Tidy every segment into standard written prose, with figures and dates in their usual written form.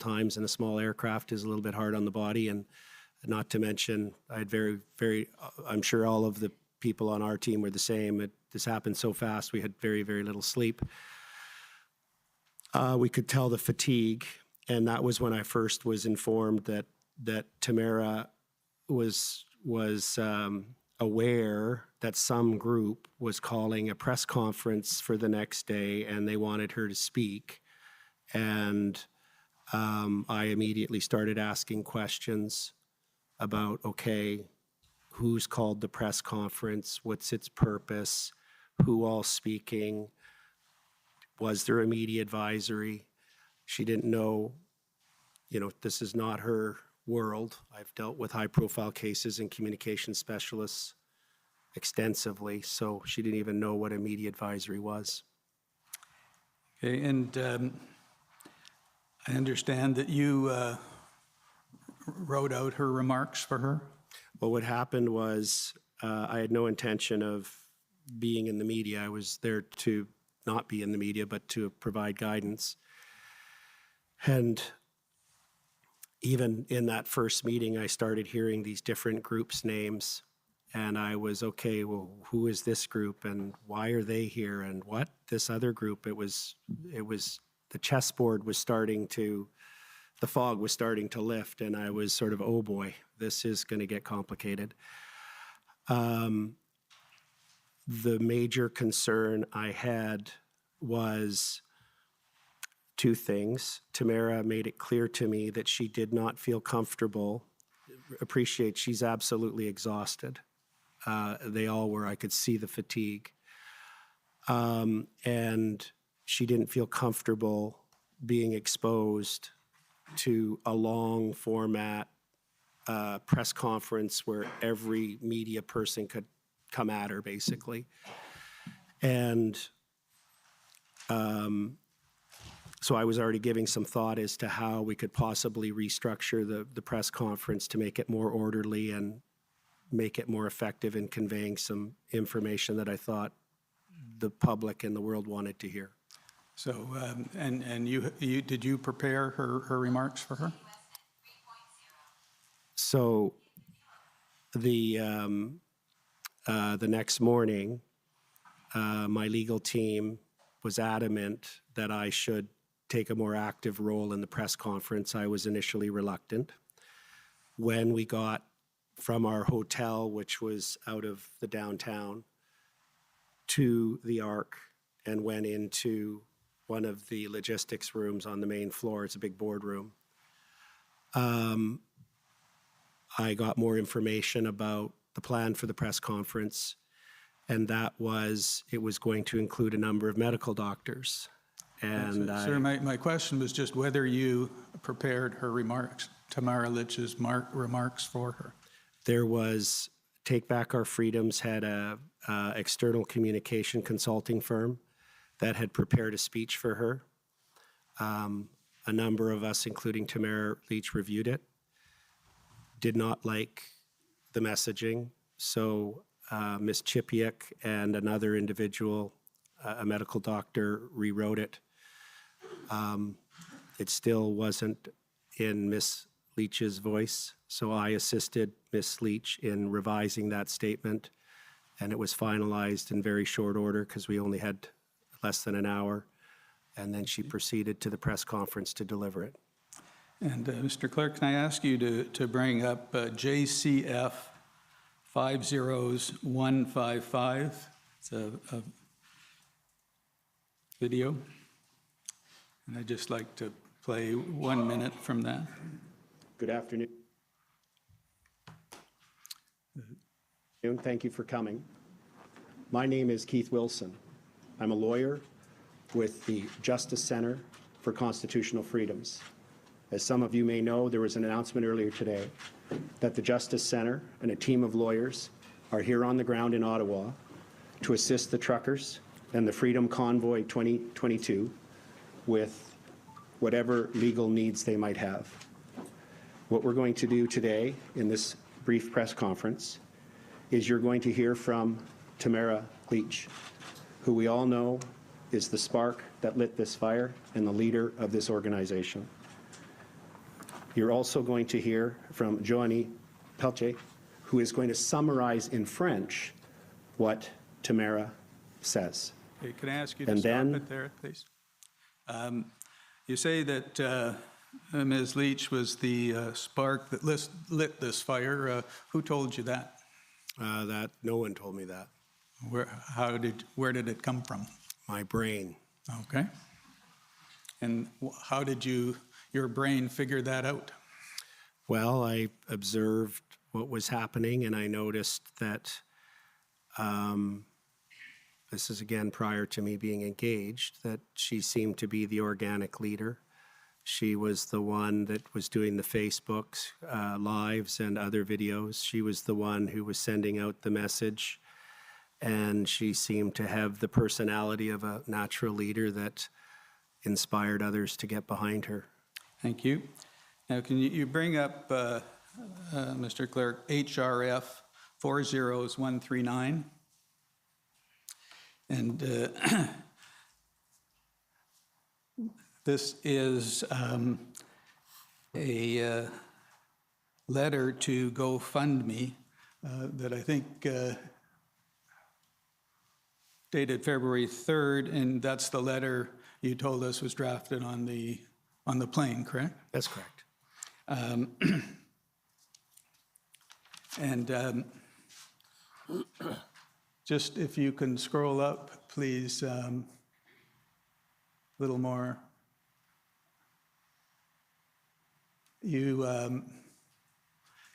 times in a small aircraft is a little bit hard on the body. And not to mention, I had I'm sure all of the people on our team were the same. This happened so fast, we had very, very little sleep. We could tell the fatigue, and that was when I first was informed that Tamara was aware that some group was calling a press conference for the next day, and they wanted her to speak. And I immediately started asking questions about, okay, who's called the press conference? What's its purpose? Who all speaking? Was there a media advisory? She didn't know, this is not her world. I've dealt with high-profile cases and communication specialists extensively, so she didn't even know what a media advisory was. Okay, and I understand that you wrote out her remarks for her? Well, what happened was I had no intention of being in the media. I was there to not be in the media, but to provide guidance. And even in that first meeting, I started hearing these different groups' names, and I was, okay, well, who is this group, and why are they here, and what this other group? It was the chessboard was starting to, the fog was starting to lift, and I was sort of, oh boy, this is going to get complicated. The major concern I had was two things. Tamara made it clear to me that she did not feel comfortable. Appreciate she's absolutely exhausted. They all were. I could see the fatigue. And she didn't feel comfortable being exposed to a long format press conference where every media person could come at her, basically. And so I was already giving some thought as to how we could possibly restructure the press conference to make it more orderly and make it more effective in conveying some information that I thought the public and the world wanted to hear. So, and you did you prepare her remarks for her? So the next morning, my legal team was adamant that I should take a more active role in the press conference. I was initially reluctant. When we got from our hotel, which was out of the downtown, to the Arc and went into one of the logistics rooms on the main floor, it's a big boardroom, I got more information about the plan for the press conference, and that was, it was going to include a number of medical doctors. And Sir, my question was just whether you prepared her remarks, Tamara Litch's remarks for her. There was, Take Back Our Freedoms had a external communication consulting firm that had prepared a speech for her. A number of us, including Tamara Leach, reviewed it, did not like the messaging. So Ms. Chipiuk and another individual, a medical doctor, rewrote it. It still wasn't in Ms. Leach's voice, so I assisted Ms. Leach in revising that statement, and it was finalized in very short order because we only had less than an hour, and then she proceeded to the press conference to deliver it. And Mr. Clerk, can I ask you to bring up JCF 50155? It's a video, and I'd just like to play 1 minute from that. Good afternoon. Thank you for coming. My name is Keith Wilson. I'm a lawyer with the Justice Center for Constitutional Freedoms. As some of you may know, there was an announcement earlier today that the Justice Center and a team of lawyers are here on the ground in Ottawa to assist the truckers and the Freedom Convoy 2022 with whatever legal needs they might have. What we're going to do today in this brief press conference is you're going to hear from Tamara Leach, who we all know is the spark that lit this fire and the leader of this organization. You're also going to hear from Joanie Pelche, who is going to summarize in French what Tamara says. Okay, can I ask you to And stop then- it there, please? You say that Ms. Leach was the spark that lit this fire. Who told you that? That no one told me that. Where did it come from? My brain. Okay. And how did your brain figure that out? Well, I observed what was happening, and I noticed that this is again prior to me being engaged, that she seemed to be the organic leader. She was the one that was doing the Facebooks, lives and other videos. She was the one who was sending out the message, and she seemed to have the personality of a natural leader that inspired others to get behind her. Thank you. Now, can you bring up, Mr. Clerk, HRF 40139? And this is a letter to GoFundMe that I think dated February 3rd, and that's the letter you told us was drafted on the plane, correct? That's correct. And just if you can scroll up, please, a little more. You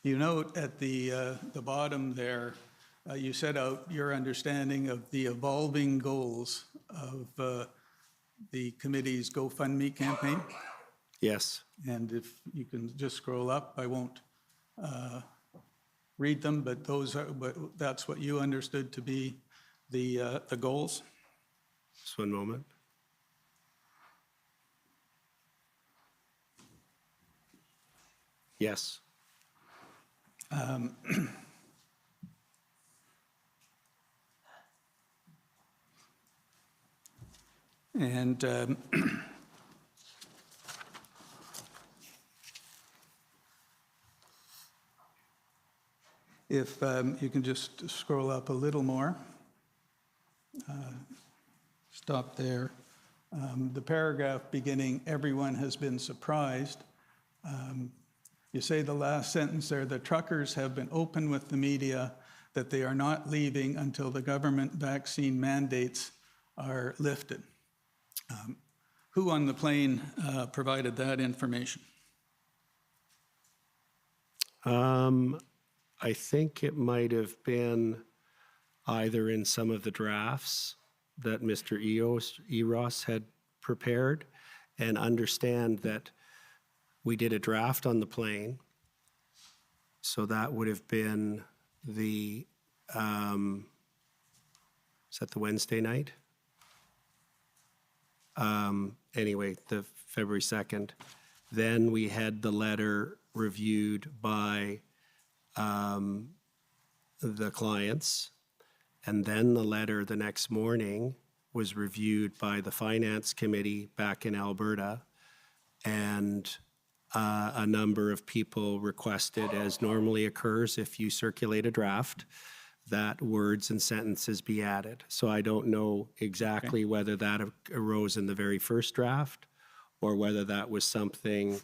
note at the bottom there, you set out your understanding of the evolving goals of the committee's GoFundMe campaign. Yes. And if you can just scroll up, I won't read them, but that's what you understood to be the goals. Just one moment. Yes. And if you can just scroll up a little more, stop there. The paragraph beginning, "Everyone has been surprised." You say the last sentence there, "The truckers have been open with the media that they are not leaving until the government vaccine mandates are lifted." Who on the plane provided that information? I think it might have been either in some of the drafts that Mr. Eros had prepared, and understand that we did a draft on the plane. So that would have been the, is that the Wednesday night? Anyway, the February 2nd. Then we had the letter reviewed by the clients. And then the letter the next morning was reviewed by the Finance Committee back in Alberta. And a number of people requested, as normally occurs if you circulate a draft, that words and sentences be added. So I don't know exactly whether that arose in the very first draft or whether that was something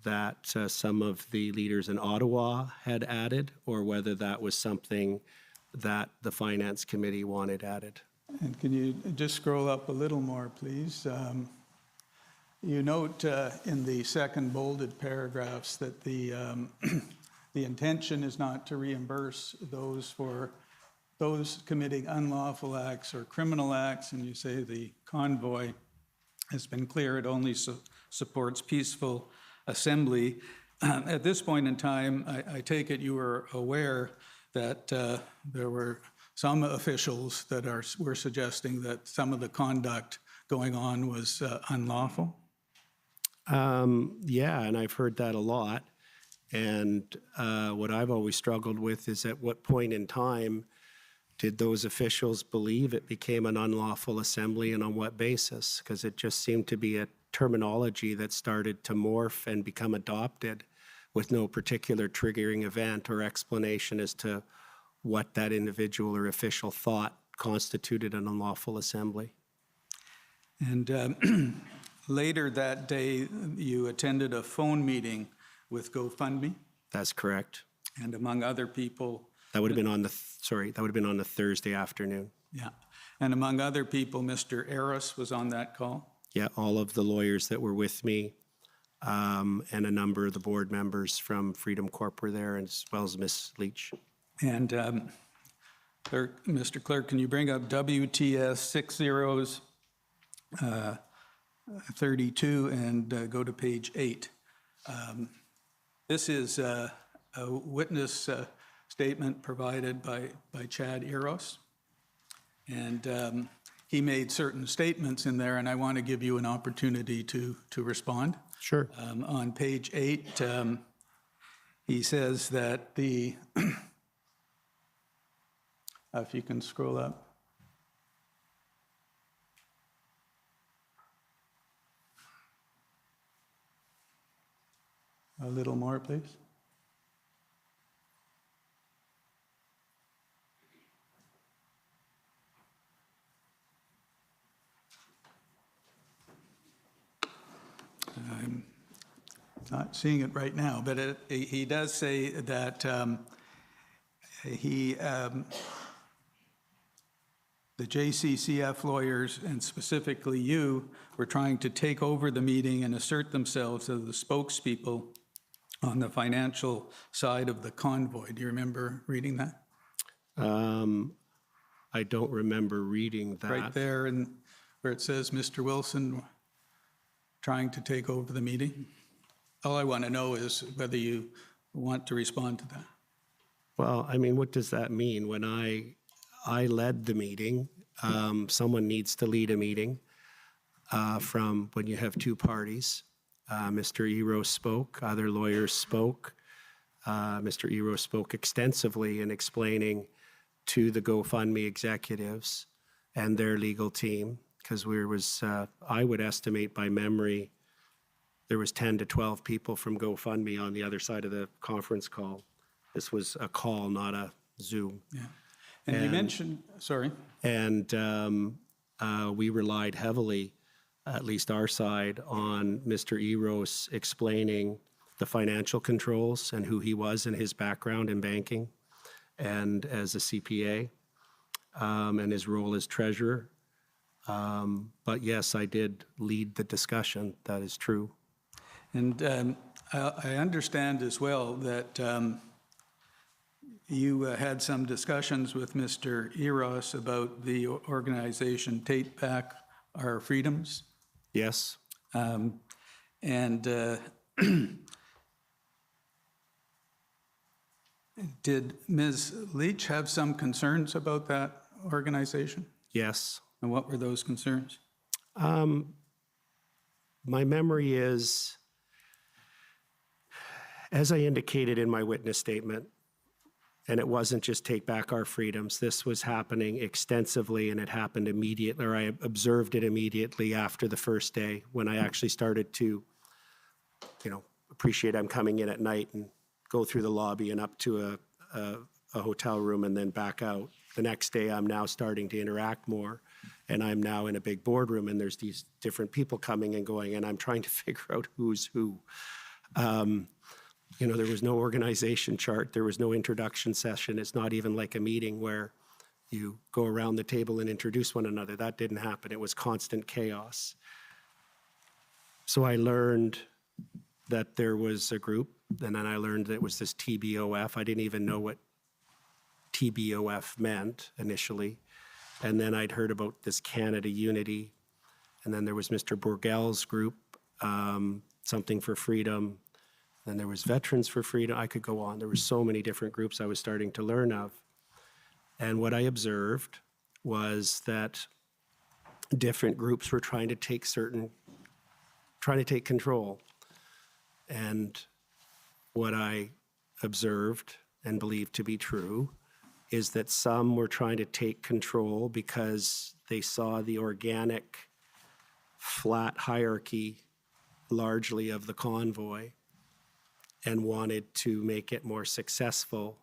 that some of the leaders in Ottawa had added, or whether that was something that the Finance Committee wanted added. And can you just scroll up a little more, please? You note in the second bolded paragraphs that the intention is not to reimburse those committing unlawful acts or criminal acts, and you say the Convoy has been clear it only supports peaceful assembly. At this point in time, I take it you were aware that there were some officials that were suggesting that some of the conduct going on was unlawful? Yeah, and I've heard that a lot. And what I've always struggled with is, at what point in time did those officials believe it became an unlawful assembly, and on what basis? Because it just seemed to be a terminology that started to morph and become adopted with no particular triggering event or explanation as to what that individual or official thought constituted an unlawful assembly. And later that day, you attended a phone meeting with GoFundMe, That's correct. and among other people, That would have been on the, that would have been on the Thursday afternoon. yeah, and among other people, Mr. Eros was on that call. Yeah, all of the lawyers that were with me and a number of the board members from Freedom Corp were there, as well as Ms. Leach. And Mr. Clerk, can you bring up WTS 6032 and go to page 8? This is a witness statement provided by Chad Eros. And he made certain statements in there, and I want to give you an opportunity to respond. Sure. On page 8, he says that the, if you can scroll up. A little more, please. I'm not seeing it right now, but he does say that the JCCF lawyers, and specifically you, were trying to take over the meeting and assert themselves as the spokespeople on the financial side of the Convoy. Do you remember reading that? I don't remember reading that. Right there, and where it says Mr. Wilson trying to take over the meeting? All I want to know is whether you want to respond to that. Well, I mean, what does that mean? When I led the meeting, someone needs to lead a meeting from when you have two parties. Mr. Eros spoke, other lawyers spoke. Mr. Eros spoke extensively in explaining to the GoFundMe executives and their legal team, because I would estimate by memory, there was 10 to 12 people from GoFundMe on the other side of the conference call. This was a call, not a Zoom. Yeah. And you mentioned, sorry. And we relied heavily, at least our side, on Mr. Eros explaining the financial controls and who he was and his background in banking and as a CPA and his role as treasurer. But yes, I did lead the discussion. That is true. And I understand as well that you had some discussions with Mr. Eros about the organization Take Back Our Freedoms. Yes. Did Ms. Leach have some concerns about that organization? Yes. And what were those concerns? My memory is, as I indicated in my witness statement, and it wasn't just Take Back Our Freedoms, this was happening extensively, and it happened immediately, or I observed it immediately after the first day when I actually started to, appreciate I'm coming in at night and go through the lobby and up to a hotel room and then back out. The next day, I'm now starting to interact more, and I'm now in a big boardroom, and there's these different people coming and going, and I'm trying to figure out who's who. There was no organization chart. There was no introduction session. It's not even like a meeting where you go around the table and introduce one another. That didn't happen. It was constant chaos. So I learned that there was a group, and then I learned that it was this TBOF. I didn't even know what TBOF meant initially. And then I'd heard about this Canada Unity. And then there was Mr. Bourgel's group, Something for Freedom. Then there was Veterans for Freedom. I could go on. There were so many different groups I was starting to learn of. And what I observed was that different groups were trying to take control. And what I observed and believed to be true is that some were trying to take control because they saw the organic, flat hierarchy largely of the Convoy and wanted to make it more successful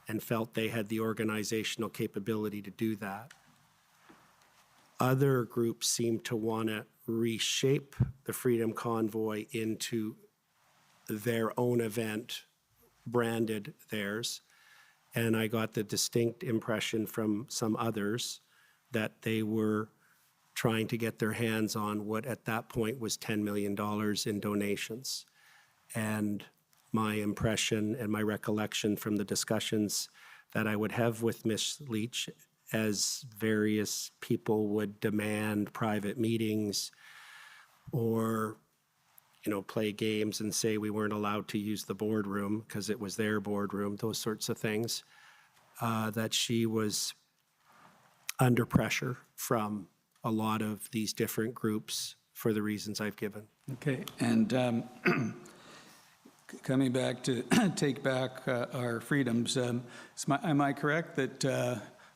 and felt they had the organizational capability to do that. Other groups seem to want to reshape the Freedom Convoy into their own event, branded theirs. And I got the distinct impression from some others that they were trying to get their hands on what at that point was $10 million in donations. And my impression and my recollection from the discussions that I would have with Ms. Leach, as various people would demand private meetings or, play games and say we weren't allowed to use the boardroom because it was their boardroom, those sorts of things, that she was under pressure from a lot of these different groups for the reasons I've given. Okay, and coming back to take back our freedoms, am I correct that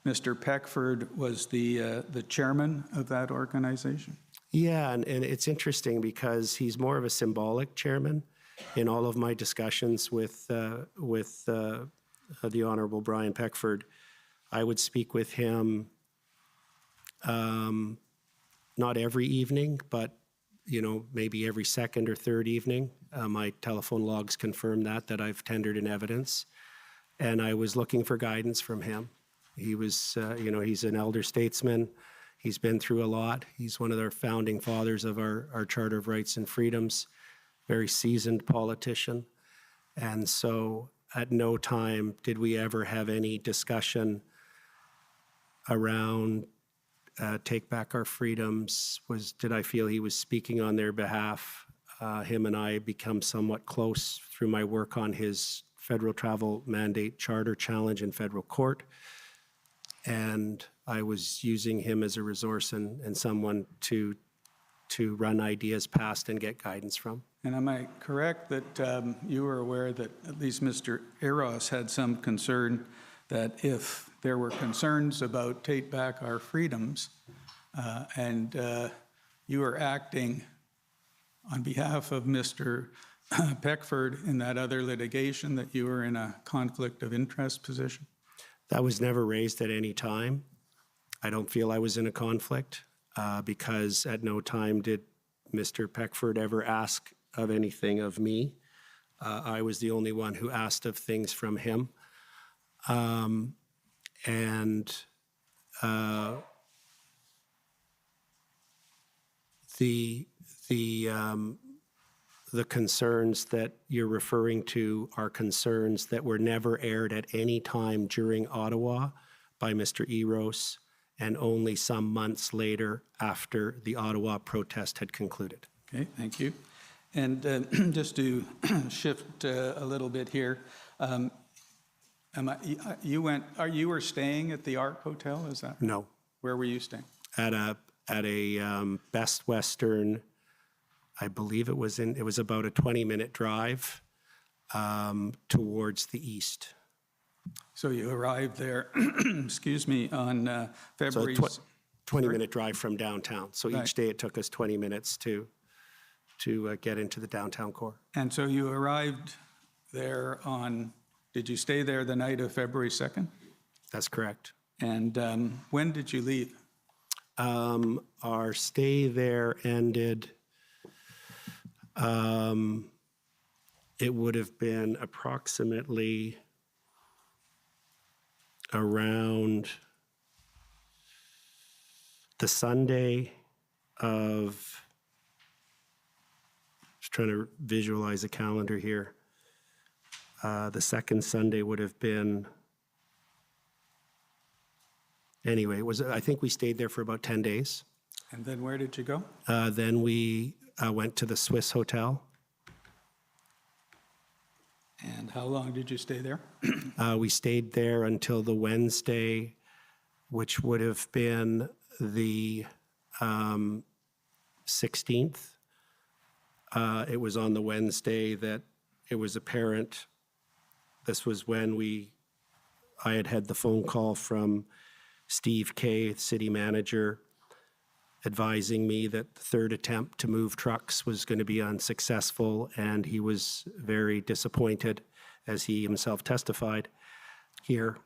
Mr. Peckford was the chairman of that organization? Yeah, and it's interesting because he's more of a symbolic chairman. In all of my discussions with the Honorable Brian Peckford, I would speak with him not every evening, but maybe every second or third evening. My telephone logs confirm that I've tendered in evidence. And I was looking for guidance from him. He was, he's an elder statesman. He's been through a lot. He's one of the founding fathers of our Charter of Rights and Freedoms, very seasoned politician. And so at no time did we ever have any discussion around take back our freedoms. Did I feel he was speaking on their behalf? Him and I become somewhat close through my work on his federal travel mandate charter challenge in federal court. And I was using him as a resource and someone to run ideas past and get guidance from. And am I correct that you were aware that at least Mr. Eros had some concern that if there were concerns about take back our freedoms and you were acting on behalf of Mr. Peckford in that other litigation, that you were in a conflict of interest position? That was never raised at any time. I don't feel I was in a conflict because at no time did Mr. Peckford ever ask of anything of me. I was the only one who asked of things from him. The concerns that you're referring to are concerns that were never aired at any time during Ottawa by Mr. Eros, and only some months later after the Ottawa protest had concluded. Okay, thank you. And just to shift a little bit here, you were staying at the Ark Hotel, is that? No. Where were you staying? At a Best Western, I believe it was about a 20-minute drive towards the east. So you arrived there, excuse me, on February... So 20-minute drive from downtown. So Right. each day it took us 20 minutes to get into the downtown core. And so you arrived there on, did you stay there the night of February 2nd? That's correct. And when did you leave? Our stay there ended, it would have been approximately around the Sunday of, just trying to visualize a calendar here. The second Sunday would have been, anyway, I think we stayed there for about 10 days. And then where did you go? Then we went to the Swiss Hotel. And how long did you stay there? We stayed there until the Wednesday, which would have been the 16th. It was on the Wednesday that it was apparent. This was when I had had the phone call from Steve Kay, city manager, advising me that the third attempt to move trucks was going to be unsuccessful, and he was very disappointed, as he himself testified here.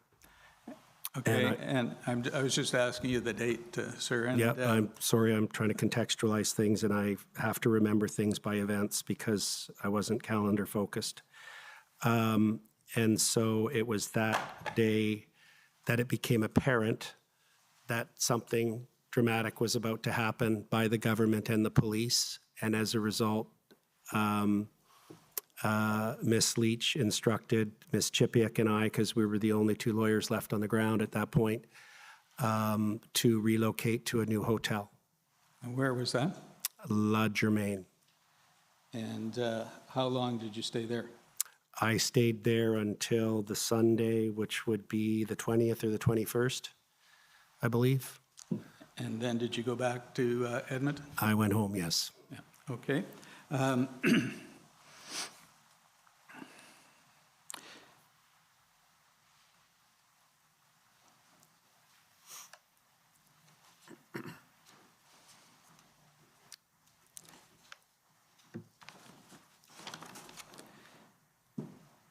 Okay, and I was just asking you the date, sir. And, Yeah, I'm sorry, I'm trying to contextualize things, and I have to remember things by events because I wasn't calendar focused. And so it was that day that it became apparent that something dramatic was about to happen by the government and the police. And as a result, Ms. Leach instructed Ms. Chipiak and I, because we were the only two lawyers left on the ground at that point, to relocate to a new hotel. and where was that? La Germaine. And how long did you stay there? I stayed there until the Sunday, which would be the 20th or the 21st, I believe. And then did you go back to Edmonton? I went home, yes. Yeah. Okay.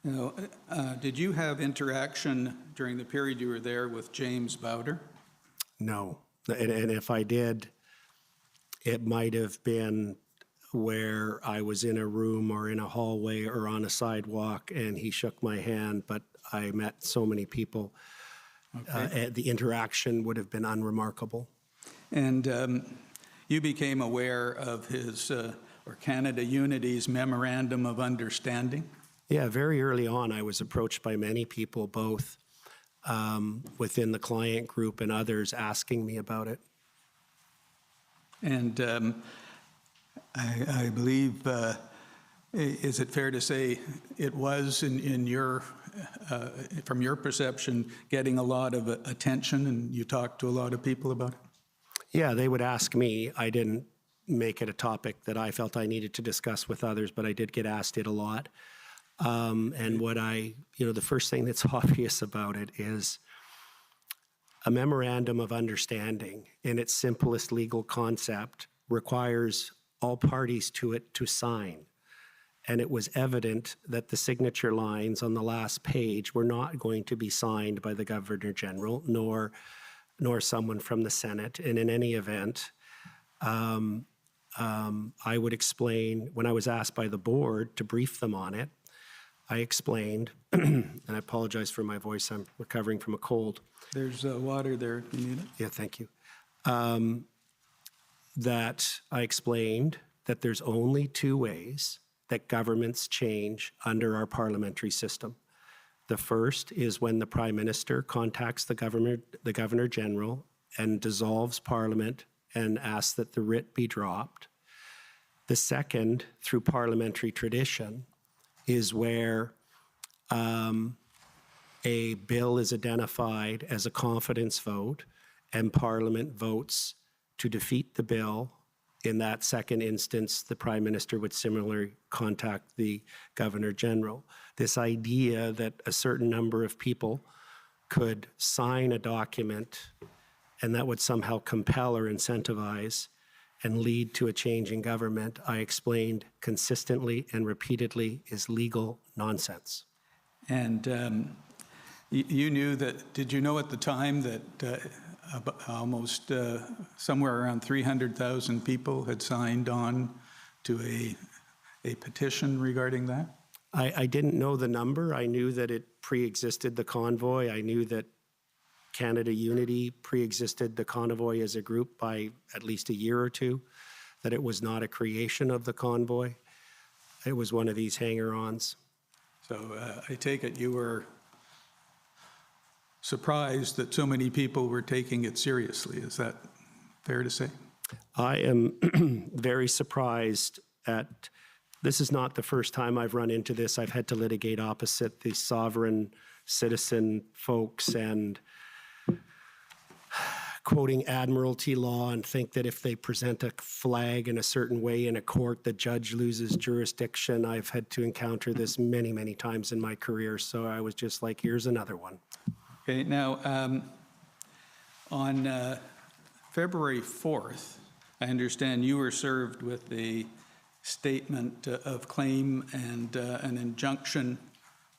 Now, did you have interaction during the period you were there with James Bowder? No. And if I did, it might have been where I was in a room or in a hallway or on a sidewalk and he shook my hand, but I met so many people. Okay. The interaction would have been unremarkable. And you became aware of his, or Canada Unity's Memorandum of Understanding? Yeah, very early on, I was approached by many people, both within the client group and others, asking me about it. And I believe, is it fair to say it was in your, from your perception, getting a lot of attention, and you talked to a lot of people about it? Yeah, they would ask me. I didn't make it a topic that I felt I needed to discuss with others, but I did get asked it a lot. And what the first thing that's obvious about it is a memorandum of understanding in its simplest legal concept requires all parties to it to sign. And it was evident that the signature lines on the last page were not going to be signed by the Governor General, nor someone from the Senate. And in any event, I would explain, when I was asked by the board to brief them on it, I explained, and I apologize for my voice, I'm recovering from a cold. There's water there if you need it. Yeah, thank you. That I explained that there's only two ways that governments change under our parliamentary system. The first is when the Prime Minister contacts the Governor General and dissolves Parliament and asks that the writ be dropped. The second, through parliamentary tradition, is where a bill is identified as a confidence vote and Parliament votes to defeat the bill. In that second instance, the Prime Minister would similarly contact the Governor General. This idea that a certain number of people could sign a document and that would somehow compel or incentivize and lead to a change in government, I explained consistently and repeatedly, is legal nonsense. And you knew that, did you know at the time that almost somewhere around 300,000 people had signed on to a petition regarding that? I didn't know the number. I knew that it pre-existed the Convoy. I knew that Canada Unity pre-existed the Convoy as a group by at least a year or two, that it was not a creation of the Convoy. It was one of these hanger-ons. So I take it you were surprised that so many people were taking it seriously. Is that fair to say? I am very surprised at, this is not the first time I've run into this. I've had to litigate opposite the sovereign citizen folks and quoting admiralty law and think that if they present a flag in a certain way in a court, the judge loses jurisdiction. I've had to encounter this many, many times in my career. So I was just like, here's another one. Okay, now on February 4th, I understand you were served with a statement of claim and an injunction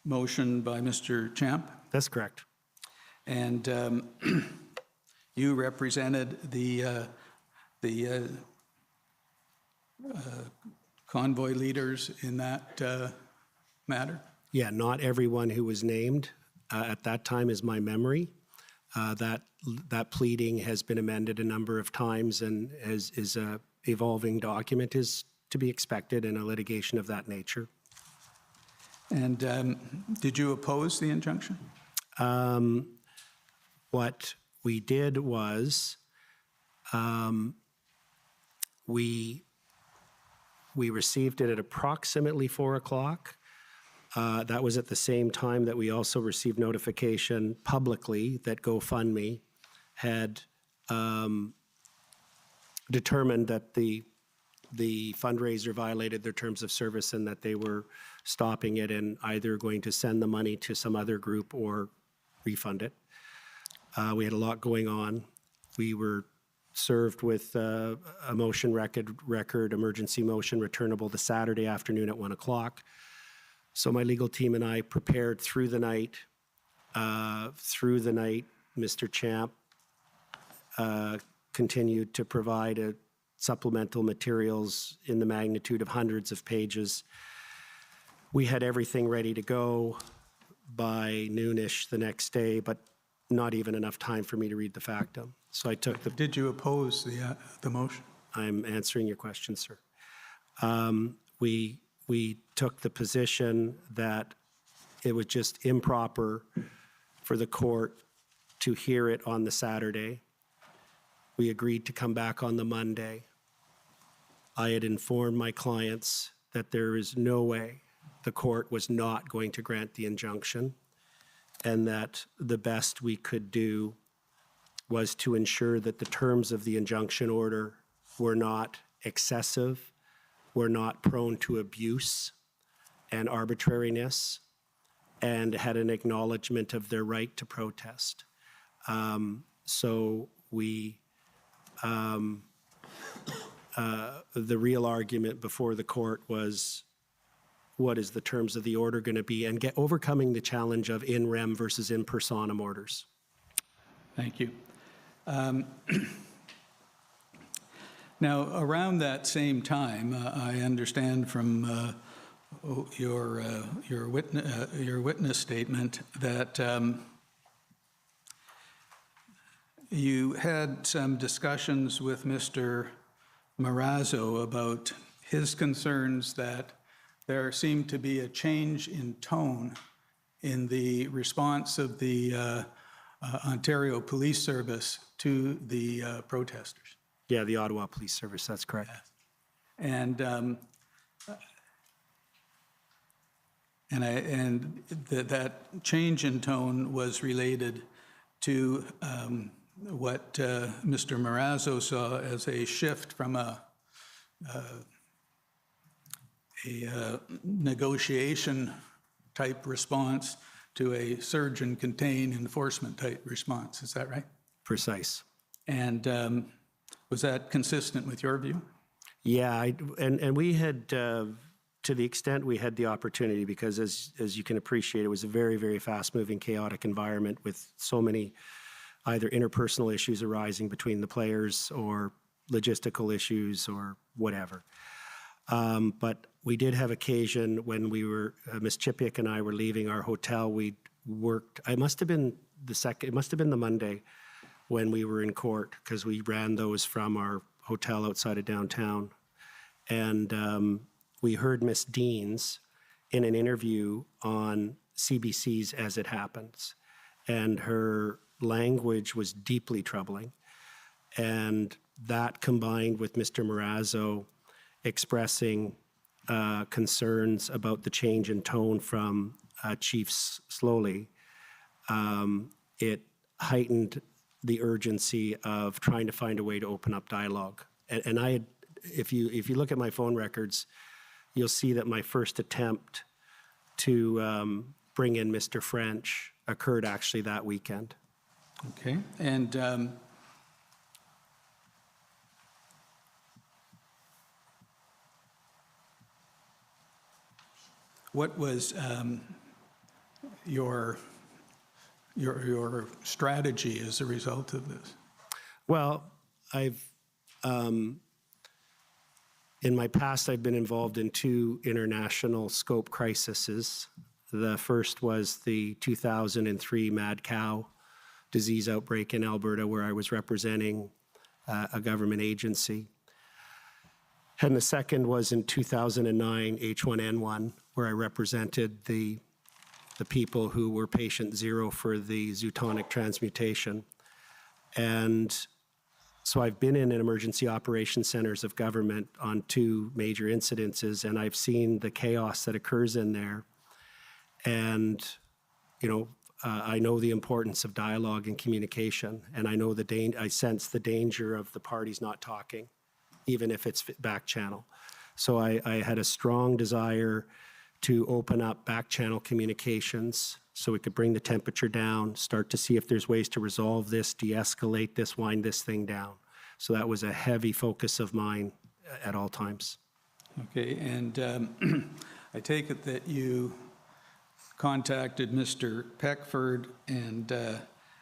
motion by Mr. Champ, That's correct. and you represented the convoy leaders in that matter? Yeah, not everyone who was named at that time is my memory. That pleading has been amended a number of times and is a evolving document, is to be expected in a litigation of that nature. And did you oppose the injunction? What we did was we received it at approximately 4 o'clock. That was at the same time that we also received notification publicly that GoFundMe had determined that the fundraiser violated their terms of service and that they were stopping it and either going to send the money to some other group or refund it. We had a lot going on. We were served with a motion record, emergency motion returnable the Saturday afternoon at 1 o'clock. So my legal team and I prepared through the night. Mr. Champ continued to provide supplemental materials in the magnitude of hundreds of pages. We had everything ready to go by noonish the next day, but not even enough time for me to read the factum. So I took the... Did you oppose the motion? I'm answering your question, sir. We took the position that it was just improper for the court to hear it on the Saturday. We agreed to come back on the Monday. I had informed my clients that there is no way the court was not going to grant the injunction, and that the best we could do was to ensure that the terms of the injunction order were not excessive, were not prone to abuse and arbitrariness, and had an acknowledgement of their right to protest. So the real argument before the court was, what is the terms of the order going to be, and overcoming the challenge of in rem versus in personam orders. Thank you. Now, around that same time, I understand from your witness statement that you had some discussions with Mr. Marazzo about his concerns that there seemed to be a change in tone in the response of the Ontario Police Service to the protesters. Yeah, the Ottawa Police Service, that's correct. And that change in tone was related to what Mr. Marazzo saw as a shift from a negotiation type response to a surge and contain enforcement type response. Is that right? Precise. And was that consistent with your view? Yeah, and we had, to the extent we had the opportunity, because as you can appreciate, it was a very, very fast-moving, chaotic environment with so many either interpersonal issues arising between the players or logistical issues or whatever. But we did have occasion when we were, Ms. Chipiak and I were leaving our hotel, we worked, it must have been the Monday when we were in court, because we ran those from our hotel outside of downtown. And we heard Ms. Deans in an interview on CBC's As It Happens, and her language was deeply troubling. And that combined with Mr. Marazzo expressing concerns about the change in tone from Chief Slowly, it heightened the urgency of trying to find a way to open up dialogue. And I had, if you look at my phone records, you'll see that my first attempt to bring in Mr. French occurred actually that weekend. Okay. And what was your strategy as a result of this? Well, in my past, I've been involved in 2 international scope crises. The first was the 2003 mad cow disease outbreak in Alberta, where I was representing a government agency. And the second was in 2009 H1N1, where I represented the people who were patient 0 for the zootonic transmutation. And so I've been in emergency operations centers of government on 2 major incidences, and I've seen the chaos that occurs in there. And, I know the importance of dialogue and communication, and I know I sense the danger of the parties not talking, even if it's back channel. So I had a strong desire to open up back channel communications so we could bring the temperature down, start to see if there's ways to resolve this, de-escalate this, wind this thing down. So that was a heavy focus of mine at all times. Okay, and I take it that you contacted Mr. Peckford and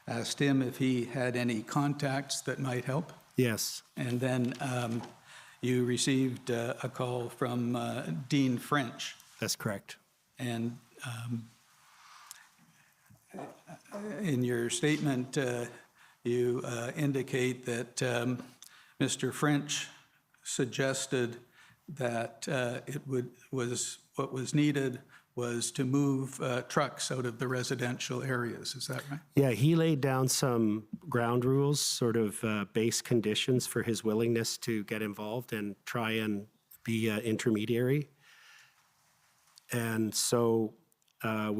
asked him if he had any contacts that might help? Yes. And then you received a call from Dean French. That's correct. And in your statement, you indicate that Mr. French suggested that what was needed was to move trucks out of the residential areas. Is that right? Yeah, he laid down some ground rules, sort of base conditions for his willingness to get involved and try and be an intermediary. And so I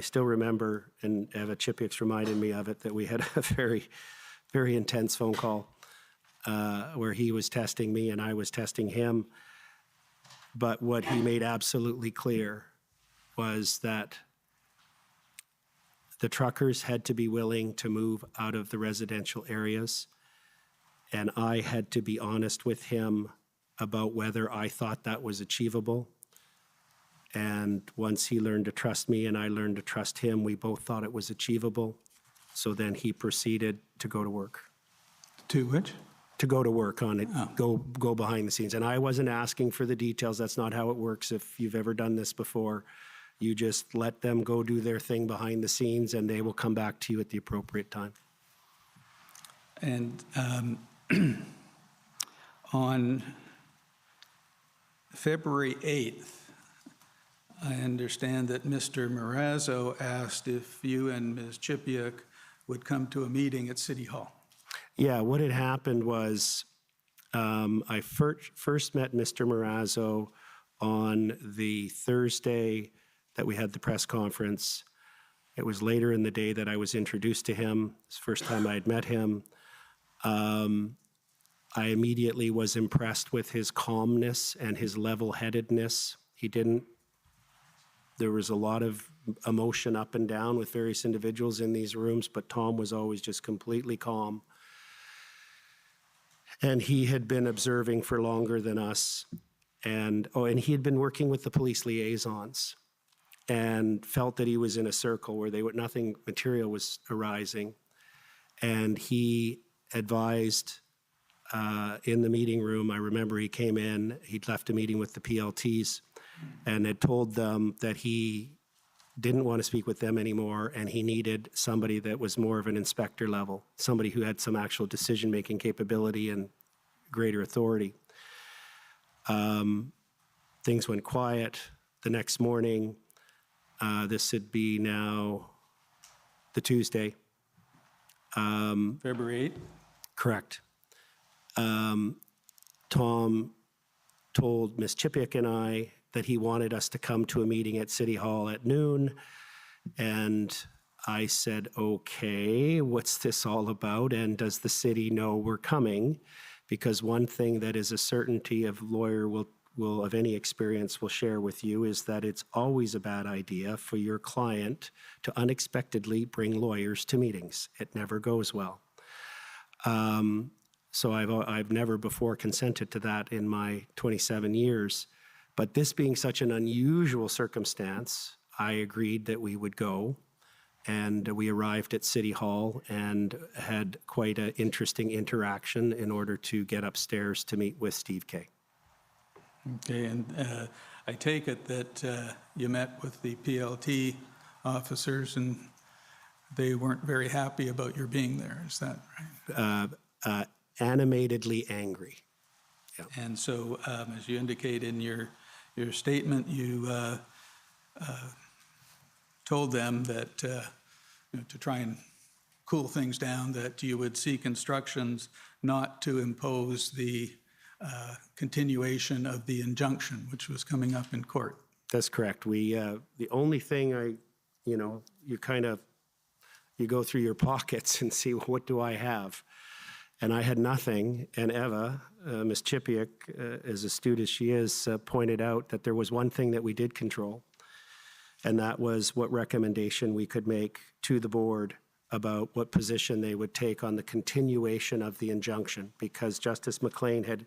still remember, and Eva Chipiuk's reminded me of it, that we had a very, very intense phone call where he was testing me and I was testing him. But what he made absolutely clear was that the truckers had to be willing to move out of the residential areas, and I had to be honest with him about whether I thought that was achievable. And once he learned to trust me and I learned to trust him, we both thought it was achievable. So then he proceeded to go to work. To which? To go to work on it, Oh. go behind the scenes. And I wasn't asking for the details. That's not how it works. If you've ever done this before, you just let them go do their thing behind the scenes and they will come back to you at the appropriate time. And on February 8th, I understand that Mr. Marazzo asked if you and Ms. Chipiuk would come to a meeting at City Hall. Yeah, what had happened was I first met Mr. Marazzo on the Thursday that we had the press conference. It was later in the day that I was introduced to him. It's the first time I had met him. I immediately was impressed with his calmness and his level-headedness. There was a lot of emotion up and down with various individuals in these rooms, but Tom was always just completely calm. And he had been observing for longer than us. And he had been working with the police liaisons and felt that he was in a circle where nothing material was arising. And he advised in the meeting room, I remember he came in, he'd left a meeting with the PLTs and had told them that he didn't want to speak with them anymore and he needed somebody that was more of an inspector level, somebody who had some actual decision-making capability and greater authority. Things went quiet. The next morning, this would be now the Tuesday. February 8th? Correct. Tom told Ms. Chipiuk and I that he wanted us to come to a meeting at City Hall at noon. And I said, okay, what's this all about? And does the city know we're coming? Because one thing that is a certainty of lawyer will of any experience will share with you is that it's always a bad idea for your client to unexpectedly bring lawyers to meetings. It never goes well. So I've never before consented to that in my 27 years. But this being such an unusual circumstance, I agreed that we would go. And we arrived at City Hall and had quite an interesting interaction in order to get upstairs to meet with Steve Kay. Okay, and I take it that you met with the PLT officers and they weren't very happy about your being there, is that right? Animatedly angry. And so, as you indicate in your statement, you told them that, to try and cool things down, that you would seek instructions not to impose the continuation of the injunction, which was coming up in court. That's correct. The only thing you go through your pockets and see, what do I have? And I had nothing. And Eva, Ms. Chipiuk, as astute as she is, pointed out that there was one thing that we did control, and that was what recommendation we could make to the board about what position they would take on the continuation of the injunction, because Justice McLean had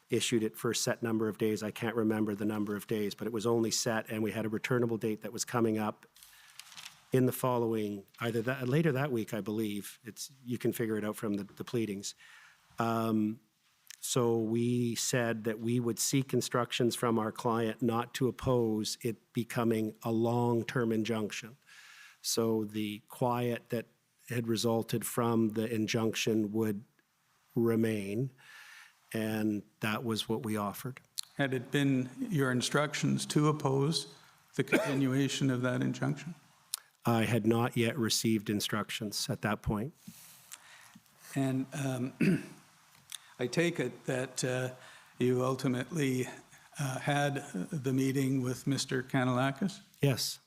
issued it for a set number of days. I can't remember the number of days, but it was only set, and we had a returnable date that was coming up in the following, later that week, I believe. You can figure it out from the pleadings. So we said that we would seek instructions from our client not to oppose it becoming a long-term injunction. So the quiet that had resulted from the injunction would remain, and that was what we offered. Had it been your instructions to oppose the continuation of that injunction? I had not yet received instructions at that point. And I take it that you ultimately had the meeting with Mr. Kanellakis? Yes.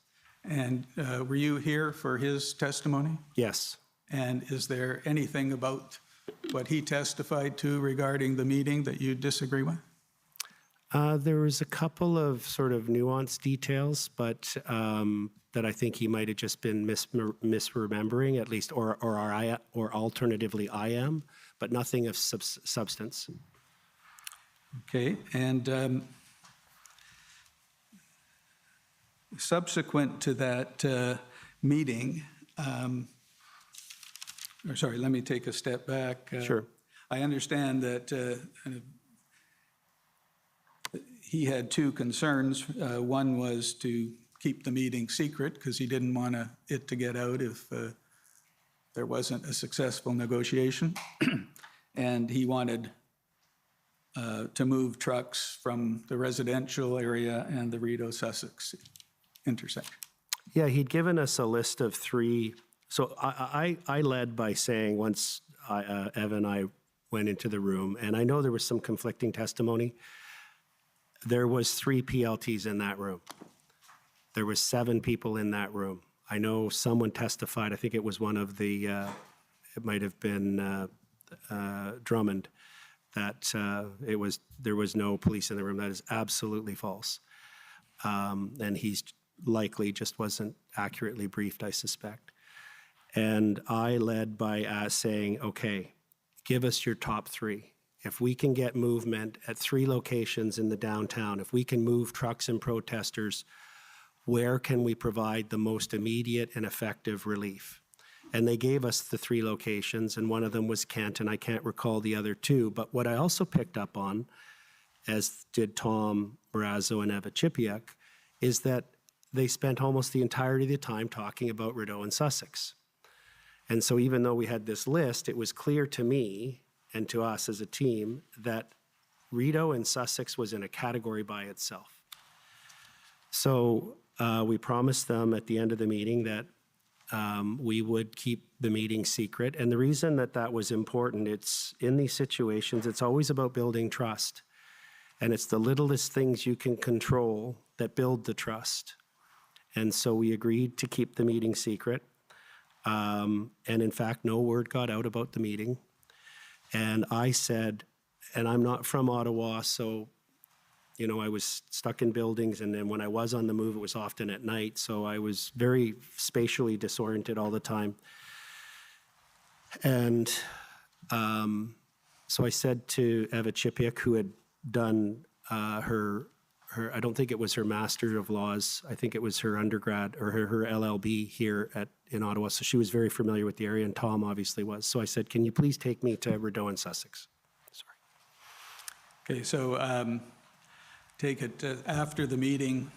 And were you here for his testimony? Yes. And is there anything about what he testified to regarding the meeting that you disagree with? There was a couple of sort of nuanced details, but that I think he might have just been misremembering, at least, or alternatively I am, but nothing of substance. Okay, and subsequent to that meeting, sorry, let me take a step back. Sure. I understand that he had two concerns. One was to keep the meeting secret because he didn't want it to get out if there wasn't a successful negotiation. And he wanted to move trucks from the residential area and the Rideau-Sussex intersection. Yeah, he'd given us a list of 3. So I led by saying, once Eva and I went into the room, and I know there was some conflicting testimony, there was 3 PLTs in that room. There was 7 people in that room. I know someone testified, I think it was one of the, it might have been Drummond, that there was no police in the room. That is absolutely false. And he's likely just wasn't accurately briefed, I suspect. And I led by saying, okay, give us your top 3. If we can get movement at 3 locations in the downtown, if we can move trucks and protesters, where can we provide the most immediate and effective relief? And they gave us the 3 locations, and one of them was Kent, and I can't recall the other 2. But what I also picked up on, as did Tom Marazzo and Eva Chipiuk, is that they spent almost the entirety of the time talking about Rideau and Sussex. And so even though we had this list, it was clear to me and to us as a team that Rideau and Sussex was in a category by itself. So we promised them at the end of the meeting that we would keep the meeting secret. And the reason that that was important, it's in these situations, it's always about building trust. And it's the littlest things you can control that build the trust. And so we agreed to keep the meeting secret. And in fact, no word got out about the meeting. And I said, and I'm not from Ottawa, so, you know, I was stuck in buildings, and then when I was on the move, it was often at night, so I was very spatially disoriented all the time. And so I said to Eva Chipiuk, who had done her I don't think it was her Master of Laws. I think it was her undergrad or her LLB here in Ottawa. So she was very familiar with the area, and Tom obviously was. So I said, can you please take me to Rideau and Sussex? Sorry. Okay, so take it after the meeting,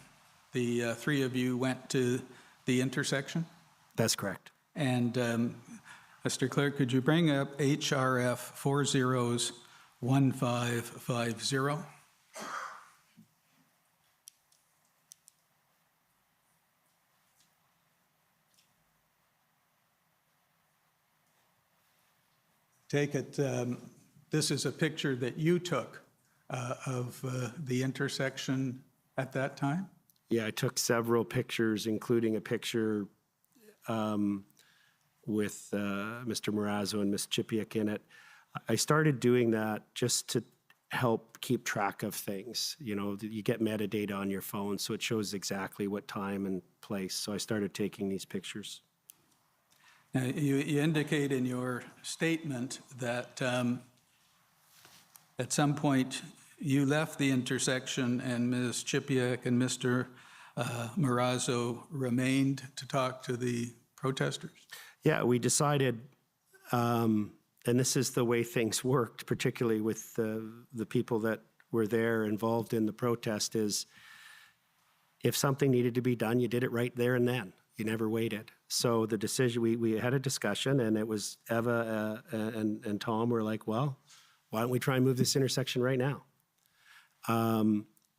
the three of you went to the intersection? That's correct. And Mr. Clerk, could you bring up HRF 401550? Take it, this is a picture that you took of the intersection at that time? Yeah, I took several pictures, including a picture with Mr. Marazzo and Ms. Chipiak in it. I started doing that just to help keep track of things. You know, you get metadata on your phone, so it shows exactly what time and place. So I started taking these pictures. Now, you indicate in your statement that at some point you left the intersection and Ms. Chipiak and Mr. Marazzo remained to talk to the protesters? Yeah, we decided, and this is the way things worked, particularly with the people that were there involved in the protest, is if something needed to be done, you did it right there and then. You never waited. So the decision, we had a discussion, and it was Eva and Tom were like, well, why don't we try and move this intersection right now?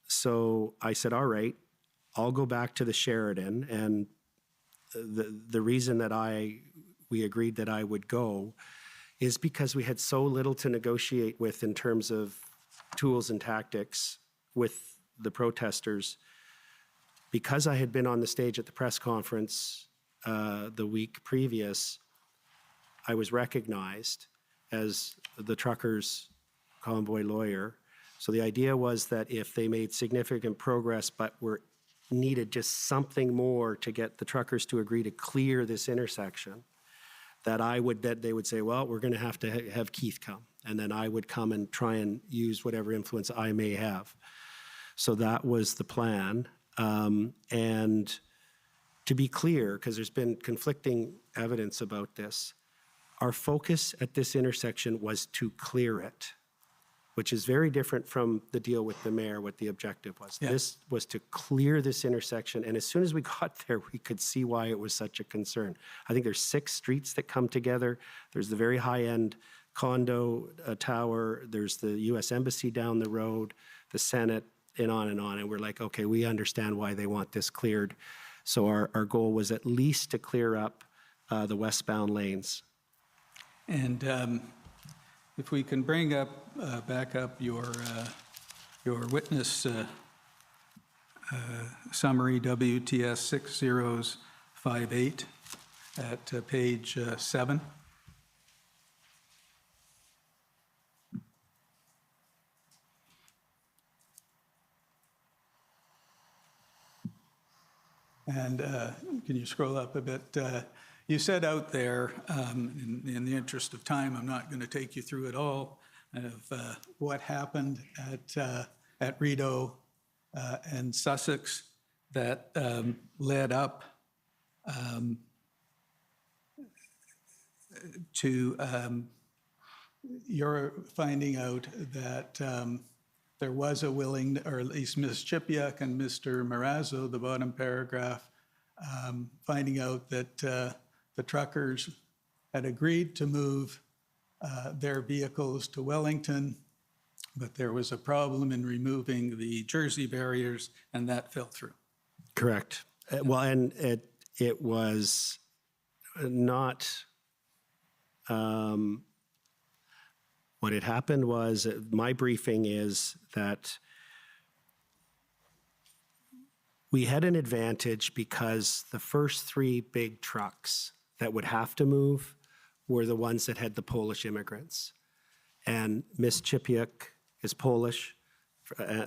So I said, all right, I'll go back to the Sheridan, and the reason that we agreed that I would go is because we had so little to negotiate with in terms of tools and tactics with the protesters. Because I had been on the stage at the press conference the week previous, I was recognized as the truckers' convoy lawyer. So the idea was that if they made significant progress but needed just something more to get the truckers to agree to clear this intersection, that they would say, well, we're going to have Keith come. And then I would come and try and use whatever influence I may have. So that was the plan. And to be clear, because there's been conflicting evidence about this, our focus at this intersection was to clear it, which is very different from the deal with the mayor, what the objective was. Yeah. This was to clear this intersection, and as soon as we got there, we could see why it was such a concern. I think there's 6 streets that come together. There's the very high-end condo tower, there's the U.S. Embassy down the road, the Senate, and on, and we're like, okay, we understand why they want this cleared. So our goal was at least to clear up the westbound lanes. And if we can bring up, back up your witness summary, WTS 6058 at page 7. And can you scroll up a bit? You said out there, in the interest of time, I'm not going to take you through it all, of what happened at Rideau and Sussex that led up to your finding out that there was a willing, or at least Ms. Chipiak and Mr. Marazzo, the bottom paragraph, finding out that the truckers had agreed to move their vehicles to Wellington, but there was a problem in removing the Jersey barriers, and that fell through. Correct. Well, and it was not. What had happened was, my briefing is that we had an advantage because the first 3 big trucks that would have to move were the ones that had the Polish immigrants. And Ms. Chipiak is Polish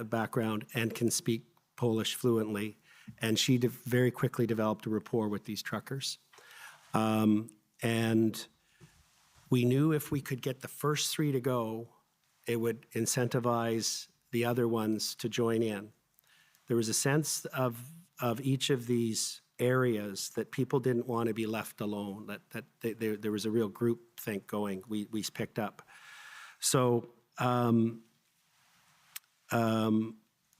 background and can speak Polish fluently. And she very quickly developed a rapport with these truckers. And we knew if we could get the first 3 to go, it would incentivize the other ones to join in. there was a sense of each of these areas that people didn't want to be left alone, there was a real group think going, we picked up. So,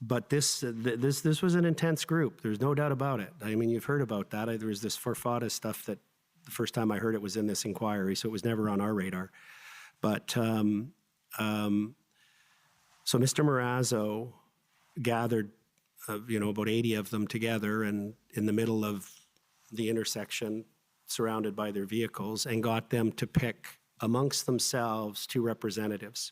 but this was an intense group. There's no doubt about it. I mean, you've heard about that. There was this Forfada stuff that the first time I heard it was in this inquiry, so it was never on our radar. But so Mr. Marazzo gathered, about 80 of them together and in the middle of the intersection, surrounded by their vehicles, and got them to pick amongst themselves 2 representatives.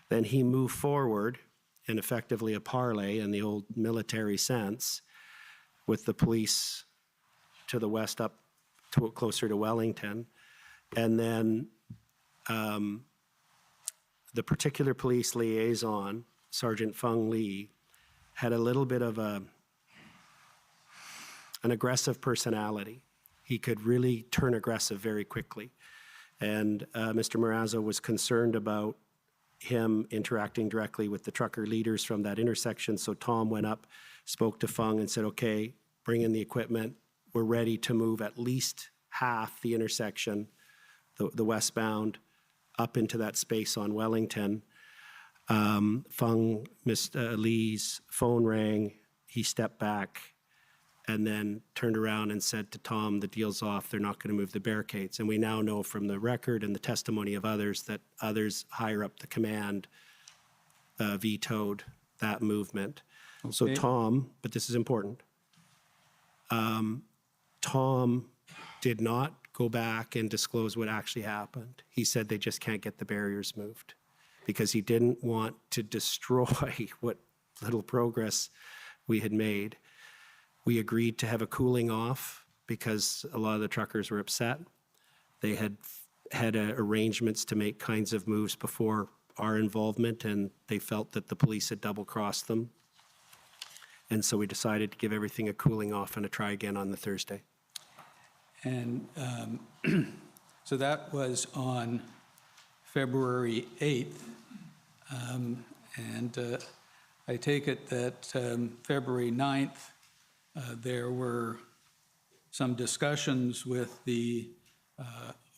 Then he moved forward in effectively a parley in the old military sense with the police to the west up to closer to Wellington. And then the particular police liaison, Sergeant Feng Li, had a little bit of an aggressive personality. He could really turn aggressive very quickly. And Mr. Marazzo was concerned about him interacting directly with the trucker leaders from that intersection. So Tom went up, spoke to Fung and said, okay, bring in the equipment. We're ready to move at least half the intersection, the westbound, up into that space on Wellington. Fung, Mr. Lee's phone rang. He stepped back and then turned around and said to Tom, the deal's off, they're not going to move the barricades. And we now know from the record and the testimony of others that others higher up the command vetoed that movement. Okay. So Tom, but this is important, Tom did not go back and disclose what actually happened. He said they just can't get the barriers moved because he didn't want to destroy what little progress we had made. We agreed to have a cooling off because a lot of the truckers were upset. They had arrangements to make kinds of moves before our involvement, and they felt that the police had double-crossed them. And so we decided to give everything a cooling off and a try again on the Thursday. And so that was on February 8th. I take it that February 9th, there were some discussions with the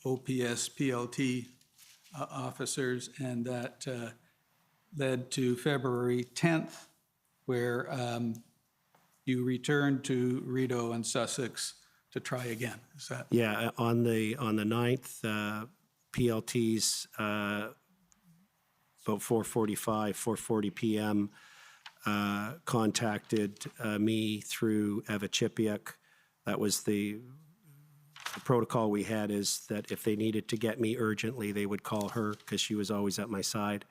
OPS PLT officers, and that led to February 10th, where you returned to Rideau and Sussex to try again. Is that? Yeah, on the 9th, PLTs about 4:40 p.m. Contacted me through Eva Chipiuk. That was the protocol we had, is that if they needed to get me urgently, they would call her because she was always at my side.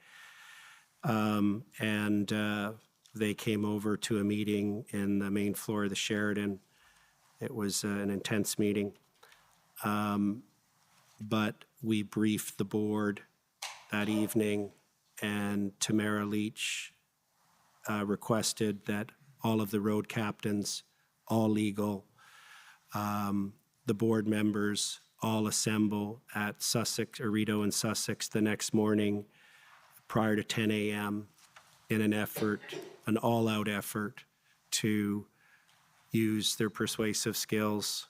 They came over to a meeting in the main floor of the Sheraton. It was an intense meeting. But we briefed the board that evening, and Tamara Leach requested that all of the road captains, all legal, the board members all assemble at Sussex, or Rideau and Sussex the next morning prior to 10 a.m. in an all-out effort to use their persuasive skills.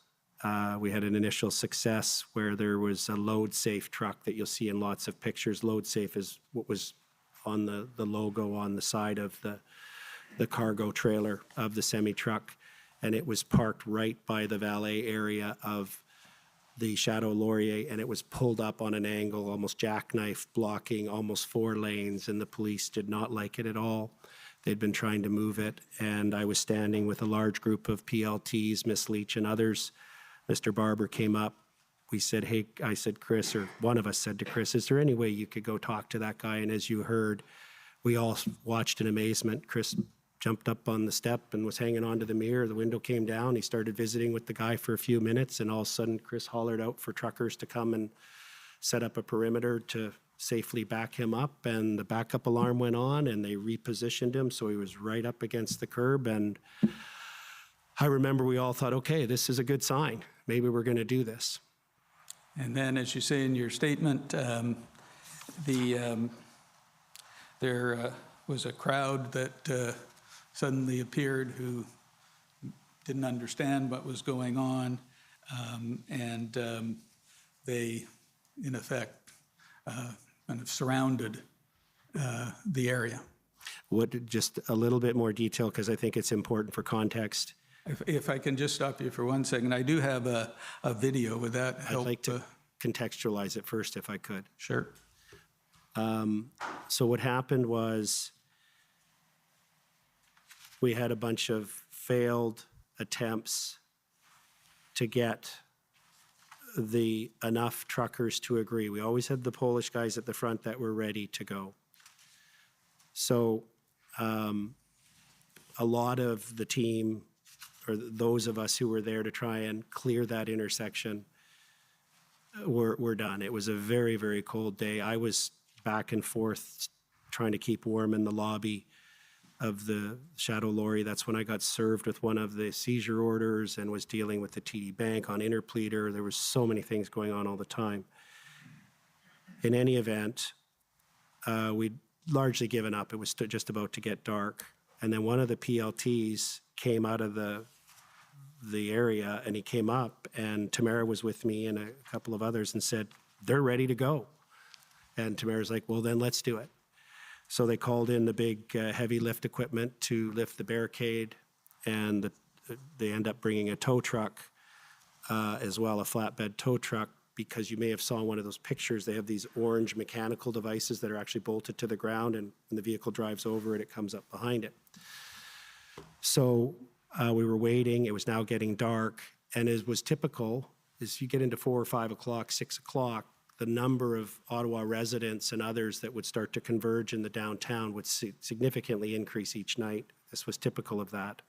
We had an initial success where there was a load-safe truck that you'll see in lots of pictures. Load-safe is what was on the logo on the side of the cargo trailer of the semi-truck, and it was parked right by the valet area of the Chateau Laurier, and it was pulled up on an angle, almost jackknife, blocking almost 4 lanes, and the police did not like it at all. They'd been trying to move it, and I was standing with a large group of PLTs, Miss Leach and others. Mr. Barber came up. We said, hey, I said, Chris, or one of us said to Chris, is there any way you could go talk to that guy? And as you heard, we all watched in amazement. Chris jumped up on the step and was hanging onto the mirror. The window came down. He started visiting with the guy for a few minutes, and all of a sudden, Chris hollered out for truckers to come and set up a perimeter to safely back him up, and the backup alarm went on, and they repositioned him so he was right up against the curb. And I remember we all thought, okay, this is a good sign. Maybe we're going to do this. And then, as you say in your statement, there was a crowd that suddenly appeared who didn't understand what was going on, and they, in effect, kind of surrounded the area. Just a little bit more detail, because I think it's important for context. If I can just stop you for 1 second, I do have a video. Would that help? I'd like to contextualize it first, if I could. Sure. So what happened was we had a bunch of failed attempts to get enough truckers to agree. We always had the Polish guys at the front that were ready to go. So a lot of the team, or those of us who were there to try and clear that intersection, were done. It was a very, very cold day. I was back and forth trying to keep warm in the lobby of the Shadow Lorry. That's when I got served with one of the seizure orders and was dealing with the TD Bank on interpleader. There was so many things going on all the time. In any event, we'd largely given up. It was just about to get dark. And then one of the PLTs came out of the area, and he came up, and Tamara was with me and a couple of others, and said, they're ready to go. And Tamara's like, well, then let's do it. So they called in the big heavy lift equipment to lift the barricade, and they end up bringing a tow truck as well, a flatbed tow truck, because you may have saw one of those pictures. They have these orange mechanical devices that are actually bolted to the ground, and when the vehicle drives over it, it comes up behind it. So we were waiting. It was now getting dark, and as was typical, as you get into 4 or 5 o'clock, 6 o'clock, the number of Ottawa residents and others that would start to converge in the downtown would significantly increase each night. This was typical of that.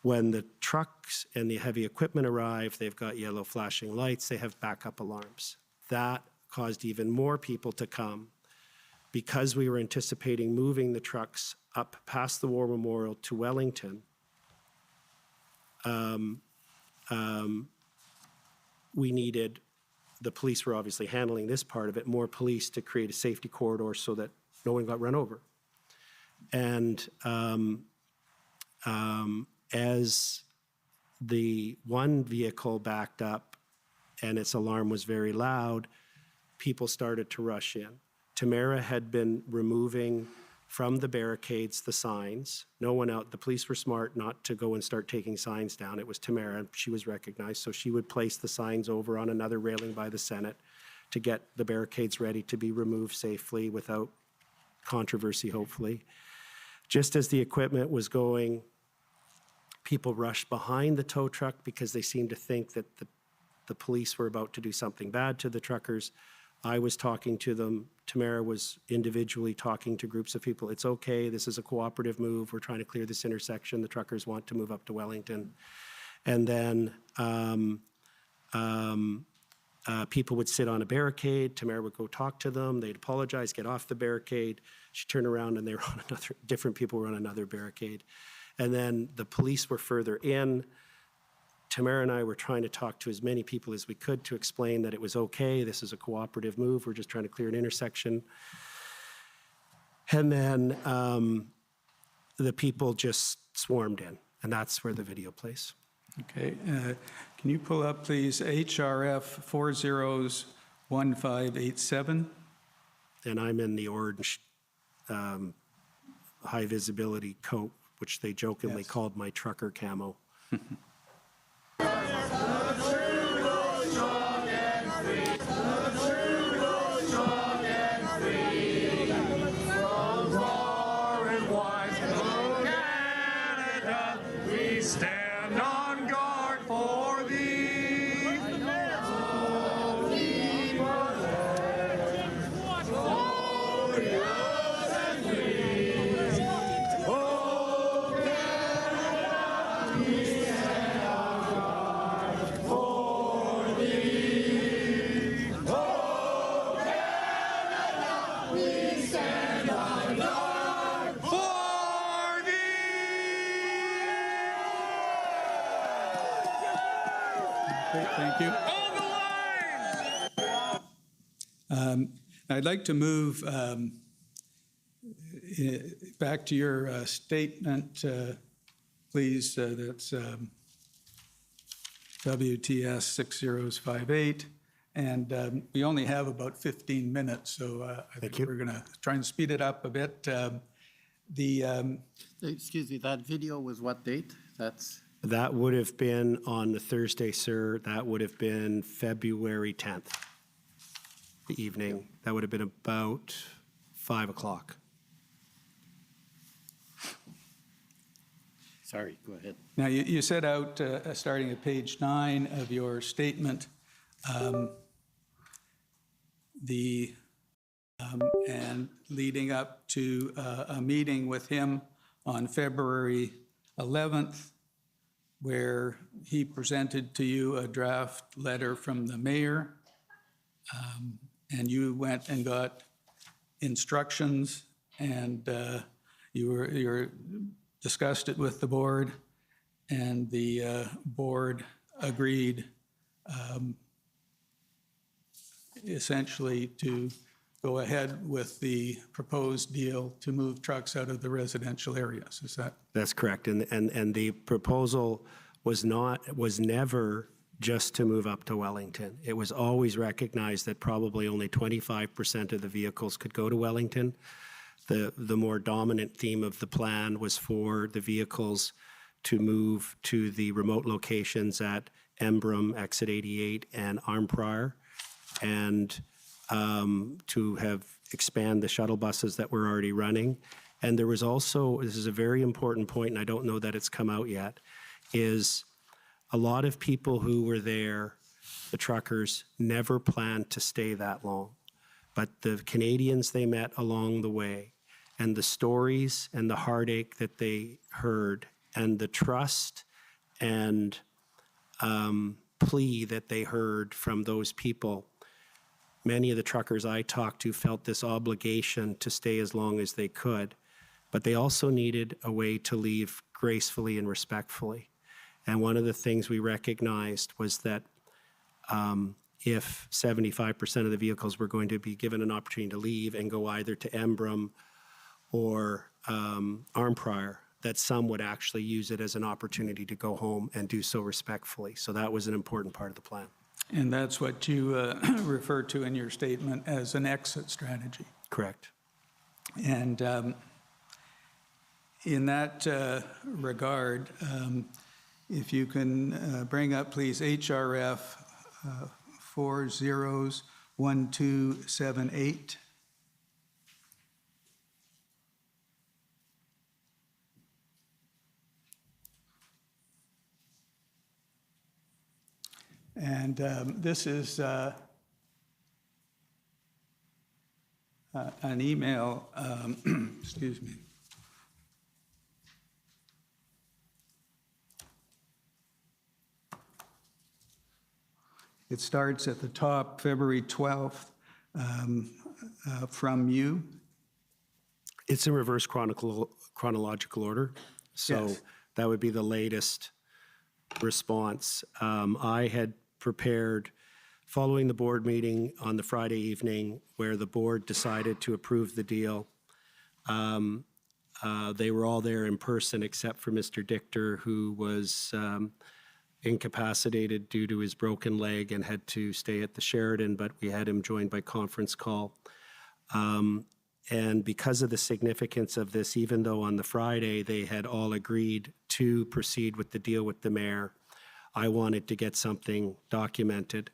When the trucks and the heavy equipment arrive, they've got yellow flashing lights, they have backup alarms. That caused even more people to come. Because we were anticipating moving the trucks up past the War Memorial to Wellington, we needed, the police were obviously handling this part of it, more police to create a safety corridor so that no one got run over. And as the one vehicle backed up and its alarm was very loud, people started to rush in. Tamara had been removing from the barricades the signs. No one out, the police were smart not to go and start taking signs down. It was Tamara, she was recognized, so she would place the signs over on another railing by the Senate to get the barricades ready to be removed safely without controversy, hopefully. Just as the equipment was going, people rushed behind the tow truck because they seemed to think that the police were about to do something bad to the truckers. I was talking to them. Tamara was individually talking to groups of people. It's okay, this is a cooperative move. We're trying to clear this intersection. The truckers want to move up to Wellington. And then people would sit on a barricade. Tamara would go talk to them. They'd apologize, get off the barricade. She'd turn around and they were on another, different people were on another barricade. And then the police were further in. Tamara and I were trying to talk to as many people as we could to explain that it was okay, this is a cooperative move, we're just trying to clear an intersection. And then the people just swarmed in, and that's where the video plays. Okay, can you pull up, please, HRF 401587? And I'm in the orange high visibility coat, which they jokingly called my trucker camo. Stand on guard for thee. Thank you. I'd like to move back to your statement, please. That's WTS 6058. And we only have about 15 minutes, so I think we're going to try and speed it up a bit. Excuse me, that video was what date? That would have been on the Thursday, sir. That would have been February 10th, the evening. That would have been about 5 o'clock. Sorry, go ahead. Now, you set out, starting at page 9 of your statement, and leading up to a meeting with him on February 11th, where he presented to you a draft letter from the mayor, and you went and got instructions, and you discussed it with the board, and the board agreed essentially to go ahead with the proposed deal to move trucks out of the residential areas. Is that? That's correct. And the proposal was never just to move up to Wellington. It was always recognized that probably only 25% of the vehicles could go to Wellington. The more dominant theme of the plan was for the vehicles to move to the remote locations at Embrun, Exit 88, and Arnprior, and to have expand the shuttle buses that were already running. And there was also, this is a very important point, and I don't know that it's come out yet, is a lot of people who were there, the truckers, never planned to stay that long. But the Canadians they met along the way, and the stories and the heartache that they heard, and the trust and plea that they heard from those people, many of the truckers I talked to felt this obligation to stay as long as they could, but they also needed a way to leave gracefully and respectfully. And one of the things we recognized was that if 75% of the vehicles were going to be given an opportunity to leave and go either to Embrun or Arnprior, that some would actually use it as an opportunity to go home and do so respectfully. So that was an important part of the plan. And that's what you refer to in your statement as an exit strategy. Correct. And in that regard, if you can bring up, please, HRF 401278. And this is an email, excuse me. It starts at the top, February 12th, from you. It's in reverse chronological order. So Yes. that would be the latest response. I had prepared, following the board meeting on the Friday evening where the board decided to approve the deal. They were all there in person except for Mr. Dichter, who was incapacitated due to his broken leg and had to stay at the Sheraton, but we had him joined by conference call. And because of the significance of this, even though on the Friday they had all agreed to proceed with the deal with the mayor, I wanted to get something documented.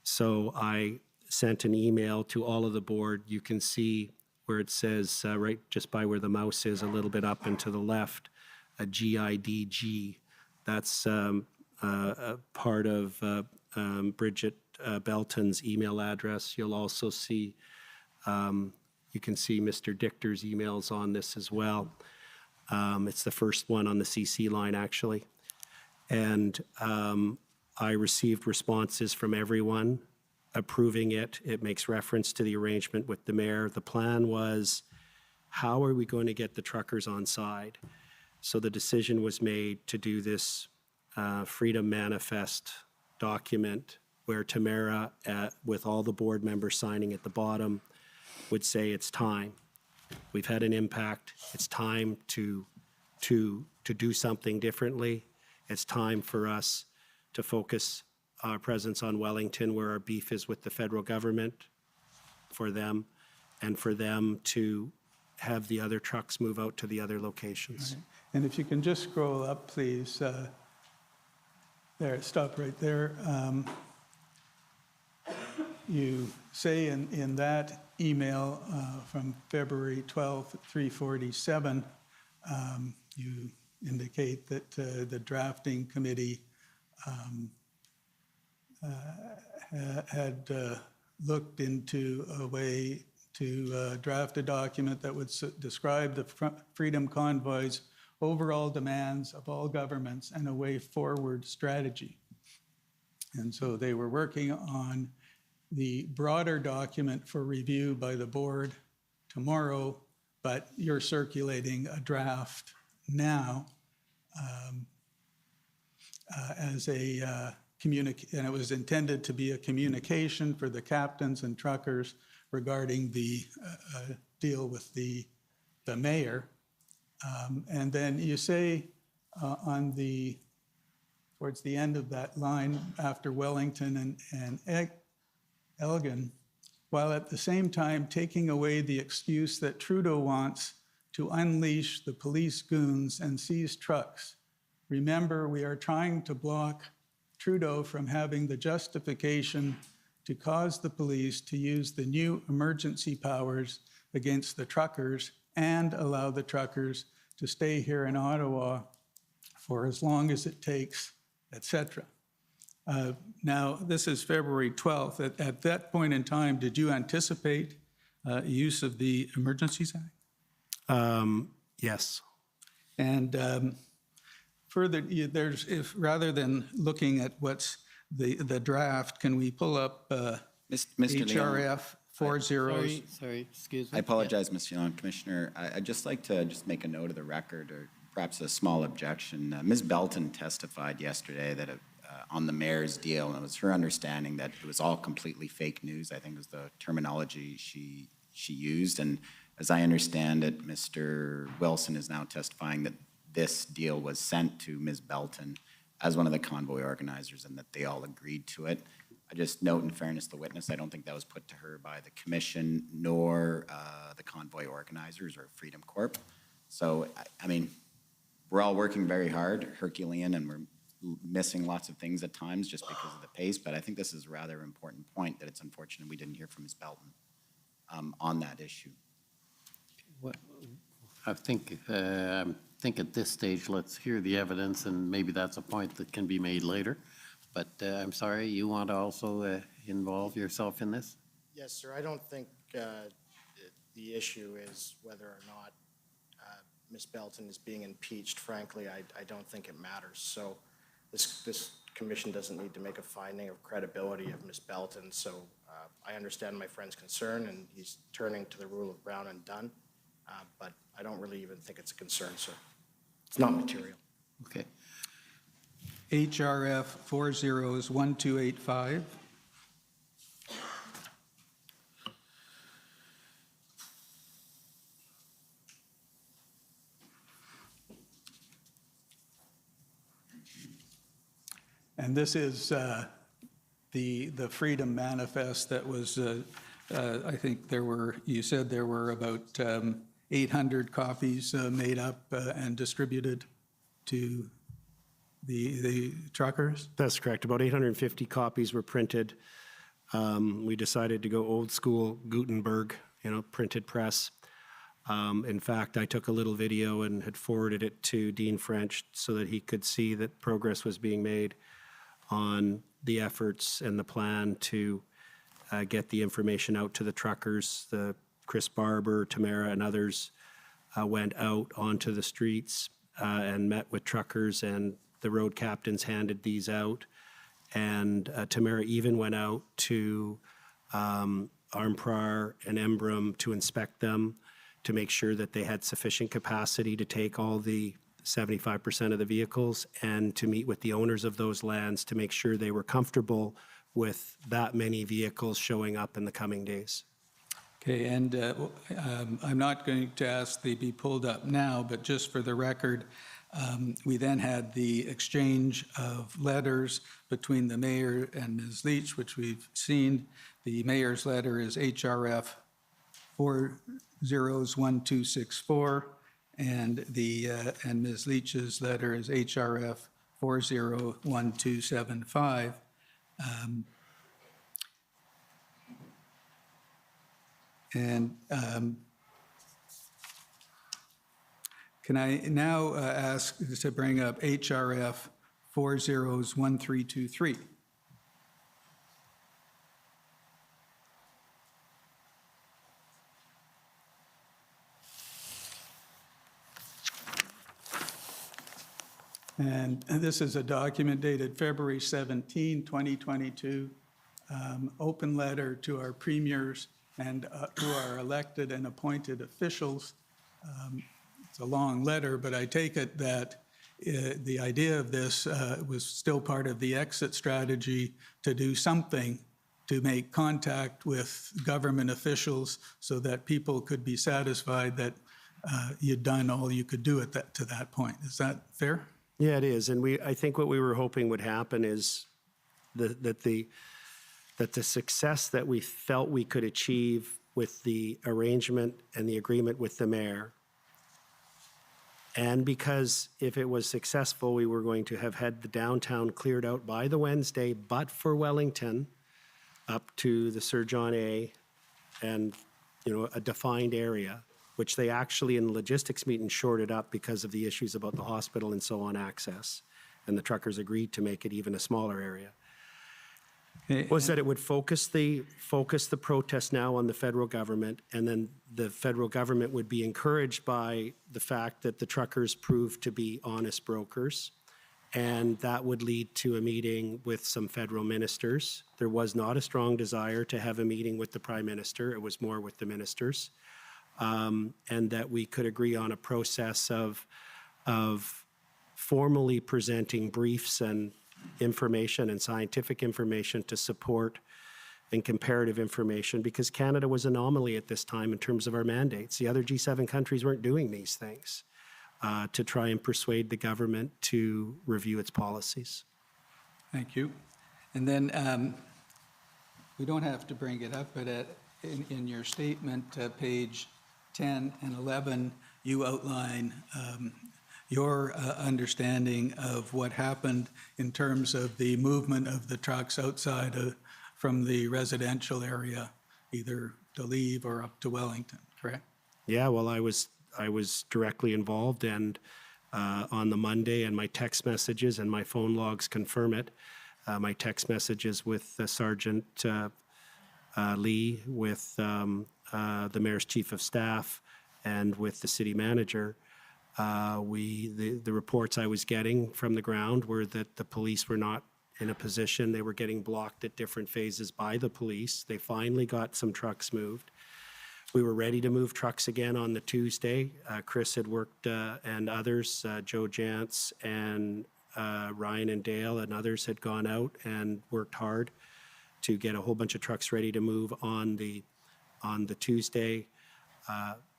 So I sent an email to all of the board. You can see where it says, right just by where the mouse is, a little bit up and to the left, a GIDG. That's a part of Bridget Belton's email address. You'll also see, you can see Mr. Dichter's emails on this as well. It's the first one on the CC line, actually. And I received responses from everyone approving it. It makes reference to the arrangement with the mayor. The plan was, how are we going to get the truckers on side? So the decision was made to do this Freedom Manifest document where Tamara, with all the board members signing at the bottom, would say it's time. We've had an impact. It's time to do something differently. It's time for us to focus our presence on Wellington, where our beef is with the federal government, for them, and for them to have the other trucks move out to the other locations. And if you can just scroll up, please. There, stop right there. You say in that email from February 12th at 3:47, you indicate that the drafting committee had looked into a way to draft a document that would describe the Freedom Convoy's overall demands of all governments and a way forward strategy. And so they were working on the broader document for review by the board tomorrow, but you're circulating a draft now as a and it was intended to be a communication for the captains and truckers regarding the deal with the mayor. And then you say towards the end of that line after Wellington and Elgin, while at the same time taking away the excuse that Trudeau wants to unleash the police goons and seize trucks. Remember, we are trying to block Trudeau from having the justification to cause the police to use the new emergency powers against the truckers and allow the truckers to stay here in Ottawa for as long as it takes, etc. Now, this is February 12th. At that point in time, did you anticipate use of the Emergencies Act? Yes. And further, rather than looking at what's the draft, can we pull up Mr. Leon, HRF 40? Sorry, excuse me. I apologize, Mr. Leon, Commissioner. I'd just like to make a note of the record, or perhaps a small objection. Ms. Belton testified yesterday that on the mayor's deal, and it was her understanding that it was all completely fake news. I think was the terminology she used. And as I understand it, Mr. Wilson is now testifying that this deal was sent to Ms. Belton as one of the convoy organizers and that they all agreed to it. I just note in fairness to the witness, I don't think that was put to her by the commission nor the convoy organizers or Freedom Corp. So, I mean, we're all working very hard, Herculean, and we're missing lots of things at times just because of the pace, but I think this is a rather important point that it's unfortunate we didn't hear from Ms. Belton on that issue. Well, I think at this stage, let's hear the evidence, and maybe that's a point that can be made later. But I'm sorry, you want to also involve yourself in this? Yes, sir. I don't think the issue is whether or not Ms. Belton is being impeached. Frankly, I don't think it matters. So this commission doesn't need to make a finding of credibility of Ms. Belton. So I understand my friend's concern, and he's turning to the rule of Brown and Dunn. But I don't really even think it's a concern, sir. It's not material. Okay. HRF 40 is 1285. And this is the Freedom Manifest that was, I think you said there were about 800 copies made up and distributed to the truckers? That's correct. About 850 copies were printed. We decided to go old school Gutenberg, printed press. In fact, I took a little video and had forwarded it to Dean French so that he could see that progress was being made on the efforts and the plan to get the information out to the truckers. Chris Barber, Tamara, and others went out onto the streets and met with truckers, and the road captains handed these out. And Tamara even went out to Armprior and Embrun to inspect them, to make sure that they had sufficient capacity to take all the 75% of the vehicles, and to meet with the owners of those lands to make sure they were comfortable with that many vehicles showing up in the coming days. Okay, and I'm not going to ask they be pulled up now, but just for the record, we then had the exchange of letters between the mayor and Ms. Leach, which we've seen. The mayor's letter is HRF 401264, and Ms. Leach's letter is HRF 401275. Can I now ask to bring up HRF 401323? And this is a document dated February 17, 2022, open letter to our premiers and to our elected and appointed officials. It's a long letter, but I take it that the idea of this was still part of the exit strategy to do something to make contact with government officials so that people could be satisfied that you'd done all you could do to that point. Is that fair? Yeah, it is. And I think what we were hoping would happen is that the success that we felt we could achieve with the arrangement and the agreement with the mayor, and because if it was successful, we were going to have had the downtown cleared out by the Wednesday, but for Wellington, up to the Sir John A. and, a defined area, which they actually in the logistics meeting shorted up because of the issues about the hospital and so on access. And the truckers agreed to make it even a smaller area. Was that it would focus the protest now on the federal government, and then the federal government would be encouraged by the fact that the truckers proved to be honest brokers, and that would lead to a meeting with some federal ministers. There was not a strong desire to have a meeting with the Prime Minister. It was more with the ministers, and that we could agree on a process of formally presenting briefs and information and scientific information to support and comparative information, because Canada was an anomaly at this time in terms of our mandates. The other G7 countries weren't doing these things to try and persuade the government to review its policies. Thank you. And then we don't have to bring it up, but in your statement, page 10 and 11, you outline your understanding of what happened in terms of the movement of the trucks outside from the residential area, either to leave or up to Wellington, correct? Yeah, well, I was directly involved, and on the Monday, and my text messages and my phone logs confirm it. My text messages with Sergeant Lee, with the mayor's chief of staff, and with the city manager. The reports I was getting from the ground were that the police were not in a position. They were getting blocked at different phases by the police. They finally got some trucks moved. We were ready to move trucks again on the Tuesday. Chris had worked, and others, Joe Jantz and Ryan and Dale and others had gone out and worked hard to get a whole bunch of trucks ready to move on the Tuesday.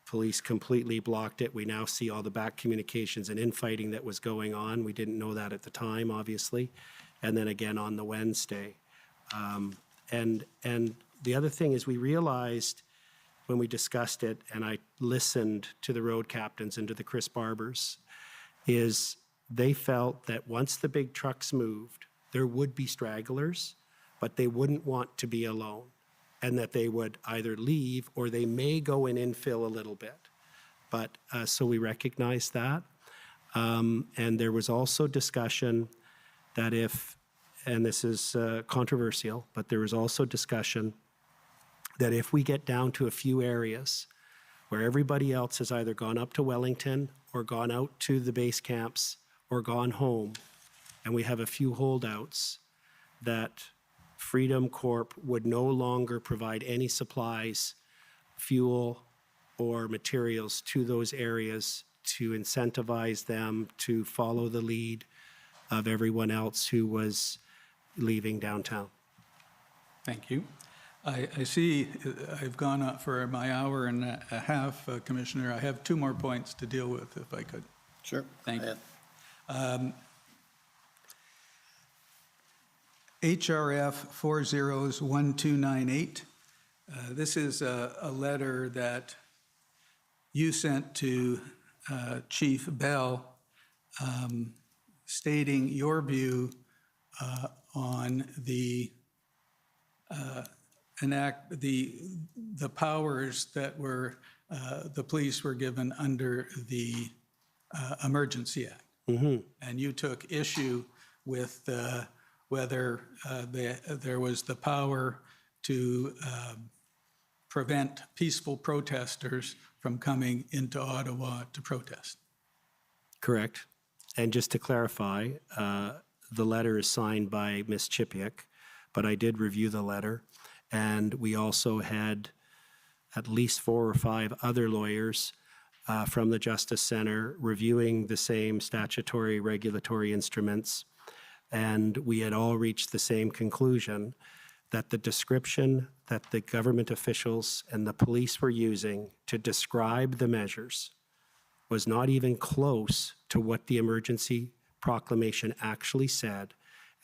Police completely blocked it. We now see all the back communications and infighting that was going on. We didn't know that at the time, obviously. And then again on the Wednesday. And the other thing is we realized when we discussed it, and I listened to the road captains and to the Chris Barbers, is they felt that once the big trucks moved, there would be stragglers, but they wouldn't want to be alone, and that they would either leave or they may go and infill a little bit. But so we recognized that. And there was also discussion that if, and this is controversial, but there was also discussion that if we get down to a few areas where everybody else has either gone up to Wellington or gone out to the base camps or gone home, and we have a few holdouts, that Freedom Corp would no longer provide any supplies, fuel, or materials to those areas to incentivize them to follow the lead of everyone else who was leaving downtown. Thank you. I see I've gone up for my hour and a half, Commissioner. I have 2 more points to deal with, if I could. Sure. Thank you. HRF 401298. This is a letter that you sent to Chief Bell stating your view on the powers that were the police were given under the Emergency Act. And you took issue with whether there was the power to prevent peaceful protesters from coming into Ottawa to protest. Correct. And just to clarify, the letter is signed by Ms. Chipiuk, but I did review the letter, and we also had at least 4 or 5 other lawyers from the Justice Center reviewing the same statutory regulatory instruments, and we had all reached the same conclusion that the description that the government officials and the police were using to describe the measures was not even close to what the emergency proclamation actually said,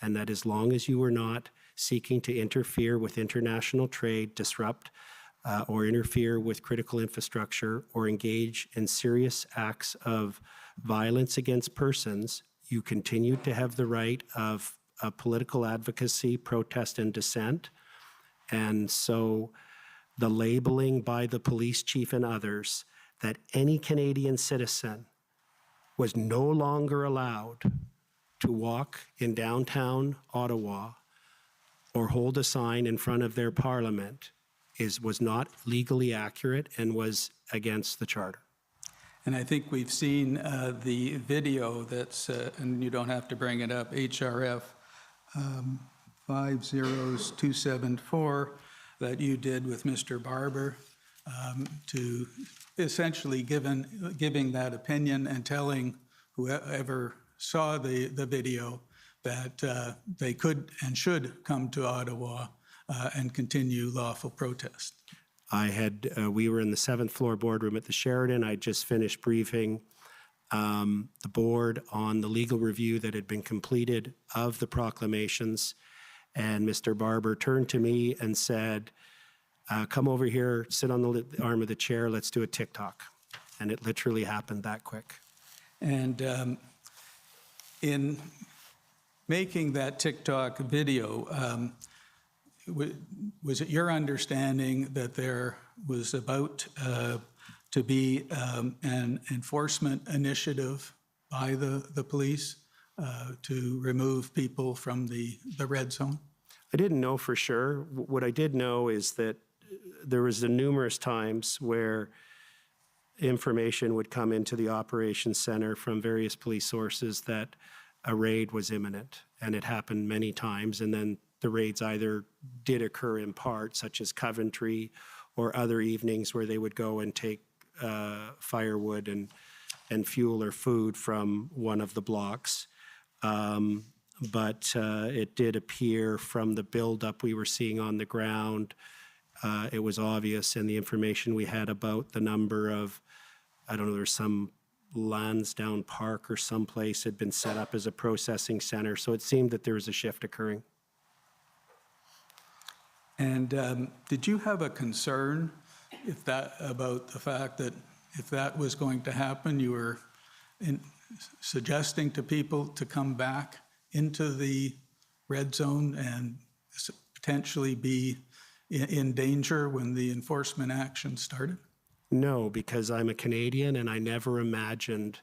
and that as long as you were not seeking to interfere with international trade, disrupt or interfere with critical infrastructure, or engage in serious acts of violence against persons, you continued to have the right of political advocacy, protest, and dissent. And so the labeling by the police chief and others that any Canadian citizen was no longer allowed to walk in downtown Ottawa or hold a sign in front of their parliament was not legally accurate and was against the Charter. And I think we've seen the video that's, and you don't have to bring it up, HRF 50274 that you did with Mr. Barber to essentially giving that opinion and telling whoever saw the video that they could and should come to Ottawa and continue lawful protest. We were in the 7th floor boardroom at the Sheraton. I just finished briefing the board on the legal review that had been completed of the proclamations. And Mr. Barber turned to me and said, come over here, sit on the arm of the chair, let's do a TikTok. And it literally happened that quick. And in making that TikTok video, was it your understanding that there was about to be an enforcement initiative by the police to remove people from the red zone? I didn't know for sure. What I did know is that there was numerous times where information would come into the operations center from various police sources that a raid was imminent, and it happened many times. And then the raids either did occur in part, such as Coventry, or other evenings where they would go and take firewood and fuel or food from one of the blocks. But it did appear from the buildup we were seeing on the ground, it was obvious, and the information we had about the number of, I don't know, there's some Lansdowne Park or someplace had been set up as a processing center. So it seemed that there was a shift occurring. And did you have a concern about the fact that if that was going to happen, you were suggesting to people to come back into the red zone and potentially be in danger when the enforcement action started? No, because I'm a Canadian and I never imagined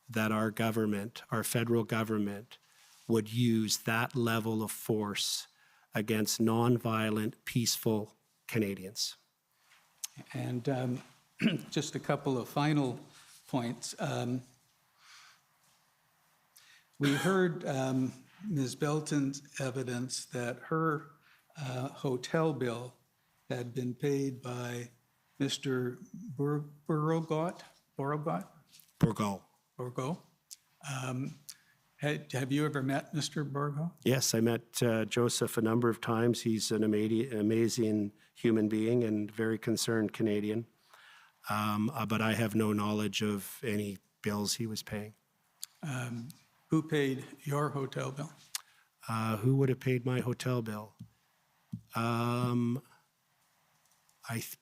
that our government, our federal government, would use that level of force against nonviolent, peaceful Canadians. And just a couple of final points. We heard Ms. Belton's evidence that her hotel bill had been paid by Mr. Bourgault, Have you ever met Mr. Bourgault? Yes, I met Joseph a number of times. He's an amazing human being and very concerned Canadian. But I have no knowledge of any bills he was paying. Who paid your hotel bill? Who would have paid my hotel bill? I'm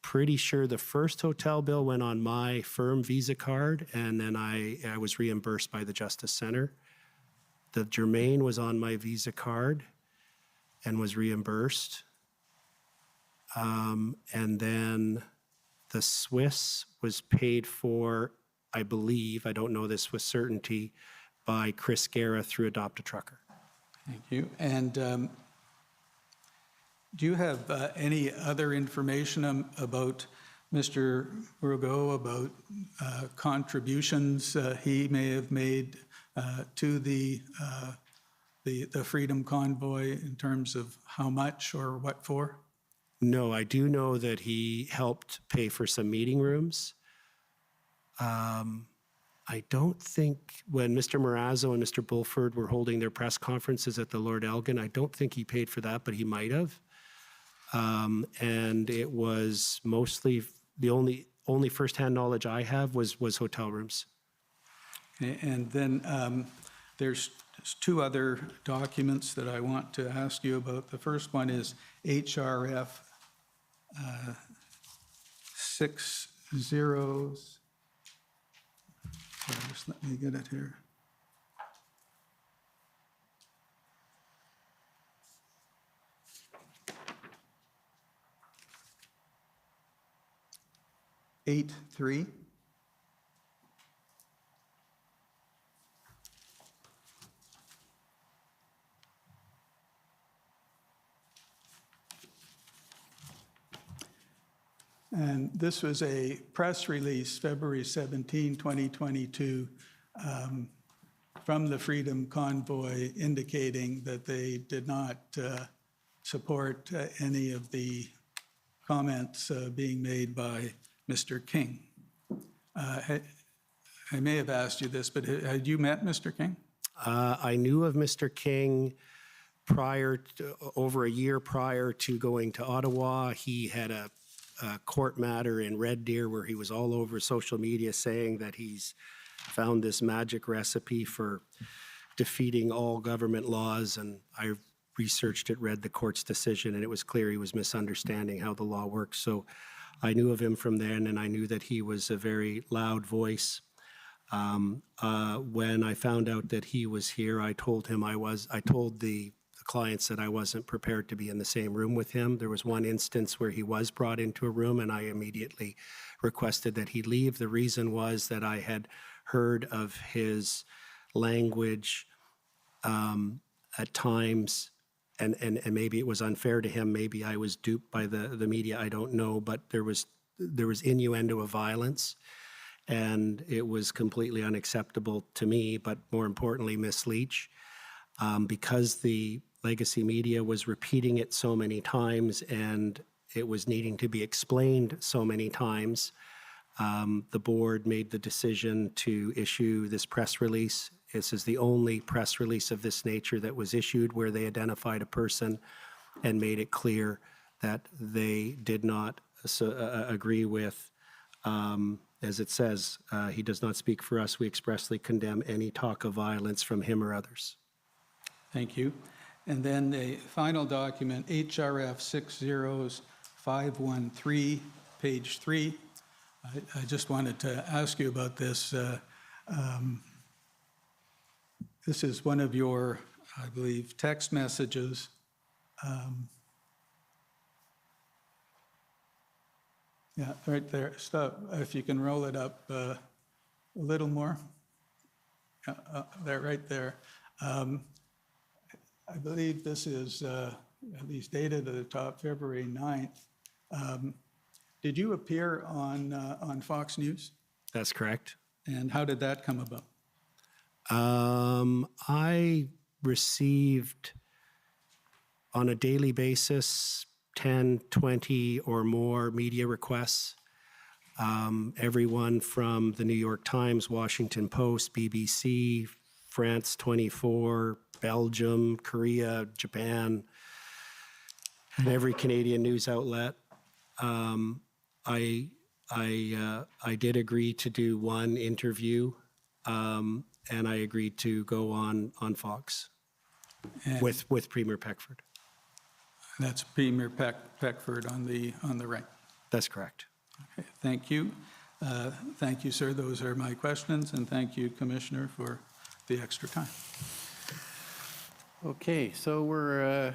pretty sure the first hotel bill went on my firm Visa card, and then I was reimbursed by the Justice Center. The Germain was on my Visa card and was reimbursed. And then the Swiss was paid for, I believe, I don't know this with certainty, by Chris Guerra through Adopt a Trucker. Thank you. And do you have any other information about Mr. Bourgault, about contributions he may have made to the Freedom Convoy in terms of how much or what for? No, I do know that he helped pay for some meeting rooms. I don't think when Mr. Marazzo and Mr. Bulford were holding their press conferences at the Lord Elgin, I don't think he paid for that, but he might have. And it was mostly, the only firsthand knowledge I have was hotel rooms. Okay, and then there's two other documents that I want to ask you about. The first one is HRF 60. Just let me get it here. Eight three. And this was a press release, February 17, 2022, from the Freedom Convoy indicating that they did not support any of the comments being made by Mr. King. I may have asked you this, but had you met Mr. King? I knew of Mr. King over a year prior to going to Ottawa. He had a court matter in Red Deer where he was all over social media saying that he's found this magic recipe for defeating all government laws. And I researched it, read the court's decision, and it was clear he was misunderstanding how the law works. So I knew of him from then, and I knew that he was a very loud voice. When I found out that he was here, I told the clients that I wasn't prepared to be in the same room with him. There was one instance where he was brought into a room, and I immediately requested that he leave. The reason was that I had heard of his language at times, and maybe it was unfair to him. Maybe I was duped by the media. I don't know, but there was innuendo of violence, and it was completely unacceptable to me, but more importantly, Ms. Leach, because the legacy media was repeating it so many times and it was needing to be explained so many times, the board made the decision to issue this press release. This is the only press release of this nature that was issued where they identified a person and made it clear that they did not agree with, as it says, he does not speak for us. We expressly condemn any talk of violence from him or others. Thank you. And then the final document, HRF 60513, page 3. I just wanted to ask you about this. This is one of your, I believe, text messages. Yeah, right there. Stop. If you can roll it up a little more. There, right there. I believe this is at least dated at the top, February 9th. Did you appear on Fox News? That's correct. And how did that come about? I received on a daily basis 10, 20 or more media requests. Everyone from the New York Times, Washington Post, BBC, France 24, Belgium, Korea, Japan, and every Canadian news outlet. I did agree to do one interview, and I agreed to go on Fox with Premier Peckford. That's Premier Peckford on the right. That's correct. Okay, thank you. Thank you, sir. Those are my questions, and thank you, Commissioner, for the extra time. Okay, so we're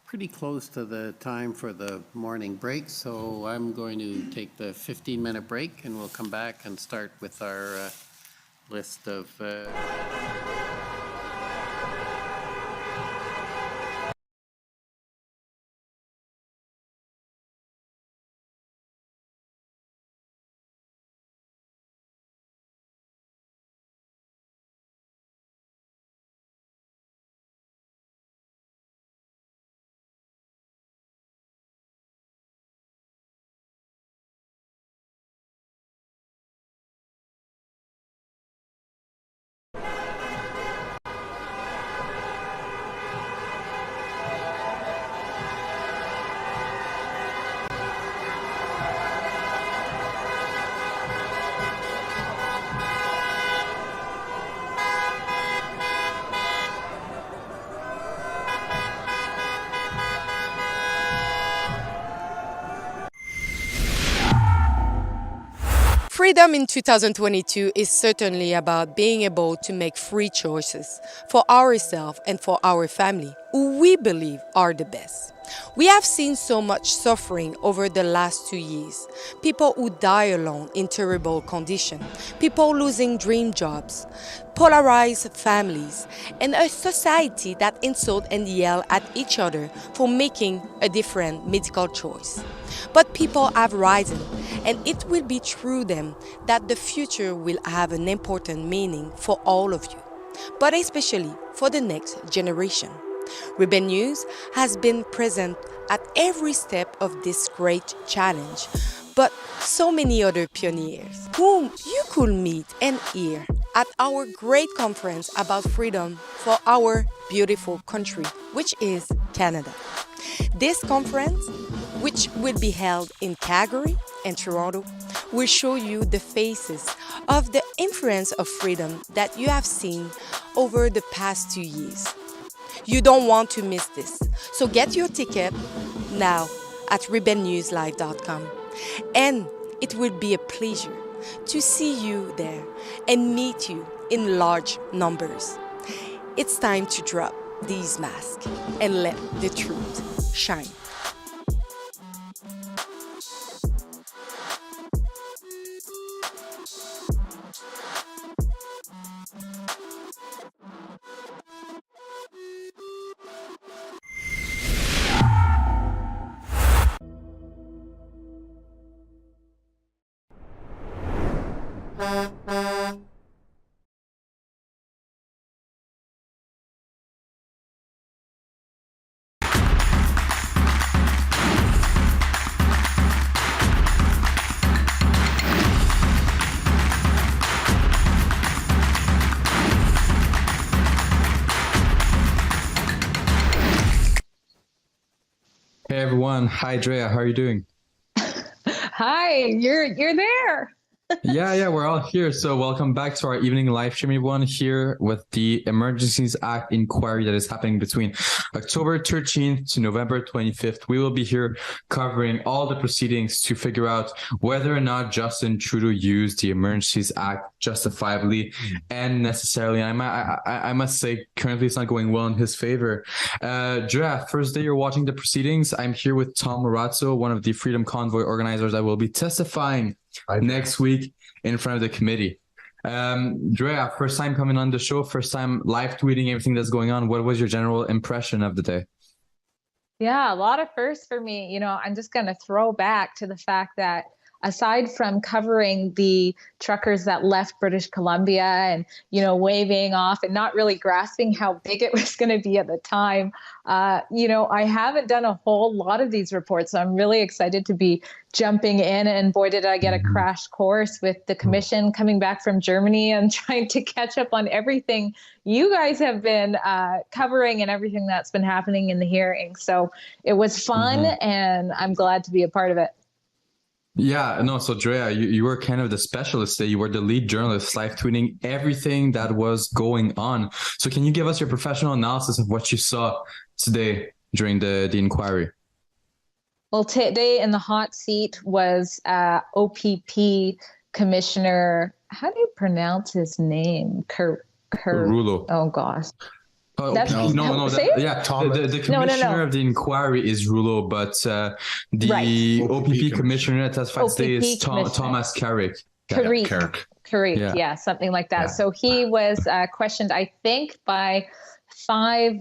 pretty close to the time for the morning break, so I'm going to take the 15-minute break, and we'll come back and start with our list of Freedom in 2022 is certainly about being able to make free choices for ourselves and for our family, who we believe are the best. We have seen so much suffering over the last 2 years. People who die alone in terrible conditions, people losing dream jobs, polarized families, and a society that insult and yell at each other for making a different medical choice. But people have risen, and it will be through them that the future will have an important meaning for all of you, but especially for the next generation. Rebel News has been present at every step of this great challenge, but so many other pioneers whom you could meet and hear at our great conference about freedom for our beautiful country, which is Canada. This conference, which will be held in Calgary and Toronto, will show you the faces of the influence of freedom that you have seen over the past 2 years. You don't want to miss this, so get your ticket now at rebelnewslive.com. And it will be a pleasure to see you there and meet you in large numbers. It's time to drop these masks and let the truth shine. Hey everyone, hi Drea, how are you doing? Hi, you're there. Yeah, we're all here. So welcome back to our evening live stream, everyone, here with the Emergencies Act inquiry that is happening between October 13th to November 25th. We will be here covering all the proceedings to figure out whether or not Justin Trudeau used the Emergencies Act justifiably and necessarily. I must say, currently it's not going well in his favor. Drea, first day you're watching the proceedings. I'm here with Tom Marazzo, one of the Freedom Convoy organizers that will be testifying next week in front of the committee. Drea, first time coming on the show, first time live tweeting everything that's going on. What was your general impression of the day? Yeah, a lot of firsts for me. I'm just going to throw back to the fact that aside from covering the truckers that left British Columbia and, waving off and not really grasping how big it was going to be at the time, I haven't done a whole lot of these reports. So I'm really excited to be jumping in, and boy, did I get a crash course with the commission coming back from Germany and trying to catch up on everything you guys have been covering and everything that's been happening in the hearing. So it was fun, and I'm glad to be a part of it. Yeah, no, so Drea, you were kind of the specialist there. You were the lead journalist, live tweeting everything that was going on. So can you give us your professional analysis of what you saw today during the inquiry? Well, today in the hot seat was OPP Commissioner, how do you pronounce his name? Rulo. Oh, gosh. No. The commissioner of the inquiry is Rulo, but the right. OPP commissioner that testified today is Thomas Carrick. Carrick, yeah, something like that. Yeah. So he was questioned, I think, by 5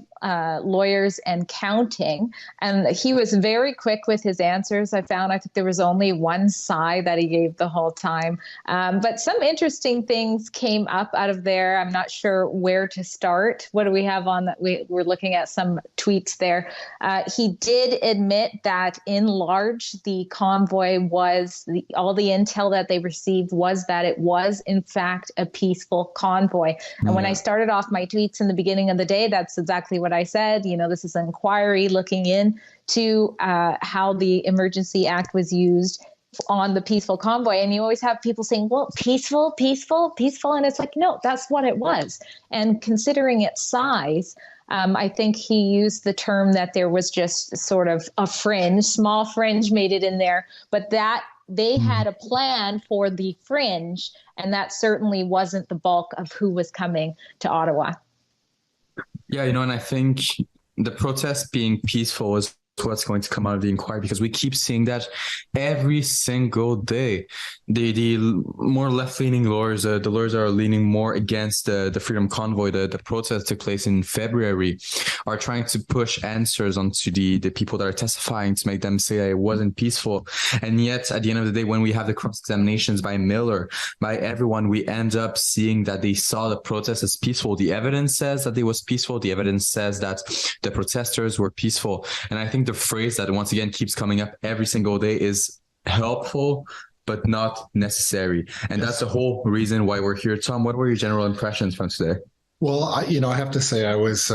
lawyers and counting, and he was very quick with his answers. I think there was only one sigh that he gave the whole time, but some interesting things came up out of there. I'm not sure where to start. What do we have on that? We're looking at some tweets there. He did admit that in large the convoy was all the intel that they received was that it was in fact a peaceful convoy. And when I started off my tweets in the beginning of the day, that's exactly what I said. This is an inquiry looking into how the Emergency Act was used on the peaceful convoy. And you always have people saying, well, peaceful. And it's like, no, that's what it was. And considering its size, I think he used the term that there was just sort of a small fringe made it in there, but that they had a plan for the fringe. And that certainly wasn't the bulk of who was coming to Ottawa. Yeah, and I think the protest being peaceful is what's going to come out of the inquiry, because we keep seeing that every single day. The more left-leaning lawyers, the lawyers are leaning more against the Freedom Convoy. The protest took place in February, are trying to push answers onto the people that are testifying to make them say that it wasn't peaceful. And yet, at the end of the day, when we have the cross-examinations by Miller, by everyone, we end up seeing that they saw the protest as peaceful. The evidence says that it was peaceful. The evidence says that the protesters were peaceful. And I think the phrase that once again keeps coming up every single day is helpful, but not necessary. And that's the whole reason why we're here. Tom, what were your general impressions from today? Well, I have to say I was,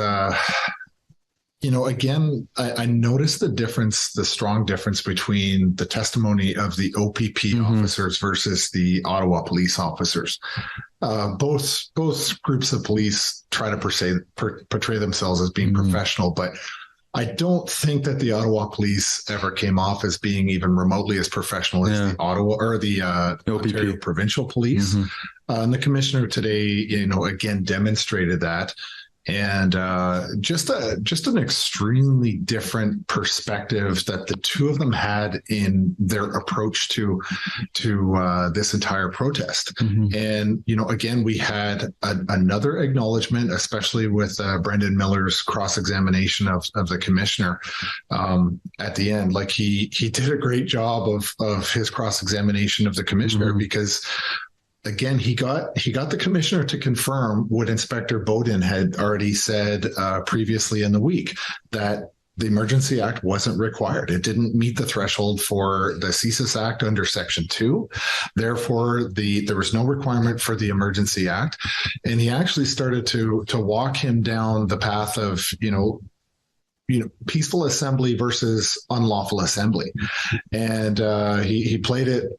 again, I noticed the strong difference between the testimony of the OPP officers versus the Ottawa police officers. Both groups of police try to portray themselves as being professional, but I don't think that the Ottawa police ever came off as being even remotely as professional as the Ottawa or the Ontario provincial police. And the commissioner today, again demonstrated that. And just an extremely different perspective that the two of them had in their approach to this entire protest. And again, we had another acknowledgement, especially with Brendan Miller's cross-examination of the commissioner at the end. Like he did a great job of his cross-examination of the commissioner, because again, he got the commissioner to confirm what Inspector Bowden had already said previously in the week, that the Emergency Act wasn't required. It didn't meet the threshold for the CSIS Act under Section 2. Therefore, there was no requirement for the Emergency Act. And he actually started to walk him down the path of, peaceful assembly versus unlawful assembly. And he played it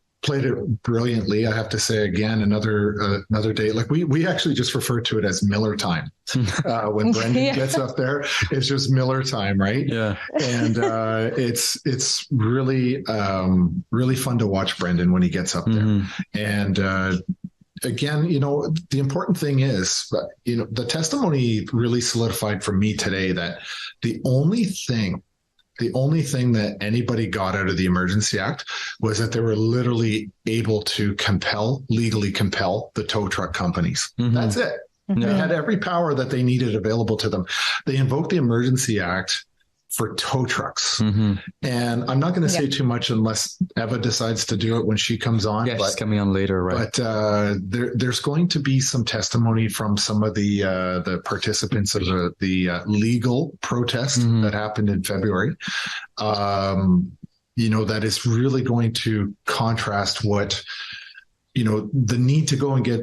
brilliantly. I have to say again, another day. Like we actually just refer to it as Miller time. When Brendan gets up there, it's just Miller time, right? Yeah. And it's really really fun to watch Brendan when he gets up there. And again, the important thing is, the testimony really solidified for me today that the only thing that anybody got out of the Emergency Act was that they were literally able to legally compel the tow truck companies. That's it. They had every power that they needed available to them. They invoked the Emergency Act for tow trucks. And I'm not going to say too much unless Eva decides to do it when she comes on. Yeah, she's coming on later, right? But there's going to be some testimony from some of the participants of the legal protest that happened in February. That is really going to contrast what, the need to go and get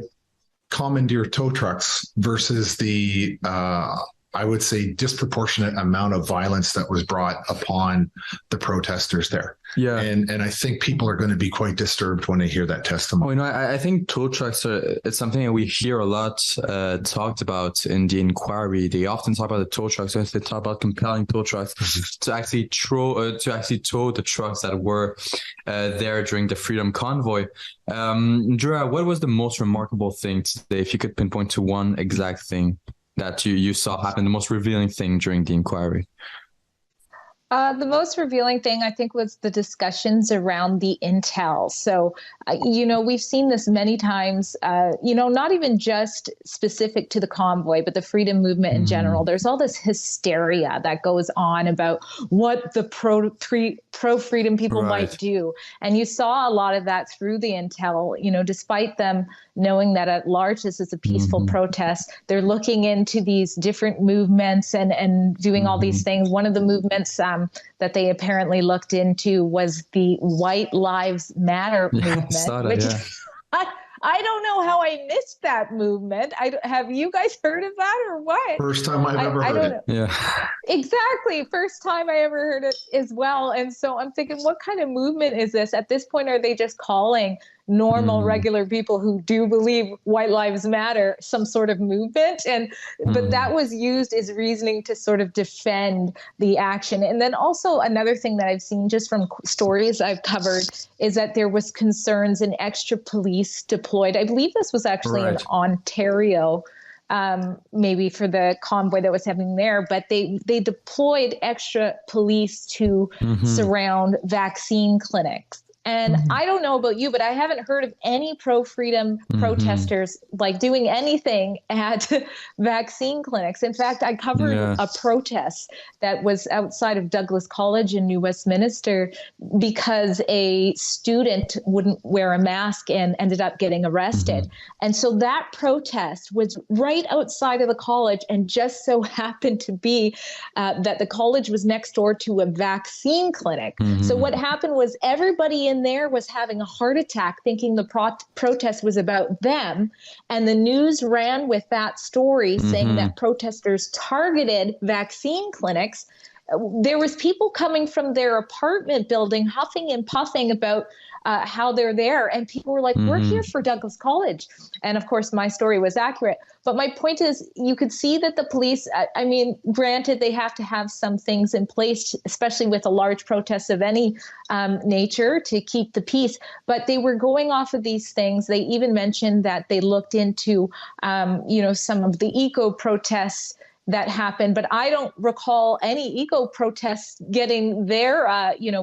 commandeer tow trucks versus the I would say disproportionate amount of violence that was brought upon the protesters there. Yeah. And I think people are going to be quite disturbed when they hear that testimony. I think tow trucks it's something that we hear a lot talked about in the inquiry. They often talk about the tow trucks. They talk about compelling tow trucks to actually tow the trucks that were there during the Freedom Convoy. Drea, what was the most remarkable thing today? If you could pinpoint to one exact thing that you saw happen, the most revealing thing during the inquiry? The most revealing thing, I think, was the discussions around the intel. So, we've seen this many times, not even just specific to the convoy, but the freedom movement in general. There's all this hysteria that goes on about what the pro-freedom people might do. And you saw a lot of that through the intel, despite them knowing that at large this is a peaceful protest. They're looking into these different movements and doing all these things. One of the movements that they apparently looked into was the White Lives Matter movement, which I don't know how I missed that movement. Have you guys heard of that or what? First time I've ever heard it. Yeah. Exactly. First time I ever heard it as well. And so I'm thinking, what kind of movement is this? At this point, are they just calling normal, regular people who do believe White Lives Matter some sort of movement? But that was used as reasoning to sort of defend the action. And then also another thing that I've seen just from stories I've covered is that there was concerns in extra police deployed. I believe this was actually in Ontario, maybe for the convoy that was happening there, but they deployed extra police to surround vaccine clinics. And I don't know about you, but I haven't heard of any pro-freedom protesters like doing anything at vaccine clinics. In fact, I covered a protest that was outside of Douglas College in New Westminster because a student wouldn't wear a mask and ended up getting arrested. And so that protest was right outside of the college, and just so happened to be that the college was next door to a vaccine clinic. So what happened was everybody in there was having a heart attack thinking the protest was about them. And the news ran with that story saying that protesters targeted vaccine clinics. There was people coming from their apartment building huffing and puffing about how they're there. And people were like, we're here for Douglas College. And of course, my story was accurate. But my point is, you could see that the police, granted, they have to have some things in place, especially with a large protest of any nature, to keep the peace. But they were going off of these things. They even mentioned that they looked into, some of the eco protests that happened, but I don't recall any eco protests getting their,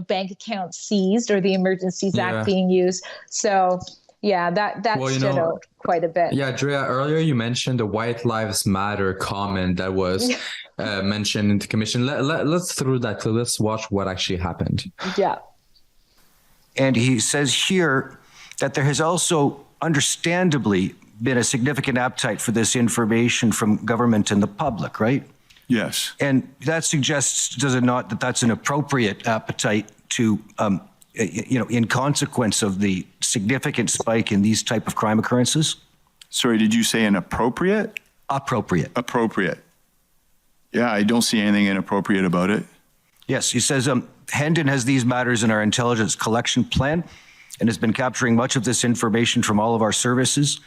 bank accounts seized or the Emergencies Act being used. So, that stood out quite a bit. Yeah, Drea, earlier you mentioned the White Lives Matter comment that was mentioned in the commission. Let's through that. So let's watch what actually happened. Yeah. And he says here that there has also understandably been a significant appetite for this information from government and the public, right? Yes. And that suggests, does it not, that that's an appropriate appetite to, in consequence of the significant spike in these type of crime occurrences? Sorry, did you say inappropriate? Appropriate. Appropriate. Yeah, I don't see anything inappropriate about it. Yes, he says, Hendon has these matters in our intelligence collection plan and has been capturing much of this information from all of our services.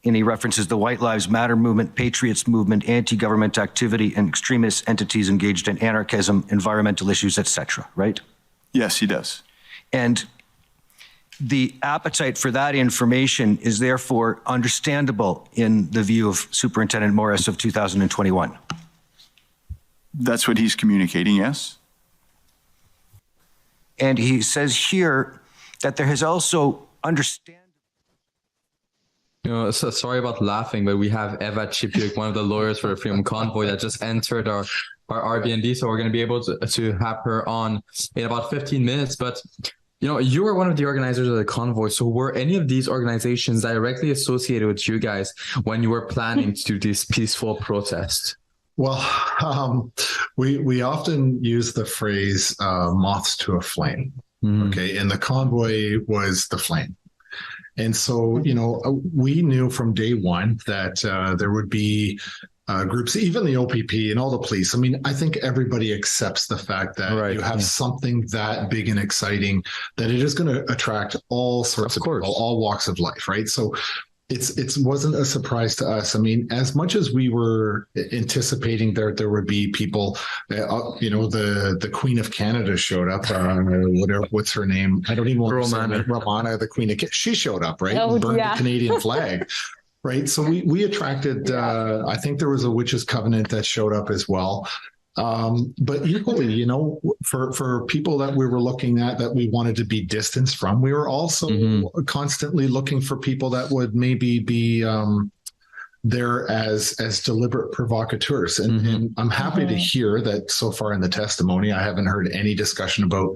And he references the White Lives Matter movement, Patriots movement, anti-government activity, and extremist entities engaged in anarchism, environmental issues, etc. Right? Yes, he does. And the appetite for that information is therefore understandable in the view of Superintendent Morris of 2021. That's what he's communicating, yes. And he says here that there has also So sorry about laughing, but we have Eva Chipiuk, one of the lawyers for the Freedom Convoy, that just entered our our Airbnb. So we're going to be able to have her on in about 15 minutes. But, you were one of the organizers of the convoy. So were any of these organizations directly associated with you guys when you were planning to do this peaceful protest? Well, we often use the phrase moths to a flame. Okay. And the convoy was the flame. And so, we knew from day one that there would be groups, even the OPP and all the police. I mean, I think everybody accepts the fact that you have something that big and exciting, that it is going to attract all sorts of people, all walks of life, right? So it wasn't a surprise to us. I mean, as much as we were anticipating there would be people, the Queen of Canada showed up, what's her name? I don't even want to say it. Romana, the Queen of Canada. She showed up, right? Oh, and burned yeah. the Canadian flag. Right. So we attracted, I think there was a witches covenant that showed up as well. But equally, for people that we were looking at that we wanted to be distanced from, we were also constantly looking for people that would maybe be there as deliberate provocateurs. And I'm happy to hear that so far in the testimony, I haven't heard any discussion about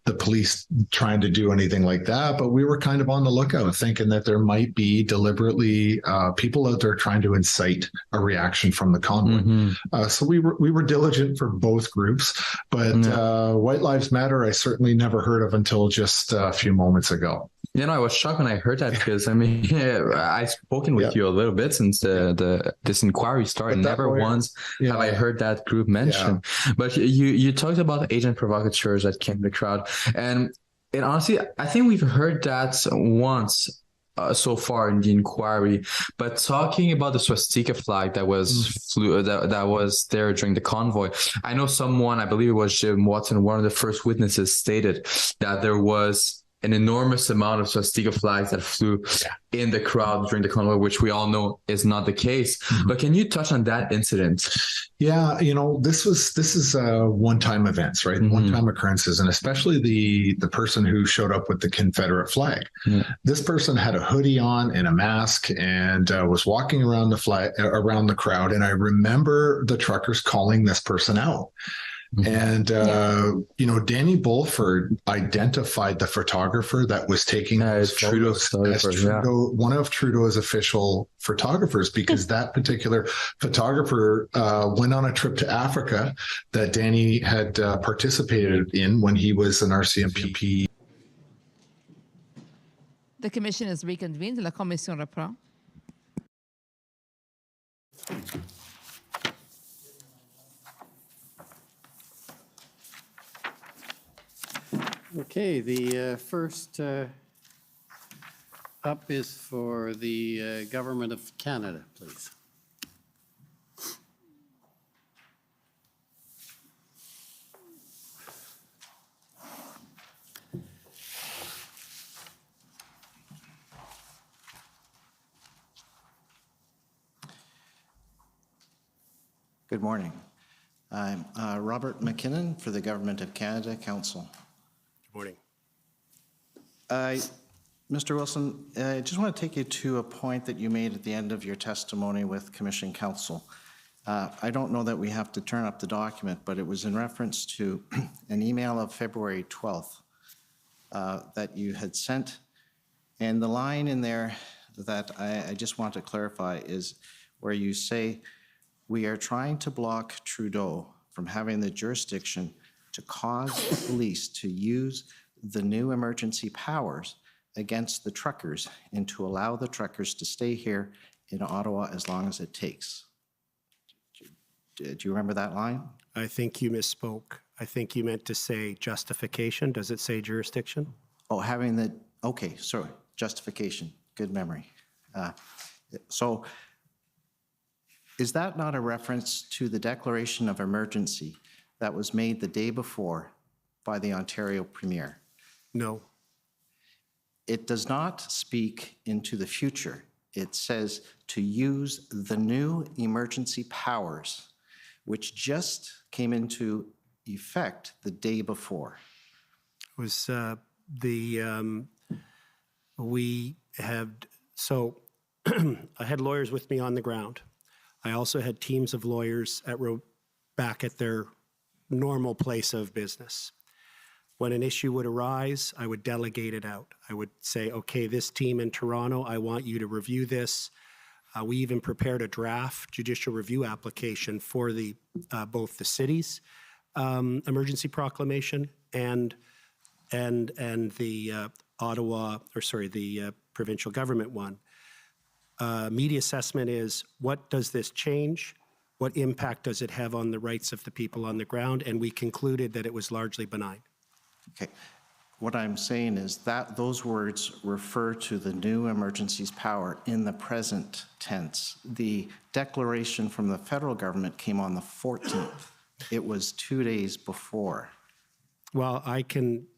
the police trying to do anything like that, but we were kind of on the lookout thinking that there might be deliberately people out there trying to incite a reaction from the convoy. So we were diligent for both groups, but White Lives Matter, I certainly never heard of until just a few moments ago. I was shocked when I heard that because I've spoken with you a little bit since this inquiry started. Never once have I heard that group mentioned. But you talked about agent provocateurs that came to the crowd, and honestly, I think we've heard that once so far in the inquiry. But talking about the swastika flag that was that was there during the convoy, I know someone, I believe it was Jim Watson, one of the first witnesses, stated that there was an enormous amount of swastika flags that flew in the crowd during the convoy, which we all know is not the case. But can you touch on that incident? Yeah, this is one-time events, right? One-time occurrences, and especially the person who showed up with the Confederate flag. This person had a hoodie on and a mask and was walking around around the crowd. And I remember the truckers calling this person out. And, Danny Bulford identified the photographer that was taking those photos as one of Trudeau's official photographers, because that particular photographer went on a trip to Africa that Danny had participated in when he was an RCMP. The commission is reconvened. La commission reprend. Okay, the first up is for the Government of Canada, please. Good morning. I'm Robert McKinnon for the Government of Canada Council. Good morning. Mr. Wilson, I just want to take you to a point that you made at the end of your testimony with Commission Counsel. I don't know that we have to turn up the document, but it was in reference to an email of February 12th that you had sent. And the line in there that I just want to clarify is where you say, "We are trying to block Trudeau from having the jurisdiction to cause the police to use the new emergency powers against the truckers and to allow the truckers to stay here in Ottawa as long as it takes." Do you remember that line? I think you misspoke. I think you meant to say justification. Does it say jurisdiction? Oh, okay, sorry, justification. Good memory. So is that not a reference to the declaration of emergency that was made the day before by the Ontario Premier? No. It does not speak into the future. It says to use the new emergency powers, which just came into effect the day before. It was so I had lawyers with me on the ground. I also had teams of lawyers at back at their normal place of business. When an issue would arise, I would delegate it out. I would say, okay, this team in Toronto, I want you to review this. We even prepared a draft judicial review application for the both the city's emergency proclamation and the the provincial government one. Media assessment is, what does this change? What impact does it have on the rights of the people on the ground? And we concluded that it was largely benign. Okay. What I'm saying is that those words refer to the new emergencies power in the present tense. The declaration from the federal government came on the 14th. It was 2 days before. Well, I can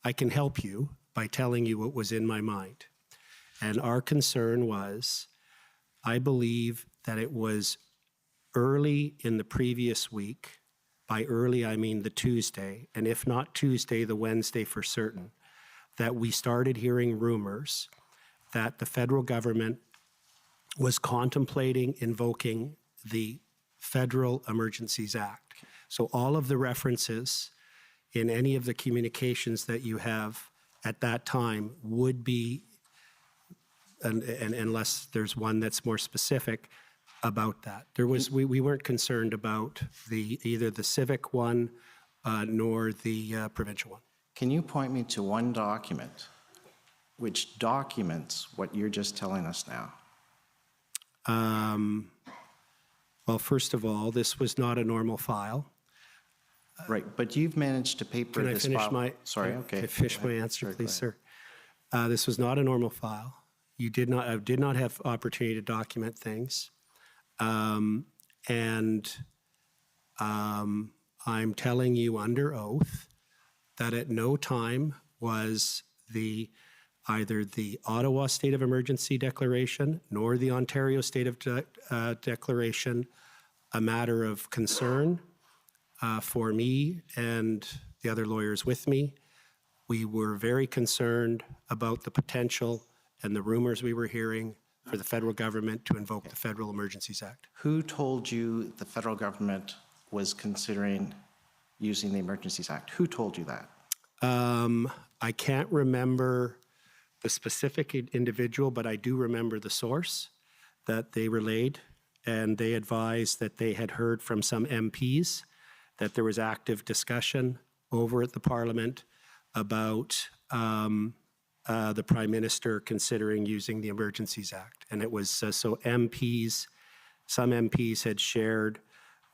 help you by telling you what was in my mind. And our concern was, I believe that it was early in the previous week. By early, I mean the Tuesday, and if not Tuesday, the Wednesday for certain, that we started hearing rumors that the federal government was contemplating invoking the Federal Emergencies Act. So all of the references in any of the communications that you have at that time would be, and unless there's one that's more specific, about that. We weren't concerned about either the civic one nor the provincial one. Can you point me to one document which documents what you're just telling us now? Well, first of all, this was not a normal file. Right, but you've managed to paper Can I this finish file. my? Sorry, okay. Can I finish my answer, please, sir? This was not a normal file. I did not have opportunity to document things. I'm telling you under oath that at no time was either the Ottawa State of Emergency Declaration nor the Ontario State of Declaration a matter of concern for me and the other lawyers with me. We were very concerned about the potential and the rumors we were hearing for the federal government to invoke the Federal Emergencies Act. Who told you the federal government was considering using the Emergencies Act? Who told you that? I can't remember the specific individual, but I do remember the source that they relayed, and they advised that they had heard from some MPs that there was active discussion over at the Parliament about the Prime Minister considering using the Emergencies Act. And it was, so some MPs had shared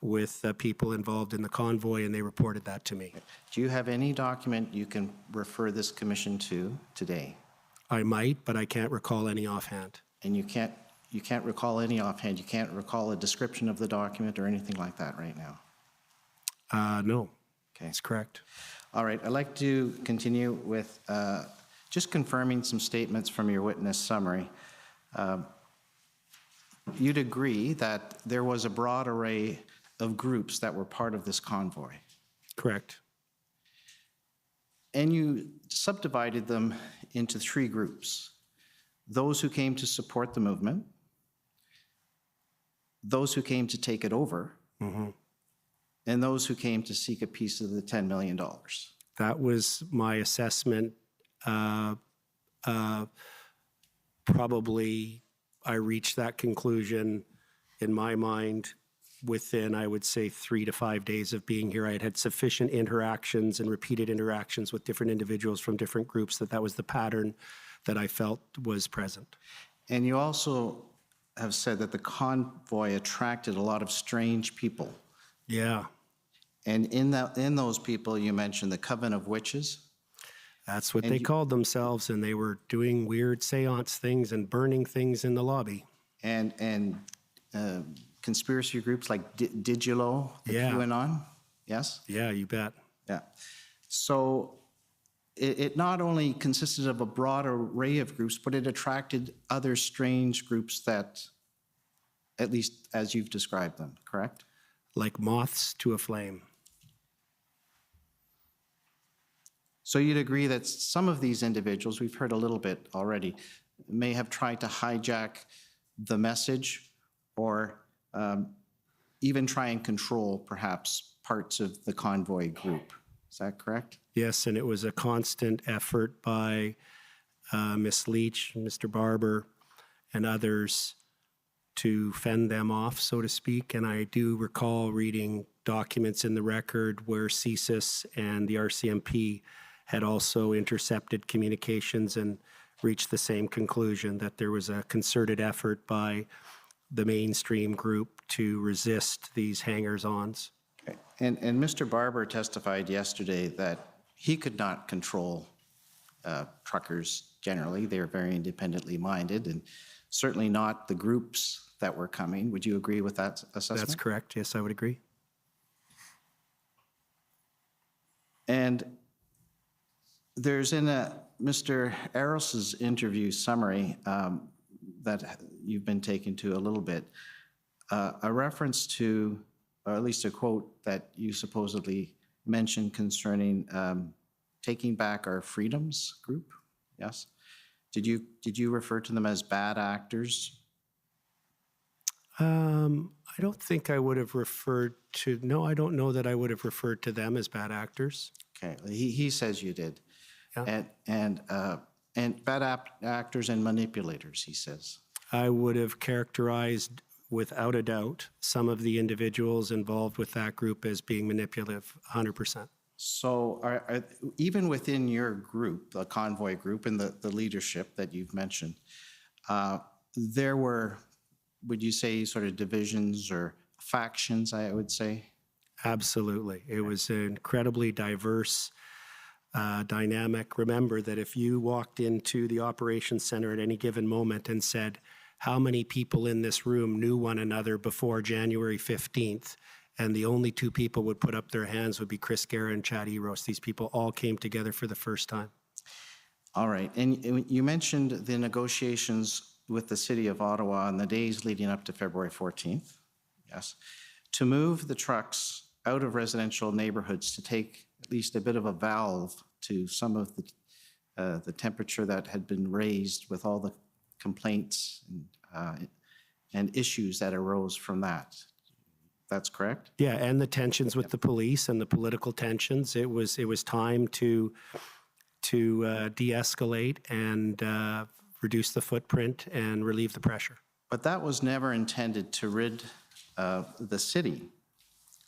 with people involved in the convoy, and they reported that to me. Do you have any document you can refer this commission to today? I might, but I can't recall any offhand. And you can't recall any offhand? You can't recall a description of the document or anything like that right now? No, okay. That's correct. All right, I'd like to continue with just confirming some statements from your witness summary. You'd agree that there was a broad array of groups that were part of this convoy. Correct. And you subdivided them into 3 groups. Those who came to support the movement, those who came to take it over, and those who came to seek a piece of the $10 million. That was my assessment. Probably I reached that conclusion in my mind within, I would say, 3 to 5 days of being here. I had had sufficient interactions and repeated interactions with different individuals from different groups that was the pattern that I felt was present. And you also have said that the convoy attracted a lot of strange people. Yeah. And in those people, you mentioned the Coven of Witches. That's what they called themselves, and they were doing weird seance things and burning things in the lobby. And conspiracy groups like Digilo, the QAnon, yes? Yeah, you bet. Yeah. So it not only consisted of a broad array of groups, but it attracted other strange groups that, at least as you've described them, correct? Like moths to a flame. So you'd agree that some of these individuals, we've heard a little bit already, may have tried to hijack the message or even try and control perhaps parts of the Convoy group. Is that correct? Yes, and it was a constant effort by Ms. Leach, Mr. Barber, and others to fend them off, so to speak. And I do recall reading documents in the record where CSIS and the RCMP had also intercepted communications and reached the same conclusion, that there was a concerted effort by the mainstream group to resist these hangers-ons. Okay. And Mr. Barber testified yesterday that he could not control truckers generally. They are very independently minded, and certainly not the groups that were coming. Would you agree with that assessment? That's correct. Yes, I would agree. And there's in Mr. Aros's interview summary that you've been taken to a little bit, a reference to, or at least a quote that you supposedly mentioned concerning taking back our freedoms group. Yes. Did you refer to them as bad actors? I don't think I would have referred to, no, I don't know that I would have referred to them as bad actors. Okay, he says you did. Yeah. And bad actors and manipulators, he says. I would have characterized, without a doubt, some of the individuals involved with that group as being manipulative, 100%. So even within your group, the Convoy group and the leadership that you've mentioned, there were, would you say, sort of divisions or factions, I would say? Absolutely. It was an incredibly diverse dynamic. Remember that if you walked into the operations center at any given moment and said, how many people in this room knew one another before January 15th? And the only two people would put up their hands would be Chris Guerra and Chad Eros. These people all came together for the first time. All right. And you mentioned the negotiations with the city of Ottawa in the days leading up to February 14th. Yes. To move the trucks out of residential neighborhoods to take at least a bit of a valve to some of the temperature that had been raised with all the complaints and issues that arose from that. That's correct? Yeah, and the tensions with the police and the political tensions. It was time to de-escalate and reduce the footprint and relieve the pressure. But that was never intended to rid the city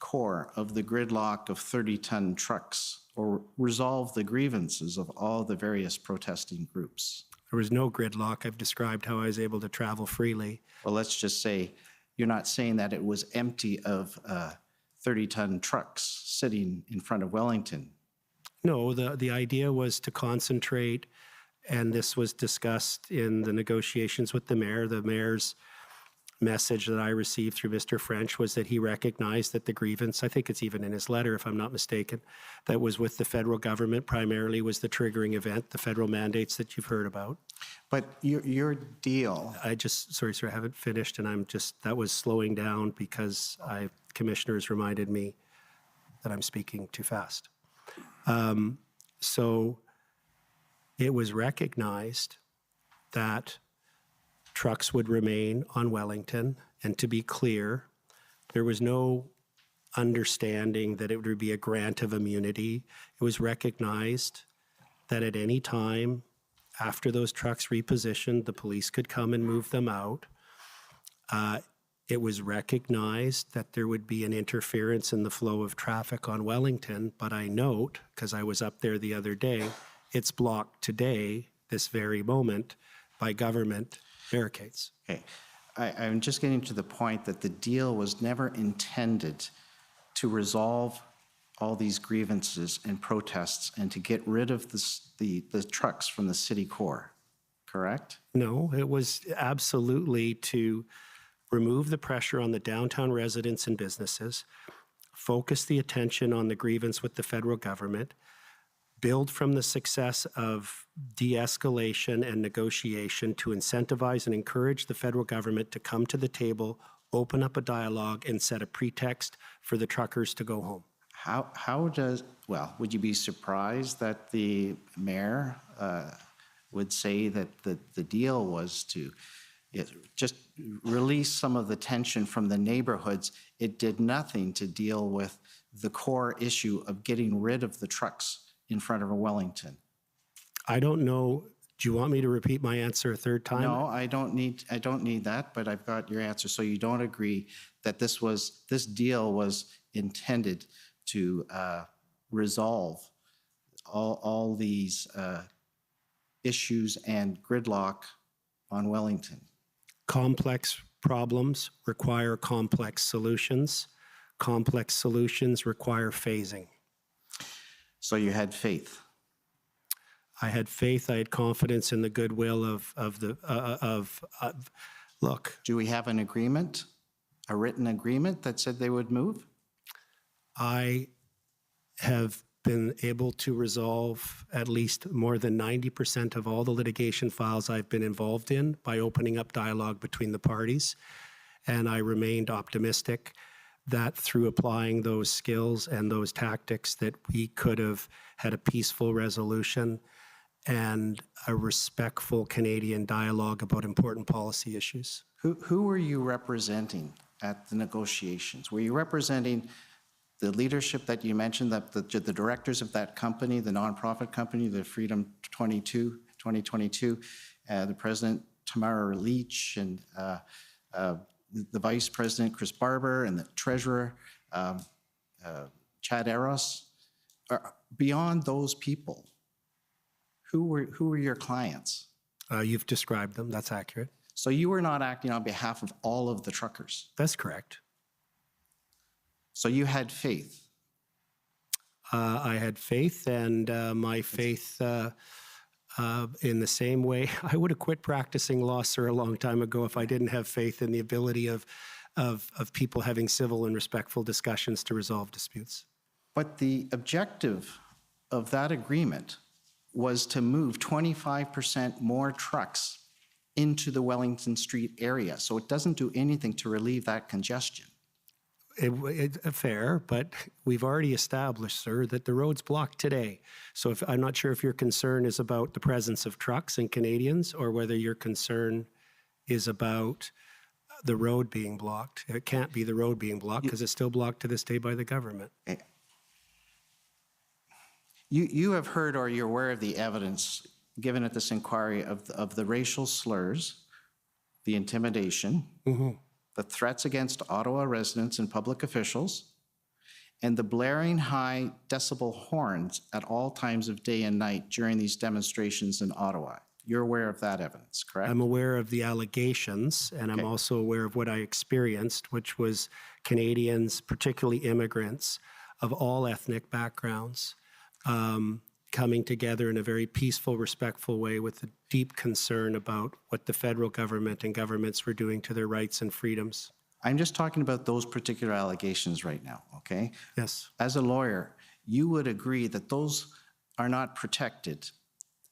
core of the gridlock of 30-ton trucks or resolve the grievances of all the various protesting groups. There was no gridlock. I've described how I was able to travel freely. Well, let's just say you're not saying that it was empty of 30-ton trucks sitting in front of Wellington. No, the idea was to concentrate, and this was discussed in the negotiations with the mayor. The mayor's message that I received through Mr. French was that he recognized that the grievance, I think it's even in his letter if I'm not mistaken, that was with the federal government primarily was the triggering event, the federal mandates that you've heard about. But your deal... Sorry, sir, I haven't finished, and that was slowing down because commissioners reminded me that I'm speaking too fast. So it was recognized that trucks would remain on Wellington, and to be clear, there was no understanding that it would be a grant of immunity. It was recognized that at any time after those trucks repositioned, the police could come and move them out. It was recognized that there would be an interference in the flow of traffic on Wellington, but I note, because I was up there the other day, it's blocked today, this very moment, by government barricades. Okay. I'm just getting to the point that the deal was never intended to resolve all these grievances and protests and to get rid of the trucks from the city core, correct? No, it was absolutely to remove the pressure on the downtown residents and businesses, focus the attention on the grievance with the federal government, build from the success of de-escalation and negotiation to incentivize and encourage the federal government to come to the table, open up a dialogue, and set a pretext for the truckers to go home. Would you be surprised that the mayor would say that the deal was to, just release some of the tension from the neighborhoods. It did nothing to deal with the core issue of getting rid of the trucks in front of Wellington. I don't know. Do you want me to repeat my answer a third time? No, I don't need that, but I've got your answer. So you don't agree that this deal was intended to resolve all these issues and gridlock on Wellington? Complex problems require complex solutions. Complex solutions require phasing. So you had faith. I had faith. I had confidence in the goodwill look. Do we have an agreement, a written agreement that said they would move? I have been able to resolve at least more than 90% of all the litigation files I've been involved in by opening up dialogue between the parties. And I remained optimistic that through applying those skills and those tactics that we could have had a peaceful resolution and a respectful Canadian dialogue about important policy issues. Who were you representing at the negotiations? Were you representing the leadership that you mentioned, that the directors of that company, the nonprofit company, the Freedom 2022, the president, Tamara Leach, and the vice president, Chris Barber, and the treasurer, Chad Eros? Beyond those people, who were your clients? You've described them. That's accurate. So you were not acting on behalf of all of the truckers? That's correct. So you had faith? I had faith, and my faith in the same way, I would have quit practicing law, sir, a long time ago if I didn't have faith in the ability of people having civil and respectful discussions to resolve disputes. But the objective of that agreement was to move 25% more trucks into the Wellington Street area. So it doesn't do anything to relieve that congestion. Fair, but we've already established, sir, that the road's blocked today. So I'm not sure if your concern is about the presence of trucks and Canadians or whether your concern is about the road being blocked. It can't be the road being blocked because it's still blocked to this day by the government. You have heard or you're aware of the evidence given at this inquiry of the racial slurs, the intimidation, the threats against Ottawa residents and public officials, and the blaring high decibel horns at all times of day and night during these demonstrations in Ottawa. You're aware of that evidence, correct? I'm aware of the allegations, and I'm also aware of what I experienced, which was Canadians, particularly immigrants of all ethnic backgrounds, coming together in a very peaceful, respectful way with a deep concern about what the federal government and governments were doing to their rights and freedoms. I'm just talking about those particular allegations right now, okay? Yes. As a lawyer, you would agree that those are not protected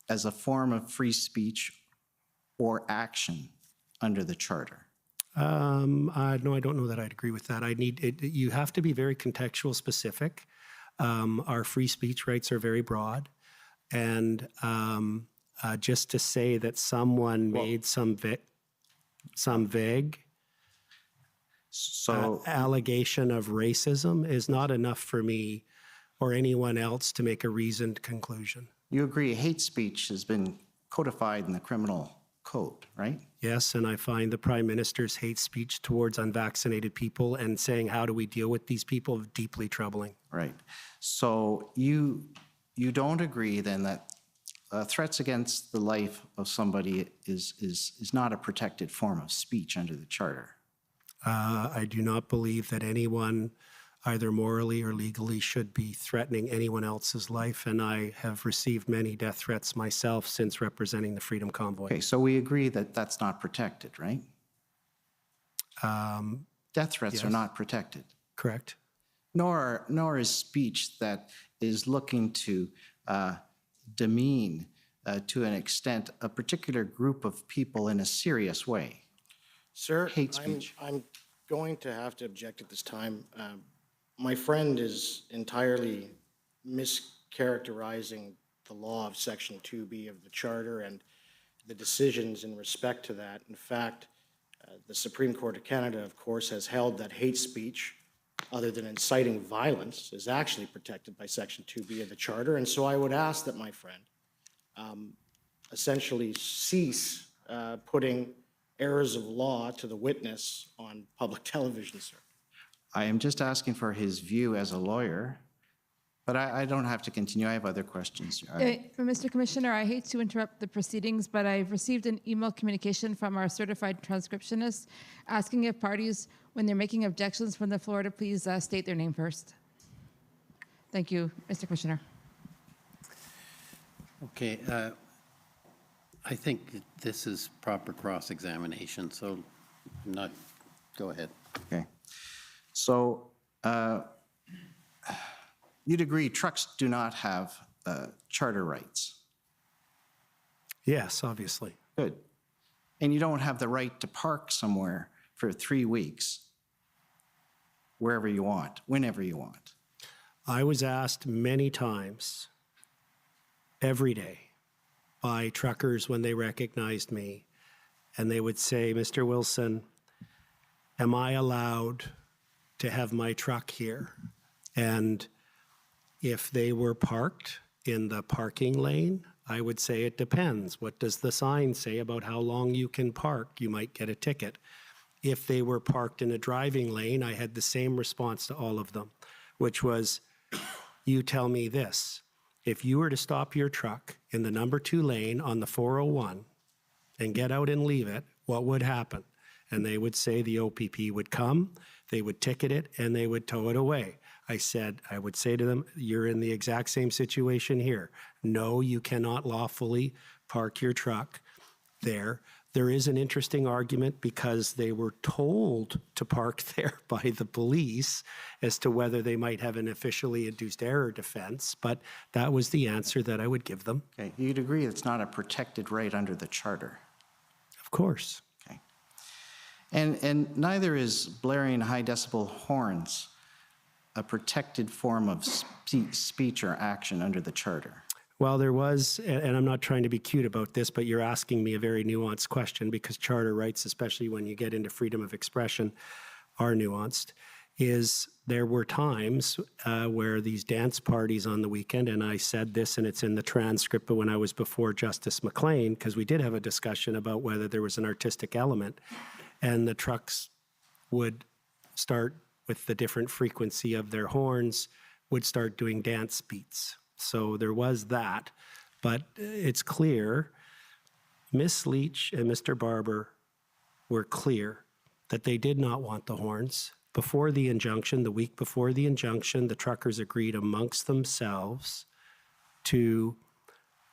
as a form of free speech or action under the Charter? No, I don't know that I'd agree with that. You have to be very contextual specific. Our free speech rights are very broad. And just to say that someone made some vague allegation of racism is not enough for me or anyone else to make a reasoned conclusion. You agree hate speech has been codified in the criminal code, right? Yes, and I find the Prime Minister's hate speech towards unvaccinated people and saying how do we deal with these people deeply troubling. Right. So you don't agree then that threats against the life of somebody is not a protected form of speech under the Charter? I do not believe that anyone, either morally or legally, should be threatening anyone else's life, and I have received many death threats myself since representing the Freedom Convoy. Okay, so we agree that that's not protected, right? Death threats are not protected. Correct. Nor is speech that is looking to demean, to an extent, a particular group of people in a serious way. Sir, Hate speech. I'm going to have to object at this time. My friend is entirely mischaracterizing the law of Section 2B of the Charter and the decisions in respect to that. In fact, The Supreme Court of Canada, of course, has held that hate speech, other than inciting violence, is actually protected by Section 2B of the Charter. And so I would ask that my friend essentially cease putting errors of law to the witness on public television, sir. I am just asking for his view as a lawyer, but I don't have to continue. I have other questions. Mr. Commissioner, I hate to interrupt the proceedings, but I've received an email communication from our certified transcriptionist asking if parties, when they're making objections from the floor, to please state their name first. Thank you, Mr. Commissioner. Okay, I think this is proper cross-examination, so go ahead. Okay. So you'd agree trucks do not have charter rights? Yes, obviously. Good. And you don't have the right to park somewhere for 3 weeks, wherever you want, whenever you want. I was asked many times, every day, by truckers when they recognized me, and they would say, Mr. Wilson, am I allowed to have my truck here? And if they were parked in the parking lane, I would say it depends. What does the sign say about how long you can park? You might get a ticket. If they were parked in a driving lane, I had the same response to all of them, which was, you tell me this. If you were to stop your truck in the number 2 lane on the 401 and get out and leave it, what would happen? And they would say the OPP would come, they would ticket it, and they would tow it away. I would say to them, you're in the exact same situation here. No, you cannot lawfully park your truck there. There is an interesting argument because they were told to park there by the police as to whether they might have an officially induced error defense, but that was the answer that I would give them. Okay, you'd agree it's not a protected right under the Charter? Of course. Okay. And neither is blaring high decibel horns a protected form of speech or action under the Charter. Well, there was, and I'm not trying to be cute about this, but you're asking me a very nuanced question because charter rights, especially when you get into freedom of expression, are nuanced, is there were times where these dance parties on the weekend, and I said this and it's in the transcript, but when I was before Justice McLean, because we did have a discussion about whether there was an artistic element, and the trucks would start with the different frequency of their horns, would start doing dance beats. So there was that, but it's clear Ms. Leach and Mr. Barber were clear that they did not want the horns. Before the injunction, the week before the injunction, the truckers agreed amongst themselves to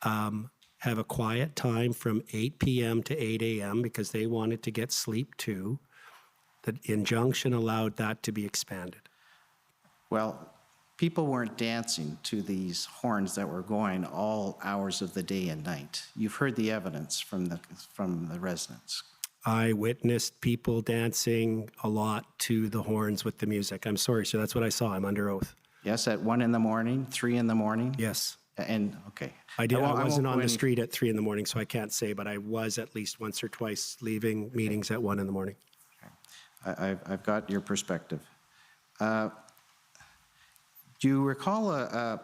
have a quiet time from 8 p.m. to 8 a.m. because they wanted to get sleep too. The injunction allowed that to be expanded. Well, people weren't dancing to these horns that were going all hours of the day and night. You've heard the evidence from the residents. I witnessed people dancing a lot to the horns with the music. I'm sorry, sir, that's what I saw. I'm under oath. Yes, at 1 in the morning, 3 in the morning? Yes. And, okay. I wasn't on the street at 3 in the morning, so I can't say, but I was at least once or twice leaving meetings at 1 in the morning. I've got your perspective. Do you recall a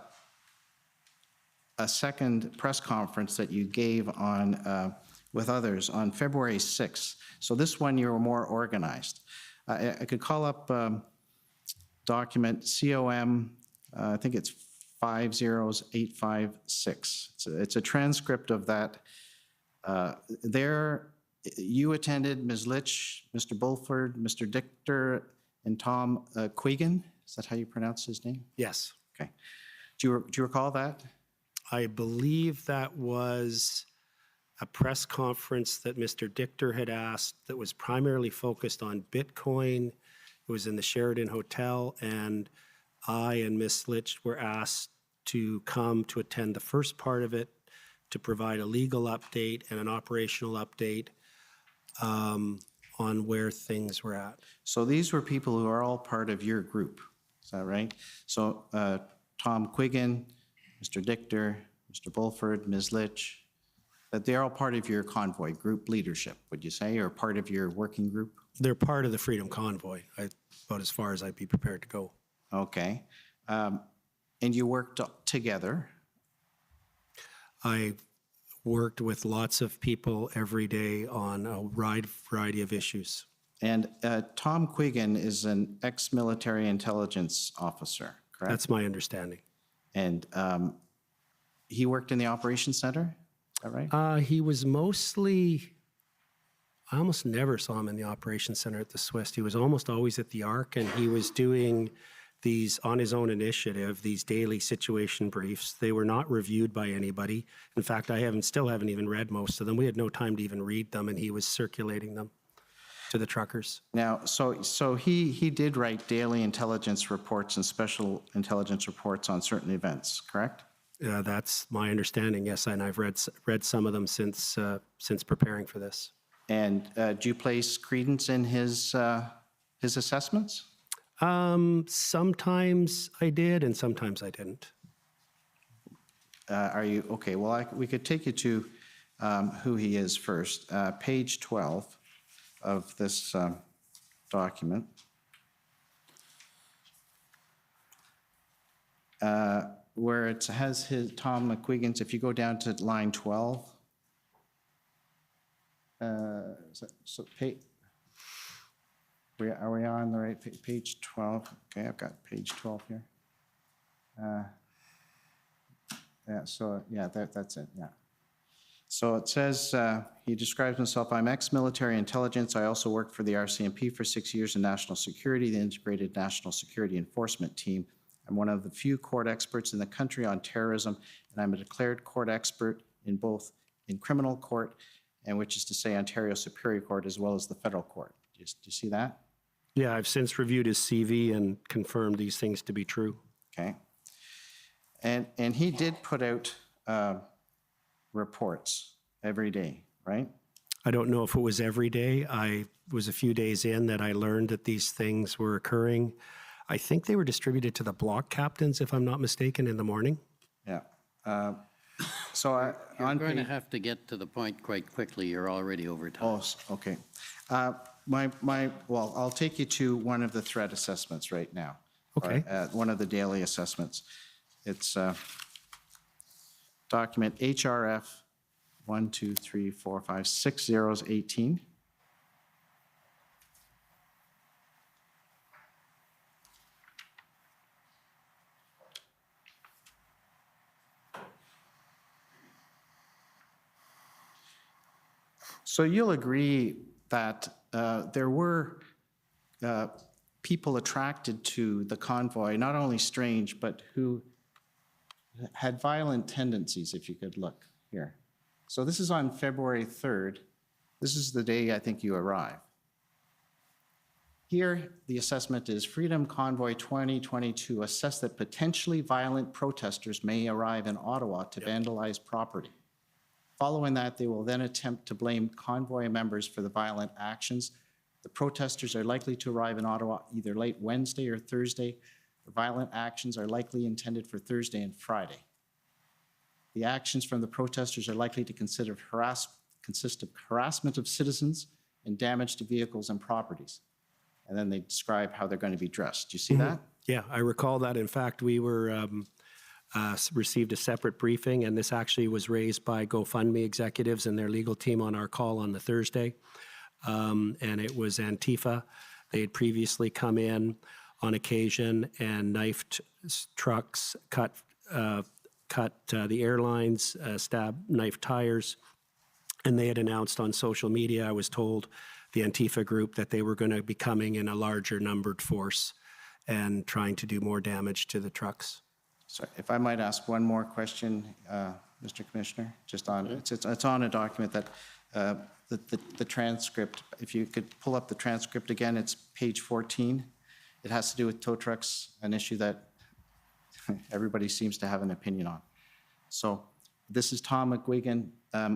second press conference that you gave on with others on February 6th? So this one you were more organized. I could call up document COM, I think it's 50856. It's a transcript of that. There, you attended, Ms. Litch, Mr. Bulford, Mr. Dichter, and Tom Quigan. Is that how you pronounce his name? Yes. Okay. Do you recall that? I believe that was a press conference that Mr. Dichter had asked that was primarily focused on Bitcoin. It was in the Sheraton Hotel, and I and Ms. Litch were asked to come to attend the first part of it, to provide a legal update and an operational update on where things were at. So these were people who are all part of your group, is that right? So Tom Quigan, Mr. Dichter, Mr. Bulford, Ms. Litch, That they're all part of your Convoy group leadership, would you say, or part of your working group? They're part of the Freedom Convoy, about as far as I'd be prepared to go. Okay. And you worked together? I worked with lots of people every day on a wide variety of issues. And Tom Quiggin is an ex-military intelligence officer, correct? That's my understanding. And he worked in the operations center, is that right? He was mostly, I almost never saw him in the operations center at the Swiss. He was almost always at the Arc, and he was doing these, on his own initiative, these daily situation briefs. They were not reviewed by anybody. In fact, I still haven't even read most of them. We had no time to even read them, and he was circulating them to the truckers. Now, so he did write daily intelligence reports and special intelligence reports on certain events, correct? That's my understanding, yes, and I've read some of them since preparing for this. And do you place credence in his assessments? Sometimes I did, and sometimes I didn't. Are you, okay, well, we could take you to who he is first. Page 12 of this document. Where it has his, Tom McQuiggan's, if you go down to line 12, are we on the right page 12? Okay, I've got page 12 here. That's it, yeah. So it says, he describes himself, I'm ex-military intelligence. I also worked for the RCMP for 6 years in national security, the Integrated National Security Enforcement Team. I'm one of the few court experts in the country on terrorism, and I'm a declared court expert in both in criminal court, and which is to say Ontario Superior Court as well as the federal court. Do you see that? Yeah, I've since reviewed his CV and confirmed these things to be true. Okay. And he did put out reports every day, right? I don't know if it was every day. I was a few days in that I learned that these things were occurring. I think they were distributed to the block captains, if I'm not mistaken, in the morning. Yeah. You're going to have to get to the point quite quickly. You're already over time. Oh, okay. Well, I'll take you to one of the threat assessments right now. Okay. Or, one of the daily assessments. It's document HRF 123456018. So you'll agree that there were people attracted to the convoy, not only strange, but who had violent tendencies, if you could look here. So this is on February 3rd. This is the day I think you arrive. Here, the assessment is Freedom Convoy 2022 assessed that potentially violent protesters may arrive in Ottawa to vandalize property. Following that, they will then attempt to blame convoy members for the violent actions. The protesters are likely to arrive in Ottawa either late Wednesday or Thursday. The violent actions are likely intended for Thursday and Friday. The actions from the protesters are likely to consist of harassment of citizens and damage to vehicles and properties. And then they describe how they're going to be dressed. Do you see that? Yeah, I recall that. In fact, we were received a separate briefing, and this actually was raised by GoFundMe executives and their legal team on our call on the Thursday. And it was Antifa. They had previously come in on occasion and knifed trucks, cut the airlines, knifed tires. And they had announced on social media, I was told, the Antifa group, that they were going to be coming in a larger numbered force and trying to do more damage to the trucks. So if I might ask one more question, Mr. Commissioner, just on, it's on a document that the transcript, if you could pull up the transcript again, it's page 14. It has to do with tow trucks, an issue that everybody seems to have an opinion on. So this is Tom McQuiggan,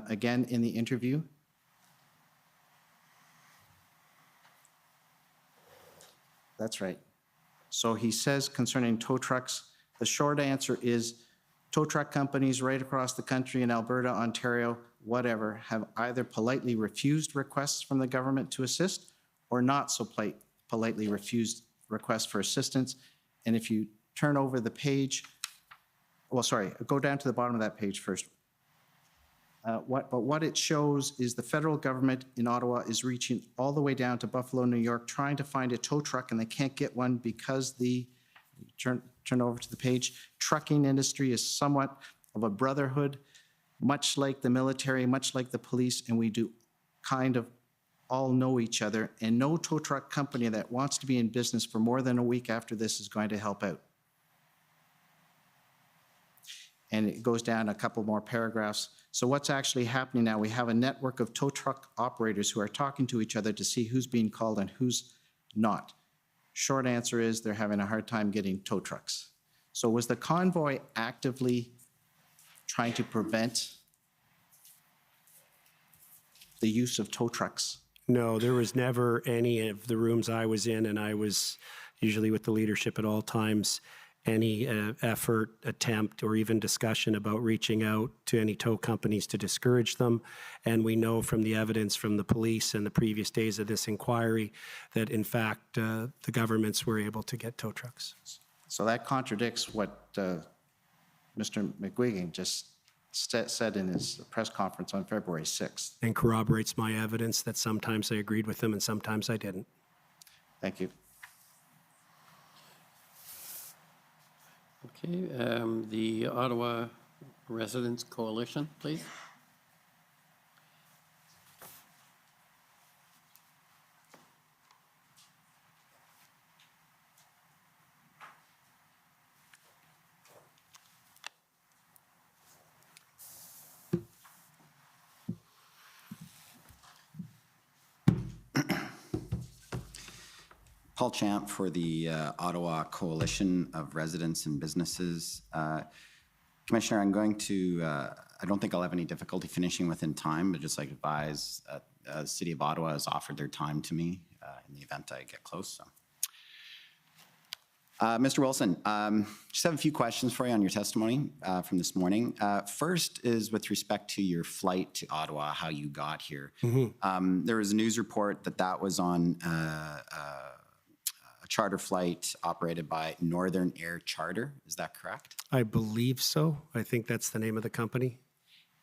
again in the interview. That's right. So he says concerning tow trucks, the short answer is tow truck companies right across the country in Alberta, Ontario, whatever, have either politely refused requests from the government to assist or not so politely refused requests for assistance. And if you turn over the page, well, sorry, go down to the bottom of that page first. What it shows is the federal government in Ottawa is reaching all the way down to Buffalo, New York, trying to find a tow truck, and they can't get one because the, turn over to the page, trucking industry is somewhat of a brotherhood, much like the military, much like the police, and we do kind of all know each other, and no tow truck company that wants to be in business for more than a week after this is going to help out. And it goes down a couple more paragraphs. So what's actually happening now, we have a network of tow truck operators who are talking to each other to see who's being called and who's not. Short answer is they're having a hard time getting tow trucks. So was the convoy actively trying to prevent the use of tow trucks? No, there was never any of the rooms I was in, and I was usually with the leadership at all times, any effort, attempt, or even discussion about reaching out to any tow companies to discourage them. And we know from the evidence from the police and the previous days of this inquiry that, in fact, the governments were able to get tow trucks. So that contradicts what Mr. McGuigan just said in his press conference on February 6th. And corroborates my evidence that sometimes I agreed with them and sometimes I didn't. Thank you. Okay, the Ottawa Residents Coalition, please. Paul Champ for the Ottawa Coalition of Residents and Businesses. Commissioner, I'm going to, I don't think I'll have any difficulty finishing within time, but just like to advise, the City of Ottawa has offered their time to me in the event I get close. So. Mr. Wilson, just have a few questions for you on your testimony from this morning. First is with respect to your flight to Ottawa, how you got here. Mm-hmm. There was a news report that was on charter flight operated by Northern Air Charter. Is that correct? I believe so. I think that's the name of the company.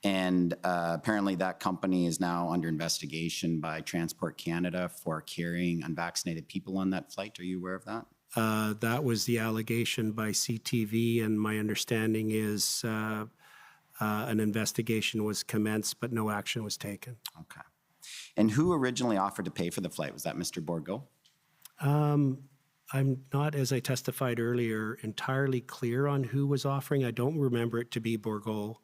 And apparently that company is now under investigation by Transport Canada for carrying unvaccinated people on that flight. Are you aware of that? That was the allegation by CTV, and my understanding is an investigation was commenced, but no action was taken. Okay. And who originally offered to pay for the flight? Was that Mr. Bourgault? I'm not, as I testified earlier, entirely clear on who was offering. I don't remember it to be Bourgault.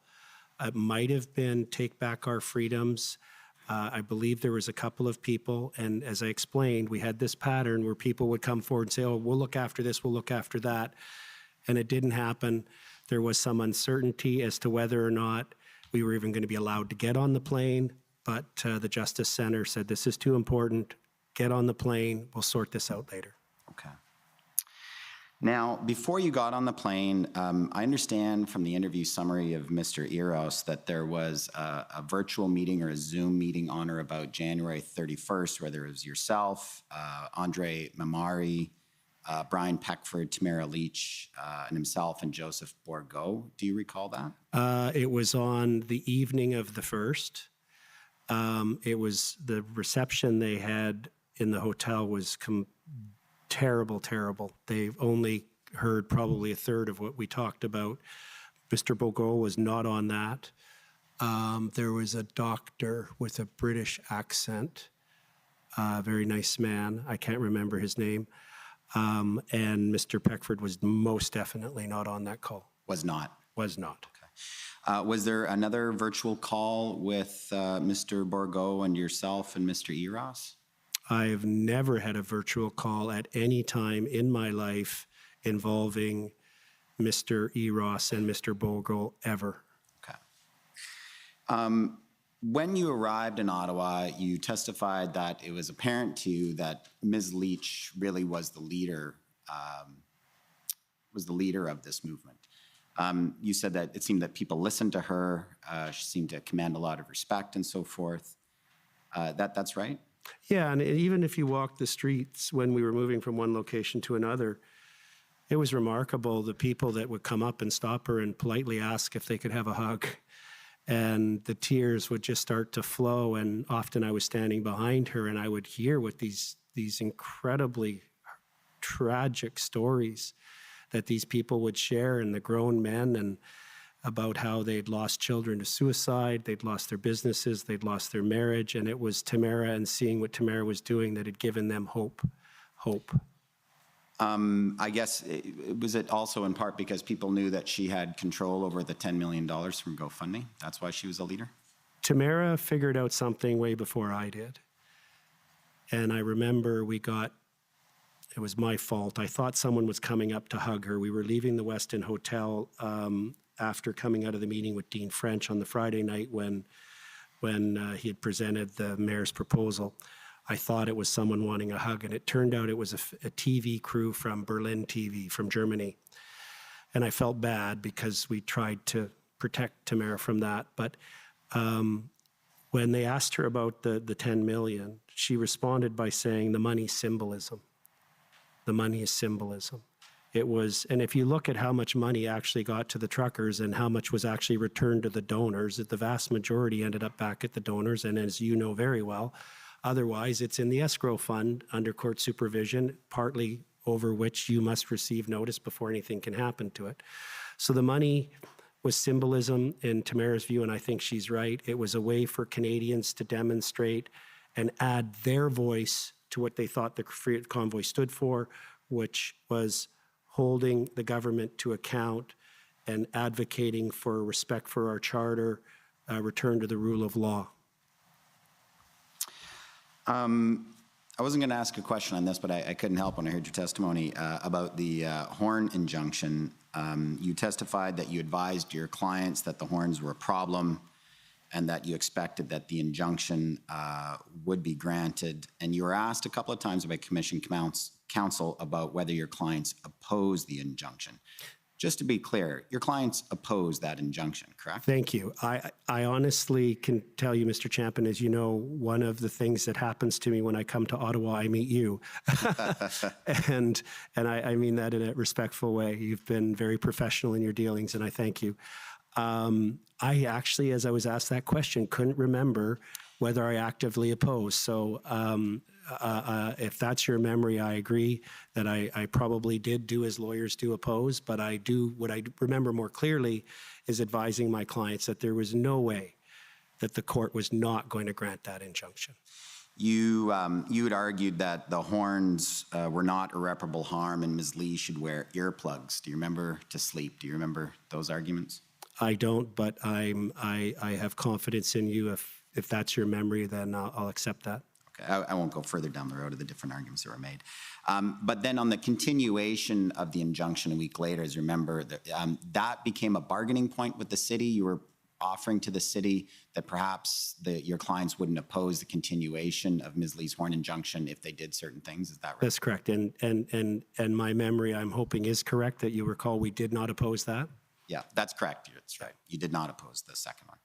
It might have been Take Back Our Freedoms. I believe there was a couple of people, and as I explained, we had this pattern where people would come forward and say, oh, we'll look after this, we'll look after that, and it didn't happen. There was some uncertainty as to whether or not we were even going to be allowed to get on the plane, but the Justice Center said, this is too important, get on the plane, we'll sort this out later. Okay. Now, before you got on the plane, I understand from the interview summary of Mr. Eros that there was a virtual meeting or a Zoom meeting on or about January 31st, where there was yourself, Andre Mamari, Brian Peckford, Tamara Leach, and himself, and Joseph Bourgault. Do you recall that? It was on the evening of the 1st. It was the reception they had in the hotel was terrible, terrible. They've only heard probably a third of what we talked about. Mr. Bourgault was not on that. There was a doctor with a British accent, very nice man. I can't remember his name. And Mr. Peckford was most definitely not on that call. Was not? Was not. Okay. Was there another virtual call with Mr. Bourgault and yourself and Mr. Eros? I have never had a virtual call at any time in my life involving Mr. Eros and Mr. Bourgault ever. Okay. When you arrived in Ottawa, you testified that it was apparent to you that Ms. Leach really was the leader of this movement. You said that it seemed that people listened to her. She seemed to command a lot of respect and so forth. That's right? Yeah, and even if you walk the streets when we were moving from one location to another, it was remarkable the people that would come up and stop her and politely ask if they could have a hug. And the tears would just start to flow. And often I was standing behind her and I would hear what these incredibly tragic stories that these people would share, and the grown men, and about how they'd lost children to suicide, they'd lost their businesses, they'd lost their marriage, and it was Tamara and seeing what Tamara was doing that had given them hope. I guess, was it also in part because people knew that she had control over the $10 million from GoFundMe? That's why she was a leader? Tamara figured out something way before I did. And I remember it was my fault. I thought someone was coming up to hug her. We were leaving the Westin Hotel after coming out of the meeting with Dean French on the Friday night when he had presented the mayor's proposal. I thought it was someone wanting a hug, and it turned out it was a TV crew from Berlin TV, from Germany. And I felt bad because we tried to protect Tamara from that. But when they asked her about the 10 million, she responded by saying the money's symbolism. The money is symbolism. It was, and if you look at how much money actually got to the truckers and how much was actually returned to the donors, the vast majority ended up back at the donors. And as you know very well, otherwise it's in the escrow fund under court supervision, partly over which you must receive notice before anything can happen to it. So the money was symbolism in Tamara's view, and I think she's right. It was a way for Canadians to demonstrate and add their voice to what they thought the Convoy stood for, which was holding the government to account and advocating for respect for our charter, return to the rule of law. I wasn't going to ask a question on this, but I couldn't help when I heard your testimony about the horn injunction. You testified that you advised your clients that the horns were a problem and that you expected that the injunction would be granted. And you were asked a couple of times by Commission Counsel about whether your clients opposed the injunction. Just to be clear, your clients opposed that injunction, correct? Thank you. I honestly can tell you, Mr. Champion, as you know, one of the things that happens to me when I come to Ottawa, I meet you. and I mean that in a respectful way. You've been very professional in your dealings, and I thank you. I actually, as I was asked that question, couldn't remember whether I actively opposed. So if that's your memory, I agree that I probably did do as lawyers do oppose, but what I remember more clearly is advising my clients that there was no way that the court was not going to grant that injunction. You had argued that the horns were not irreparable harm and Ms. Lee should wear earplugs. Do you remember to sleep? Do you remember those arguments? I don't, but I have confidence in you. If that's your memory, then I'll accept that. Okay, I won't go further down the road of the different arguments that were made. But then on the continuation of the injunction a week later, as you remember, that became a bargaining point with the city. You were offering to the city that perhaps your clients wouldn't oppose the continuation of Ms. Lee's horn injunction if they did certain things. Is that right? That's correct. And my memory, I'm hoping, is correct that you recall we did not oppose that. Yeah, that's correct. That's right. You did not oppose the second one.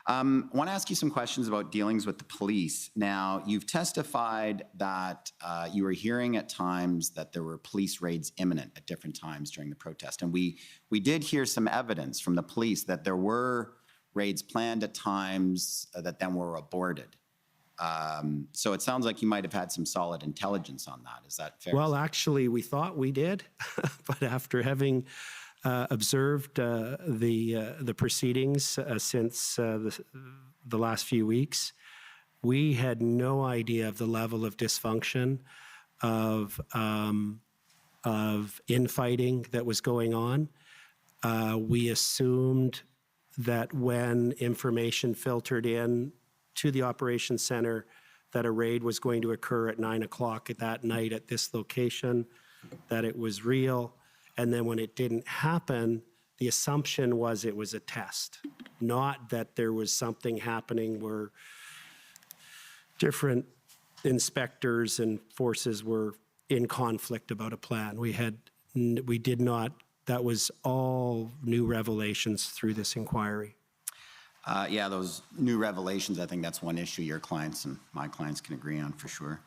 I want to ask you some questions about dealings with the police. Now, you've testified that you were hearing at times that there were police raids imminent at different times during the protest. And we did hear some evidence from the police that there were raids planned at times that then were aborted. So it sounds like you might have had some solid intelligence on that. Is that fair? Well, actually, we thought we did, but after having observed the proceedings since the last few weeks, we had no idea of the level of dysfunction, of infighting that was going on. We assumed that when information filtered in to the operations center that a raid was going to occur at 9 o'clock that night at this location, that it was real. And then when it didn't happen, the assumption was it was a test, not that there was something happening where different inspectors and forces were in conflict about a plan. We did not that was all new revelations through this inquiry. Yeah, those new revelations, I think that's one issue your clients and my clients can agree on for sure.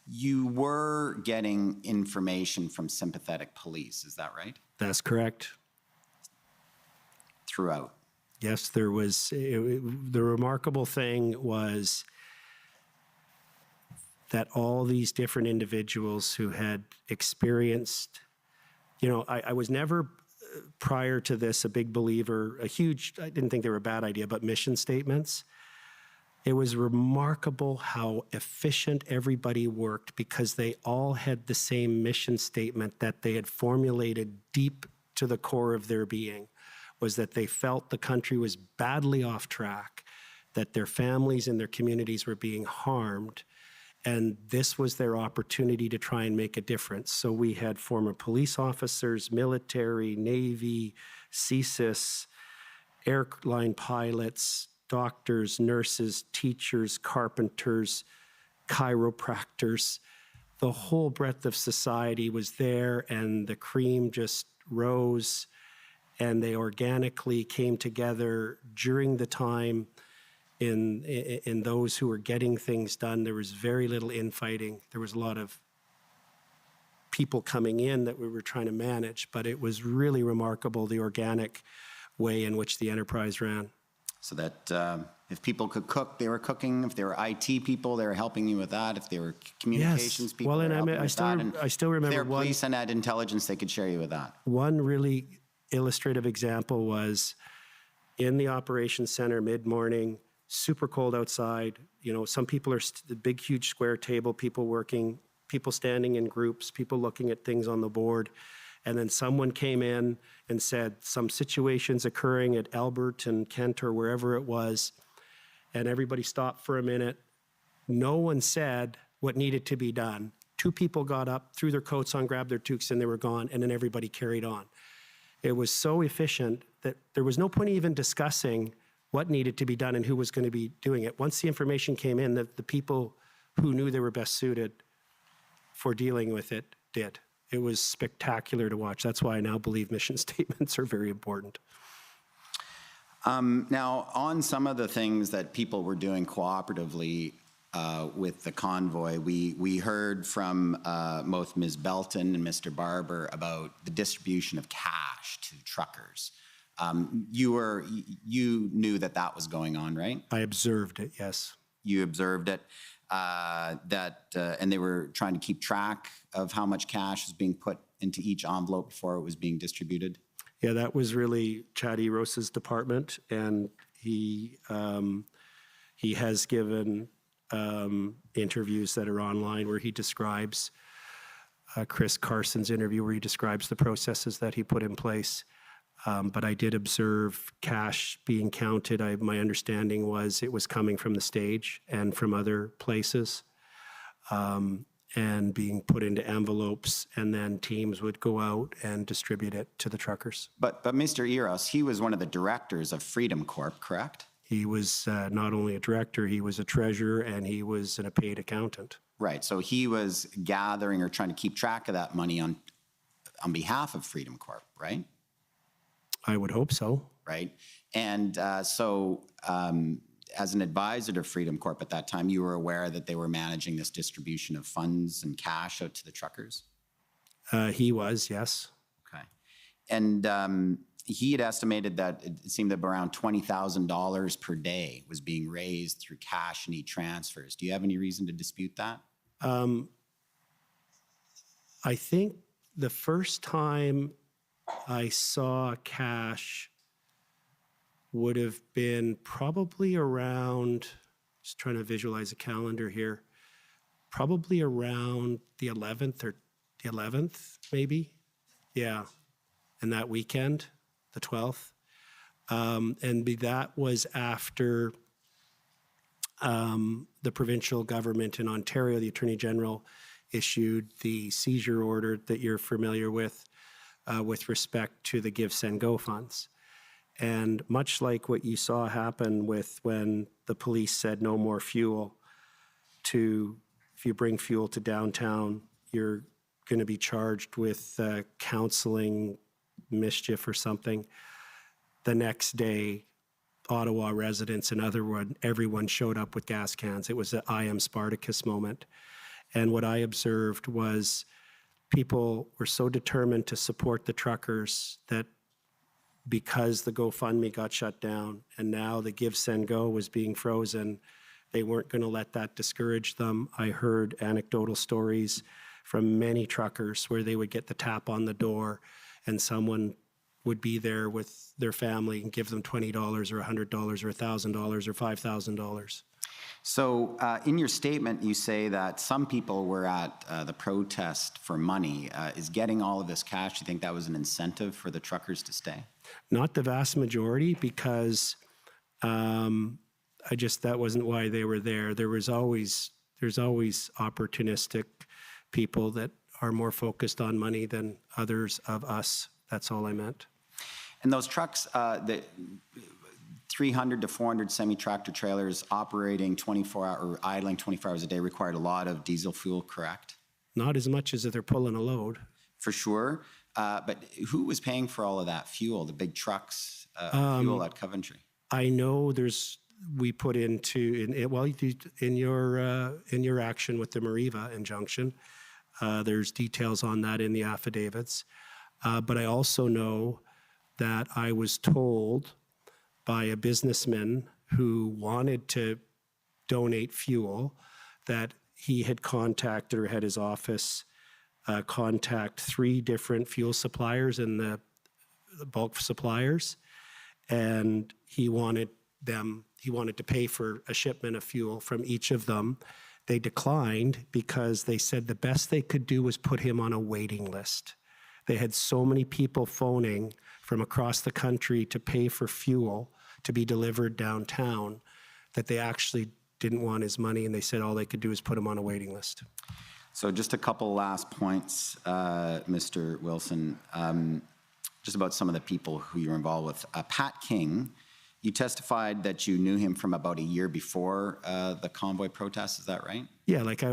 You were getting information from sympathetic police, is that right? That's correct. Throughout. Yes, there was. The remarkable thing was that all these different individuals who had experienced, I was never, prior to this, a big believer, I didn't think they were a bad idea, but mission statements. It was remarkable how efficient everybody worked because they all had the same mission statement that they had formulated deep to the core of their being, was that they felt the country was badly off track, that their families and their communities were being harmed, and this was their opportunity to try and make a difference. So we had former police officers, military, Navy, CSIS, airline pilots, doctors, nurses, teachers, carpenters, chiropractors. The whole breadth of society was there, and the cream just rose, and they organically came together during the time in those who were getting things done. There was very little infighting. There was a lot of people coming in that we were trying to manage, but it was really remarkable, the organic way in which the enterprise ran. So that if people could cook, they were cooking. If they were IT people, they were helping you with that. If they were communications people, well, they and were helping with that. And I still remember if they were police and had intelligence, they could share you with that. One really illustrative example was in the operations center mid-morning, super cold outside. Some people are the big, huge square table, people working, people standing in groups, people looking at things on the board. And then someone came in and said some situations occurring at Albert and Kent or wherever it was, and everybody stopped for a minute. No one said what needed to be done. Two people got up, threw their coats on, grabbed their toques, and they were gone, and then everybody carried on. It was so efficient that there was no point even discussing what needed to be done and who was going to be doing it. Once the information came in, the people who knew they were best suited for dealing with it did. It was spectacular to watch. That's why I now believe mission statements are very important. Now, on some of the things that people were doing cooperatively with the convoy, we heard from both Ms. Belton and Mr. Barber about the distribution of cash to truckers. You knew that was going on, right? I observed it, yes. You observed it. And they were trying to keep track of how much cash was being put into each envelope before it was being distributed? Yeah, that was really Chad Erose's department, and he has given interviews that are online where he describes Chris Carson's interview where he describes the processes that he put in place. But I did observe cash being counted. My understanding was it was coming from the stage and from other places and being put into envelopes, and then teams would go out and distribute it to the truckers. But Mr. Eros, he was one of the directors of Freedom Corp, correct? He was not only a director, he was a treasurer, and he was a paid accountant. Right, so he was gathering or trying to keep track of that money on behalf of Freedom Corp, right? I would hope so. Right. And as an advisor to Freedom Corp at that time, you were aware that they were managing this distribution of funds and cash out to the truckers? He was, yes. Okay. And he had estimated that it seemed that around $20,000 per day was being raised through cash and e-transfers. Do you have any reason to dispute that? I think the first time I saw cash would have been probably around, just trying to visualize a calendar here, probably around the 11th or the 11th, maybe. Yeah. And that weekend, the 12th. And that was after the provincial government in Ontario, the Attorney General, issued the seizure order that you're familiar with respect to the Give, Send, Go funds. And much like what you saw happen with when the police said no more fuel to, if you bring fuel to downtown you're going to be charged with counseling mischief or something. The next day, Ottawa residents and everyone showed up with gas cans. It was an I am Spartacus moment. And what I observed was people were so determined to support the truckers that because the GoFundMe got shut down and now the Give, Send, Go was being frozen, they weren't going to let that discourage them. I heard anecdotal stories from many truckers where they would get the tap on the door and someone would be there with their family and give them $20 or $100 or $1,000 or $5,000. So in your statement, you say that some people were at the protest for money. Is getting all of this cash, do you think that was an incentive for the truckers to stay? Not the vast majority, because that wasn't why they were there. There's always opportunistic people that are more focused on money than others of us. That's all I meant. And those trucks, the 300 to 400 semi-tractor trailers operating 24 or idling 24 hours a day required a lot of diesel fuel, correct? Not as much as if they're pulling a load. For sure. But who was paying for all of that fuel, the big trucks, fuel at Coventry? I know we put in your action with the Mariva injunction, there's details on that in the affidavits. But I also know that I was told by a businessman who wanted to donate fuel that he had contacted or had his office contact 3 different fuel suppliers and the bulk suppliers, and he wanted to pay for a shipment of fuel from each of them. They declined because they said the best they could do was put him on a waiting list. They had so many people phoning from across the country to pay for fuel to be delivered downtown that they actually didn't want his money, and they said all they could do is put him on a waiting list. So just a couple last points, Mr. Wilson, just about some of the people who you're involved with. Pat King, you testified that you knew him from about a year before the Convoy protest, is that right? Yeah, like I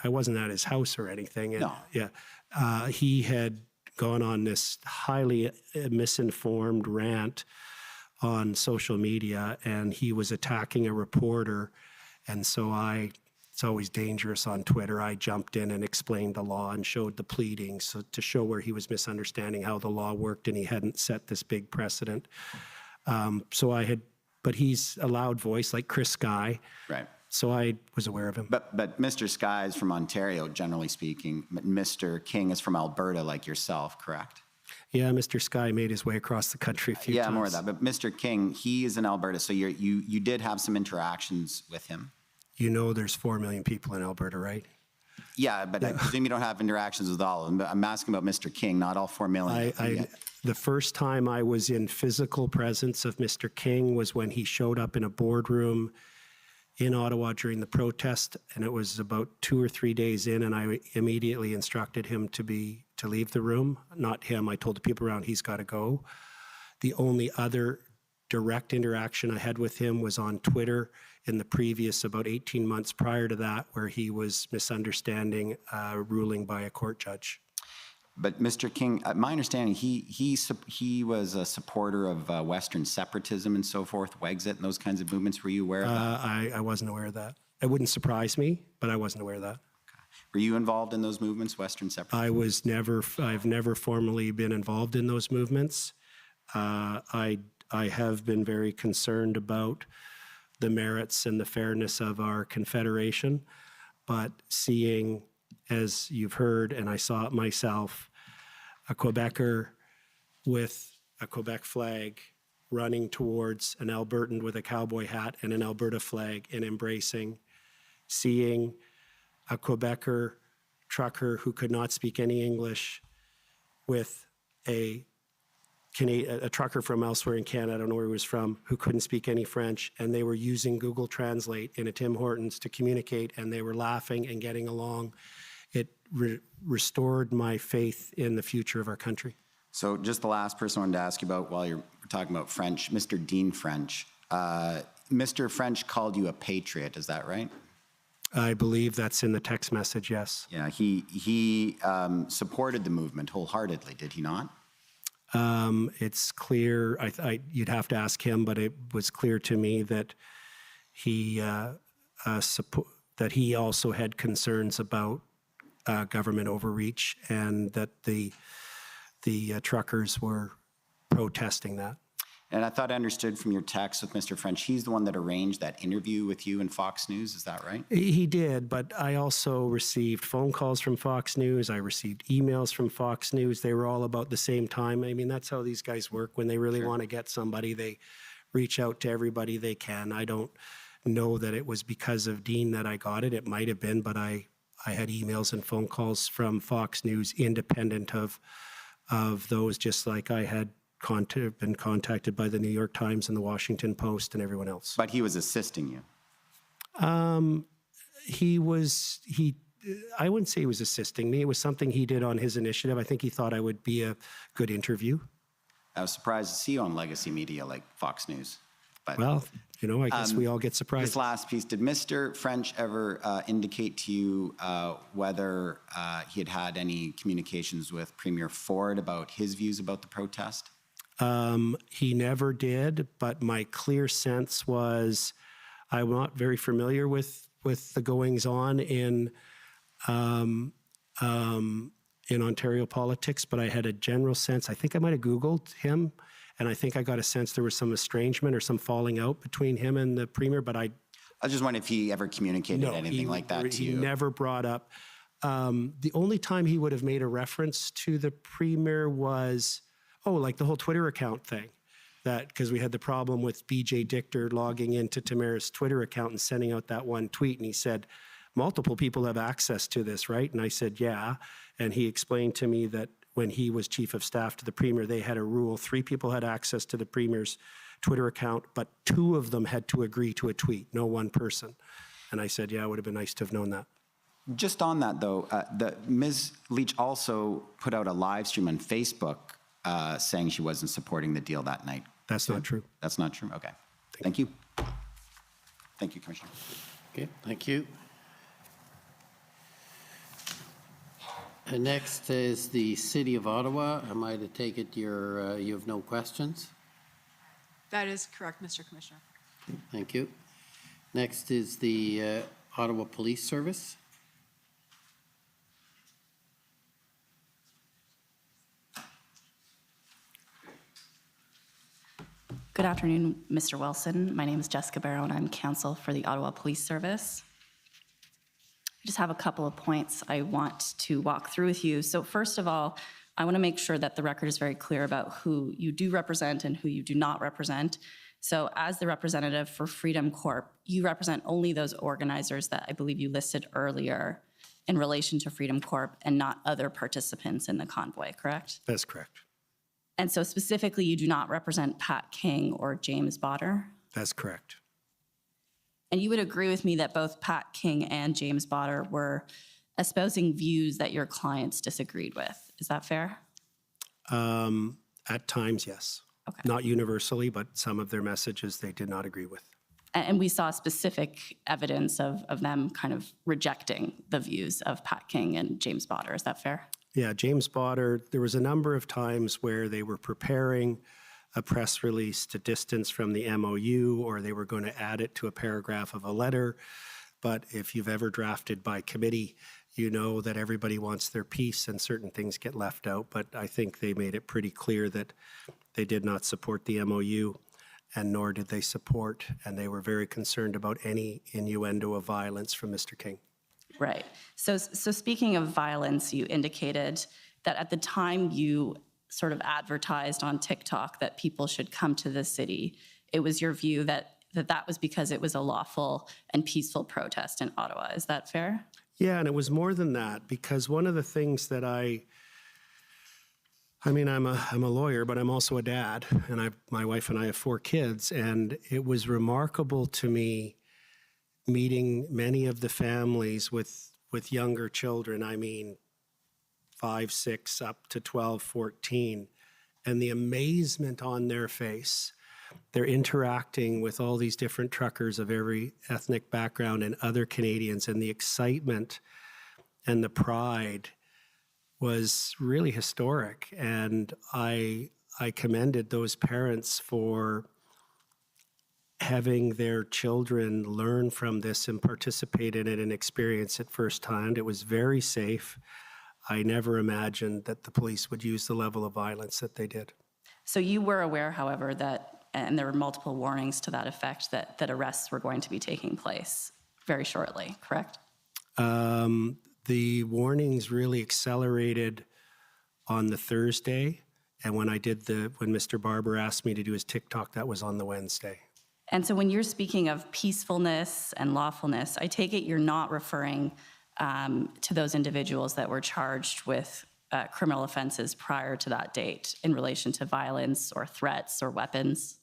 wasn't at his house or anything. And No. Yeah, he had gone on this highly misinformed rant on social media, and he was attacking a reporter. And so it's always dangerous on Twitter. I jumped in and explained the law and showed the pleadings to show where he was misunderstanding how the law worked, and he hadn't set this big precedent. But he's a loud voice like Chris Sky. Right. So I was aware of him. But Mr. Sky is from Ontario, generally speaking. Mr. King is from Alberta, like yourself, correct? Yeah, Mr. Sky made his way across the country a few times. Yeah, more of that. But Mr. King, he is in Alberta, so you did have some interactions with him. You know there's 4 million people in Alberta, right? Yeah, but I presume you don't have interactions with all of them. I'm asking about Mr. King, not all 4 million. The first time I was in physical presence of Mr. King was when he showed up in a boardroom in Ottawa during the protest, and it was about 2 or 3 days in, and I immediately instructed him to leave the room. Not him, I told the people around he's got to go. The only other direct interaction I had with him was on Twitter in the previous about 18 months prior to that, where he was misunderstanding a ruling by a court judge. But Mr. King, my understanding, he was a supporter of Western separatism and so forth, Wexit and those kinds of movements. Were you aware of that? I wasn't aware of that. It wouldn't surprise me, but I wasn't aware of that. Okay. Were you involved in those movements, Western separatism? I've never formally been involved in those movements. I have been very concerned about the merits and the fairness of our confederation, but seeing, as you've heard, and I saw it myself, a Quebecer with a Quebec flag running towards an Albertan with a cowboy hat and an Alberta flag and embracing, seeing a Quebecer trucker who could not speak any English with a trucker from elsewhere in Canada, I don't know where he was from, who couldn't speak any French, and they were using Google Translate in a Tim Hortons to communicate, and they were laughing and getting along. It restored my faith in the future of our country. So just the last person I wanted to ask you about while you're talking about French, Mr. Dean French. Mr. French called you a patriot, is that right? I believe that's in the text message, yes. Yeah, he supported the movement wholeheartedly, did he not? It's clear, you'd have to ask him, but it was clear to me that he also had concerns about government overreach and that the truckers were protesting that. And I thought I understood from your text with Mr. French, he's the one that arranged that interview with you and Fox News, is that right? He did, but I also received phone calls from Fox News. I received emails from Fox News. They were all about the same time. I mean, that's how these guys work. When they really want to get somebody, they reach out to everybody they can. I don't know that it was because of Dean that I got it. It might have been, but I had emails and phone calls from Fox News independent of those, just like I had been contacted by the New York Times and the Washington Post and everyone else. But he was assisting you. I wouldn't say he was assisting me. It was something he did on his initiative. I think he thought I would be a good interview. I was surprised to see you on legacy media like Fox News. But, well, I guess we all get surprised. This last piece, did Mr. French ever indicate to you whether he had any communications with Premier Ford about his views about the protest? He never did, but my clear sense was I'm not very familiar with the goings-on in Ontario politics, but I had a general sense. I think I might have Googled him, and I think I got a sense there was some estrangement or some falling out between him and the Premier, but I was just wondering if he ever communicated anything like that to you. He never brought up. The only time he would have made a reference to the Premier was, like the whole Twitter account thing. That because we had the problem with BJ Dichter logging into Tamara's Twitter account and sending out that one tweet, and he said, multiple people have access to this, right? And I said, yeah. And he explained to me that when he was chief of staff to the Premier, they had a rule. 3 people had access to the Premier's Twitter account, but 2 of them had to agree to a tweet, no one person. And I said, yeah, it would have been nice to have known that. Just on that, though, Ms. Leach also put out a live stream on Facebook saying she wasn't supporting the deal that night. That's not true. That's not true? Okay. Thank you. Thank you, Commissioner. Okay, thank you. Next is the City of Ottawa. Am I to take it you have no questions? That is correct, Mr. Commissioner. Thank you. Next is the Ottawa Police Service. Good afternoon, Mr. Wilson. My name is Jessica Barrow, and I'm counsel for the Ottawa Police Service. I just have a couple of points I want to walk through with you. So first of all, I want to make sure that the record is very clear about who you do represent and who you do not represent. So as the representative for Freedom Corp, you represent only those organizers that I believe you listed earlier in relation to Freedom Corp and not other participants in the convoy, correct? That's correct. And so specifically, you do not represent Pat King or James Botter? That's correct. And you would agree with me that both Pat King and James Botter were espousing views that your clients disagreed with. Is that fair? At times, yes. Okay. Not universally, but some of their messages they did not agree with. And we saw specific evidence of them kind of rejecting the views of Pat King and James Botter. Is that fair? Yeah, James Botter, there was a number of times where they were preparing a press release to distance from the MOU, or they were going to add it to a paragraph of a letter. But if you've ever drafted by committee, you know that everybody wants their piece and certain things get left out. But I think they made it pretty clear that they did not support the MOU, and nor did they support, and they were very concerned about any innuendo of violence from Mr. King. Right. So speaking of violence, you indicated that at the time you sort of advertised on TikTok that people should come to the city, it was your view that was because it was a lawful and peaceful protest in Ottawa. Is that fair? Yeah, and it was more than that, because one of the things that I mean, I'm a lawyer, but I'm also a dad, and my wife and I have 4 kids, and it was remarkable to me meeting many of the families with younger children, I mean 5, 6, up to 12, 14, and the amazement on their face they're interacting with all these different truckers of every ethnic background and other Canadians, and the excitement and the pride was really historic. And I commended those parents for having their children learn from this and participate in it and experience it firsthand. It was very safe. I never imagined that the police would use the level of violence that they did. So you were aware, however, that, and there were multiple warnings to that effect, that arrests were going to be taking place very shortly, correct? The warnings really accelerated on the Thursday, and when Mr. Barber asked me to do his TikTok, that was on the Wednesday. And so when you're speaking of peacefulness and lawfulness, I take it you're not referring to those individuals that were charged with criminal offenses prior to that date in relation to violence or threats or weapons?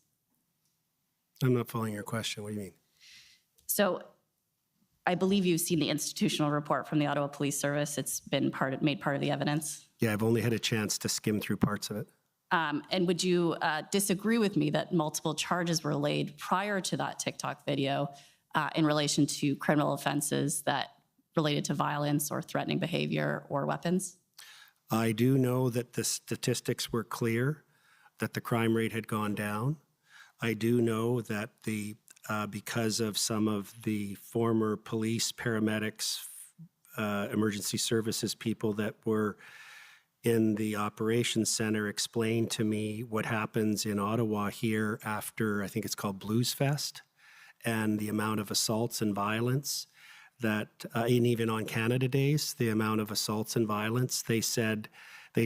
I'm not following your question. What do you mean? So I believe you've seen the institutional report from the Ottawa Police Service. It's been made part of the evidence. Yeah, I've only had a chance to skim through parts of it. And would you disagree with me that multiple charges were laid prior to that TikTok video in relation to criminal offenses that related to violence or threatening behavior or weapons? I do know that the statistics were clear, that the crime rate had gone down. I do know that because of some of the former police, paramedics, emergency services people that were in the operations center explained to me what happens in Ottawa here after, I think it's called Blues Fest, and the amount of assaults and violence that, and even on Canada Days, the amount of assaults and violence. They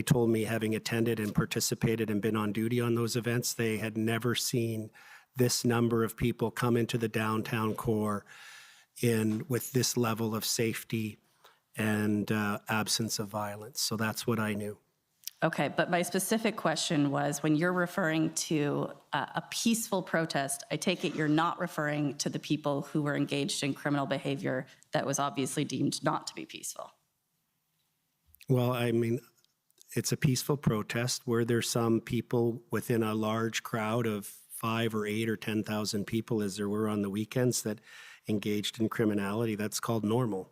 told me, having attended and participated and been on duty on those events, they had never seen this number of people come into the downtown core with this level of safety and absence of violence. So that's what I knew. Okay, but my specific question was, when you're referring to a peaceful protest, I take it you're not referring to the people who were engaged in criminal behavior that was obviously deemed not to be peaceful. Well, I mean, it's a peaceful protest. Were there some people within a large crowd of 5 or 8 or 10,000 people, as there were on the weekends, that engaged in criminality? That's called normal.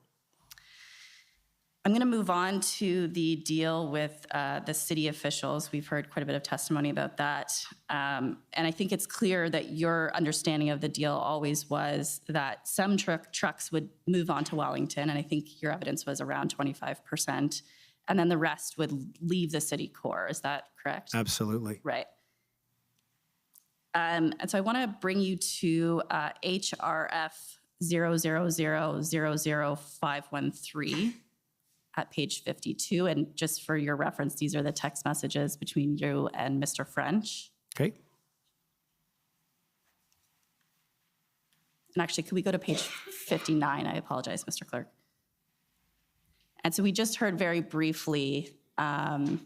I'm going to move on to the deal with the city officials. We've heard quite a bit of testimony about that. And I think it's clear that your understanding of the deal always was that some trucks would move on to Wellington, and I think your evidence was around 25%, and then the rest would leave the city core. Is that correct? Absolutely. Right. And so I want to bring you to HRF 000-00513. At page 52, and just for your reference, these are the text messages between you and Mr. French. Okay. And actually, could we go to page 59? I apologize, Mr. Clerk. And so we just heard very briefly from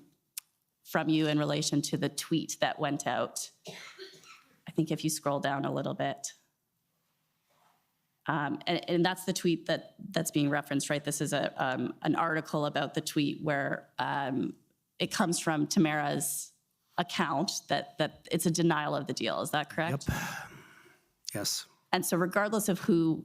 you in relation to the tweet that went out. I think if you scroll down a little bit. And that's the tweet that's being referenced, right? This is an article about the tweet where it comes from Tamara's account that it's a denial of the deal. Is that correct? Yep. Yes. And so regardless of who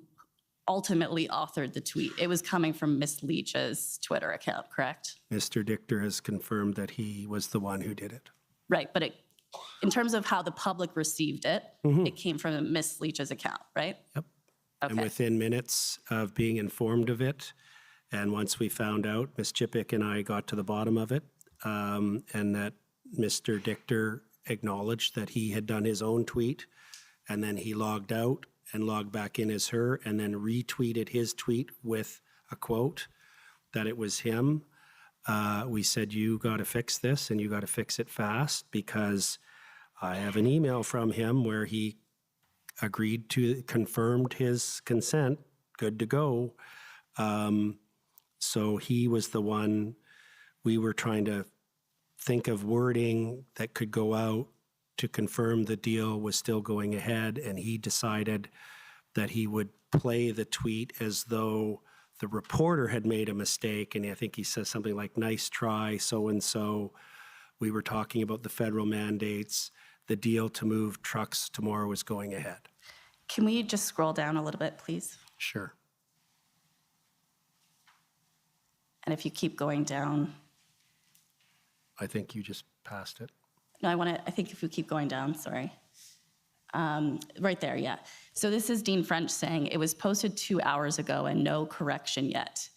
ultimately authored the tweet, it was coming from Ms. Leach's Twitter account, correct? Mr. Dichter has confirmed that he was the one who did it. Right, but in terms of how the public received it, it came from Ms. Leach's account, right? Yep. Okay. And within minutes of being informed of it, and once we found out, Ms. Chippick and I got to the bottom of it, and that Mr. Dichter acknowledged that he had done his own tweet, and then he logged out and logged back in as her, and then retweeted his tweet with a quote that it was him. We said, you got to fix this, and you got to fix it fast, because I have an email from him where he confirmed his consent, good to go. So he was the one. We were trying to think of wording that could go out to confirm the deal was still going ahead, and he decided that he would play the tweet as though the reporter had made a mistake, and I think he says something like, nice try, so-and-so. We were talking about the federal mandates, the deal to move trucks tomorrow was going ahead. Can we just scroll down a little bit, please? Sure. And if you keep going down, I think you just passed it. no, I think if you keep going down, sorry. Right there, yeah. So this is Dean French saying it was posted 2 hours ago and no correction yet.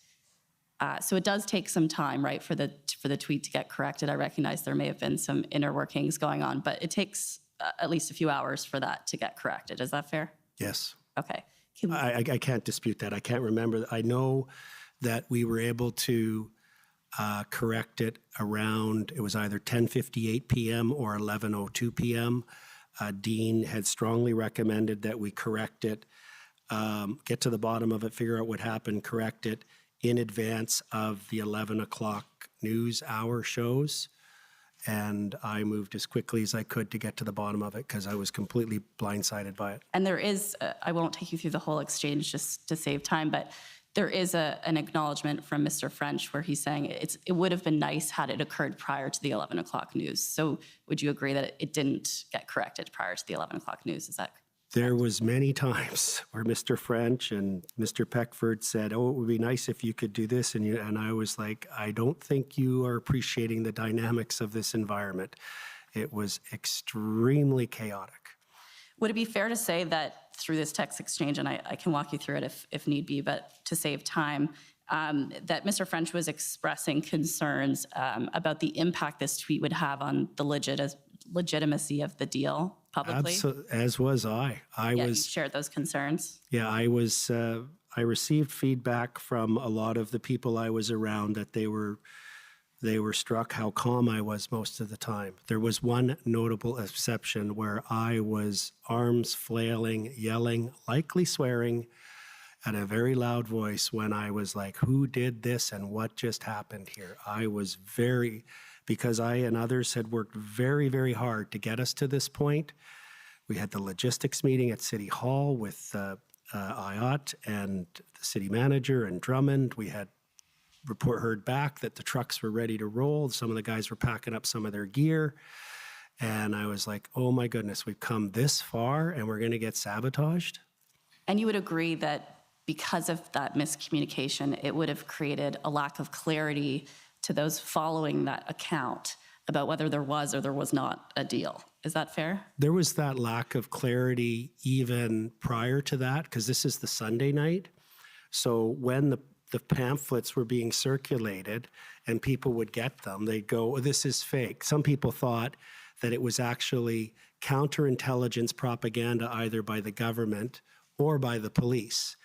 So it does take some time, right, for the tweet to get corrected. I recognize there may have been some inner workings going on, but it takes at least a few hours for that to get corrected. Is that fair? Yes. Okay. I can't dispute that. I can't remember. I know that we were able to correct it around, it was either 10:58 p.m. or 11:02 p.m. Dean had strongly recommended that we correct it, get to the bottom of it, figure out what happened, correct it in advance of the 11 o'clock news hour shows. And I moved as quickly as I could to get to the bottom of it because I was completely blindsided by it. And there is, I won't take you through the whole exchange just to save time, but there is an acknowledgement from Mr. French where he's saying it would have been nice had it occurred prior to the 11 o'clock news. So would you agree that it didn't get corrected prior to the 11 o'clock news? Is that correct? There was many times where Mr. French and Mr. Peckford said, oh, it would be nice if you could do this. And I was like, I don't think you are appreciating the dynamics of this environment. It was extremely chaotic. Would it be fair to say that through this text exchange, and I can walk you through it if need be, but to save time, that Mr. French was expressing concerns about the impact this tweet would have on the legitimacy of the deal publicly? As was I. You shared those concerns? Yeah, I received feedback from a lot of the people I was around that they were struck how calm I was most of the time. There was one notable exception where I was arms flailing, yelling, likely swearing at a very loud voice when I was like, who did this and what just happened here? I was because I and others had worked very, very hard to get us to this point. We had the logistics meeting at City Hall with IOT and the city manager and Drummond. We had report heard back that the trucks were ready to roll. Some of the guys were packing up some of their gear. And I was like, oh my goodness, we've come this far and we're going to get sabotaged? And you would agree that because of that miscommunication, it would have created a lack of clarity to those following that account about whether there was or there was not a deal. Is that fair? There was that lack of clarity even prior to that, because this is the Sunday night. So when the pamphlets were being circulated and people would get them, they'd go, oh, this is fake. Some people thought that it was actually counterintelligence propaganda either by the government or by the police.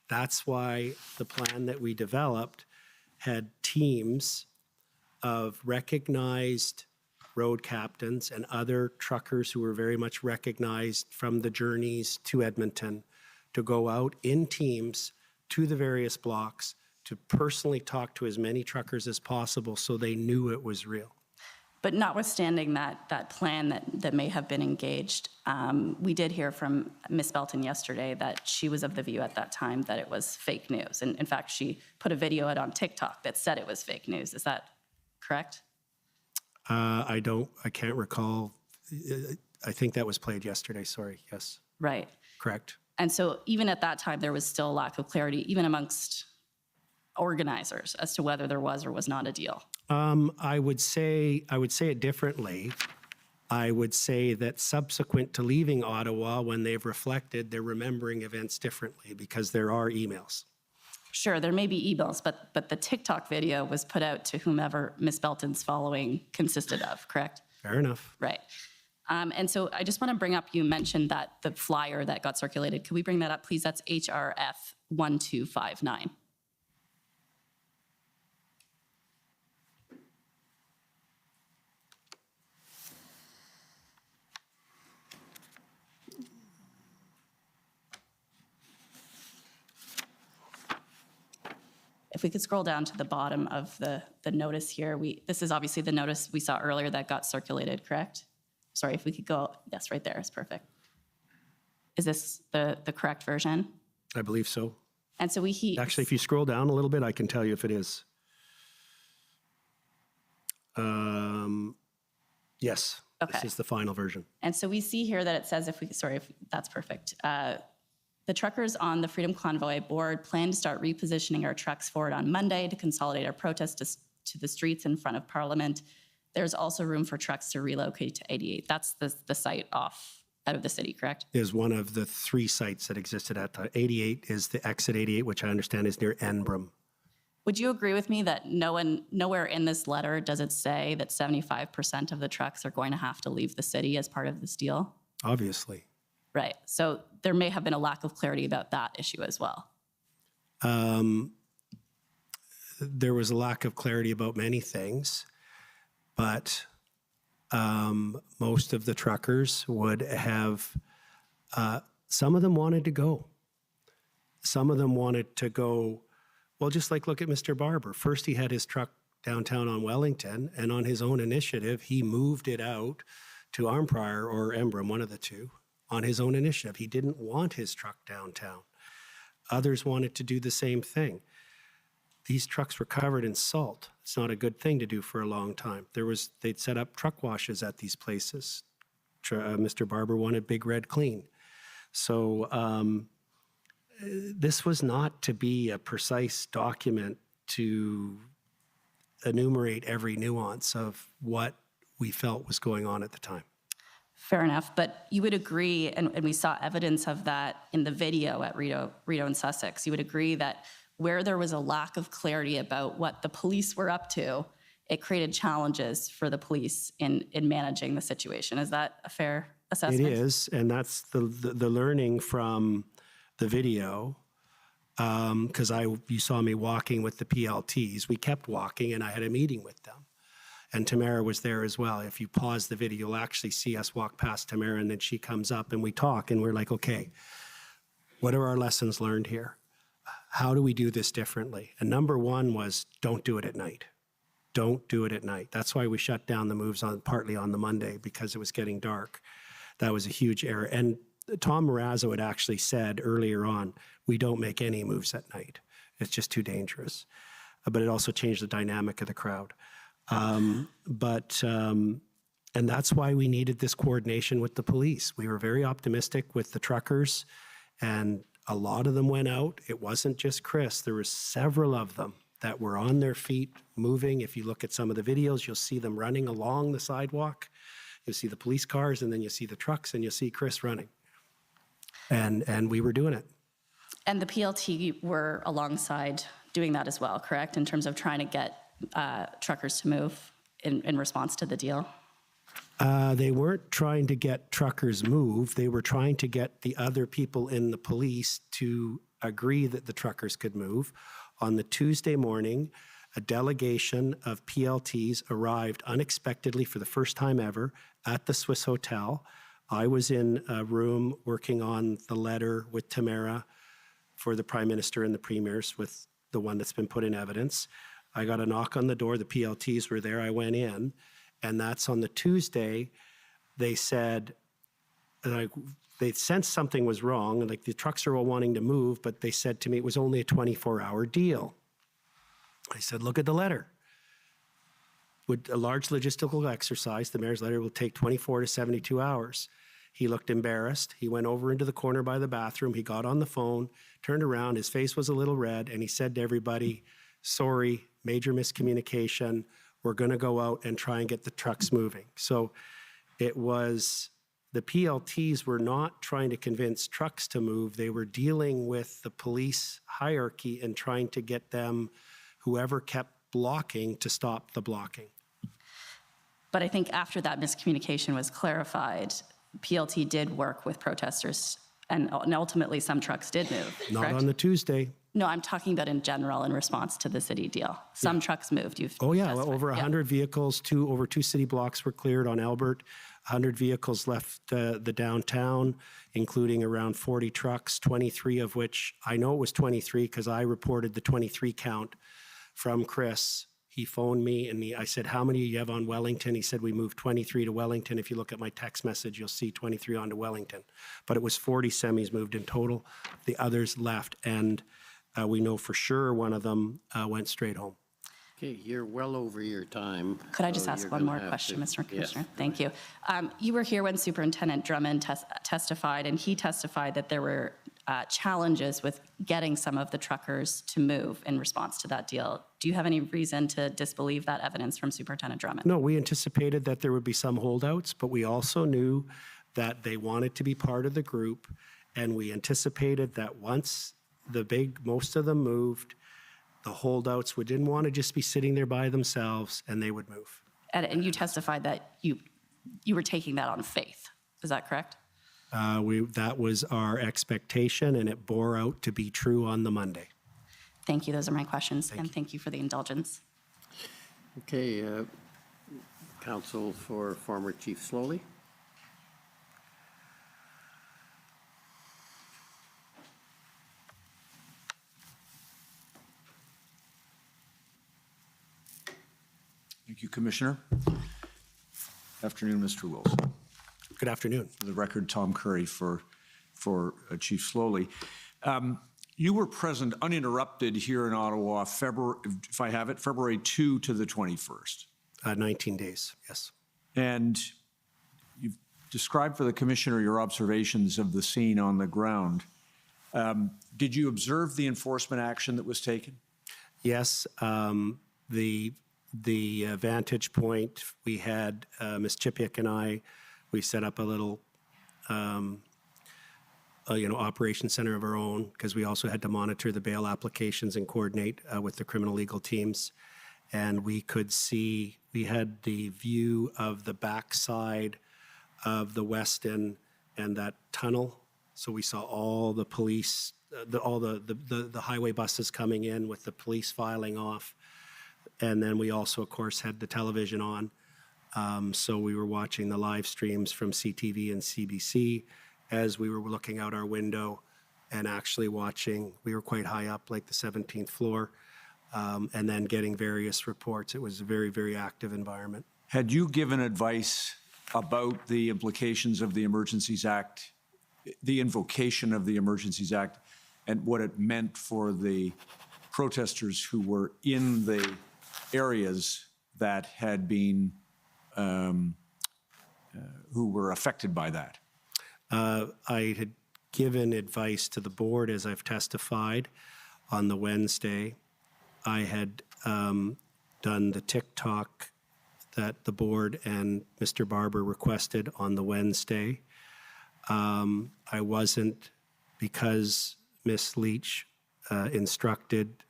That's why the plan that we developed had teams of recognized road captains and other truckers who were very much recognized from the journeys to Edmonton to go out in teams to the various blocks to personally talk to as many truckers as possible so they knew it was real. But notwithstanding that plan that may have been engaged, we did hear from Ms. Belton yesterday that she was of the view at that time that it was fake news. And in fact, she put a video out on TikTok that said it was fake news. Is that correct? I can't recall. I think that was played yesterday, sorry, yes. Right. Correct. And so even at that time, there was still a lack of clarity, even amongst organizers, as to whether there was or was not a deal. I would say it differently. I would say that subsequent to leaving Ottawa, when they've reflected, they're remembering events differently because there are emails. Sure, there may be emails, but the TikTok video was put out to whomever Ms. Belton's following consisted of, correct? Fair enough. Right. And so I just want to bring up, you mentioned that the flyer that got circulated. Could we bring that up, please? That's HRF 1259. If we could scroll down to the bottom of the notice here, this is obviously the notice we saw earlier that got circulated, correct? Sorry, if we could go, yes, right there is perfect. Is this the correct version? I believe so. And so actually, if you scroll down a little bit, I can tell you if it is. Yes, This is the final version. And so we see here that it says, if that's perfect. The truckers on the Freedom Convoy board plan to start repositioning our trucks forward on Monday to consolidate our protest to the streets in front of Parliament. There's also room for trucks to relocate to 88. That's the site out of the city, correct? Is one of the 3 sites that existed at the 88 is the exit 88, which I understand is near Enbrum. Would you agree with me that nowhere in this letter does it say that 75% of the trucks are going to have to leave the city as part of this deal? Obviously. Right. So there may have been a lack of clarity about that issue as well. There was a lack of clarity about many things, but most of the truckers would have, some of them wanted to go. Some of them wanted to go, well, just like look at Mr. Barber. First, he had his truck downtown on Wellington, and on his own initiative, he moved it out to Arnprior or Embrun, one of the two, on his own initiative. He didn't want his truck downtown. Others wanted to do the same thing. These trucks were covered in salt. It's not a good thing to do for a long time. They'd set up truck washes at these places. Mr. Barber wanted Big Red Clean. So this was not to be a precise document to enumerate every nuance of what we felt was going on at the time. Fair enough, but you would agree, and we saw evidence of that in the video at Rideau and Sussex, you would agree that where there was a lack of clarity about what the police were up to, it created challenges for the police in managing the situation. Is that a fair assessment? It is, and that's the learning from the video, because you saw me walking with the PLTs. We kept walking, and I had a meeting with them. And Tamara was there as well. If you pause the video, you'll actually see us walk past Tamara, and then she comes up, and we talk, and we're like, okay, what are our lessons learned here? How do we do this differently? And number one was don't do it at night. Don't do it at night. That's why we shut down the moves partly on the Monday, because it was getting dark. That was a huge error. And Tom Marazzo had actually said earlier on, we don't make any moves at night. It's just too dangerous. But it also changed the dynamic of the crowd. And that's why we needed this coordination with the police. We were very optimistic with the truckers, and a lot of them went out. It wasn't just Chris. There were several of them that were on their feet moving. If you look at some of the videos, you'll see them running along the sidewalk. You'll see the police cars, and then you'll see the trucks, and you'll see Chris running. And we were doing it. And the PLT were alongside doing that as well, correct? In terms of trying to get truckers to move in response to the deal? They weren't trying to get truckers moved. They were trying to get the other people in the police to agree that the truckers could move. On the Tuesday morning, a delegation of PLTs arrived unexpectedly for the first time ever at the Swiss Hotel. I was in a room working on the letter with Tamara for the Prime Minister and the Premiers, with the one that's been put in evidence. I got a knock on the door. The PLTs were there. I went in. And that's on the Tuesday. They said, they sensed something was wrong. Like the trucks are all wanting to move, but they said to me it was only a 24-hour deal. I said, look at the letter. With a large logistical exercise, the mayor's letter will take 24 to 72 hours. He looked embarrassed. He went over into the corner by the bathroom. He got on the phone, turned around. His face was a little red, and he said to everybody, sorry, major miscommunication. We're going to go out and try and get the trucks moving. So it was, the PLTs were not trying to convince trucks to move. They were dealing with the police hierarchy and trying to get them, whoever kept blocking, to stop the blocking. But I think after that miscommunication was clarified, PLT did work with protesters, and ultimately some trucks did move. Not correct? on the Tuesday. No, I'm talking about in general in response to the city deal. Some trucks moved. Oh yeah, well, over 100 vehicles, over two city blocks were cleared on Albert. 100 vehicles left the downtown, including around 40 trucks, 23 of which, I know it was 23 because I reported the 23 count from Chris. He phoned me and I said, how many do you have on Wellington? He said, we moved 23 to Wellington. If you look at my text message, you'll see 23 onto Wellington. But it was 40 semis moved in total. The others left, and we know for sure one of them went straight home. Okay, you're well over your time. Could I just so ask you're one gonna more have question, to- Mr. Commissioner? Yes, Thank you. You were here when Superintendent Drummond testified, and he testified that there were challenges with getting some of the truckers to move in response to that deal. Do you have any reason to disbelieve that evidence from Superintendent Drummond? No, we anticipated that there would be some holdouts, but we also knew that they wanted to be part of the group, and we anticipated that once most of them moved, the holdouts didn't want to just be sitting there by themselves, and they would move. And you testified that you were taking that on faith. Is that correct? That was our expectation, and it bore out to be true on the Monday. Thank you. Those are my questions, and thank you for the indulgence. Okay, counsel for former Chief Slowly. Thank you, Commissioner. Afternoon, Mr. Wilson. Good afternoon. For the record, Tom Curry for Chief Slowly. You were present uninterrupted here in Ottawa, if I have it, February 2 to the 21st. 19 days, yes. And you've described for the Commissioner your observations of the scene on the ground. Did you observe the enforcement action that was taken? Yes. The vantage point, we had Ms. Chipiak and I, we set up a little operation center of our own, because we also had to monitor the bail applications and coordinate with the criminal legal teams. And we could see, we had the view of the backside of the Weston and that tunnel. So we saw all the police, all the highway buses coming in with the police filing off. And then we also, of course, had the television on. So we were watching the live streams from CTV and CBC as we were looking out our window and actually watching. We were quite high up, like the 17th floor, and then getting various reports. It was a very, very active environment. Had you given advice about the implications of the Emergencies Act, the invocation of the Emergencies Act, and what it meant for the protesters who were in the areas that had been, who were affected by that? I had given advice to the board as I've testified on the Wednesday. I had done the TikTok that the board and Mr. Barber requested on the Wednesday. I wasn't, because Ms. Leach instructed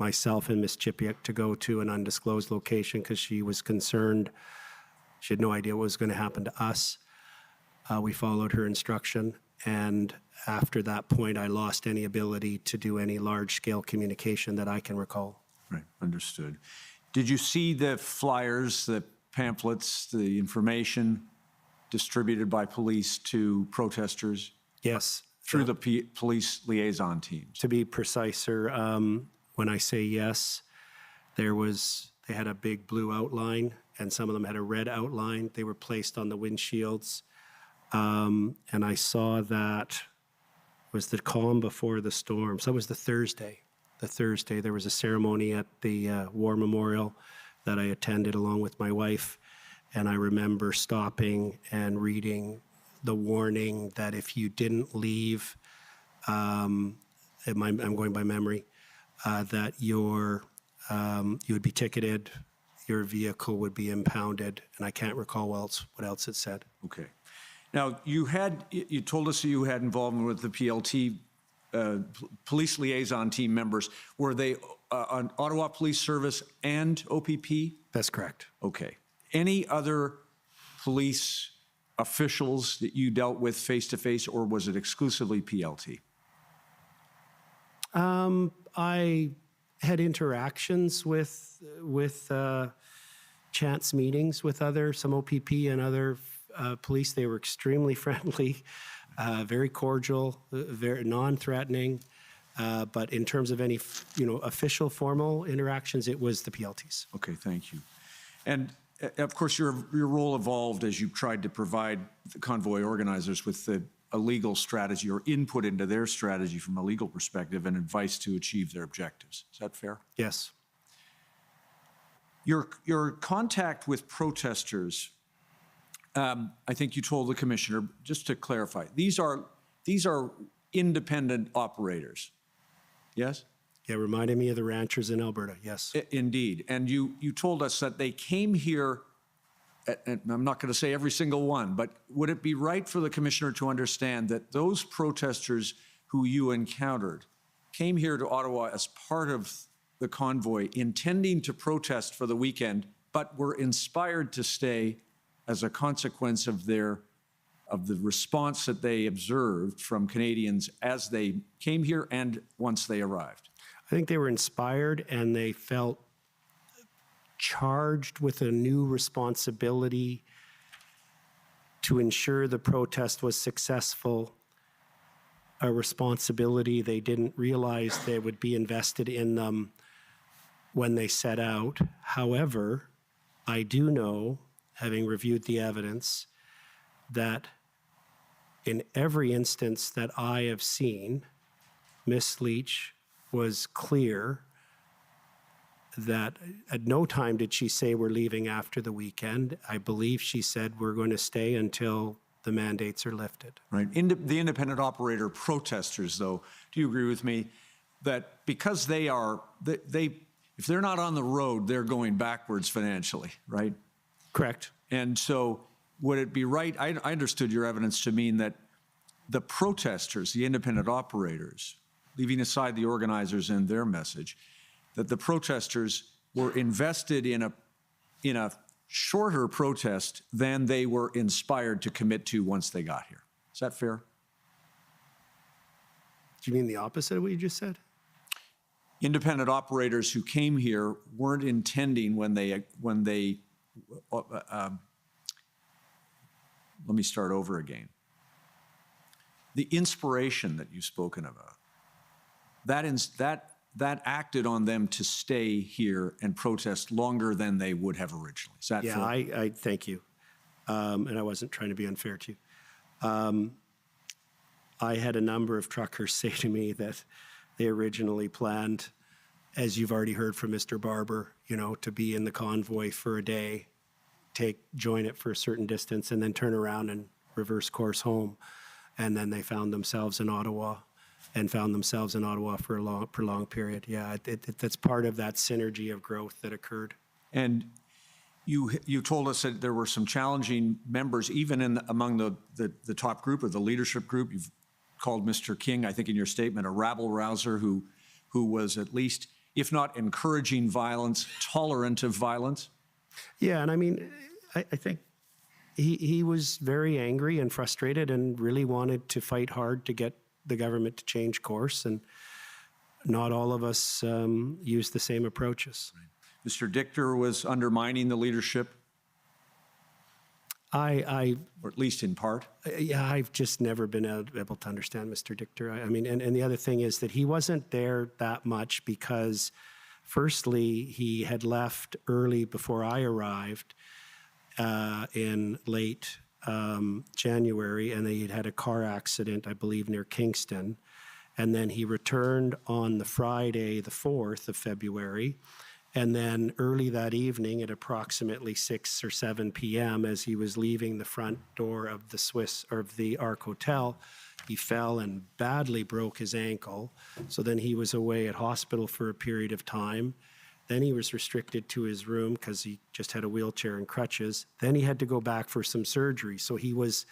myself and Ms. Chipiak to go to an undisclosed location because she was concerned. She had no idea what was going to happen to us. We followed her instruction, and after that point, I lost any ability to do any large-scale communication that I can recall. Right, understood. Did you see the flyers, the pamphlets, the information distributed by police to protesters? Yes. Through the police liaison teams? To be precise, sir, when I say yes, they had a big blue outline, and some of them had a red outline. They were placed on the windshields. And I saw that was the calm before the storm. So it was the Thursday. There was a ceremony at the War Memorial that I attended along with my wife. And I remember stopping and reading the warning that if you didn't leave, I'm going by memory, that you would be ticketed, your vehicle would be impounded, and I can't recall what else it said. Okay. Now, you told us that you had involvement with the PLT, police liaison team members. Were they on Ottawa Police Service and OPP? That's correct. Okay. Any other police officials that you dealt with face-to-face, or was it exclusively PLT? I had interactions with chance meetings with some OPP and other police. They were extremely friendly, very cordial, very non-threatening. But in terms of any, official formal interactions, it was the PLTs. Okay, thank you. And of course, your role evolved as you tried to provide the convoy organizers with a legal strategy or input into their strategy from a legal perspective and advice to achieve their objectives. Is that fair? Yes. Your contact with protesters, I think you told the commissioner, just to clarify, these are independent operators, yes? Yeah, reminded me of the ranchers in Alberta, yes. Indeed. And you told us that they came here, and I'm not going to say every single one, but would it be right for the commissioner to understand that those protesters who you encountered came here to Ottawa as part of the convoy, intending to protest for the weekend, but were inspired to stay as a consequence of the response that they observed from Canadians as they came here and once they arrived? I think they were inspired and they felt charged with a new responsibility to ensure the protest was successful, a responsibility they didn't realize they would be invested in them when they set out. However, I do know, having reviewed the evidence, that in every instance that I have seen, Ms. Leach was clear that at no time did she say we're leaving after the weekend. I believe she said we're going to stay until the mandates are lifted. Right. The independent operator protesters, though, do you agree with me that because if they're not on the road, they're going backwards financially, right? Correct. And so would it be right, I understood your evidence to mean that the protesters, the independent operators, leaving aside the organizers and their message, that the protesters were invested in a shorter protest than they were inspired to commit to once they got here. Is that fair? Do you mean the opposite of what you just said? Independent operators who came here weren't intending when they let me start over again. The inspiration that you've spoken about, that acted on them to stay here and protest longer than they would have originally. Is that fair? Yeah, I thank you. And I wasn't trying to be unfair to you. I had a number of truckers say to me that they originally planned, as you've already heard from Mr. Barber, to be in the convoy for a day, join it for a certain distance, and then turn around and reverse course home. And then they found themselves in Ottawa for a prolonged period. Yeah, that's part of that synergy of growth that occurred. And you told us that there were some challenging members, even among the top group or the leadership group. You've called Mr. King, I think in your statement, a rabble-rouser who was at least, if not encouraging violence, tolerant of violence. Yeah, and I mean, I think he was very angry and frustrated and really wanted to fight hard to get the government to change course, and not all of us use the same approaches. Right. Mr. Dichter was undermining the leadership, or at least in part. Yeah, I've just never been able to understand Mr. Dichter. I mean, and the other thing is that he wasn't there that much because, firstly, he had left early before I arrived in late January, and he'd had a car accident, I believe, near Kingston. And then he returned on the Friday, the 4th of February. And then early that evening at approximately 6 or 7 p.m., as he was leaving the front door of the Arc Hotel, he fell and badly broke his ankle. So then he was away at hospital for a period of time. Then he was restricted to his room because he just had a wheelchair and crutches. Then he had to go back for some surgery. So he was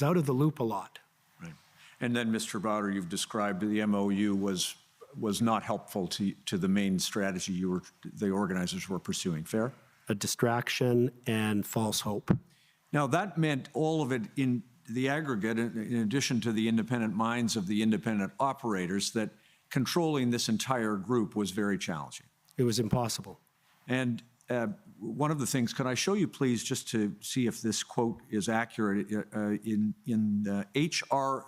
out of the loop a lot. Right. And then, Mr. Bowder, you've described the MOU was not helpful to the main strategy the organizers were pursuing. Fair? A distraction and false hope. Now, that meant all of it in the aggregate, in addition to the independent minds of the independent operators, that controlling this entire group was very challenging. It was impossible. And one of the things, could I show you, please, just to see if this quote is accurate, in HRF,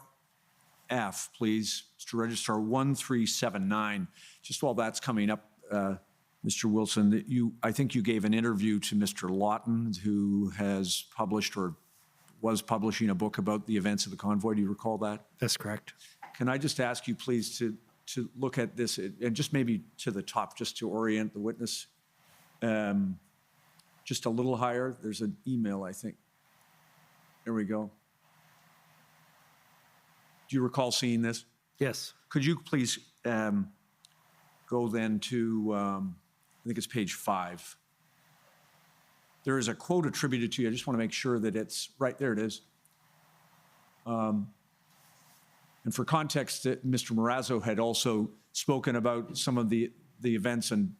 please, Mr. Registrar 1379, just while that's coming up, Mr. Wilson, that I think you gave an interview to Mr. Lawton, who has published or was publishing a book about the events of the convoy. Do you recall that? That's correct. Can I just ask you, please, to look at this, and just maybe to the top, just to orient the witness? Just a little higher. There's an email, I think. There we go. Do you recall seeing this? Yes. Could you please go then to, I think it's page 5. There is a quote attributed to you. I just want to make sure that it's right there. It is. And for context, Mr. Marazzo had also spoken about some of the events, and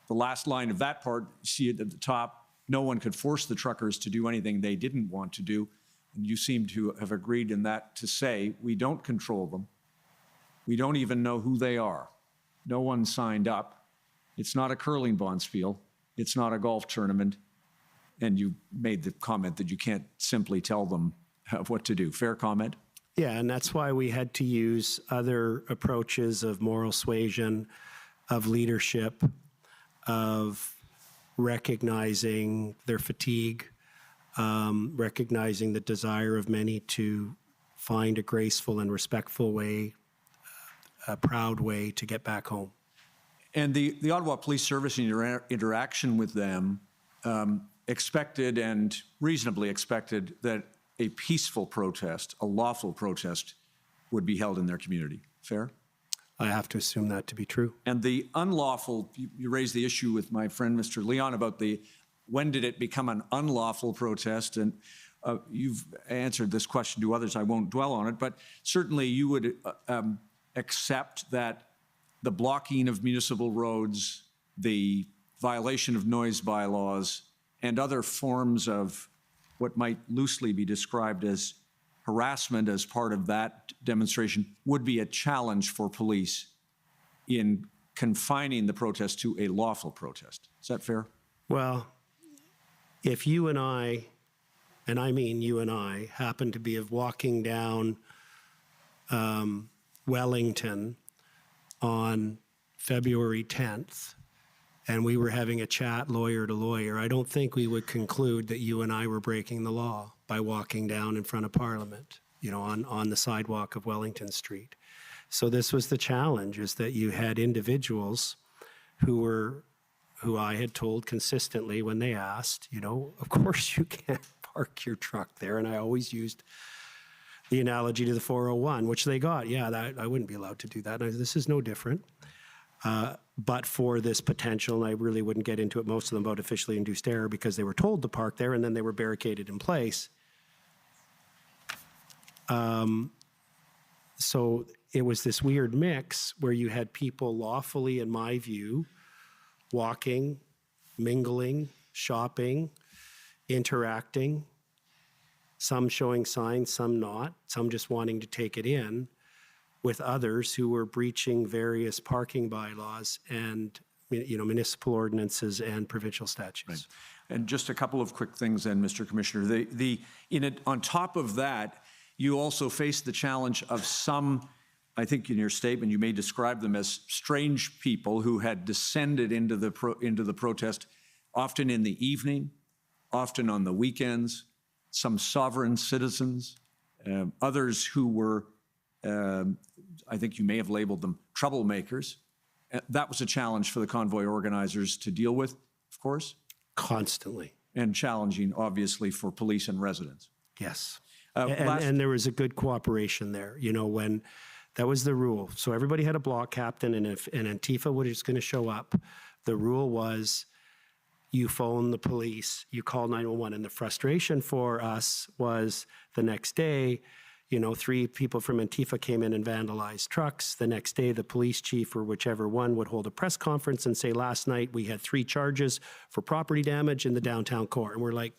the last line of that part, see it at the top, no one could force the truckers to do anything they didn't want to do. And you seem to have agreed in that to say, we don't control them. We don't even know who they are. No one signed up. It's not a curling bonspiel. It's not a golf tournament. And you made the comment that you can't simply tell them what to do. Fair comment? Yeah, and that's why we had to use other approaches of moral suasion, of leadership, of recognizing their fatigue, recognizing the desire of many to find a graceful and respectful way, a proud way to get back home. And the Ottawa Police Service and your interaction with them expected and reasonably expected that a peaceful protest, a lawful protest, would be held in their community. Fair? I have to assume that to be true. And the unlawful, you raised the issue with my friend Mr. Leon about when did it become an unlawful protest? And you've answered this question to others. I won't dwell on it, but certainly you would accept that the blocking of municipal roads, the violation of noise bylaws, and other forms of what might loosely be described as harassment as part of that demonstration would be a challenge for police in confining the protest to a lawful protest. Is that fair? Well, if you and I mean you and I, happen to be walking down Wellington on February 10th, and we were having a chat lawyer to lawyer, I don't think we would conclude that you and I were breaking the law by walking down in front of Parliament, on the sidewalk of Wellington Street. So this was the challenge, is that you had individuals who I had told consistently when they asked, of course you can't park your truck there. And I always used the analogy to the 401, which they got. Yeah, I wouldn't be allowed to do that. This is no different. But for this potential, and I really wouldn't get into it, most of them about officially induced error, because they were told to park there and then they were barricaded in place. So it was this weird mix where you had people lawfully, in my view, walking, mingling, shopping, interacting, some showing signs, some not, some just wanting to take it in, with others who were breaching various parking bylaws and municipal ordinances and provincial statutes. Right. And just a couple of quick things then, Mr. Commissioner. On top of that, you also faced the challenge of some, I think in your statement you may describe them as strange people who had descended into the protest, often in the evening, often on the weekends, some sovereign citizens, others who were, I think you may have labeled them troublemakers. That was a challenge for the Convoy organizers to deal with, of course. Constantly. And challenging, obviously, for police and residents. Yes. And there was a good cooperation there, when that was the rule. So everybody had a block captain, and if an Antifa was going to show up, the rule was you phone the police, you call 911. And the frustration for us was the next day, 3 people from Antifa came in and vandalized trucks. The next day, the police chief or whichever one would hold a press conference and say, last night we had 3 charges for property damage in the downtown core. And we're like...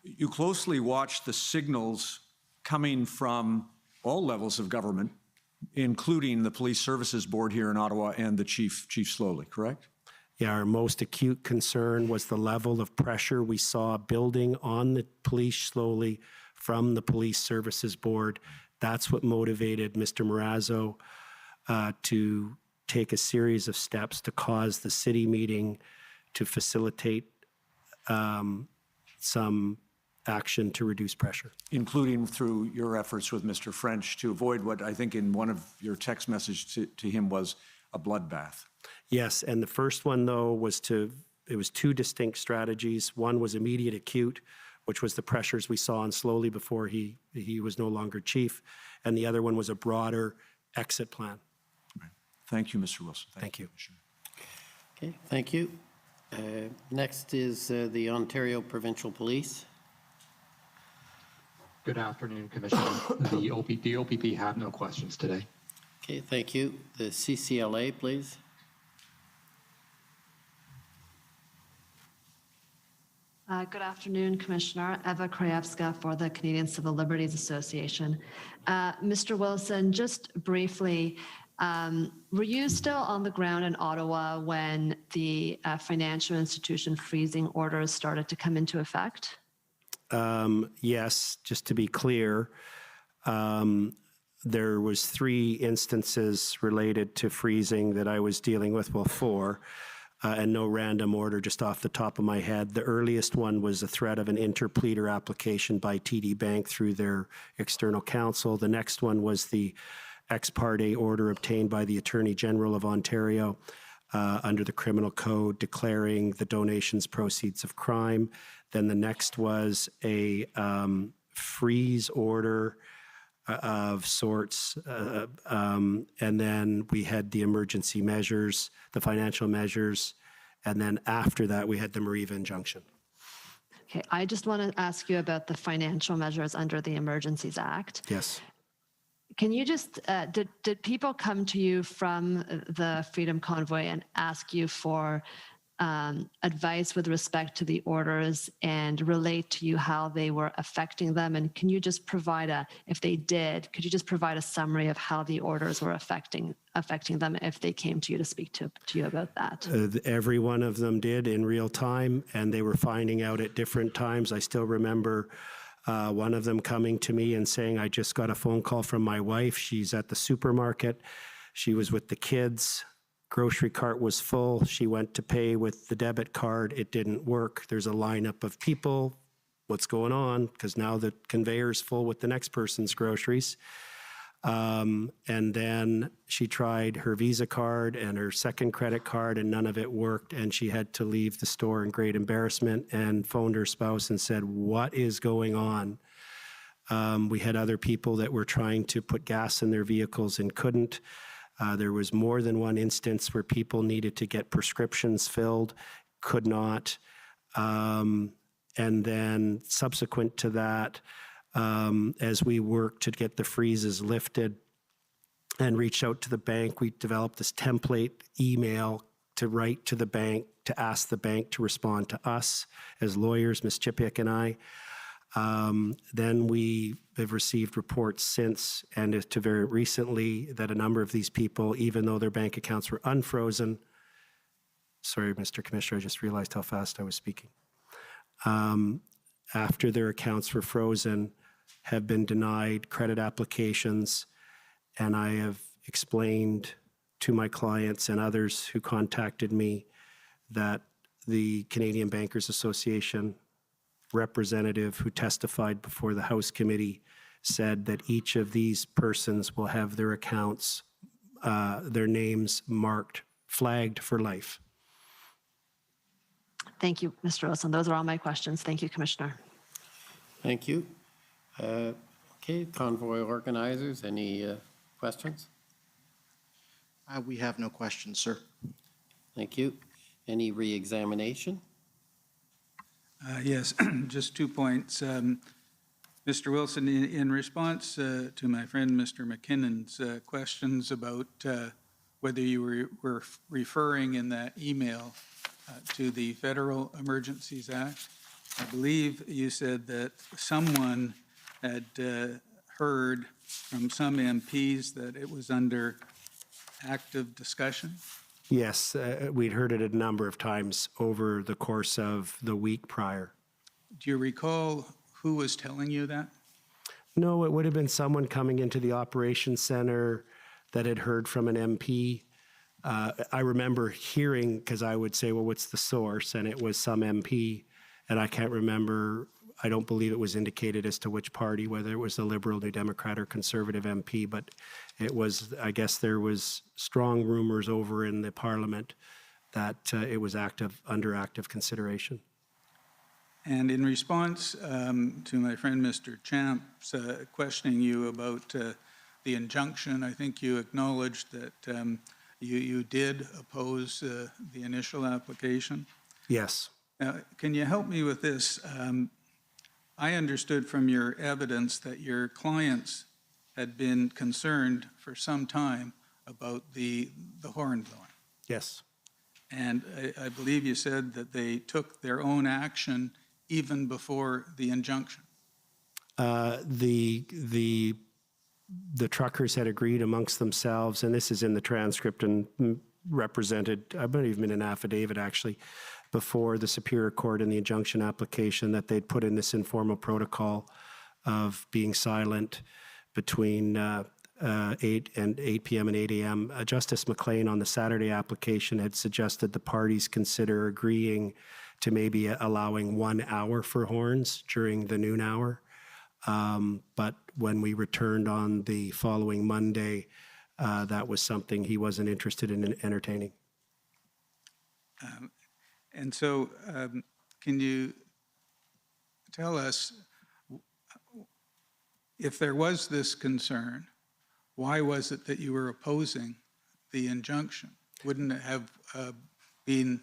You closely watch the signals coming from all levels of government, including the Police Services Board here in Ottawa and the Chief Slowly, correct? Yeah, our most acute concern was the level of pressure we saw building on the police slowly from the Police Services Board. That's what motivated Mr. Marazzo to take a series of steps to cause the city meeting to facilitate some action to reduce pressure. Including through your efforts with Mr. French to avoid what I think in one of your text messages to him was a bloodbath. Yes, and the first one, though, it was two distinct strategies. One was immediate acute, which was the pressures we saw on Slowly before he was no longer chief, and the other one was a broader exit plan. Thank you, Mr. Wilson. Thank you. Commissioner. Okay, thank you. Next is the Ontario Provincial Police. Good afternoon, Commissioner. The OPP have no questions today. Okay, thank you. The CCLA, please. Good afternoon, Commissioner. Eva Krajewska for the Canadian Civil Liberties Association. Mr. Wilson, just briefly, were you still on the ground in Ottawa when the financial institution freezing orders started to come into effect? Yes, just to be clear, there was 3 instances related to freezing that I was dealing with, well, 4. And no random order just off the top of my head. The earliest one was a threat of an interpleader application by TD Bank through their external counsel. The next one was the ex parte order obtained by the Attorney General of Ontario under the Criminal Code declaring the donations proceeds of crime. Then the next was a freeze order of sorts. And then we had the emergency measures, the financial measures. And then after that, we had the Mariva injunction. Okay, I just want to ask you about the financial measures under the Emergencies Act. Yes. Can you just, did people come to you from the Freedom Convoy and ask you for advice with respect to the orders and relate to you how they were affecting them? And can you just provide if they did, could you just provide a summary of how the orders were affecting them if they came to you to speak to you about that? Every one of them did in real time, and they were finding out at different times. I still remember one of them coming to me and saying, I just got a phone call from my wife. She's at the supermarket. She was with the kids. Grocery cart was full. She went to pay with the debit card. It didn't work. There's a lineup of people. What's going on? Because now the conveyor's full with the next person's groceries. And then she tried her Visa card and her second credit card, and none of it worked. And she had to leave the store in great embarrassment and phoned her spouse and said, what is going on? We had other people that were trying to put gas in their vehicles and couldn't. There was more than one instance where people needed to get prescriptions filled, could not. And then subsequent to that, as we worked to get the freezes lifted and reached out to the bank, we developed this template email to write to the bank, to ask the bank to respond to us as lawyers, Ms. Chipiak and I. Then we have received reports since, and to very recently, that a number of these people, even though their bank accounts were unfrozen, sorry, Mr. Commissioner, I just realized how fast I was speaking. After their accounts were frozen, have been denied credit applications, and I have explained to my clients and others who contacted me that the Canadian Bankers Association representative who testified before the House Committee said that each of these persons will have their accounts, their names marked, flagged for life. Thank you, Mr. Wilson. Those are all my questions. Thank you, Commissioner. Thank you. Okay, Convoy organizers, any questions? We have no questions, sir. Thank you. Any re-examination? Yes, just 2 points. Mr. Wilson, in response to my friend Mr. McKinnon's questions about whether you were referring in that email to the Federal Emergencies Act, I believe you said that someone had heard from some MPs that it was under active discussion. Yes, we'd heard it a number of times over the course of the week prior. Do you recall who was telling you that? No, it would have been someone coming into the operations center that had heard from an MP. I remember hearing, because I would say, well, what's the source? And it was some MP, and I can't remember I don't believe it was indicated as to which party, whether it was the Liberal, New Democrat, or Conservative MP, but it was, I guess there was strong rumors over in the Parliament that it was under active consideration. And in response to my friend Mr. Champ's questioning you about the injunction, I think you acknowledged that you did oppose the initial application. Yes. Can you help me with this? I understood from your evidence that your clients had been concerned for some time about the horn blowing. Yes. And I believe you said that they took their own action even before the injunction. The truckers had agreed amongst themselves, and this is in the transcript and represented, I believe, in an affidavit actually, before the Superior Court in the injunction application, that they'd put in this informal protocol of being silent between 8 p.m. and 8 a.m. Justice McLean on the Saturday application had suggested the parties consider agreeing to maybe allowing 1 hour for horns during the noon hour. But when we returned on the following Monday, that was something he wasn't interested in entertaining. And so can you tell us, if there was this concern, why was it that you were opposing the injunction? Wouldn't it have been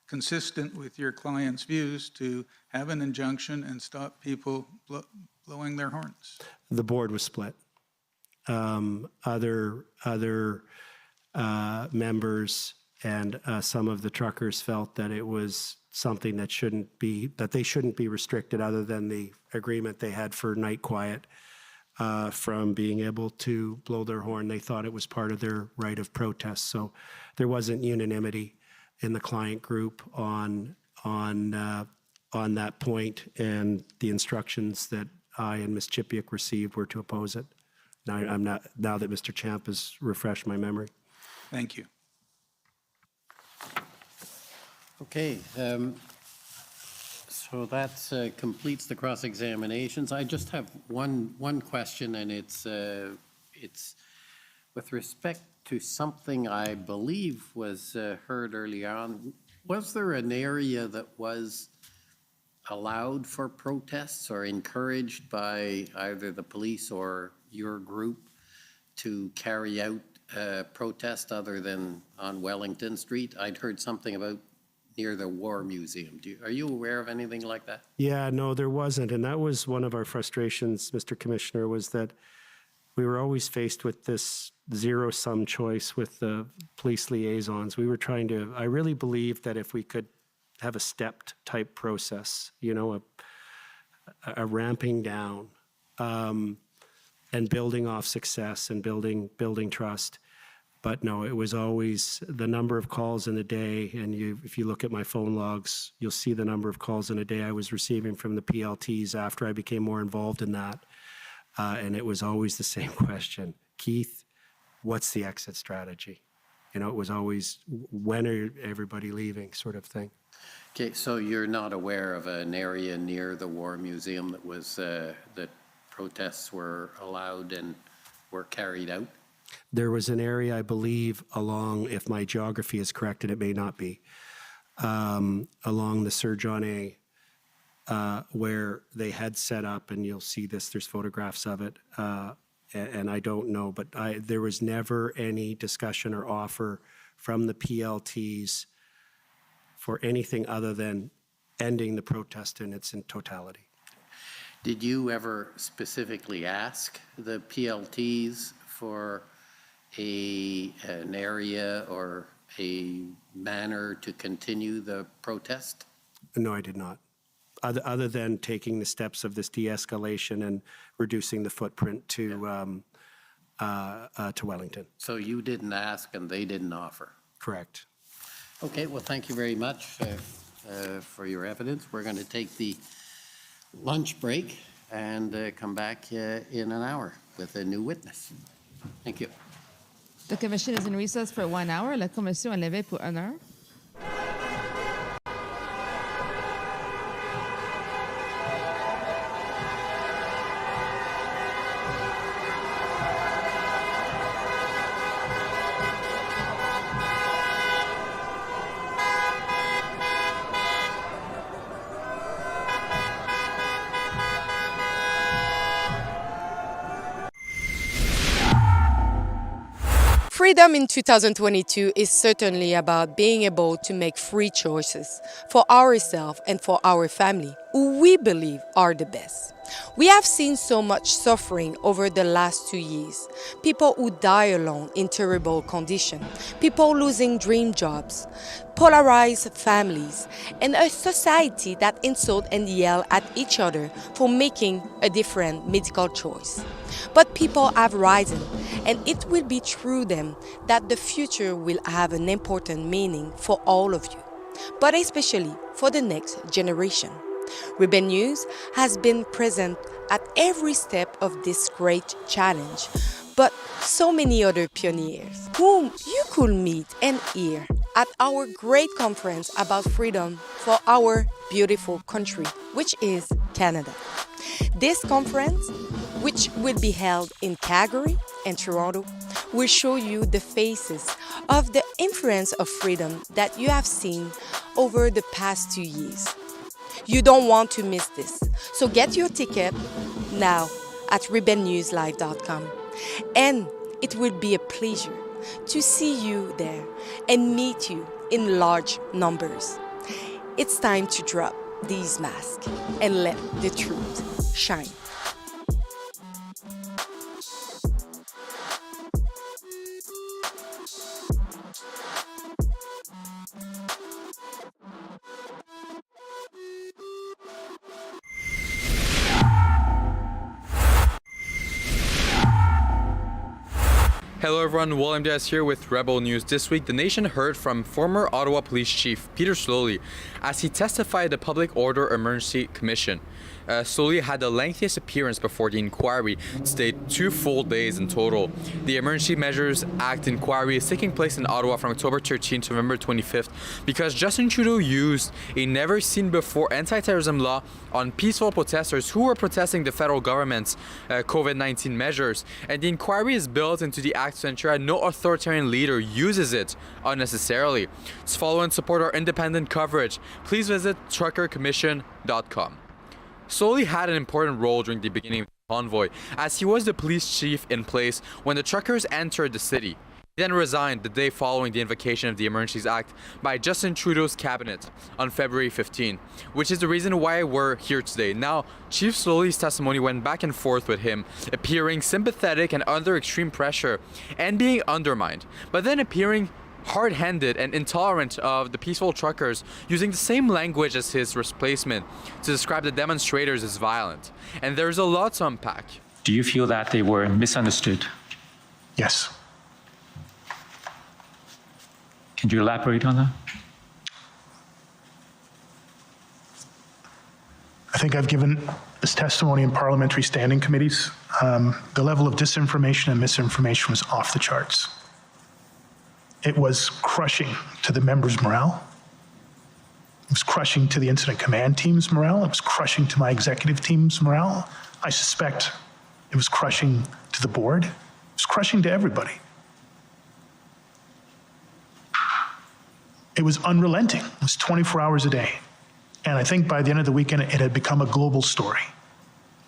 consistent with your client's views to have an injunction and stop people blowing their horns? The board was split. Other members and some of the truckers felt that it was something that they shouldn't be restricted, other than the agreement they had for night quiet, from being able to blow their horn. They thought it was part of their right of protest. So there wasn't unanimity in the client group on that point, and the instructions that I and Ms. Chipiuk received were to oppose it. Now that Mr. Champ has refreshed my memory. Thank you. Okay, so that completes the cross-examinations. I just have one question, and it's with respect to something I believe was heard early on. Was there an area that was allowed for protests or encouraged by either the police or your group to carry out protest other than on Wellington Street? I'd heard something about near the War Museum. Are you aware of anything like that? Yeah, no, there wasn't. And that was one of our frustrations, Mr. Commissioner, was that we were always faced with this zero-sum choice with the police liaisons. We were trying to, I really believed that if we could have a stepped type process, a ramping down, and building off success and building trust. But no, it was always the number of calls in a day, and if you look at my phone logs, you'll see the number of calls in a day I was receiving from the PLTs after I became more involved in that. And it was always the same question: Keith, what's the exit strategy? It was always, when are everybody leaving, sort of thing. Okay, so you're not aware of an area near the War Museum that was that protests were allowed and were carried out? There was an area, I believe, along, if my geography is correct, and it may not be, along the Sir John A, where they had set up, and you'll see this, there's photographs of it, and I don't know, but there was never any discussion or offer from the PLTs for anything other than ending the protest in its totality. Did you ever specifically ask the PLTs for an area or a manner to continue the protest? No, I did not. Other than taking the steps of this de-escalation and reducing the footprint to Wellington. So you didn't ask and they didn't offer? Correct. Okay, well, thank you very much for your evidence. We're going to take the lunch break and come back in an hour with a new witness. Thank you. The commission is in recess for 1 hour. La commission est levée pour 1 heure. Freedom in 2022 is certainly about being able to make free choices for ourselves and for our family, who we believe are the best. We have seen so much suffering over the last 2 years. People who die alone in terrible conditions, people losing dream jobs, polarized families, and a society that insult and yell at each other for making a different medical choice. But people have risen, and it will be through them that the future will have an important meaning for all of you, but especially for the next generation. Rebel News has been present at every step of this great challenge, but so many other pioneers whom you could meet and hear at our great conference about freedom for our beautiful country, which is Canada. This conference, which will be held in Calgary and Toronto, will show you the faces of the influence of freedom that you have seen over the past 2 years. You don't want to miss this, so get your ticket now at rebelnewslive.com. And it will be a pleasure to see you there and meet you in large numbers. It's time to drop these masks and let the truth shine. Hello everyone, William Diaz here with Rebel News. This week, the nation heard from former Ottawa Police Chief Peter Sloly as he testified at the Public Order Emergency Commission. Sloly had the lengthiest appearance before the inquiry, stayed 2 full days in total. The Emergency Measures Act inquiry is taking place in Ottawa from October 13th to November 25th because Justin Trudeau used a never-seen-before anti-terrorism law on peaceful protesters who were protesting the federal government's COVID-19 measures. And the inquiry is built into the act to ensure that no authoritarian leader uses it unnecessarily. To follow and support our independent coverage, please visit truckercommission.com. Sloly had an important role during the beginning of the convoy, as he was the police chief in place when the truckers entered the city. He then resigned the day following the invocation of the Emergencies Act by Justin Trudeau's cabinet on February 15, which is the reason why we're here today. Now, Chief Sloly's testimony went back and forth with him, appearing sympathetic and under extreme pressure and being undermined, but then appearing hard-handed and intolerant of the peaceful truckers, using the same language as his replacement to describe the demonstrators as violent. And there's a lot to unpack. Do you feel that they were misunderstood? Yes. Can you elaborate on that? I think I've given this testimony in parliamentary standing committees. The level of disinformation and misinformation was off the charts. It was crushing to the members' morale. It was crushing to the incident command team's morale. It was crushing to my executive team's morale. I suspect it was crushing to the board. It was crushing to everybody. It was unrelenting. It was 24 hours a day. And I think by the end of the weekend, it had become a global story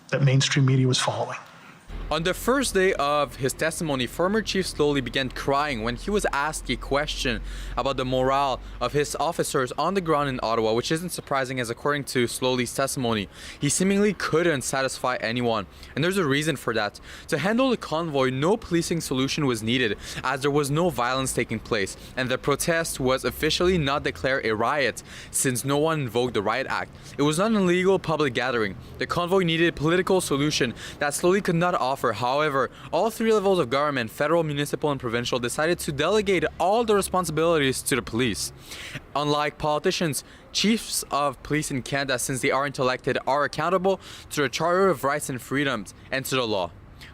that mainstream media was following. On the first day of his testimony, former Chief Sloly began crying when he was asked a question about the morale of his officers on the ground in Ottawa, which isn't surprising as according to Sloly's testimony, he seemingly couldn't satisfy anyone. And there's a reason for that. To handle the convoy, no policing solution was needed as there was no violence taking place, and the protest was officially not declared a riot since no one invoked the Riot Act. It was not an illegal public gathering. The convoy needed a political solution that Sloly could not offer. However, all 3 levels of government, federal, municipal, and provincial, decided to delegate all the responsibilities to the police. Unlike politicians, chiefs of police in Canada, since they aren't elected, are accountable to the Charter of Rights and Freedoms and to the law,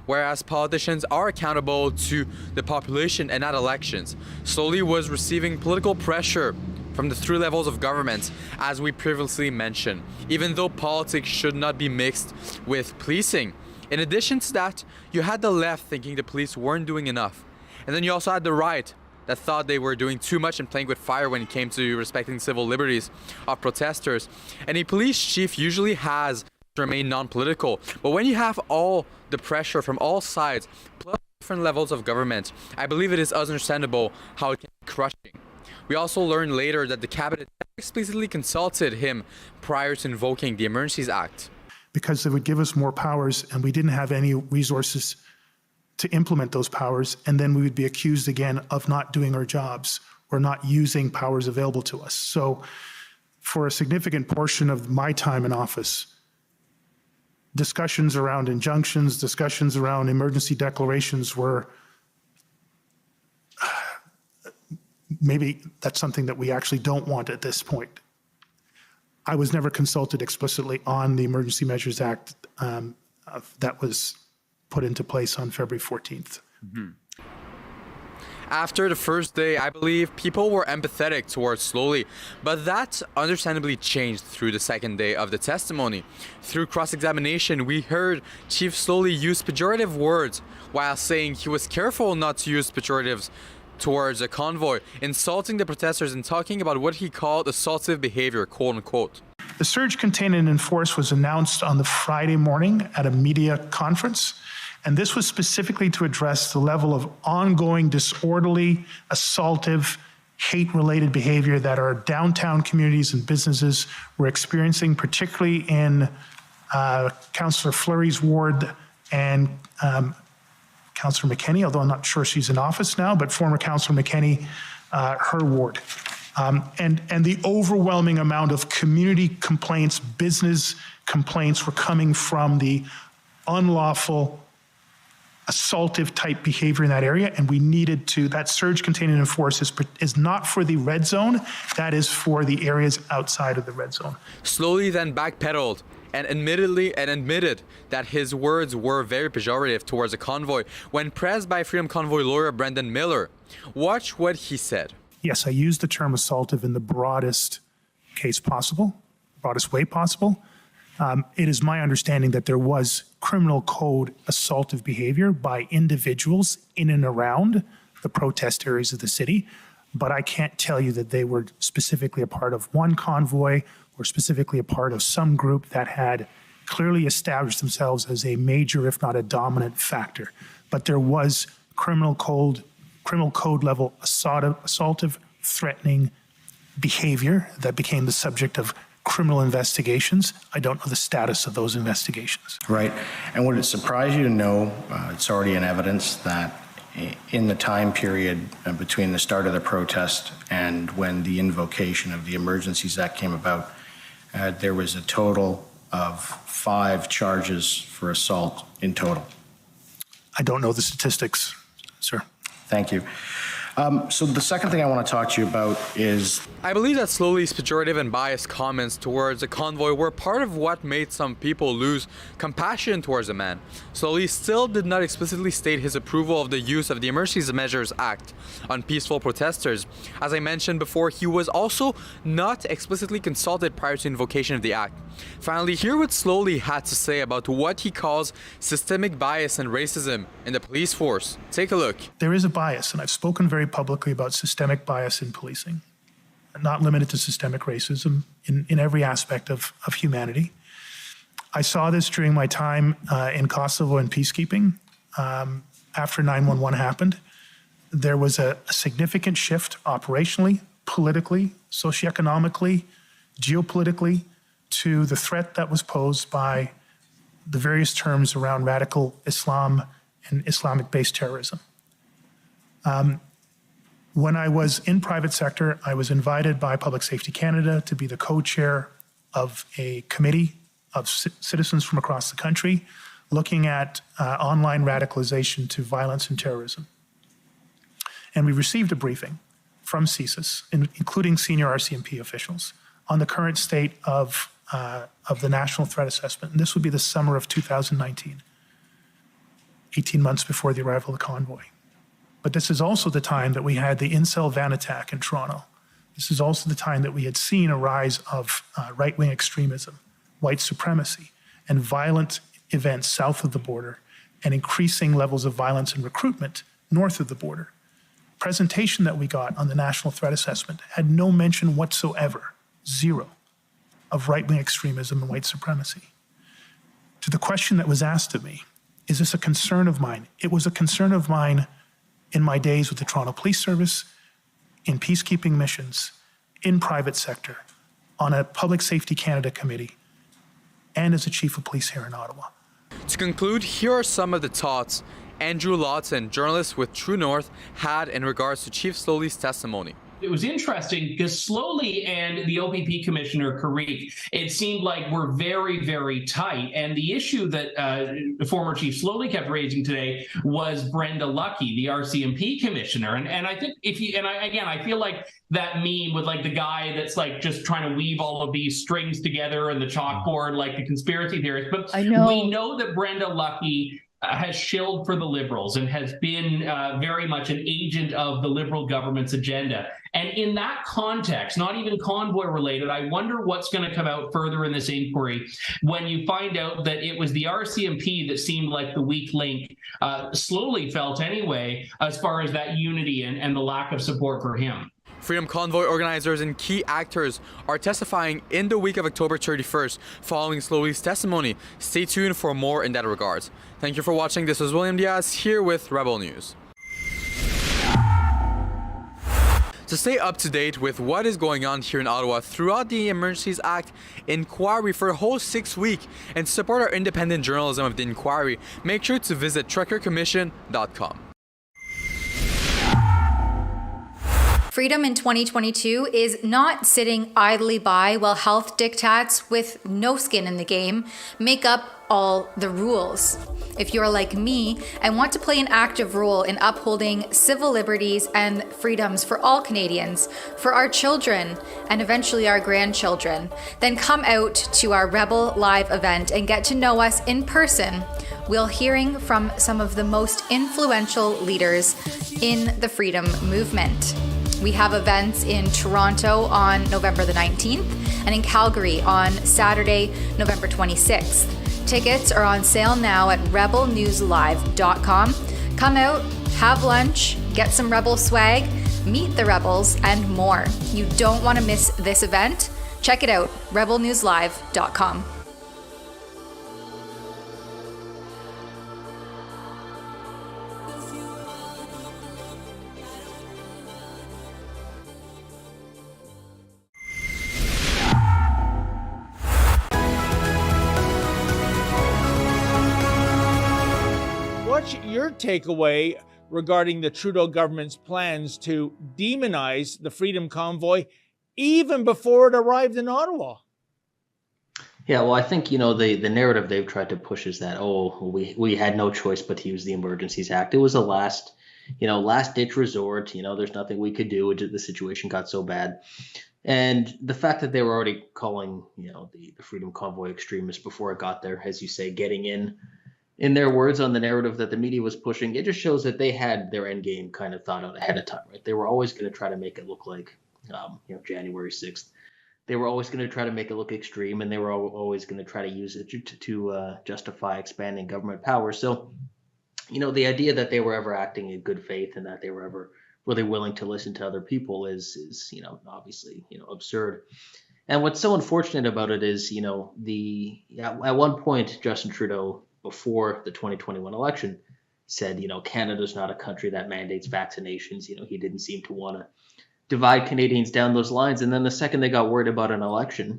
whereas politicians are accountable to the population and not elections. Sloly was receiving political pressure from the 3 levels of government, as we previously mentioned, even though politics should not be mixed with policing. In addition to that, you had the left thinking the police weren't doing enough. And then you also had the right that thought they were doing too much and playing with fire when it came to respecting civil liberties of protesters. And a police chief usually has to remain non-political. But when you have all the pressure from all sides, plus different levels of government, I believe it is understandable how it can be crushing. We also learned later that the cabinet explicitly consulted him prior to invoking the Emergencies Act. Because they would give us more powers and we didn't have any resources to implement those powers, and then we would be accused again of not doing our jobs or not using powers available to us. So for a significant portion of my time in office, discussions around injunctions, discussions around emergency declarations were, maybe that's something that we actually don't want at this point. I was never consulted explicitly on the Emergency Measures Act that was put into place on February 14th. After the first day, I believe people were empathetic towards Slowly, but that understandably changed through the second day of the testimony. Through cross-examination, we heard Chief Slowly use pejorative words while saying he was careful not to use pejoratives towards a convoy, insulting the protesters and talking about what he called assaultive behavior, quote unquote. The surge contain and enforce was announced on the Friday morning at a media conference, and this was specifically to address the level of ongoing disorderly, assaultive, hate-related behavior that our downtown communities and businesses were experiencing, particularly in Councillor Fleury's ward and Councillor McKenney, although I'm not sure she's in office now, but former Councillor McKenney, her ward. And the overwhelming amount of community complaints, business complaints were coming from the unlawful, assaultive type behavior in that area, and we needed to, that surge contain and enforce is not for the red zone, that is for the areas outside of the red zone. Slowly then backpedaled and admitted that his words were very pejorative towards the convoy when pressed by Freedom Convoy lawyer Brendan Miller. Watch what he said. Yes, I used the term assaultive in the broadest case possible, broadest way possible. It is my understanding that there was criminal code assaultive behavior by individuals in and around the protest areas of the city, but I can't tell you that they were specifically a part of one convoy or specifically a part of some group that had clearly established themselves as a major, if not a dominant factor. But there was criminal code level assaultive, threatening behavior that became the subject of criminal investigations. I don't know the status of those investigations. Right. And would it surprise you to know, it's already in evidence, that in the time period between the start of the protest and when the invocation of the Emergencies Act came about, there was a total of 5 charges for assault in total? I don't know the statistics, sir. Thank you. So the second thing I want to talk to you about is... I believe that Slowly's pejorative and biased comments towards the convoy were part of what made some people lose compassion towards the man. Slowly still did not explicitly state his approval of the use of the Emergencies Measures Act on peaceful protesters. As I mentioned before, he was also not explicitly consulted prior to invocation of the act. Finally, hear what Slowly had to say about what he calls systemic bias and racism in the police force. Take a look. There is a bias, and I've spoken very publicly about systemic bias in policing, not limited to systemic racism in every aspect of humanity. I saw this during my time in Kosovo and peacekeeping. After 9/11 happened, there was a significant shift operationally, politically, socioeconomically, geopolitically, to the threat that was posed by the various terms around radical Islam and Islamic-based terrorism. When I was in private sector, I was invited by Public Safety Canada to be the co-chair of a committee of citizens from across the country looking at online radicalization to violence and terrorism. And we received a briefing from CSIS, including senior RCMP officials, on the current state of the National Threat Assessment. And this would be the summer of 2019, 18 months before the arrival of the convoy. But this is also the time that we had the incel van attack in Toronto. This is also the time that we had seen a rise of right-wing extremism, white supremacy, and violent events south of the border, and increasing levels of violence and recruitment north of the border. Presentation that we got on the National Threat Assessment had no mention whatsoever, zero, of right-wing extremism and white supremacy. To the question that was asked of me, is this a concern of mine? It was a concern of mine in my days with the Toronto Police Service, in peacekeeping missions, in private sector, on a Public Safety Canada committee, and as a chief of police here in Ottawa. To conclude, here are some of the thoughts Andrew Lawton, journalist with True North, had in regards to Chief Slowly's testimony. It was interesting because Slowly and the OPP Commissioner Carrick, it seemed like we're very, very tight. And the issue that former Chief Slowly kept raising today was Brenda Lucki, the RCMP Commissioner. And I think I feel like that meme with like the guy that's like just trying to weave all of these strings together and the chalkboard, like the conspiracy theorists. But we know that Brenda Lucki has shilled for the Liberals and has been very much an agent of the Liberal government's agenda. And in that context, not even Convoy related, I wonder what's going to come out further in this inquiry when you find out that it was the RCMP that seemed like the weak link, Slowly felt anyway, as far as that unity and the lack of support for him. Freedom Convoy organizers and key actors are testifying in the week of October 31st following Slowly's testimony. Stay tuned for more in that regard. Thank you for watching. This is William Diaz here with Rebel News. To stay up to date with what is going on here in Ottawa throughout the Emergencies Act inquiry for a whole 6 weeks and to support our independent journalism of the inquiry, make sure to visit trekkercommission.com. Freedom in 2022 is not sitting idly by while health diktats with no skin in the game make up all the rules. If you're like me and want to play an active role in upholding civil liberties and freedoms for all Canadians, for our children, and eventually our grandchildren, then come out to our Rebel Live event and get to know us in person. We'll hearing from some of the most influential leaders in the freedom movement. We have events in Toronto on November the 19th and in Calgary on Saturday, November 26th. Tickets are on sale now at rebelnewslive.com. Come out, have lunch, get some Rebel swag, meet the Rebels, and more. You don't want to miss this event. Check it out, rebelnewslive.com. What's your takeaway regarding the Trudeau government's plans to demonize the Freedom Convoy even before it arrived in Ottawa? Yeah, well, I think, the narrative they've tried to push is that, we had no choice but to use the Emergencies Act. It was a last ditch resort. There's nothing we could do. The situation got so bad. And the fact that they were already calling, the Freedom Convoy extremists before it got there, as you say, getting in their words, on the narrative that the media was pushing, it just shows that they had their end game kind of thought out ahead of time, right? They were always going to try to make it look like, January 6th. They were always going to try to make it look extreme, and they were always going to try to use it to justify expanding government power. So, the idea that they were ever acting in good faith and that they were ever really willing to listen to other people is obviously, absurd. And what's so unfortunate about it is, at one point, Justin Trudeau, before the 2021 election, said, Canada's not a country that mandates vaccinations. He didn't seem to want to divide Canadians down those lines. And then the second they got worried about an election,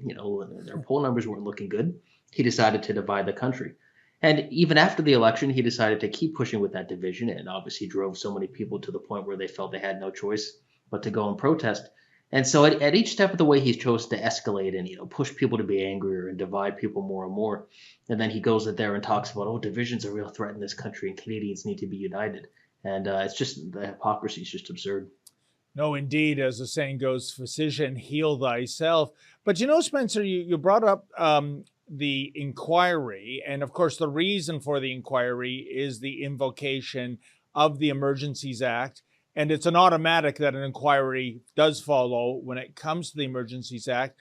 their poll numbers weren't looking good, he decided to divide the country. And even after the election, he decided to keep pushing with that division, and obviously drove so many people to the point where they felt they had no choice but to go and protest. And so at each step of the way, he chose to escalate and, push people to be angrier and divide people more and more. And then he goes in there and talks about, division's a real threat in this country and Canadians need to be united. And it's just, the hypocrisy is just absurd. No, indeed, as the saying goes, physician, heal thyself. But Spencer, you brought up the inquiry. And of course, the reason for the inquiry is the invocation of the Emergencies Act. And it's an automatic that an inquiry does follow when it comes to the Emergencies Act.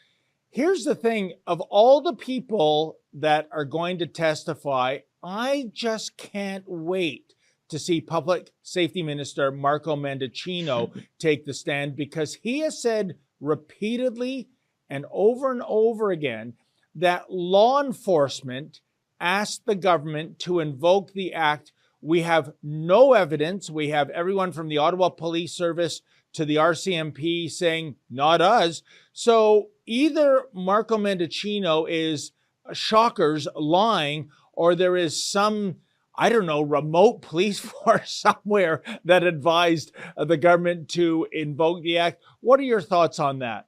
Here's the thing, of all the people that are going to testify, I just can't wait to see Public Safety Minister Marco Mendicino take the stand, because he has said repeatedly and over again that law enforcement asked the government to invoke the act. We have no evidence. We have everyone from the Ottawa Police Service to the RCMP saying, not us. So either Marco Mendicino is shockers lying, or there is some, I don't know, remote police force somewhere that advised the government to invoke the act. What are your thoughts on that?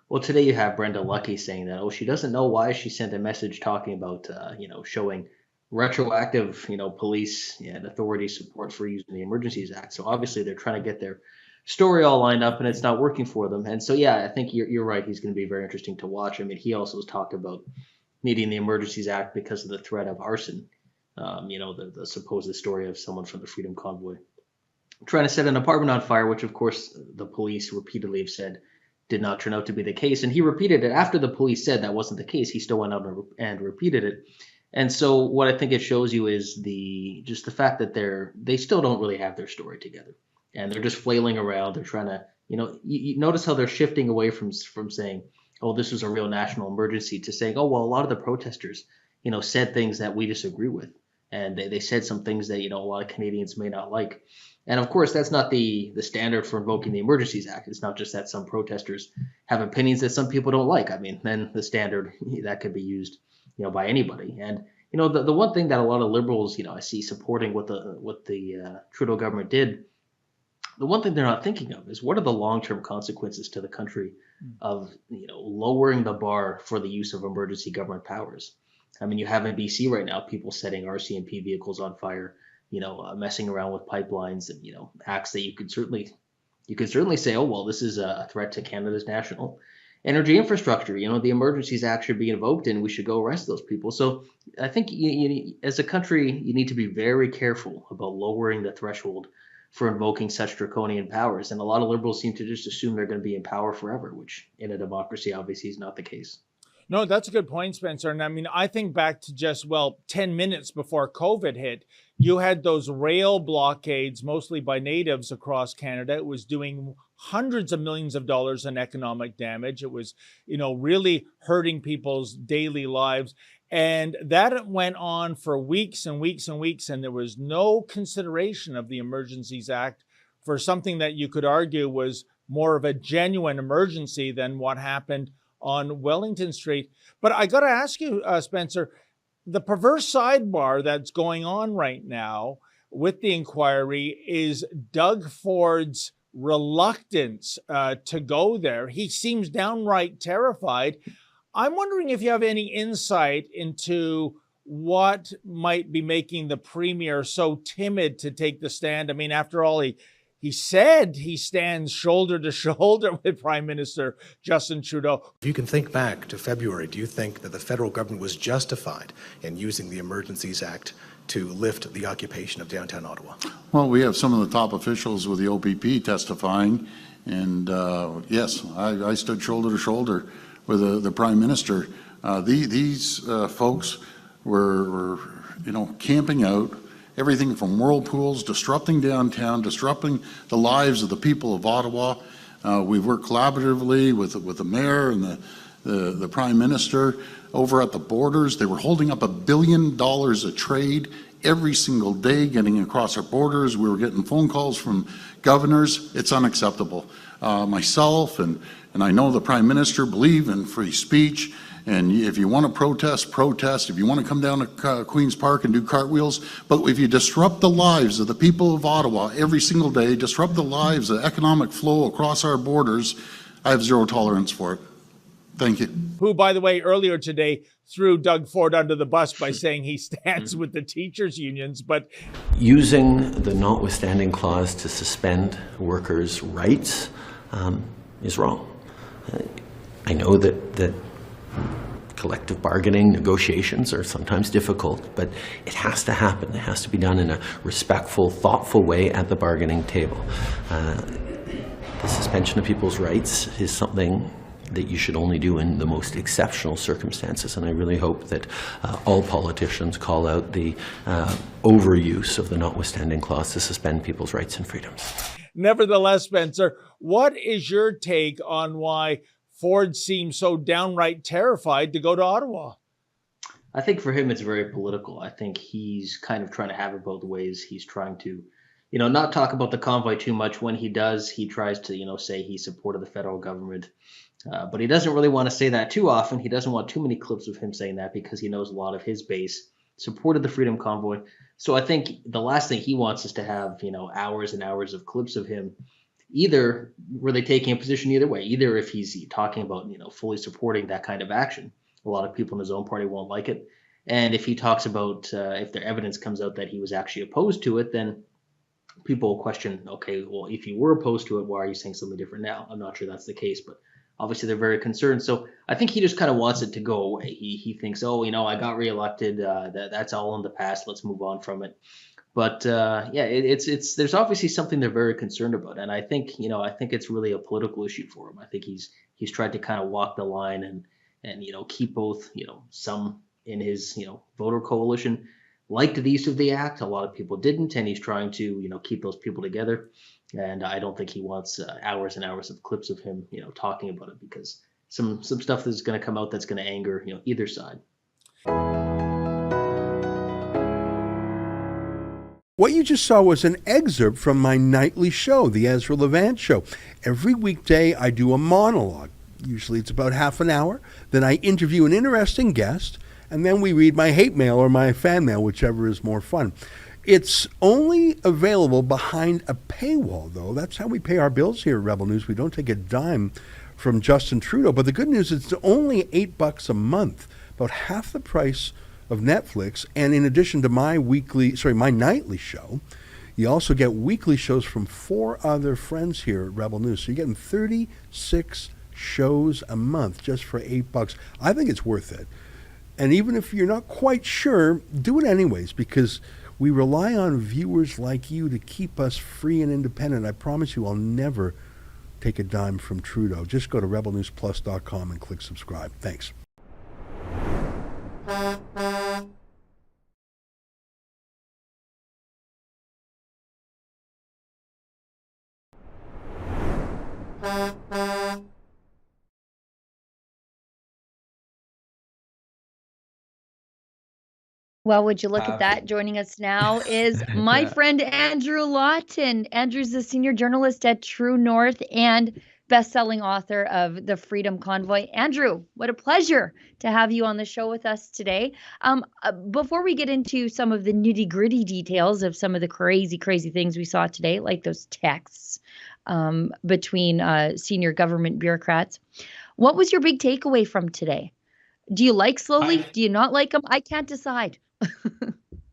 Well, today you have Brenda Lucky saying that, she doesn't know why she sent a message talking about, showing retroactive, police and authority support for using the Emergencies Act. So obviously they're trying to get their story all lined up and it's not working for them. And so, yeah, I think you're right. He's going to be very interesting to watch. I mean, he also has talked about needing the Emergencies Act because of the threat of arson. The supposed story of someone from the Freedom Convoy trying to set an apartment on fire, which of course the police repeatedly have said did not turn out to be the case. And he repeated it after the police said that wasn't the case. He still went out and repeated it. And so what I think it shows you is the fact that they still don't really have their story together, and they're just flailing around. They're trying to, you notice how they're shifting away from saying, oh, this was a real national emergency, to saying, oh, well, a lot of the protesters, said things that we disagree with. And they said some things that, a lot of Canadians may not like. And of course, that's not the standard for invoking the Emergencies Act. It's not just that some protesters have opinions that some people don't like. I mean, then the standard that could be used, by anybody. And, the one thing that a lot of Liberals, I see supporting what the Trudeau government did, the one thing they're not thinking of is what are the long-term consequences to the country of, lowering the bar for the use of emergency government powers. I mean, you have in BC right now people setting RCMP vehicles on fire, messing around with pipelines, and acts that you could certainly say, oh well, this is a threat to Canada's national energy infrastructure. The Emergencies Act should be invoked, and we should go arrest those people. So I think as a country, you need to be very careful about lowering the threshold for invoking such draconian powers. And a lot of Liberals seem to just assume they're going to be in power forever, which in a democracy obviously is not the case. No, that's a good point, Spencer. And I mean, I think back to just, 10 minutes before COVID hit, you had those rail blockades, mostly by natives across Canada. It was doing hundreds of millions of dollars in economic damage. It was, really hurting people's daily lives. And that went on for weeks and weeks and weeks. And there was no consideration of the Emergencies Act for something that you could argue was more of a genuine emergency than what happened on Wellington Street. But I got to ask you, Spencer, the perverse sidebar that's going on right now with the inquiry is Doug Ford's reluctance to go there. He seems downright terrified. I'm wondering if you have any insight into what might be making the Premier so timid to take the stand. I mean, after all, he said he stands shoulder to shoulder with Prime Minister Justin Trudeau. If you can think back to February, do you think that the federal government was justified in using the Emergencies Act to lift the occupation of downtown Ottawa? Well, we have some of the top officials with the OPP testifying, and yes, I stood shoulder to shoulder with the Prime Minister. These folks were camping out, everything from whirlpools, disrupting downtown, disrupting the lives of the people of Ottawa. We've worked collaboratively with the mayor and the Prime Minister over at the borders. They were holding up $1 billion of trade every single day, getting across our borders. We were getting phone calls from governors. It's unacceptable. Myself and I know the Prime Minister believe in free speech. And if you want to protest, protest. If you want to come down to Queen's Park and do cartwheels. But if you disrupt the lives of the people of Ottawa every single day, disrupt the lives, the economic flow across our borders, I have zero tolerance for it. Thank you. Who, by the way, earlier today threw Doug Ford under the bus by saying he stands with the teachers' unions. But using the notwithstanding clause to suspend workers' rights is wrong. I know that collective bargaining negotiations are sometimes difficult, but it has to happen. It has to be done in a respectful, thoughtful way at the bargaining table. The suspension of people's rights is something that you should only do in the most exceptional circumstances, and I really hope that all politicians call out the overuse of the notwithstanding clause to suspend people's rights and freedoms. Nevertheless, Spencer, what is your take on why Ford seems so downright terrified to go to Ottawa? I think for him, it's very political. I think he's kind of trying to have it both ways. He's trying to, not talk about the convoy too much. When he does, he tries to, say he supported the federal government. But he doesn't really want to say that too often. He doesn't want too many clips of him saying that because he knows a lot of his base supported the Freedom Convoy. So I think the last thing he wants is to have, hours and hours of clips of him either were they taking a position either way, either if he's talking about, fully supporting that kind of action. A lot of people in his own party won't like it. And if he talks about if the evidence comes out that he was actually opposed to it, then people will question, okay, well, if you were opposed to it, why are you saying something different now? I'm not sure that's the case, but obviously they're very concerned. So I think he just kind of wants it to go away. He thinks, I got reelected. That's all in the past. Let's move on from it. But it's there's obviously something they're very concerned about, and I think it's really a political issue for him. I think he's tried to kind of walk the line and keep both some in his voter coalition liked the use of the act. A lot of people didn't, and he's trying to keep those people together. And I don't think he wants hours and hours of clips of him talking about it, because some stuff that's going to come out that's going to anger either side. What you just saw was an excerpt from my nightly show, The Ezra Levant Show. Every weekday I do a monologue. Usually it's about half an hour. Then I interview an interesting guest, and then we read my hate mail or my fan mail, whichever is more fun. It's only available behind a paywall, though. That's how we pay our bills here at Rebel News. We don't take a dime from Justin Trudeau. But the good news is it's only $8 a month, about half the price of Netflix. And in addition to my nightly show, you also get weekly shows from 4 other friends here at Rebel News. So you're getting 36 shows a month just for $8. I think it's worth it. And even if you're not quite sure, do it anyways, because we rely on viewers like you to keep us free and independent. I promise you I'll never take a dime from Trudeau. Just go to rebelnewsplus.com and click subscribe. Thanks. Well, would you look at that? Joining us now is my friend Andrew Lawton. Andrew's the senior journalist at True North and best-selling author of The Freedom Convoy. Andrew, what a pleasure to have you on the show with us today. Before we get into some of the nitty-gritty details of some of the crazy things we saw today, like those texts between senior government bureaucrats, what was your big takeaway from today? Do you like Slowly? Do you not like him? I can't decide.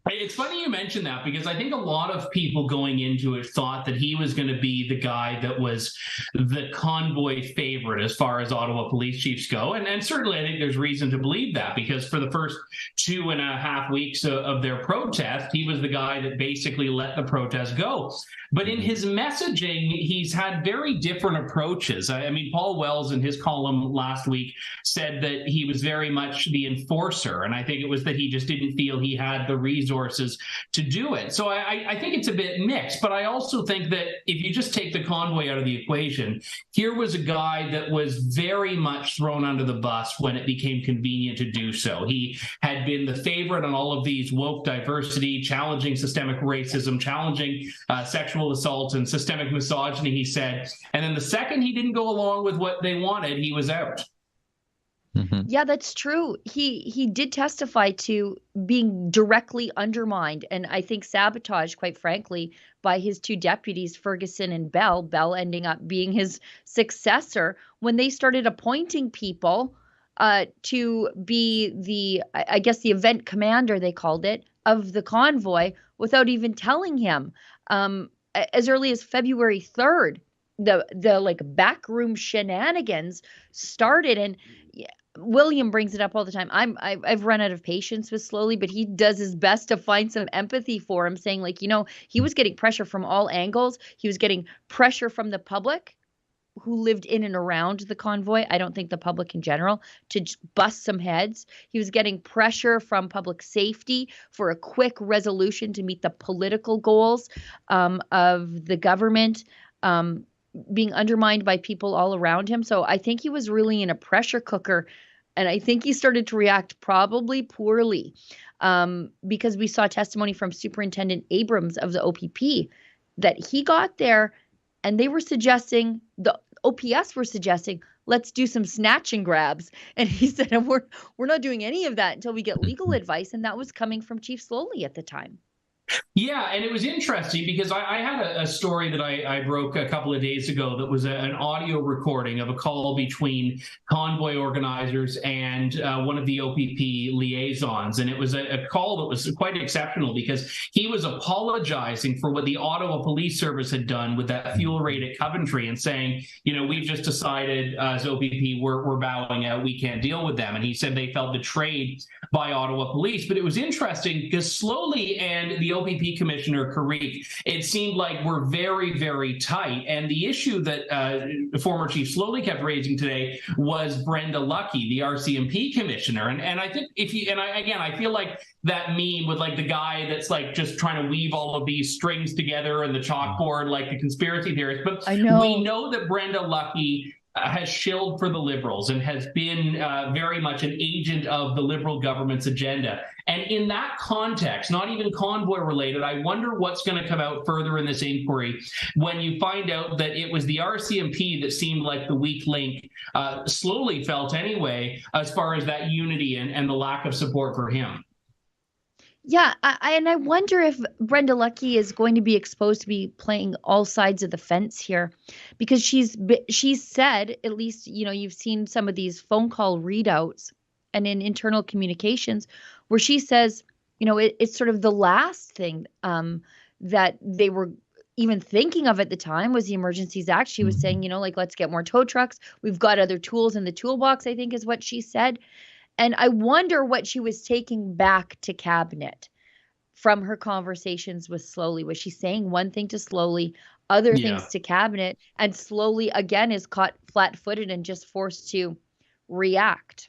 It's funny you mentioned that, because I think a lot of people going into it thought that he was going to be the guy that was the convoy favorite as far as Ottawa police chiefs go. And certainly I think there's reason to believe that, because for the first 2.5 weeks of their protest, he was the guy that basically let the protest go. But in his messaging, he's had very different approaches. I mean, Paul Wells in his column last week said that he was very much the enforcer. And I think it was that he just didn't feel he had the resources to do it. So I think it's a bit mixed. But I also think that if you just take the convoy out of the equation, here was a guy that was very much thrown under the bus when it became convenient to do so. He had been the favorite on all of these woke diversity, challenging systemic racism, challenging sexual assault and systemic misogyny, he said. And then the second he didn't go along with what they wanted, he was out. Mm-hmm. Yeah, that's true. He did testify to being directly undermined, and I think sabotaged, quite frankly, by his 2 deputies, Ferguson and Bell. Bell ending up being his successor when they started appointing people to be the event commander, they called it, of the convoy without even telling him. As early as February 3rd, the like backroom shenanigans started, and William brings it up all the time. I've run out of patience with Slowly, but he does his best to find some empathy for him, saying he was getting pressure from all angles. He was getting pressure from the public who lived in and around the convoy. I don't think the public in general, to just bust some heads. He was getting pressure from public safety for a quick resolution to meet the political goals of the government, being undermined by people all around him. So I think he was really in a pressure cooker And I think he started to react probably poorly, because we saw testimony from Superintendent Abrams of the OPP that he got there and they were suggesting, the OPS were suggesting, let's do some snatch and grabs. And he said, we're not doing any of that until we get legal advice. And that was coming from Chief Slowly at the time. Yeah, and it was interesting because I had a story that I broke a couple of days ago that was an audio recording of a call between Convoy organizers and one of the OPP liaisons. And it was a call that was quite exceptional because he was apologizing for what the Ottawa Police Service had done with that fuel rate at Coventry and saying, you know, we've just decided as OPP, we're bowing out, we can't deal with them. And he said they felt betrayed by Ottawa Police. But it was interesting because Slowly and the OPP Commissioner Carrick, it seemed like we're very, very tight. And the issue that former Chief Slowly kept raising today was Brenda Lucki, the RCMP Commissioner. And I think I feel like that meme with like the guy that's like just trying to weave all of these strings together and the chalkboard, like the conspiracy theorists. But we know that Brenda Lucki has shilled for the Liberals and has been very much an agent of the Liberal government's agenda. And in that context, not even Convoy related, I wonder what's going to come out further in this inquiry when you find out that it was the RCMP that seemed like the weak link, Slowly felt anyway, as far as that unity and the lack of support for him. Yeah, I wonder if Brenda Lucki is going to be exposed to be playing all sides of the fence here, because she's said, at least, you know, you've seen some of these phone call readouts and in internal communications where she says, you know, it's sort of the last thing that they were even thinking of at the time was the Emergencies Act. She was saying, you know, like, let's get more tow trucks. We've got other tools in the toolbox, I think is what she said. And I wonder what she was taking back to cabinet from her conversations with Slowly. Was she saying one thing to Slowly, other things to cabinet, and Slowly again is caught flat-footed and just forced to react?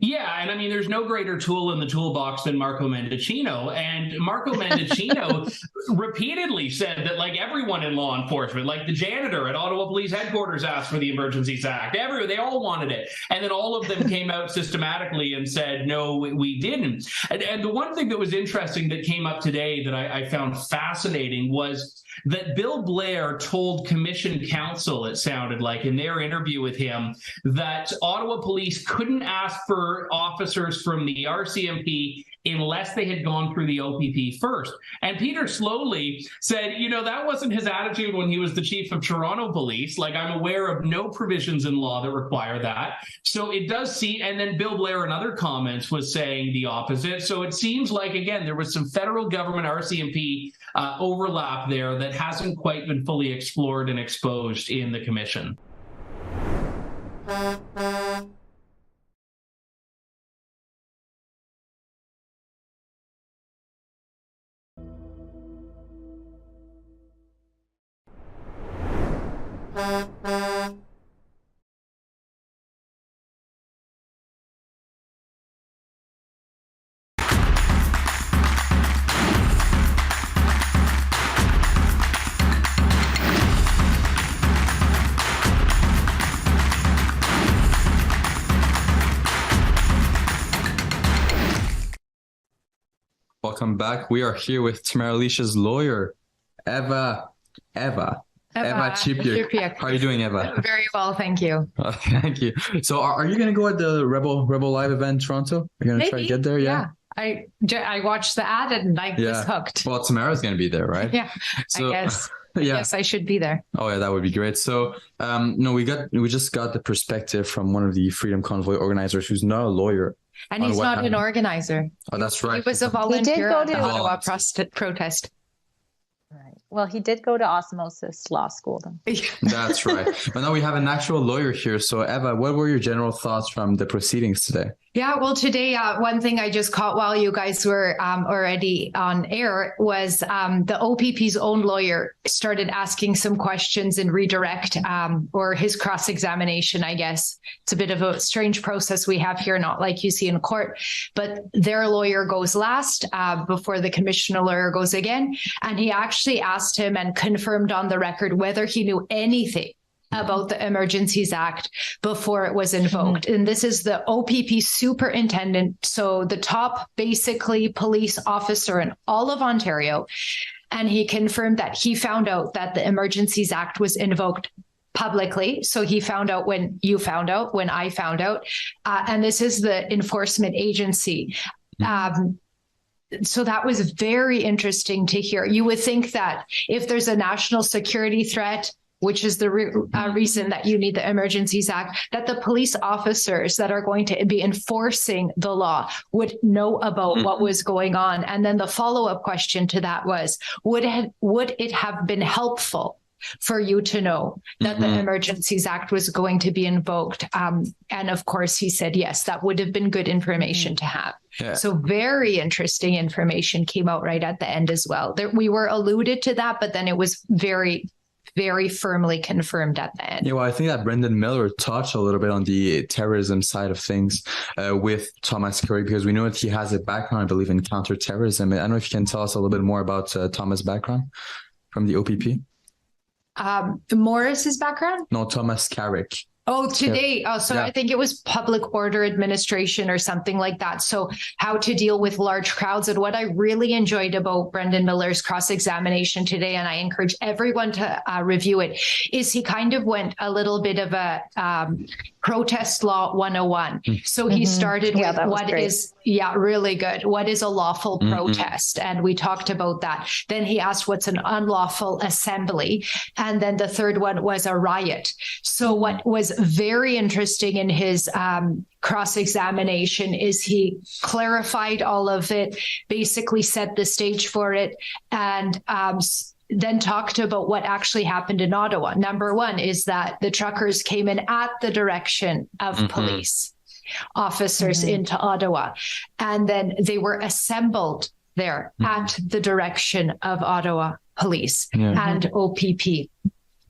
Yeah, and I mean, there's no greater tool in the toolbox than Marco Mendicino. And Marco Mendicino repeatedly said that, like, everyone in law enforcement, like the janitor at Ottawa Police Headquarters asked for the Emergencies Act. They all wanted it. And then all of them came out systematically and said, no, we didn't. And the one thing that was interesting that came up today that I found fascinating was that Bill Blair told Commission Counsel, it sounded like, in their interview with him, that Ottawa Police couldn't ask for officers from the RCMP unless they had gone through the OPP first. And Peter Slowly said, you know, that wasn't his attitude when he was the chief of Toronto Police. Like, I'm aware of no provisions in law that require that. So it does seem, and then Bill Blair in other comments was saying the opposite. So it seems like, again, there was some federal government RCMP overlap there that hasn't quite been fully explored and exposed in the commission. Welcome back. We are here with Tamara Alicia's lawyer, Eva Chipiuk. How are you doing, Eva? Very well, thank you. Thank you. So are you going to go at the Rebel Live event in Toronto? Are you going to try to get there? Yeah. I watched the ad and I was hooked. Well, Tamara's going to be there, right? Yeah, so, I guess. Yes, I should be there. Oh yeah, that would be great. So, we just got the perspective from one of the Freedom Convoy organizers who's not a lawyer. And he's not an organizer. Oh, that's right. He was a volunteer at the Ottawa protest. Right. Well, he did go to Osmosis Law School then. That's right. But now we have an actual lawyer here. So, Eva, what were your general thoughts from the proceedings today? Yeah, well, today, one thing I just caught while you guys were already on air was the OPP's own lawyer started asking some questions in redirect or his cross-examination, I guess. It's a bit of a strange process we have here, not like you see in court, but their lawyer goes last before the commissioner lawyer goes again. And he actually asked him and confirmed on the record whether he knew anything about the Emergencies Act before it was invoked. And this is the OPP superintendent, so the top basically police officer in all of Ontario. And he confirmed that he found out that the Emergencies Act was invoked publicly. So he found out when you found out, when I found out. And this is the enforcement agency. So that was very interesting to hear. You would think that if there's a national security threat, which is the reason that you need the Emergencies Act, that the police officers that are going to be enforcing the law would know about what was going on. And then the follow-up question to that was, would it have been helpful for you to know that the Emergencies Act was going to be invoked? And of course, he said, yes, that would have been good information to have. Yeah. So very interesting information came out right at the end as well. We were alluded to that, but then it was very firmly confirmed at the end. Yeah, well, I think that Brendan Miller touched a little bit on the terrorism side of things with Thomas Curry, because we know that he has a background, I believe, in counterterrorism. I don't know if you can tell us a little bit more about Thomas' background from the OPP. Morris's background? No, Thomas Carrick. Oh, today. Oh, so Yeah. I think it was public order administration or something like that. So how to deal with large crowds. And what I really enjoyed about Brendan Miller's cross-examination today, and I encourage everyone to review it, is he kind of went a little bit of a protest law 101. So he started with what is, really good. What is a lawful protest? And we talked about that. Then he asked what's an unlawful assembly. And then the third one was a riot. So what was very interesting in his cross-examination is he clarified all of it, basically set the stage for it, and then talked about what actually happened in Ottawa. Number one is that the truckers came in at the direction of police officers into Ottawa, and then they were assembled there at the direction of Ottawa police and OPP.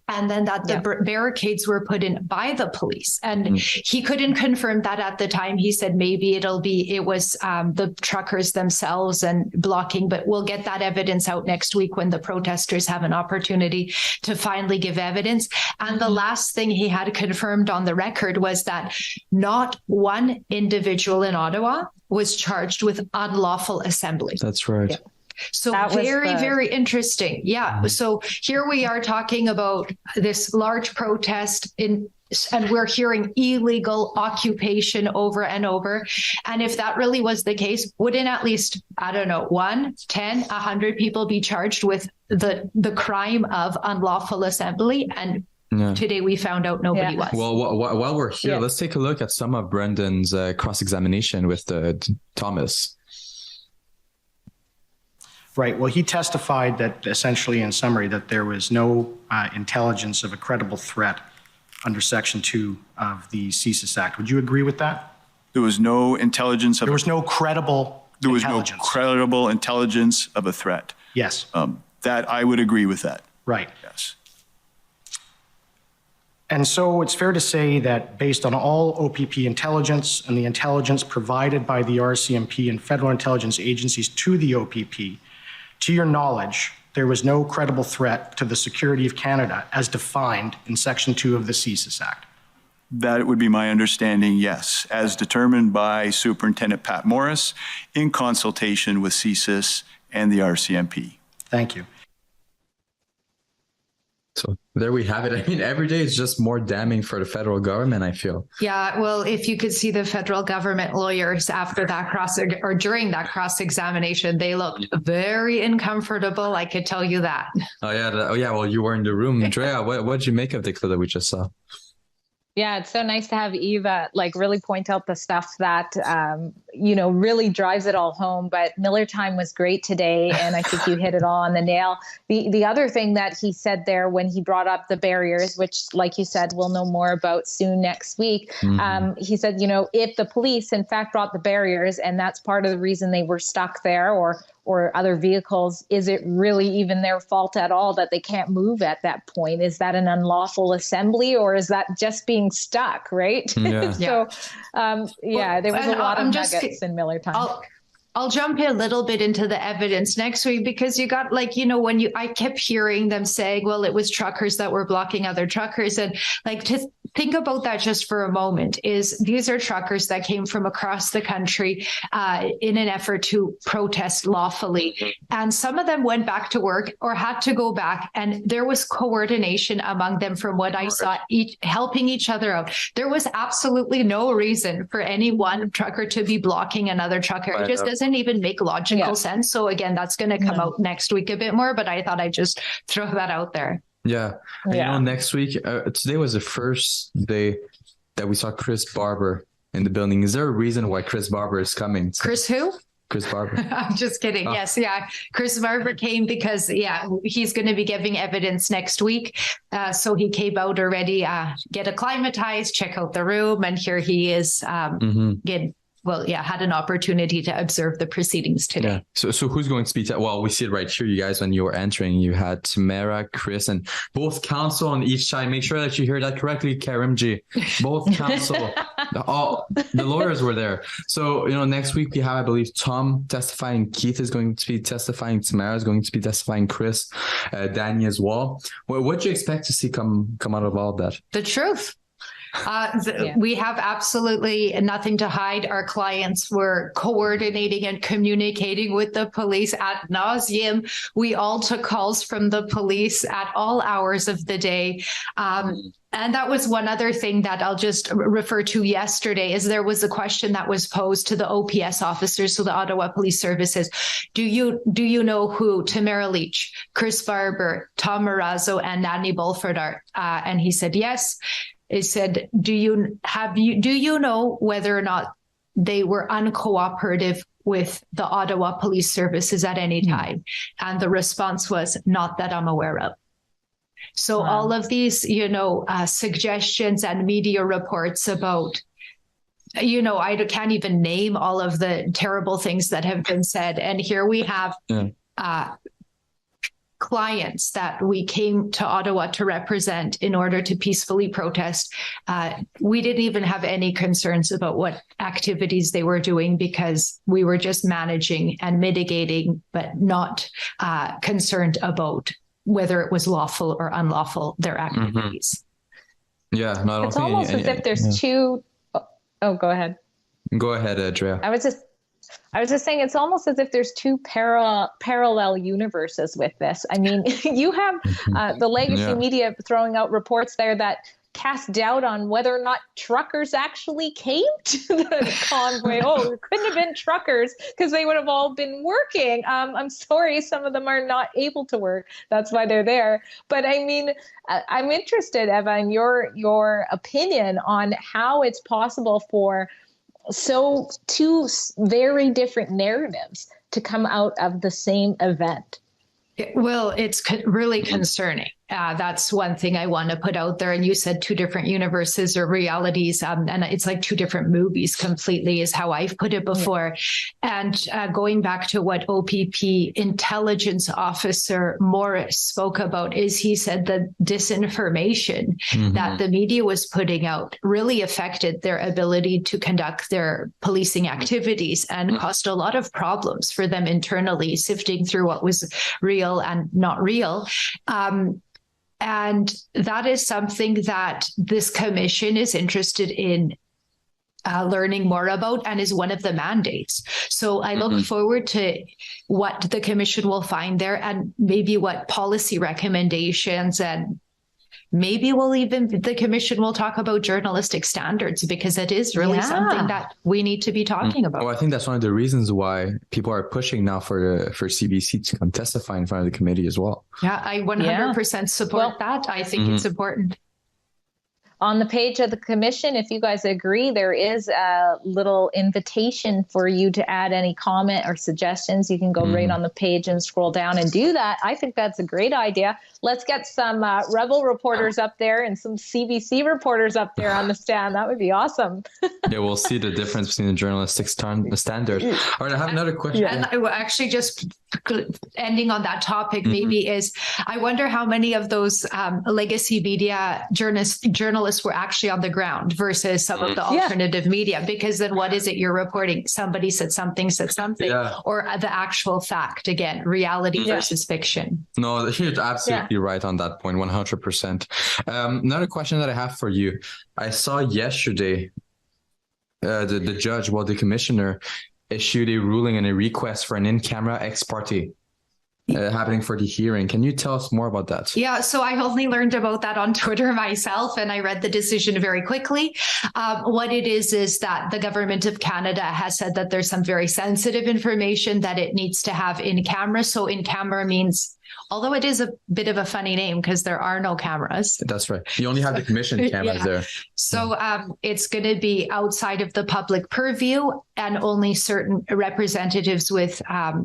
And then that the barricades were put in by the police. And he couldn't confirm that at the time. He said maybe it was the truckers themselves and blocking, but we'll get that evidence out next week when the protesters have an opportunity to finally give evidence. And the last thing he had confirmed on the record was that not one individual in Ottawa was charged with unlawful assembly. That's right. Yeah. So very interesting. Yeah. So here we are talking about this large protest and we're hearing illegal occupation over and over. And if that really was the case, wouldn't at least, 1, 10, 100 people be charged with the crime of unlawful assembly? And today we found out nobody was. Well, while we're here, let's take a look at some of Brendan's cross-examination with Thomas. Right. Well, he testified that essentially, in summary, that there was no intelligence of a credible threat under Section 2 of the CSIS Act. Would you agree with that? There was no intelligence of. There was no credible There was intelligence. no credible intelligence of a threat. Yes. That I would agree with that. Right. Yes. And so it's fair to say that based on all OPP intelligence and the intelligence provided by the RCMP and federal intelligence agencies to the OPP, to your knowledge, there was no credible threat to the security of Canada as defined in Section 2 of the CSIS Act. That would be my understanding, yes, as determined by Superintendent Pat Morris in consultation with CSIS and the RCMP. Thank you. So there we have it. I mean, every day is just more damning for the federal government, I feel. Yeah, well, if you could see the federal government lawyers after that during that cross-examination, they looked very uncomfortable. I could tell you that. Oh yeah. Well, you were in the room, Drea. What did you make of the clip that we just saw? Yeah, it's so nice to have Eva really point out the stuff that, really drives it all home. But Miller time was great today. And I think you hit it all on the nail. The other thing that he said there when he brought up the barriers, which, like you said, we'll know more about soon next week. He said, if the police, in fact, brought the barriers and that's part of the reason they were stuck there or other vehicles, is it really even their fault at all that they can't move at that point? Is that an unlawful assembly or is that just being stuck, right? Yeah. So, there was a lot of nuggets in Miller time. I'll jump in a little bit into the evidence next week, because you got, like, I kept hearing them saying, well, it was truckers that were blocking other truckers. And like, to think about that just for a moment, is these are truckers that came from across the country in an effort to protest lawfully. And some of them went back to work or had to go back. And there was coordination among them from what I saw, helping each other out. There was absolutely no reason for any one trucker to be blocking another trucker. It just doesn't even make logical sense. So again, that's going to come out next week a bit more, but I thought I'd just throw that out there. Yeah. Next week, today was the first day that we saw Chris Barber in the building. Is there a reason why Chris Barber is coming? Chris who? Chris Barber. I'm just kidding. Oh. Yes. Yeah. Chris Barber came because, he's going to be giving evidence next week. So he came out already, get acclimatized, check out the room. And here he is had an opportunity to observe the proceedings today. Yeah. So who's going to speak? Well, we see it right here, you guys, when you were entering. You had Tamara, Chris, and both counsel on each side. Make sure that you hear that correctly, Karimji. Both counsel, the lawyers were there. So, next week we have, I believe, Tom testifying. Keith is going to be testifying. Tamara is going to be testifying. Chris, Danny as well. What do you expect to see come out of all of that? The truth. We have absolutely nothing to hide. Our clients were coordinating and communicating with the police ad nauseum. We all took calls from the police at all hours of the day. And that was one other thing that I'll just refer to yesterday, is there was a question that was posed to the OPS officers, so the Ottawa Police Services. Do you know who Tamara Leach, Chris Barber, Tom Marazzo, and Nanny Bulford are? And he said, yes. It said, do you know whether or not they were uncooperative with the Ottawa Police Services at any time? And the response was, not that I'm aware of. So all of these, suggestions and media reports about, I can't even name all of the terrible things that have been said. And here we have clients that we came to Ottawa to represent in order to peacefully protest. We didn't even have any concerns about what activities they were doing, because we were just managing and mitigating, but not concerned about whether it was lawful or unlawful, their activities. Yeah, no, I don't it's think almost as if there's two. Oh, go ahead. Go ahead, Drea. I was just saying, it's almost as if there's two parallel universes with this. I mean, you have the legacy media throwing out reports there that cast doubt on whether or not truckers actually came to the convoy. It couldn't have been truckers because they would have all been working. I'm sorry, some of them are not able to work. That's why they're there. But I mean, I'm interested, Eva, in your opinion on how it's possible for two very different narratives to come out of the same event. Well, it's really concerning. That's one thing I want to put out there. And you said two different universes or realities. And it's like two different movies completely is how I've put it before. And going back to what OPP intelligence officer Morris spoke about, is he said the disinformation that the media was putting out really affected their ability to conduct their policing activities and caused a lot of problems for them internally, sifting through what was real and not real. And that is something that this commission is interested in learning more about, and is one of the mandates. So I look forward to what the commission will find there, and maybe what policy recommendations, and maybe the commission will talk about journalistic standards, because it is really something that we need to be talking about. Well, I think that's one of the reasons why people are pushing now for CBC to come testify in front of the committee as well. Yeah, I 100% support that. I think it's important. On the page of the commission, if you guys agree, there is a little invitation for you to add any comment or suggestions. You can go right on the page and scroll down and do that. I think that's a great idea. Let's get some Rebel reporters up there and some CBC reporters up there on the stand. That would be awesome. Yeah, we'll see the difference between the journalistic standard. All right, I have another question. And I will actually just ending on that topic maybe is, I wonder how many of those legacy media journalists were actually on the ground versus some of the alternative media, because then what is it you're reporting? Somebody said something, or the actual fact, again, reality versus fiction. No, you're absolutely right on that point, 100%. Another question that I have for you. I saw yesterday the judge, the commissioner, issued a ruling and a request for an in-camera ex parte happening for the hearing. Can you tell us more about that? Yeah, so I only learned about that on Twitter myself, and I read the decision very quickly. What it is that the government of Canada has said that there's some very sensitive information that it needs to have in camera. So in camera means, although it is a bit of a funny name because there are no cameras. That's right. You only have the commission cameras there. So it's going to be outside of the public purview, and only certain representatives with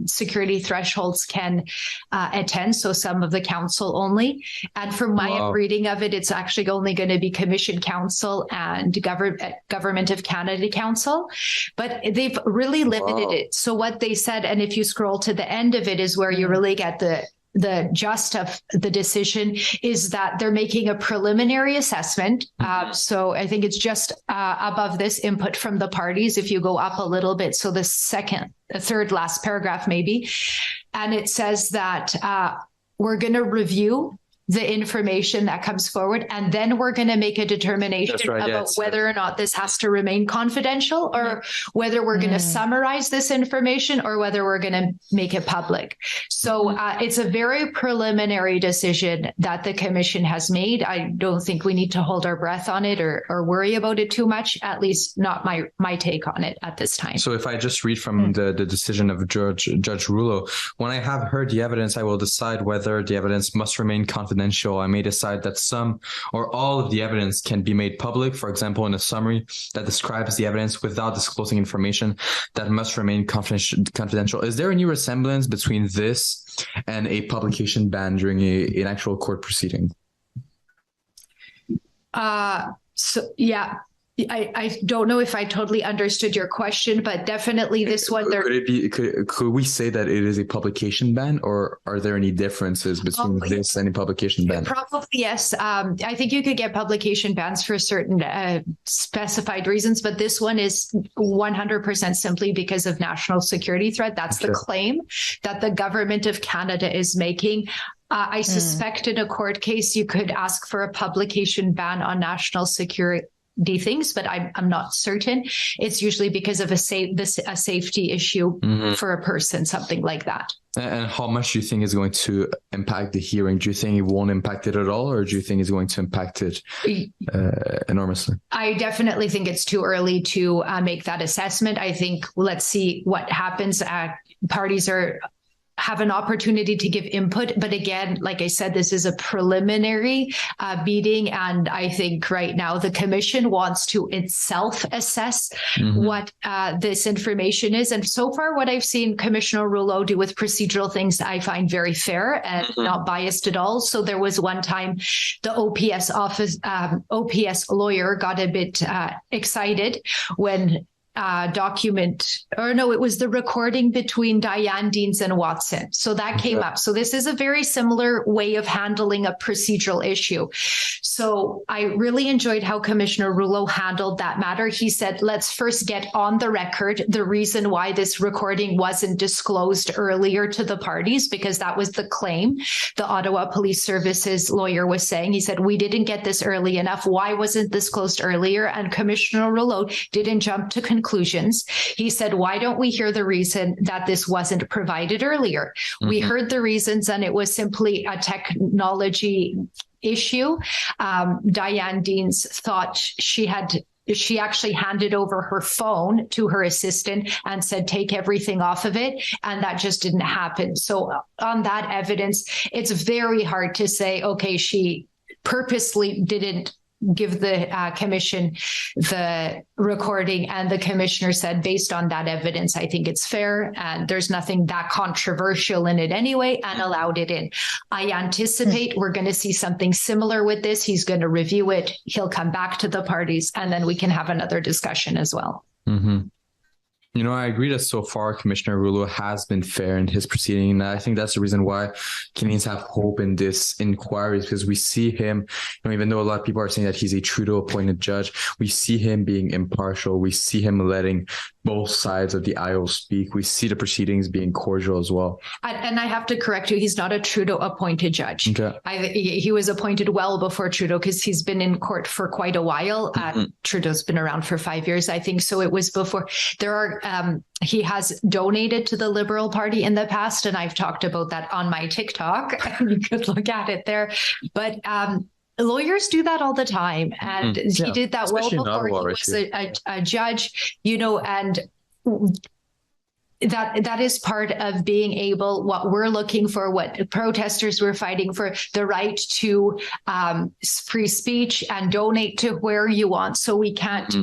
security thresholds can attend. So some of the council only. And from my reading of it, it's actually only going to be Commission Council and Government of Canada Council. But they've really limited it. So what they said, and if you scroll to the end of it, is where you really get the gist of the decision, is that they're making a preliminary assessment. So I think it's just above this, input from the parties. If you go up a little bit, so the third last paragraph maybe, and it says that we're going to review the information that comes forward, and then we're going to make a determination about whether or not this has to remain confidential, or whether we're going to summarize this information, or whether we're going to make it public. So it's a very preliminary decision that the commission has made. I don't think we need to hold our breath on it or worry about it too much, at least not my take on it at this time. So if I just read from the decision of Judge Rouleau, when I have heard the evidence, I will decide whether the evidence must remain confidential. I may decide that some or all of the evidence can be made public, for example, in a summary that describes the evidence without disclosing information that must remain confidential. Is there any resemblance between this and a publication ban during an actual court proceeding? I don't know if I totally understood your question, but definitely this one. Could we say that it is a publication ban, or are there any differences between this and a publication ban? Probably yes. I think you could get publication bans for certain specified reasons, but this one is 100% simply because of national security threat. That's the claim that the government of Canada is making. I suspect in a court case, you could ask for a publication ban on national security things, but I'm not certain. It's usually because of a safety issue for a person, something like that. And how much do you think is going to impact the hearing? Do you think it won't impact it at all, or do you think it's going to impact it enormously? I definitely think it's too early to make that assessment. I think let's see what happens. Parties have an opportunity to give input. But again, like I said, this is a preliminary meeting. And I think right now the commission wants to itself assess what this information is. And so far, what I've seen Commissioner Rouleau do with procedural things, I find very fair and not biased at all. So there was one time the OPS lawyer got a bit excited when it was the recording between Diane Deans and Watson. So that came up. So this is a very similar way of handling a procedural issue. So I really enjoyed how Commissioner Rouleau handled that matter. He said, let's first get on the record the reason why this recording wasn't disclosed earlier to the parties, because that was the claim the Ottawa Police Services lawyer was saying. He said, we didn't get this early enough. Why wasn't this disclosed earlier? And Commissioner Rouleau didn't jump to conclusions. He said, why don't we hear the reason that this wasn't provided earlier? We heard the reasons, and it was simply a technology issue. Diane Deans thought she actually handed over her phone to her assistant and said, take everything off of it. And that just didn't happen. So on that evidence, it's very hard to say, okay, she purposely didn't give the commission the recording, and the commissioner said, based on that evidence, I think it's fair and there's nothing that controversial in it anyway, and allowed it in. I anticipate we're going to see something similar with this. He's going to review it. He'll come back to the parties, and then we can have another discussion as well. You know, I agree that so far Commissioner Rouleau has been fair in his proceeding. And I think that's the reason why Canadians have hope in this inquiry, because we see him, even though a lot of people are saying that he's a Trudeau appointed judge, we see him being impartial. We see him letting both sides of the aisle speak. We see the proceedings being cordial as well. And I have to correct you, he's not a Trudeau appointed judge. Okay. He was appointed well before Trudeau, because he's been in court for quite a while. Trudeau's been around for 5 years, I think. So it was before. He has donated to the Liberal Party in the past, and I've talked about that on my TikTok. You could look at it there. But lawyers do that all the time, and he did that well before he was a judge, and that is part of being able, what we're looking for, what protesters were fighting for, the right to free speech and donate to where you want. So we can't,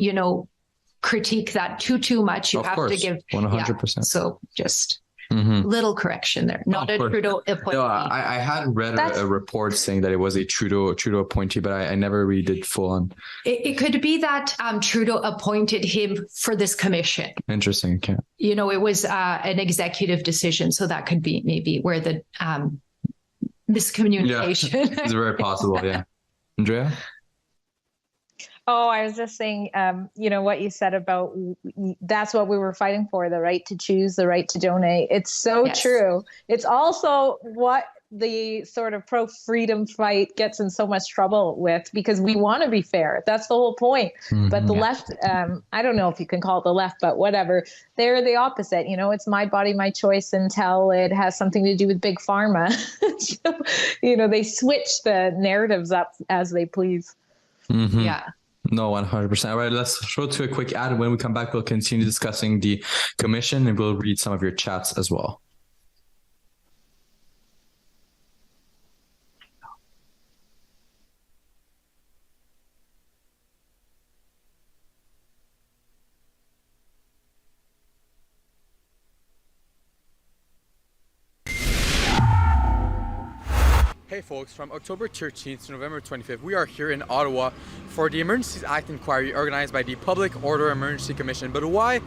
critique that too much. You of have course, to give 100%. So just little correction there. Not a Trudeau appointee. No, I had read a report saying that it was a Trudeau appointee, but I never really did full on. It could be that Trudeau appointed him for this commission. Interesting. Okay. It was an executive decision, so that could be maybe where the miscommunication. Yeah, it's very possible. Yeah, Andrea. Oh, I was just saying, what you said about that's what we were fighting for, the right to choose, the right to donate. It's so true. It's also what the sort of pro-freedom fight gets in so much trouble with, because we want to be fair. That's the whole point. But the left, I don't know if you can call it the left, but whatever, they're the opposite. It's my body, my choice until it has something to do with big pharma. So, they switch the narratives up as they please. Yeah. No, 100%. All right, let's go to a quick ad. When we come back, we'll continue discussing the commission, and we'll read some of your chats as well. Hey folks, from October 13th to November 25th, we are here in Ottawa for the Emergencies Act inquiry organized by the Public Order Emergency Commission. But why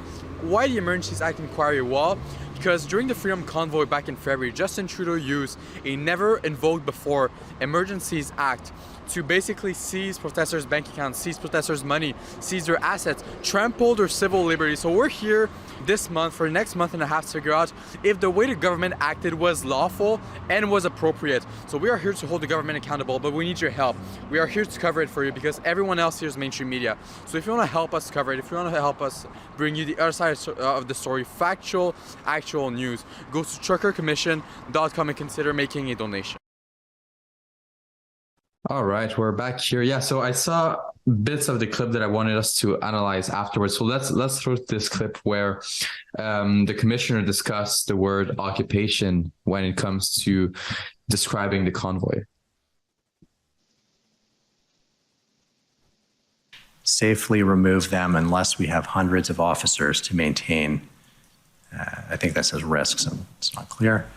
the Emergencies Act inquiry? Well, because during the Freedom Convoy back in February, Justin Trudeau used a never invoked before Emergencies Act to basically seize protesters' bank accounts, seize protesters' money, seize their assets, trample their civil liberties. So we're here this month, for the next month and a half, to figure out if the way the government acted was lawful and was appropriate. So we are here to hold the government accountable, but we need your help. We are here to cover it for you because everyone else here is mainstream media. So if you want to help us cover it, if you want to help us bring you the other side of the story, factual, actual news, go to truckercommission.com and consider making a donation. All right, we're back here. Yeah, so I saw bits of the clip that I wanted us to analyze afterwards. So let's throw this clip where the commissioner discussed the word occupation when it comes to describing the convoy. Safely remove them unless we have hundreds of officers to maintain. I think that says risks, and it's not clear.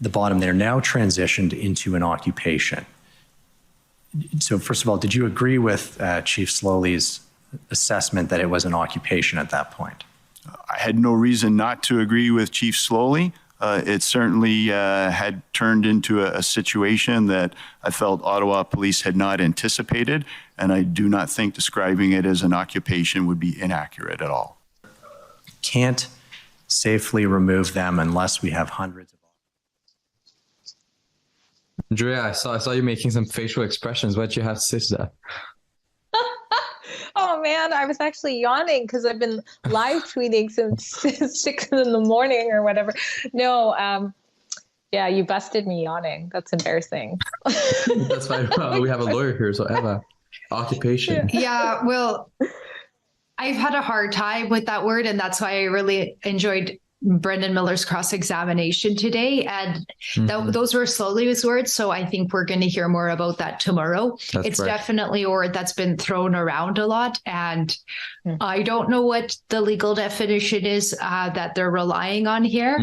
The bottom there, now transitioned into an occupation. So first of all, did you agree with Chief Slowly's assessment that it was an occupation at that point? I had no reason not to agree with Chief Slowly. It certainly had turned into a situation that I felt Ottawa police had not anticipated, and I do not think describing it as an occupation would be inaccurate at all. Can't safely remove them unless we have hundreds of. Andrea, I saw you making some facial expressions. What do you have to say to that? Oh man, I was actually yawning because I've been live tweeting since 6 in the morning or whatever. No, yeah, you busted me yawning. That's embarrassing. That's fine. Well, we have a lawyer here, so Eva, occupation. Yeah, well, I've had a hard time with that word, and that's why I really enjoyed Brendan Miller's cross-examination today, and those were Slowly's words, so I think we're going to hear more about that tomorrow. It's definitely a word that's been thrown around a lot, and I don't know what the legal definition is that they're relying on here.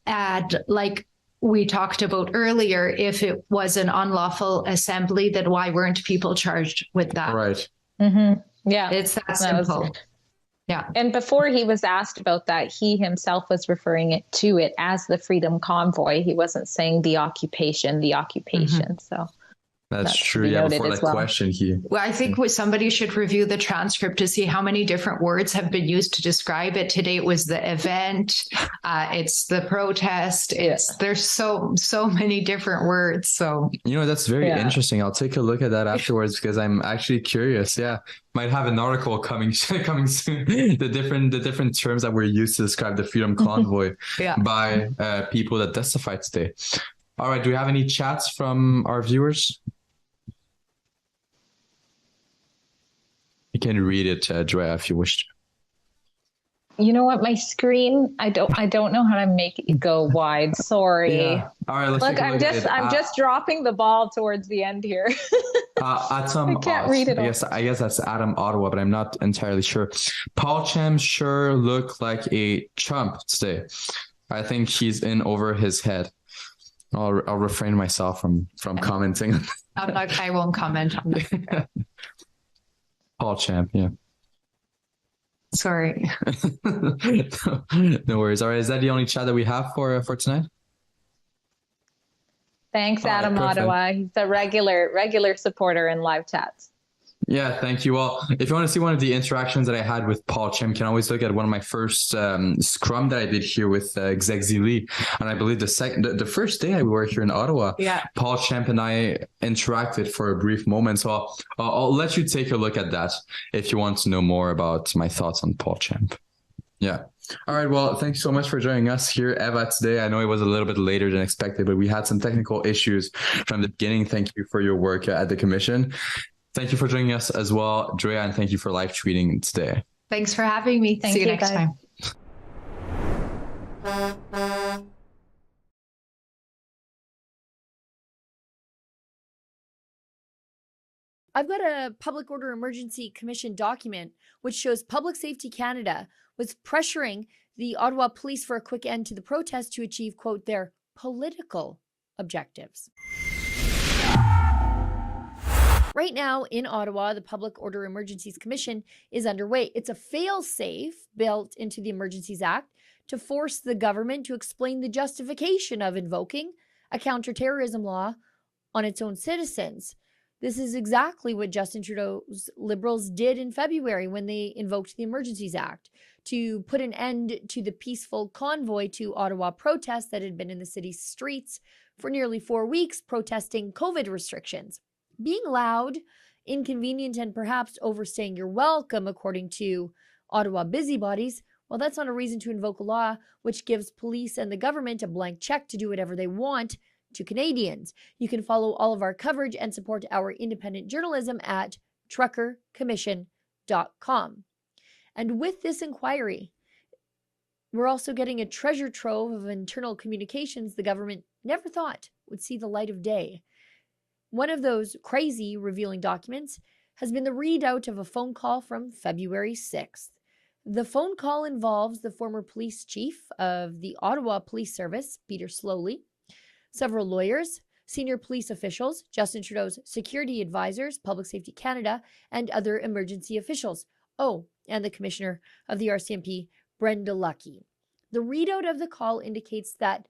And like we talked about earlier, if it was an unlawful assembly, then why weren't people charged with that? Right. Yeah, it's that simple. Yeah. And before he was asked about that, he himself was referring to it as the Freedom Convoy. He wasn't saying the occupation. So That's true. Yeah, before that question, Well, I think somebody should review the transcript to see how many different words have been used to describe it. Today it was the event, it's the protest. There's so many different words. So that's very interesting. I'll take a look at that afterwards because I'm actually curious. Yeah, might have an article coming soon. The different terms that were used to describe the Freedom Convoy by people that testified today. All right. Do we have any chats from our viewers? You can read it, Joya, if you wish to. You know what? My screen, I don't know how to make it go wide. Sorry. Yeah. All right. Let's Look, I'm just dropping the ball towards the end here. Atom, I can't read it. I guess that's Adam Ottawa, but I'm not entirely sure. Paul Chem sure looked like a chump today. I think he's in over his head. I'll refrain myself from commenting. I won't comment on that. Paul Champ, yeah. Sorry. No worries. All right, is that the only chat that we have for tonight? Thanks, Adam Ottawa. He's a regular supporter in live chats. Yeah, thank you all. If you want to see one of the interactions that I had with Paul Chim, you can always look at one of my first scrum that I did here with Xexi Lee. And I believe the first day I worked here in Ottawa, Paul Chimp and I interacted for a brief moment. So I'll let you take a look at that if you want to know more about my thoughts on Paul Chimp. Yeah. All right. Well, thank you so much for joining us here, Eva, today. I know it was a little bit later than expected, but we had some technical issues from the beginning. Thank you for your work at the Commission. Thank you for joining us as well, Drea, and thank you for live tweeting today. Thanks for having me. See you next time. I've got a Public Order Emergency Commission document which shows Public Safety Canada was pressuring the Ottawa police for a quick end to the protest to achieve, quote, their political objectives. Right now in Ottawa, the Public Order Emergencies Commission is underway. It's a fail-safe built into the Emergencies Act to force the government to explain the justification of invoking a counterterrorism law on its own citizens. This is exactly what Justin Trudeau's Liberals did in February when they invoked the Emergencies Act to put an end to the peaceful convoy to Ottawa protests that had been in the city's streets for nearly 4 weeks protesting COVID restrictions. Being loud, inconvenient, and perhaps overstaying your welcome, according to Ottawa busybodies, well, that's not a reason to invoke a law which gives police and the government a blank check to do whatever they want to Canadians. You can follow all of our coverage and support our independent journalism at truckercommission.com. And with this inquiry, we're also getting a treasure trove of internal communications the government never thought would see the light of day. One of those crazy revealing documents has been the readout of a phone call from February 6th. The phone call involves the former police chief of the Ottawa Police Service, Peter Slowly, several lawyers, senior police officials, Justin Trudeau's security advisors, Public Safety Canada, and other emergency officials. Oh, and the commissioner of the RCMP, Brenda Lucki. The readout of the call indicates that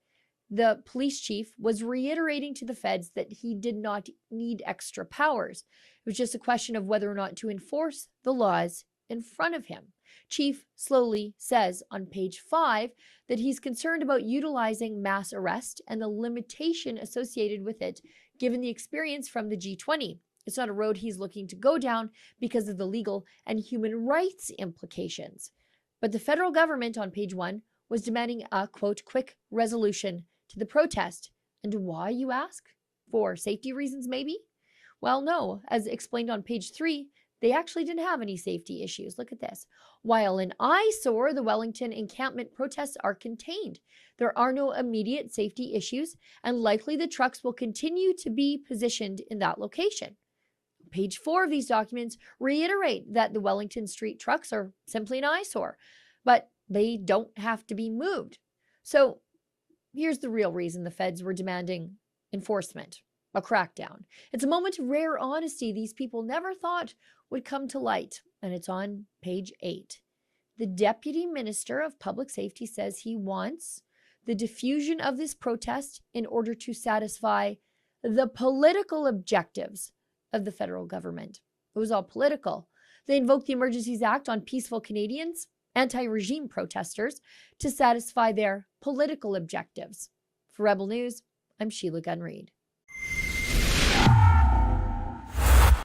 the police chief was reiterating to the feds that he did not need extra powers. It was just a question of whether or not to enforce the laws in front of him. Chief Slowly says on page 5 that he's concerned about utilizing mass arrest and the limitation associated with it, given the experience from the G20. It's not a road he's looking to go down because of the legal and human rights implications. But the federal government on page 1 was demanding a, quote, quick resolution to the protest. And why, you ask? For safety reasons, maybe? Well, no. As explained on page 3, they actually didn't have any safety issues. Look at this. While an eyesore, the Wellington encampment protests are contained. There are no immediate safety issues, and likely the trucks will continue to be positioned in that location. Page 4 of these documents reiterate that the Wellington Street trucks are simply an eyesore, but they don't have to be moved. So here's the real reason the feds were demanding enforcement, a crackdown. It's a moment of rare honesty these people never thought would come to light, and it's on page 8. The Deputy Minister of Public Safety says he wants the diffusion of this protest in order to satisfy the political objectives of the federal government. It was all political. They invoked the Emergencies Act on peaceful Canadians, anti-regime protesters, to satisfy their political objectives. For Rebel News, I'm Sheila Gunn-Reid.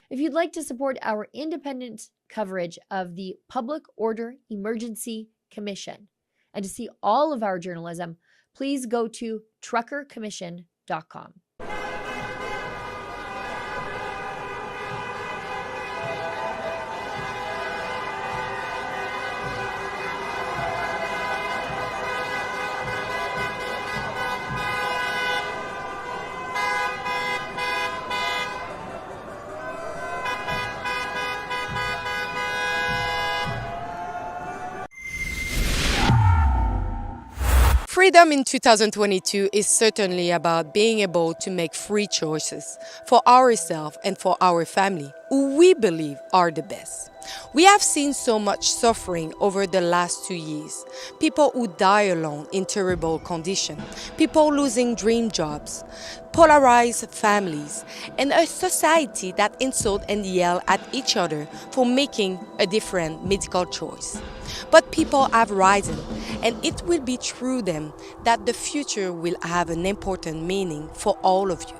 If you'd like to support our independent coverage of the Public Order Emergency Commission and to see all of our journalism, please go to truckercommission.com. Freedom in 2022 is certainly about being able to make free choices for ourselves and for our family, who we believe are the best. We have seen so much suffering over the last 2 years. People who die alone in terrible conditions, people losing dream jobs, polarized families, and a society that insult and yell at each other for making a different medical choice. But people have risen, and it will be through them that the future will have an important meaning for all of you,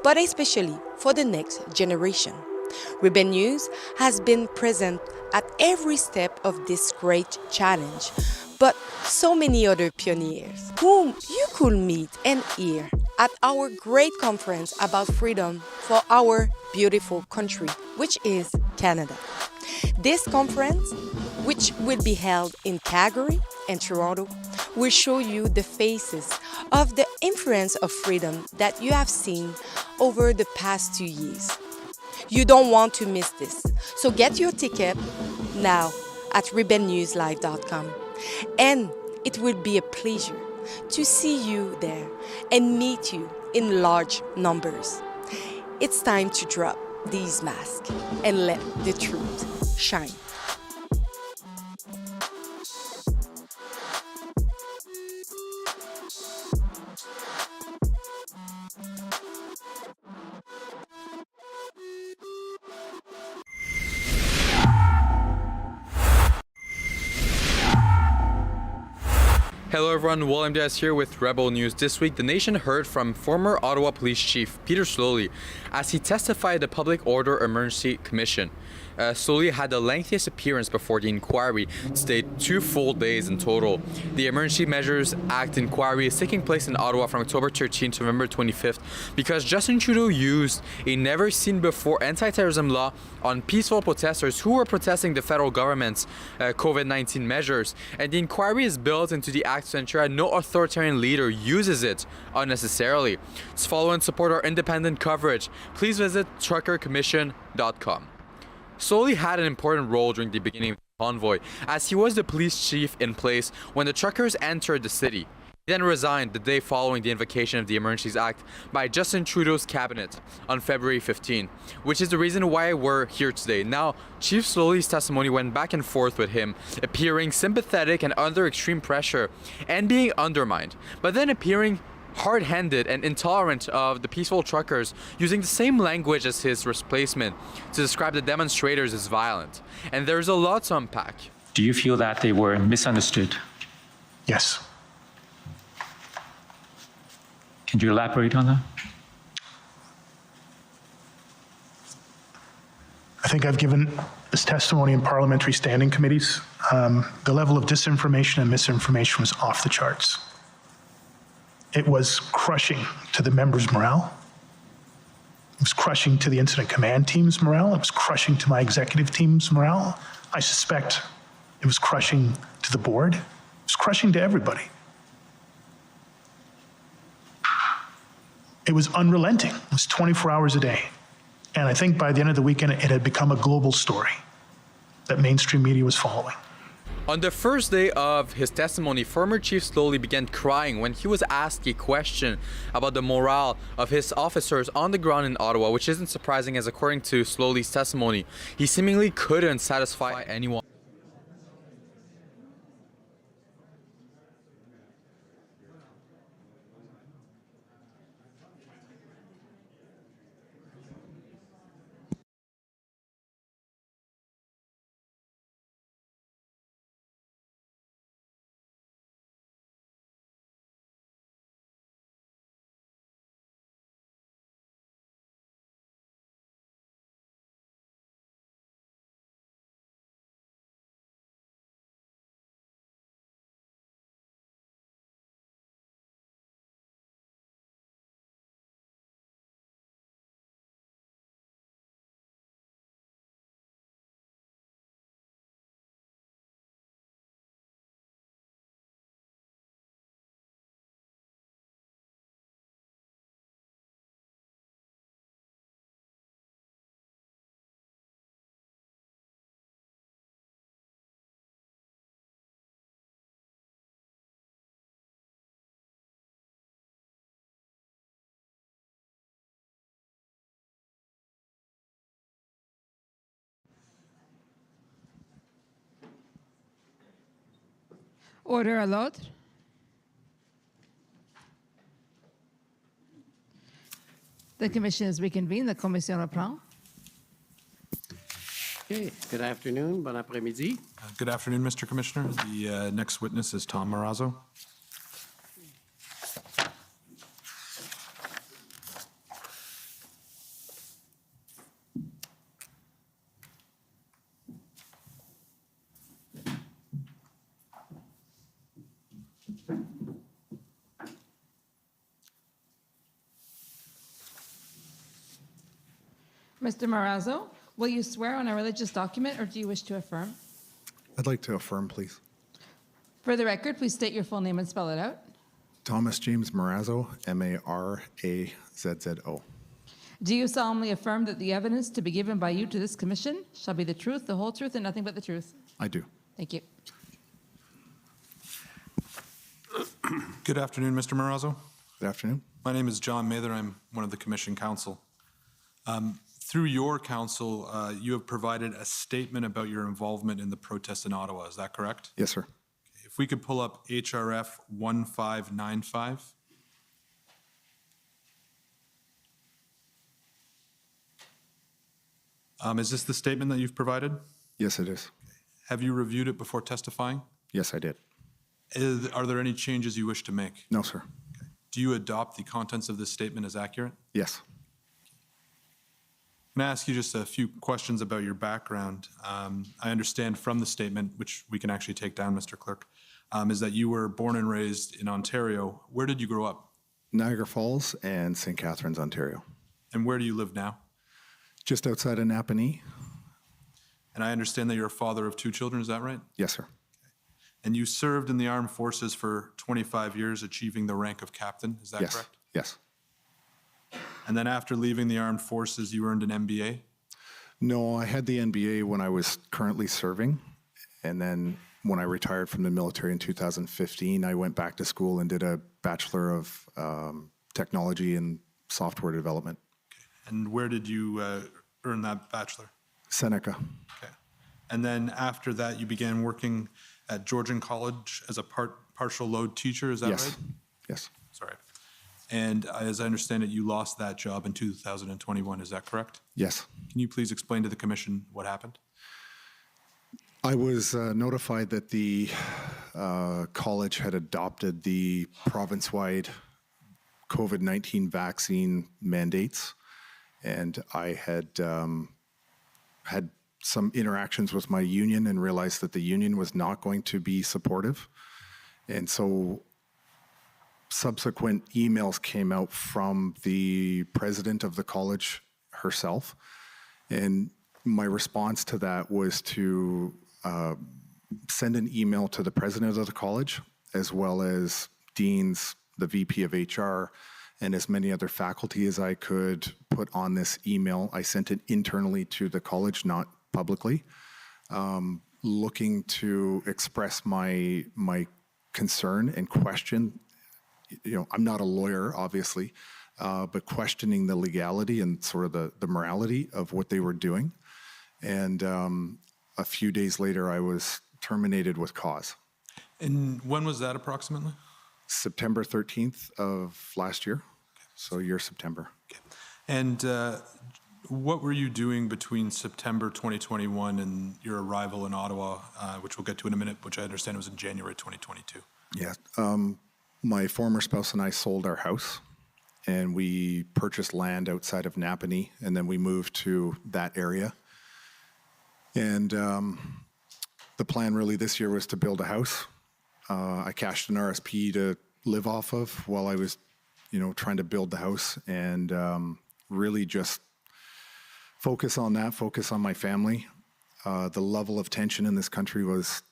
but especially for the next generation. Rebel News has been present at every step of this great challenge, but so many other pioneers whom you could meet and hear at our great conference about freedom for our beautiful country, which is Canada. This conference, which will be held in Calgary and Toronto, will show you the faces of the influence of freedom that you have seen over the past 2 years. You don't want to miss this, so get your ticket now at rebelnewslive.com. And it will be a pleasure to see you there and meet you in large numbers. It's time to drop these masks and let the truth shine. Hello everyone, William Diaz here with Rebel News. This week, the nation heard from former Ottawa Police Chief Peter Sloly as he testified at the Public Order Emergency Commission. Sloly had the lengthiest appearance before the inquiry, stayed 2 full days in total. The Emergency Measures Act inquiry is taking place in Ottawa from October 13th to November 25th because Justin Trudeau used a never-seen-before anti-terrorism law on peaceful protesters who were protesting the federal government's COVID-19 measures. And the inquiry is built into the act to ensure no authoritarian leader uses it unnecessarily. To follow and support our independent coverage, please visit truckercommission.com. Sloly had an important role during the beginning of the convoy, as he was the police chief in place when the truckers entered the city. He then resigned the day following the invocation of the Emergencies Act by Justin Trudeau's cabinet on February 15, which is the reason why we're here today. Now, Chief Sloly's testimony went back and forth with him, appearing sympathetic and under extreme pressure and being undermined, but then appearing hard-handed and intolerant of the peaceful truckers, using the same language as his replacement to describe the demonstrators as violent. And there's a lot to unpack. Do you feel that they were misunderstood? Yes. Can you elaborate on that? I think I've given this testimony in parliamentary standing committees. The level of disinformation and misinformation was off the charts. It was crushing to the members' morale. It was crushing to the incident command team's morale. It was crushing to my executive team's morale. I suspect it was crushing to the board. It was crushing to everybody. It was unrelenting. It was 24 hours a day. And I think by the end of the weekend, it had become a global story that mainstream media was following. On the first day of his testimony, former Chief Sloly began crying when he was asked a question about the morale of his officers on the ground in Ottawa, which isn't surprising as according to Sloly's testimony, he seemingly couldn't satisfy anyone. Order à l'ordre. The commission is reconvened. La commission reprend. Okay, good afternoon, bon après-midi. Good afternoon, Mr. Commissioner. The next witness is Tom Marazzo. Mr. Marazzo, will you swear on a religious document or do you wish to affirm? I'd like to affirm, please. For the record, please state your full name and spell it out. Thomas James Marazzo, Marazzo. Do you solemnly affirm that the evidence to be given by you to this commission shall be the truth, the whole truth, and nothing but the truth? I do. Thank you. Good afternoon, Mr. Marazzo. Good afternoon. My name is John Mather. I'm one of the commission counsel. Through your counsel, you have provided a statement about your involvement in the protest in Ottawa. Is that correct? Yes, sir. If we could pull up HRF 1595. Is this the statement that you've provided? Yes, it is. Have you reviewed it before testifying? Yes, I did. Are there any changes you wish to make? No, sir. Do you adopt the contents of this statement as accurate? Yes. Can I ask you just a few questions about your background? I understand from the statement, which we can actually take down, Mr. Clerk, is that you were born and raised in Ontario. Where did you grow up? Niagara Falls and St. Catharines, Ontario. And where do you live now? Just outside of Napanee. And I understand that you're a father of 2 children, is that right? Yes, sir. And you served in the armed forces for 25 years, achieving the rank of captain, is that Yes. correct? Yes. And then after leaving the armed forces, you earned an MBA? No, I had the NBA when I was currently serving. And then when I retired from the military in 2015, I went back to school and did a Bachelor of Technology and Software Development. And where did you earn that bachelor? Seneca. Okay. And then after that, you began working at Georgian College as a partial load teacher, is that Yes. right? Yes. Sorry. And as I understand it, you lost that job in 2021, is that correct? Yes. Can you please explain to the commission what happened? I was notified that the college had adopted the province-wide COVID-19 vaccine mandates, and I had had some interactions with my union and realized that the union was not going to be supportive. And so subsequent emails came out from the president of the college herself. And my response to that was to send an email to the president of the college, as well as deans, the VP of HR, and as many other faculty as I could put on this email. I sent it internally to the college, not publicly, looking to express my concern and question. You know, I'm not a lawyer, obviously, but questioning the legality and sort of the morality of what they were doing. And a few days later, I was terminated with cause. And when was that approximately? September 13th of last year. So year September. And what were you doing between September 2021 and your arrival in Ottawa, which we'll get to in a minute, which I understand was in January 2022? Yeah. My former spouse and I sold our house, and we purchased land outside of Napanee, and then we moved to that area. And the plan really this year was to build a house. I cashed an RSP to live off of while I was, trying to build the house, and really just focus on that, focus on my family. The level of tension in this country was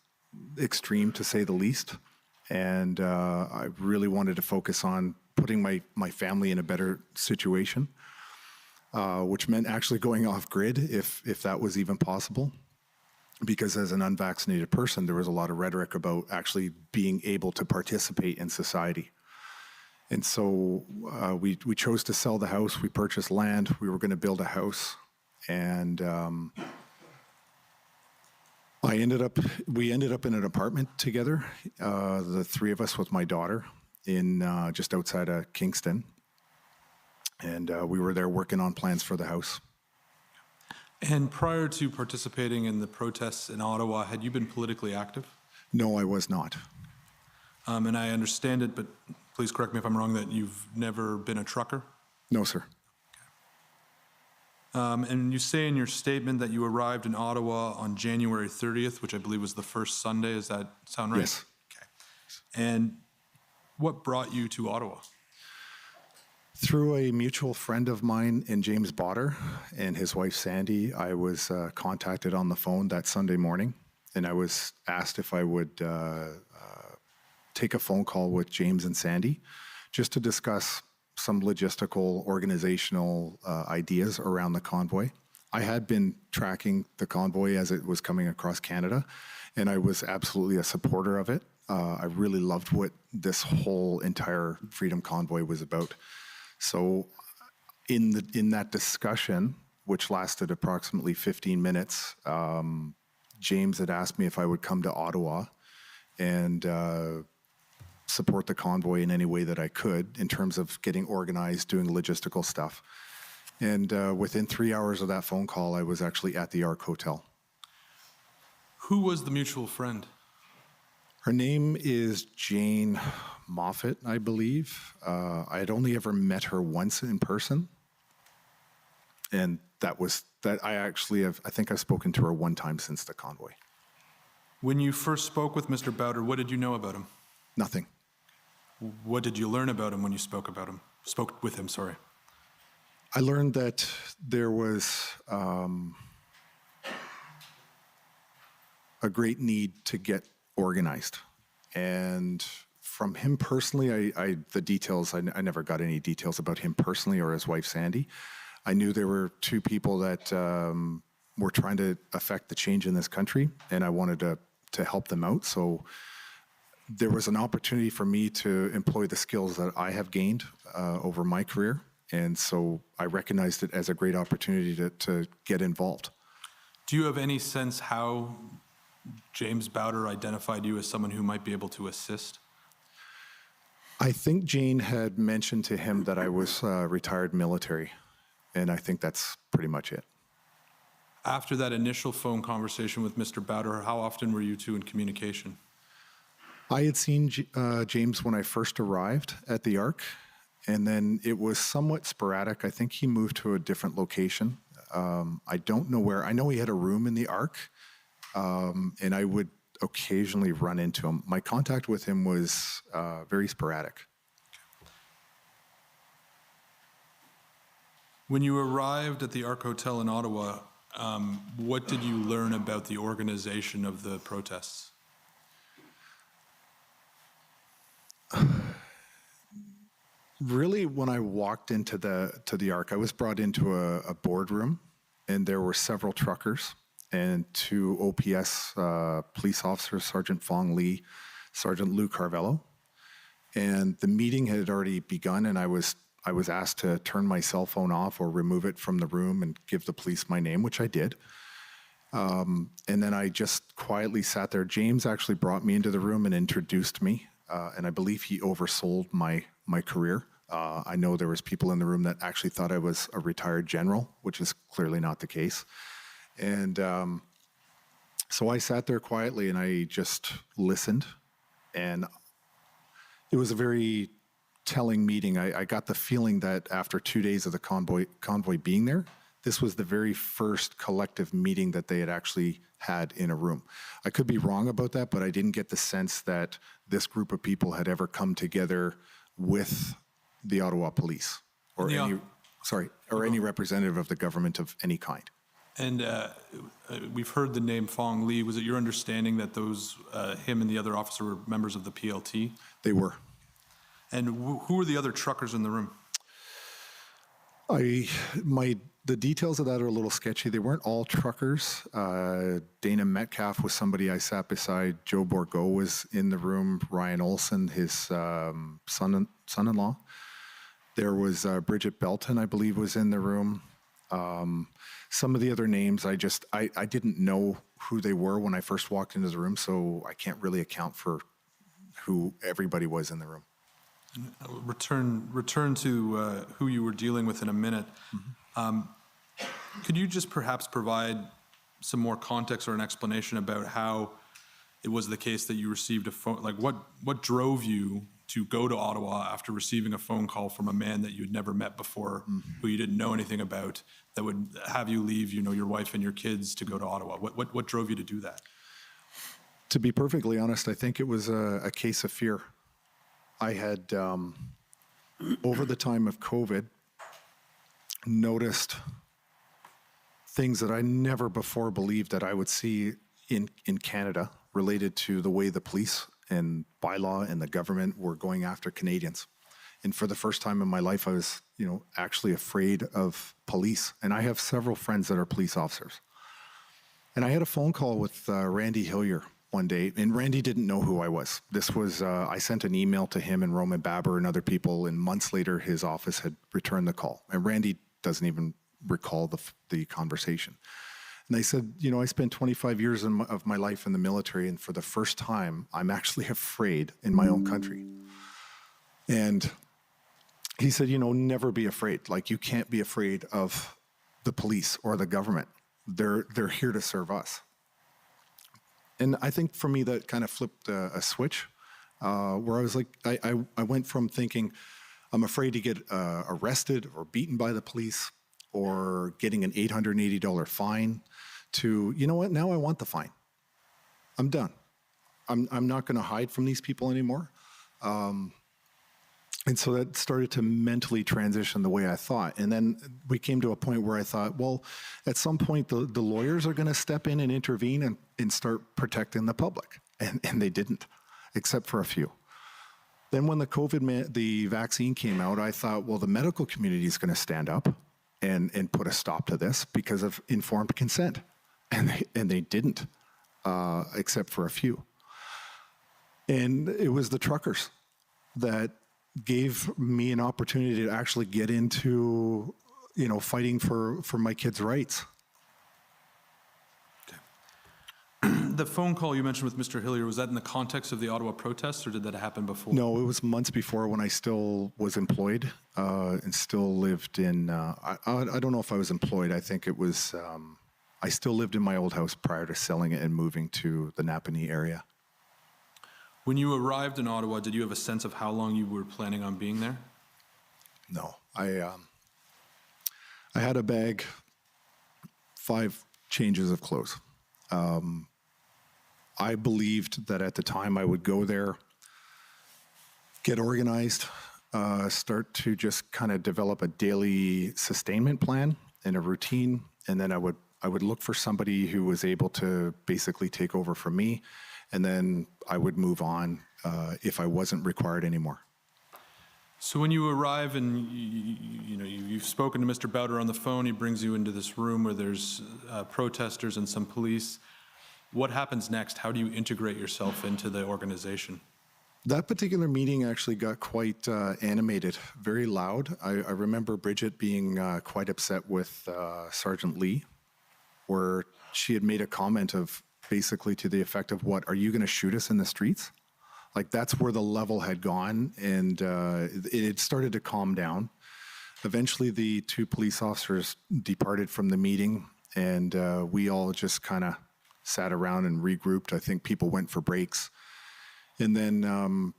extreme, to say the least. And I really wanted to focus on putting my family in a better situation, which meant actually going off grid if that was even possible. Because as an unvaccinated person, there was a lot of rhetoric about actually being able to participate in society. And so we chose to sell the house. We purchased land. We were going to build a house. And on We ended up in an apartment together, the three of us with my daughter, in just outside of Kingston. And we were there working on plans for the house. And prior to participating in the protests in Ottawa, had you been politically active? No, I was not. And I understand it, but please correct me if I'm wrong, that you've never been a trucker? No, sir. And you say in your statement that you arrived in Ottawa on January 30th, which I believe was the first Sunday. Does that sound right? Yes. Okay. And what brought you to Ottawa? Through a mutual friend of mine in James Botter and his wife Sandy, I was contacted on the phone that Sunday morning, and I was asked if I would take a phone call with James and Sandy just to discuss some logistical, organizational ideas around the convoy. I had been tracking the convoy as it was coming across Canada, and I was absolutely a supporter of it. I really loved what this whole entire Freedom Convoy was about. So in that discussion, which lasted approximately 15 minutes, James had asked me if I would come to Ottawa and support the convoy in any way that I could in terms of getting organized, doing logistical stuff. And within 3 hours of that phone call, I was actually at the Ark Hotel. Who was the mutual friend? Her name is Jane Moffat, I believe. I had only ever met her once in person. And that I think I've spoken to her one time since the convoy. When you first spoke with Mr. Bowder, what did you know about him? Nothing. What did you learn about him when you spoke with him, sorry? I learned that there was a great need to get organized. And from him personally, the details, I never got any details about him personally or his wife, Sandy. I knew there were two people that were trying to affect the change in this country, and I wanted to help them out. So there was an opportunity for me to employ the skills that I have gained over my career. And so I recognized it as a great opportunity to get involved. Do you have any sense how James Bowder identified you as someone who might be able to assist? I think Jane had mentioned to him that I was retired military, and I think that's pretty much it. After that initial phone conversation with Mr. Bowder, how often were you two in communication? I had seen James when I first arrived at the Ark, and then it was somewhat sporadic. I think he moved to a different location. I don't know where. I know he had a room in the Ark, and I would occasionally run into him. My contact with him was very sporadic. When you arrived at the Ark Hotel in Ottawa, what did you learn about the organization of the protests? Really, when I walked into the Ark, I was brought into a boardroom, and there were several truckers and two OPS police officers, Sergeant Fong Lee, Sergeant Lou Carvello. And the meeting had already begun, and I was asked to turn my cell phone off or remove it from the room and give the police my name, which I did. And then I just quietly sat there. James actually brought me into the room and introduced me, and I believe he oversold my career. I know there was people in the room that actually thought I was a retired general, which is clearly not the case. And so I sat there quietly and I just listened. And it was a very telling meeting. I got the feeling that after 2 days of the convoy being there, this was the very first collective meeting that they had actually had in a room. I could be wrong about that, but I didn't get the sense that this group of people had ever come together with the Ottawa Police or any representative of the government of any kind. And we've heard the name Fong Lee. Was it your understanding that him and the other officer were members of the PLT? They were. And who were the other truckers in the room? The details of that are a little sketchy. They weren't all truckers. Dana Metcalf was somebody I sat beside. Joe Bourgault was in the room. Ryan Olson, his son-in-law. There was Bridget Belton, I believe, was in the room. Some of the other names, I didn't know who they were when I first walked into the room, so I can't really account for who everybody was in the room. Return to who you were dealing with in a minute. Could you just perhaps provide some more context or an explanation about how it was the case that you received a phone, like what drove you to go to Ottawa after receiving a phone call from a man that you had never met before, who you didn't know anything about, that would have you leave, your wife and your kids to go to Ottawa? What drove you to do that? To be perfectly honest, I think it was a case of fear. I had, over the time of COVID, noticed things that I never before believed that I would see in Canada related to the way the police and bylaw and the government were going after Canadians. And for the first time in my life, I was, actually afraid of police. And I have several friends that are police officers. And I had a phone call with Randy Hillier one day, and Randy didn't know who I was. This was, I sent an email to him and Roman Baber and other people, and months later, his office had returned the call. And Randy doesn't even recall the conversation. And they said, I spent 25 years of my life in the military, and for the first time, I'm actually afraid in my own country. And he said, never be afraid. Like, you can't be afraid of the police or the government. They're here to serve us. And I think for me, that kind of flipped a switch, where I was like, I went from thinking, I'm afraid to get arrested or beaten by the police or getting an $880 fine, to, you know what, now I want the fine. I'm done. I'm not going to hide from these people anymore. And so that started to mentally transition the way I thought. And then we came to a point where I thought, well, at some point the lawyers are going to step in and intervene and start protecting the public. And they didn't, except for a few. Then when the vaccine came out, I thought, well, the medical community is going to stand up and put a stop to this because of informed consent. And they didn't, except for a few. And it was the truckers that gave me an opportunity to actually get into, fighting for my kids' rights. The phone call you mentioned with Mr. Hillier, was that in the context of the Ottawa protests, or did that happen before? No, it was months before, when I still was employed and still lived in, I don't know if I was employed. I think it was, I still lived in my old house prior to selling it and moving to the Napanee area. When you arrived in Ottawa, did you have a sense of how long you were planning on being there? No, I had a bag, 5 changes of clothes. I believed that at the time I would go there, get organized, start to just kind of develop a daily sustainment plan and a routine, and then I would look for somebody who was able to basically take over from me, and then I would move on if I wasn't required anymore. So when you arrive and you've spoken to Mr. Bowder on the phone, he brings you into this room where there's protesters and some police. What happens next? How do you integrate yourself into the organization? That particular meeting actually got quite animated, very loud. I remember Bridget being quite upset with Sergeant Lee, where she had made a comment of basically to the effect of, what, are you going to shoot us in the streets? Like, that's where the level had gone, and it had started to calm down. Eventually, the 2 police officers departed from the meeting, and we all just kind of sat around and regrouped. I think people went for breaks. And then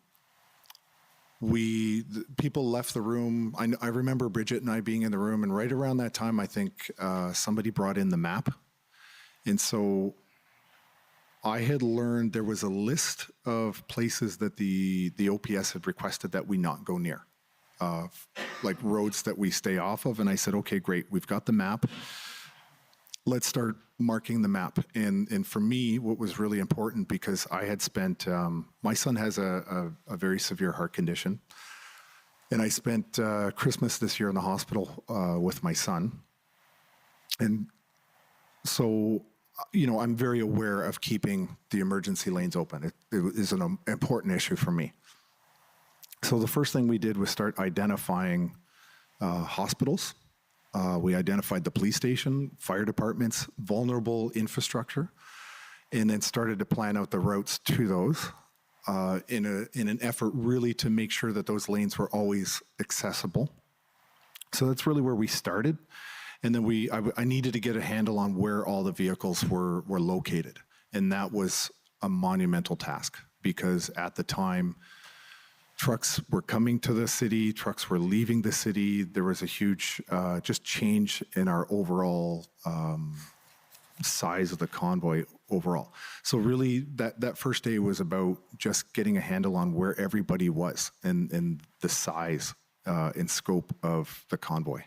people left the room. I remember Bridget and I being in the room, and right around that time, I think somebody brought in the map. And so I had learned there was a list of places that the OPS had requested that we not go near, like roads that we stay off of. And I said, okay, great, we've got the map. Let's start marking the map. And for me, what was really important, because I had spent, my son has a very severe heart condition. And I spent Christmas this year in the hospital with my son. And so, I'm very aware of keeping the emergency lanes open. It is an important issue for me. So the first thing we did was start identifying hospitals. We identified the police station, fire departments, vulnerable infrastructure. and then started to plan out the routes to those in an effort really to make sure that those lanes were always accessible. So that's really where we started. And then I needed to get a handle on where all the vehicles were located. And that was a monumental task because at the time, trucks were coming to the city, trucks were leaving the city. There was a huge just change in our overall size of the convoy overall. So really that first day was about just getting a handle on where everybody was and the size and scope of the convoy.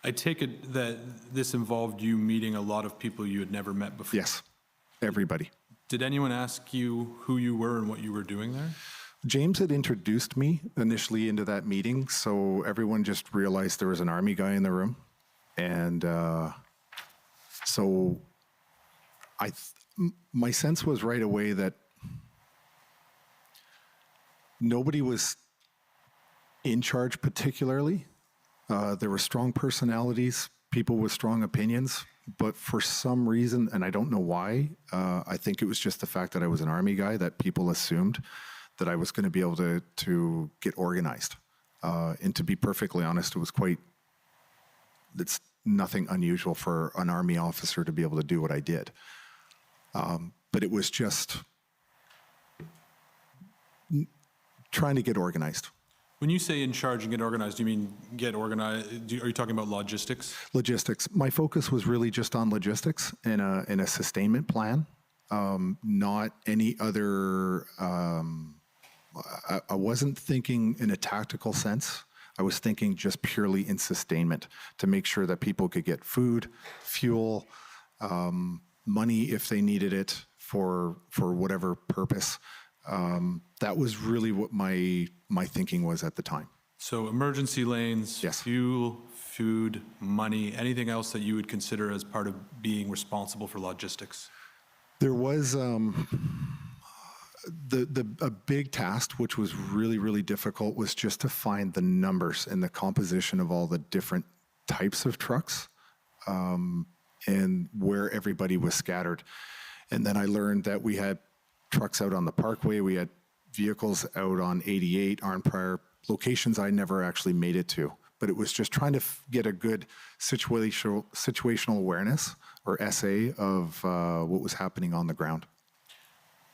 I take it that this involved you meeting a lot of people you had never met before. Yes, everybody. Did anyone ask you who you were and what you were doing there? James had introduced me initially into that meeting, so everyone just realized there was an Army guy in the room. And so my sense was right away that nobody was in charge particularly. There were strong personalities, people with strong opinions, but for some reason, and I don't know why, I think it was just the fact that I was an Army guy that people assumed that I was going to be able to get organized. And to be perfectly honest, it's nothing unusual for an Army officer to be able to do what I did. But it was just trying to get organized. When you say in charge and get organized, do you mean get organized? Are you talking about logistics? Logistics. My focus was really just on logistics and a sustainment plan, not any other. I wasn't thinking in a tactical sense. I was thinking just purely in sustainment to make sure that people could get food, fuel, money if they needed it for whatever purpose. That was really what my thinking was at the time. So emergency lanes, yes. Fuel, food, money, anything else that you would consider as part of being responsible for logistics? There was a big task, which was really, really difficult, was just to find the numbers and the composition of all the different types of trucks and where everybody was scattered. And then I learned that we had trucks out on the Parkway, we had vehicles out on 88, on prior locations I never actually made it to. But it was just trying to get a good situational awareness, or SA, of what was happening on the ground.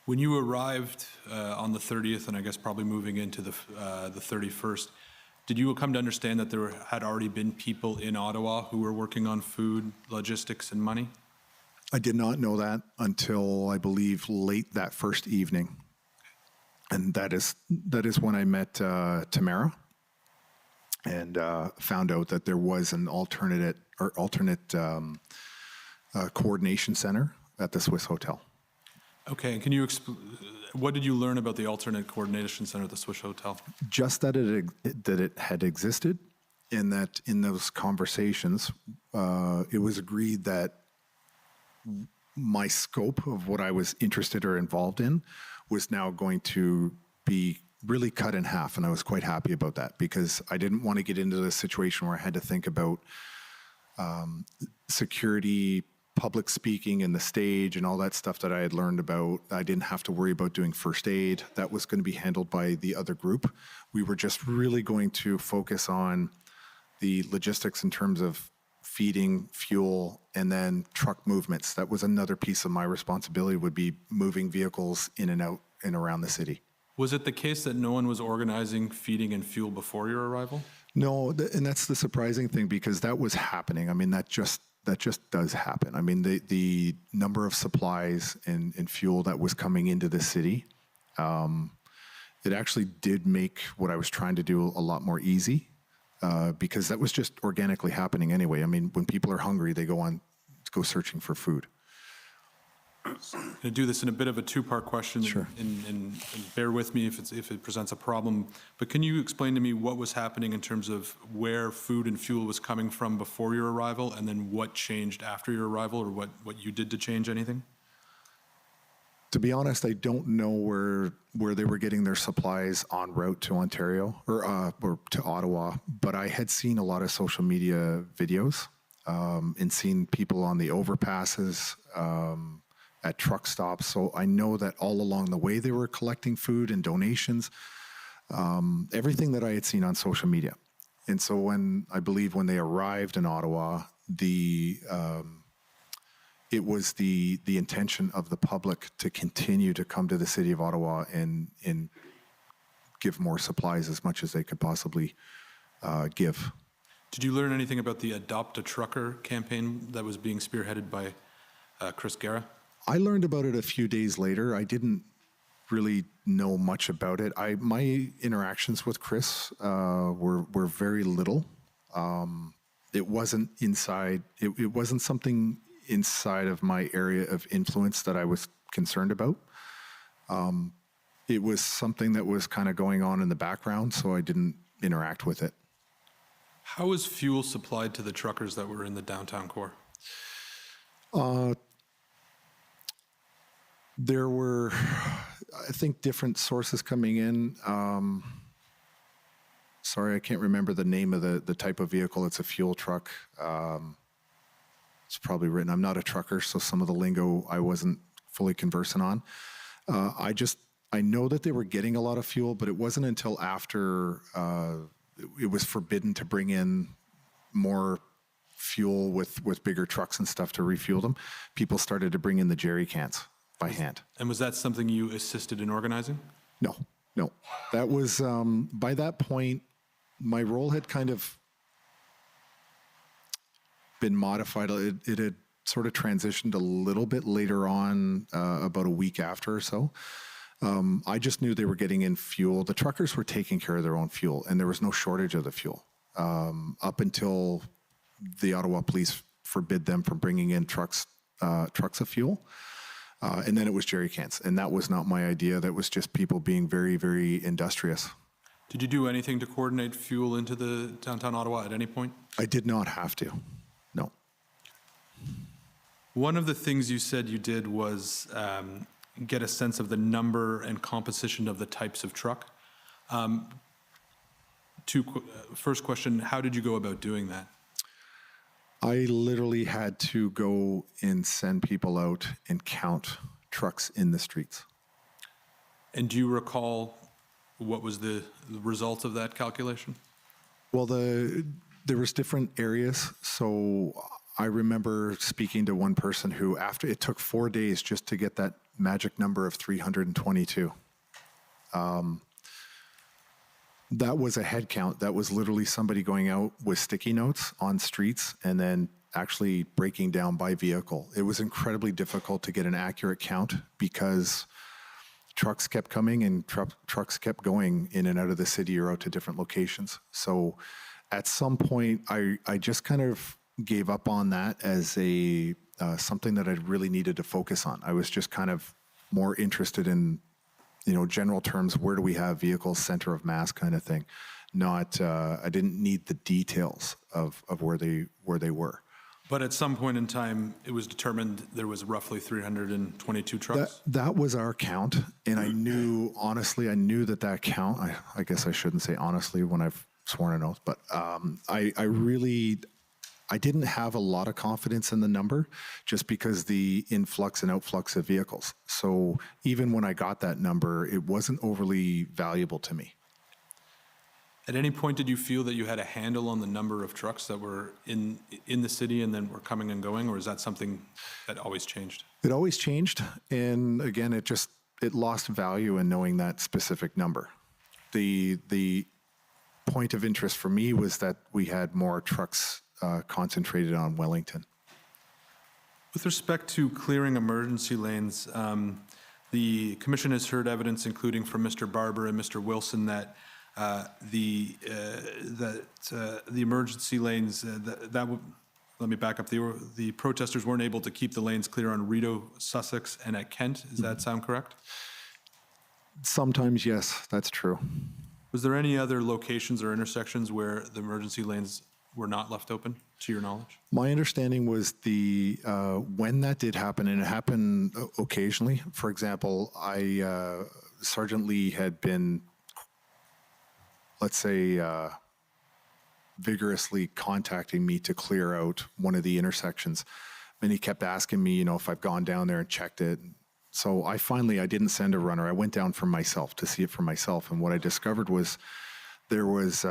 When you arrived on the 30th, and I guess probably moving into the 31st, did you come to understand that there had already been people in Ottawa who were working on food, logistics, and money? I did not know that until, I believe, late that first evening. And that is when I met Tamara and found out that there was an alternate coordination center at the Swiss Hotel. Okay, and can you what did you learn about the alternate coordination center at the Swiss Hotel? Just that it had existed, and that in those conversations, it was agreed that my scope of what I was interested or involved in was now going to be really cut in half. And I was quite happy about that, because I didn't want to get into this situation where I had to think about security, public speaking, and the stage and all that stuff that I had learned about. I didn't have to worry about doing first aid. That was going to be handled by the other group. We were just really going to focus on the logistics in terms of feeding, fuel, and then truck movements. That was another piece of my responsibility, would be moving vehicles in and out and around the city. Was it the case that no one was organizing feeding and fuel before your arrival? No, and that's the surprising thing, because that was happening. I mean, that just does happen. I mean, the number of supplies and fuel that was coming into the city, it actually did make what I was trying to do a lot more easy. Because that was just organically happening anyway. I mean, when people are hungry, they go searching for food. I'm going to do this in a bit of a two-part question, sure. and bear with me if it presents a problem. But can you explain to me what was happening in terms of where food and fuel was coming from before your arrival, and then what changed after your arrival, or what you did to change anything? To be honest, I don't know where they were getting their supplies en route to Ontario or to Ottawa, but I had seen a lot of social media videos and seen people on the overpasses at truck stops. So I know that all along the way they were collecting food and donations, everything that I had seen on social media. And so when they arrived in Ottawa, it was the intention of the public to continue to come to the city of Ottawa and give more supplies as much as they could possibly give. Did you learn anything about the Adopt a Trucker campaign that was being spearheaded by Chris Guerra? I learned about it a few days later. I didn't really know much about it. My interactions with Chris were very little. It wasn't inside. It wasn't something inside of my area of influence that I was concerned about. It was something that was kind of going on in the background, so I didn't interact with it. How was fuel supplied to the truckers that were in the downtown core? There were, I think, different sources coming in. Sorry, I can't remember the name of the type of vehicle. It's a fuel truck. It's probably written. I'm not a trucker, so some of the lingo I wasn't fully conversant on. I know that they were getting a lot of fuel, but it wasn't until after it was forbidden to bring in more fuel with bigger trucks and stuff to refuel them. People started to bring in the jerry cans by hand. And was that something you assisted in organizing? No. That was, by that point, my role had kind of been modified. It had sort of transitioned a little bit later on, about a week after or so. I just knew they were getting in fuel. The truckers were taking care of their own fuel, and there was no shortage of the fuel up until the Ottawa Police forbid them from bringing in trucks of fuel. And then it was jerry cans, and that was not my idea. That was just people being very, very industrious. Did you do anything to coordinate fuel into the downtown Ottawa at any point? I did not have to, no. One of the things you said you did was get a sense of the number and composition of the types of truck. First question, how did you go about doing that? I literally had to go and send people out and count trucks in the streets. And do you recall what was the result of that calculation? Well, there was different areas. So I remember speaking to one person who, after it took 4 days just to get that magic number of 322. That was a head count. That was literally somebody going out with sticky notes on streets and then actually breaking down by vehicle. It was incredibly difficult to get an accurate count because trucks kept coming and trucks kept going in and out of the city or out to different locations. So at some point, I just kind of gave up on that as something that I really needed to focus on. I was just kind of more interested in, general terms, where do we have vehicles, center of mass kind of thing. Not, I didn't need the details of where they were. But at some point in time, it was determined there was roughly 322 trucks? That was our count. And I knew that count, I guess I shouldn't say honestly when I've sworn an oath, but I didn't have a lot of confidence in the number just because the influx and outflux of vehicles. So even when I got that number, it wasn't overly valuable to me. At any point, did you feel that you had a handle on the number of trucks that were in the city and then were coming and going, or is that something that always changed? It always changed. And again, it lost value in knowing that specific number. The point of interest for me was that we had more trucks concentrated on Wellington. With respect to clearing emergency lanes, the commission has heard evidence, including from Mr. Barber and Mr. Wilson, that the emergency lanes let me back up. The protesters weren't able to keep the lanes clear on Rideau, Sussex, and at Kent. Does that sound correct? Sometimes, yes, that's true. Was there any other locations or intersections where the emergency lanes were not left open, to your knowledge? My understanding was when that did happen, and it happened occasionally. For example, Sergeant Lee had been, let's say, vigorously contacting me to clear out one of the intersections. And he kept asking me, if I've gone down there and checked it. So I didn't send a runner. I went down for myself to see it for myself. And what I discovered was there was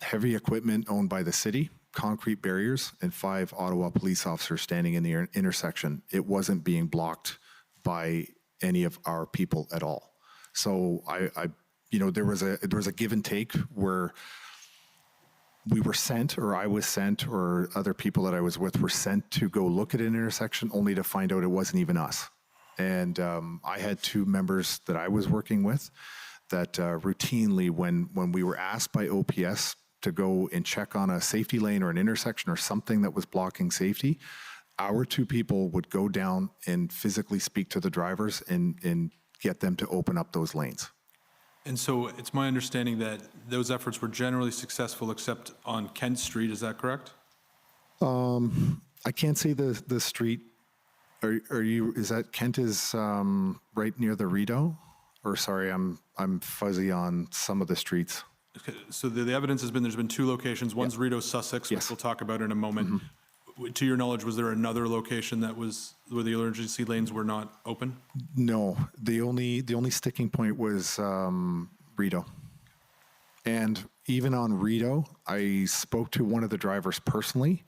heavy equipment owned by the city, concrete barriers, and 5 Ottawa police officers standing in the intersection. It wasn't being blocked by any of our people at all. So there was a give and take where we were sent, or I was sent, or other people that I was with were sent to go look at an intersection, only to find out it wasn't even us. And I had 2 members that I was working with that routinely, when we were asked by OPS to go and check on a safety lane or an intersection or something that was blocking safety, our 2 people would go down and physically speak to the drivers and get them to open up those lanes. And so it's my understanding that those efforts were generally successful except on Kent Street, is that correct? I can't say the street. Is that Kent is right near the Rideau? Or sorry, I'm fuzzy on some of the streets. Okay, so the evidence has been there's been 2 locations. One's Rideau, Sussex, which we'll talk about in a moment. To your knowledge, was there another location that was where the emergency lanes were not open? No, the only sticking point was Rideau. And even on Rideau, I spoke to one of the drivers personally,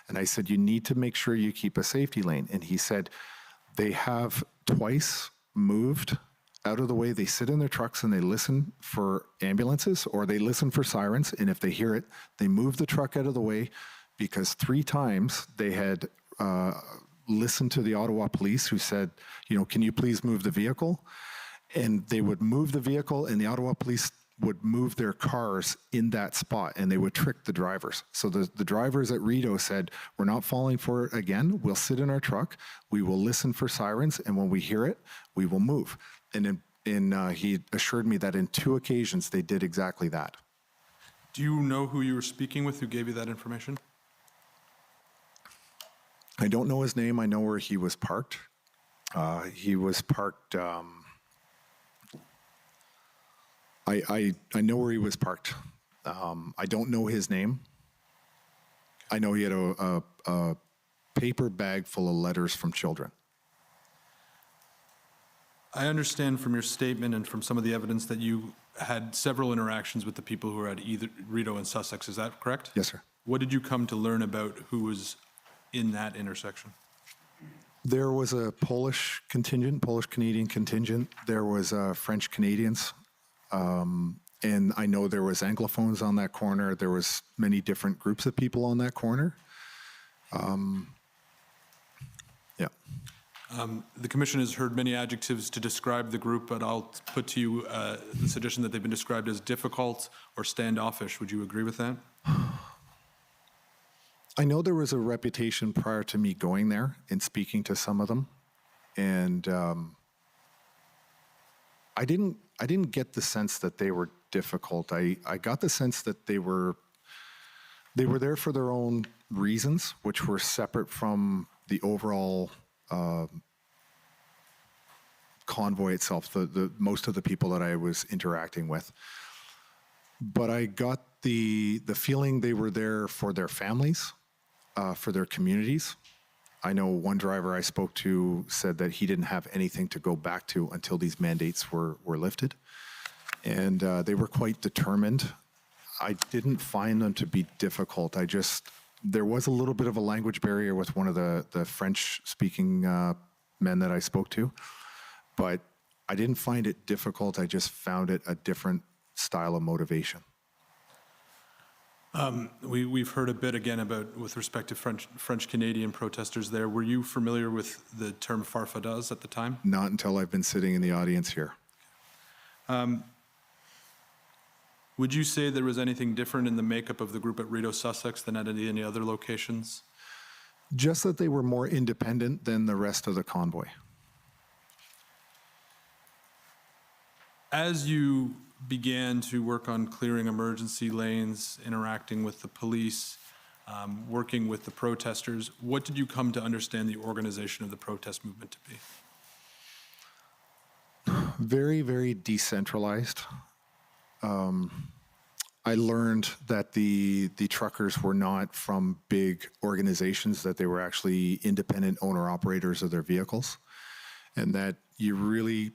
and I said, you need to make sure you keep a safety lane. And he said, they have twice moved out of the way. They sit in their trucks and they listen for ambulances or they listen for sirens. And if they hear it, they move the truck out of the way, because 3 times they had listened to the Ottawa police who said, can you please move the vehicle? And they would move the vehicle and the Ottawa police would move their cars in that spot and they would trick the drivers. So the drivers at Rideau said, we're not falling for it again. We'll sit in our truck. We will listen for sirens. And when we hear it, we will move. And he assured me that in 2 occasions they did exactly that. Do you know who you were speaking with who gave you that information? I don't know his name. I know where he was parked. He was parked. I know where he was parked. I don't know his name. I know he had a paper bag full of letters from children. I understand from your statement and from some of the evidence that you had several interactions with the people who were at either Rideau and Sussex. Is that correct? Yes, sir. What did you come to learn about who was in that intersection? There was a Polish-Canadian contingent. There was French Canadians. And I know there was Anglophones on that corner. There was many different groups of people on that corner. The commission has heard many adjectives to describe the group, but I'll put to you the suggestion that they've been described as difficult or standoffish. Would you agree with that? I know there was a reputation prior to me going there and speaking to some of them, and I didn't get the sense that they were difficult. I got the sense that they were there for their own reasons, which were separate from the overall convoy itself, the most of the people that I was interacting with. But I got the feeling they were there for their families, for their communities. I know one driver I spoke to said that he didn't have anything to go back to until these mandates were lifted. And they were quite determined. I didn't find them to be difficult. There was a little bit of a language barrier with one of the French-speaking men that I spoke to, but I didn't find it difficult. I just found it a different style of motivation. We've heard a bit again about with respect to French-Canadian protesters there. Were you familiar with the term farfadets at the time? Not until I've been sitting in the audience here. Would you say there was anything different in the makeup of the group at Rideau Sussex than at any other locations? Just that they were more independent than the rest of the convoy. As you began to work on clearing emergency lanes, interacting with the police, working with the protesters, what did you come to understand the organization of the protest movement to be? Very, very decentralized. I learned that the truckers were not from big organizations, that they were actually independent owner-operators of their vehicles, and that you really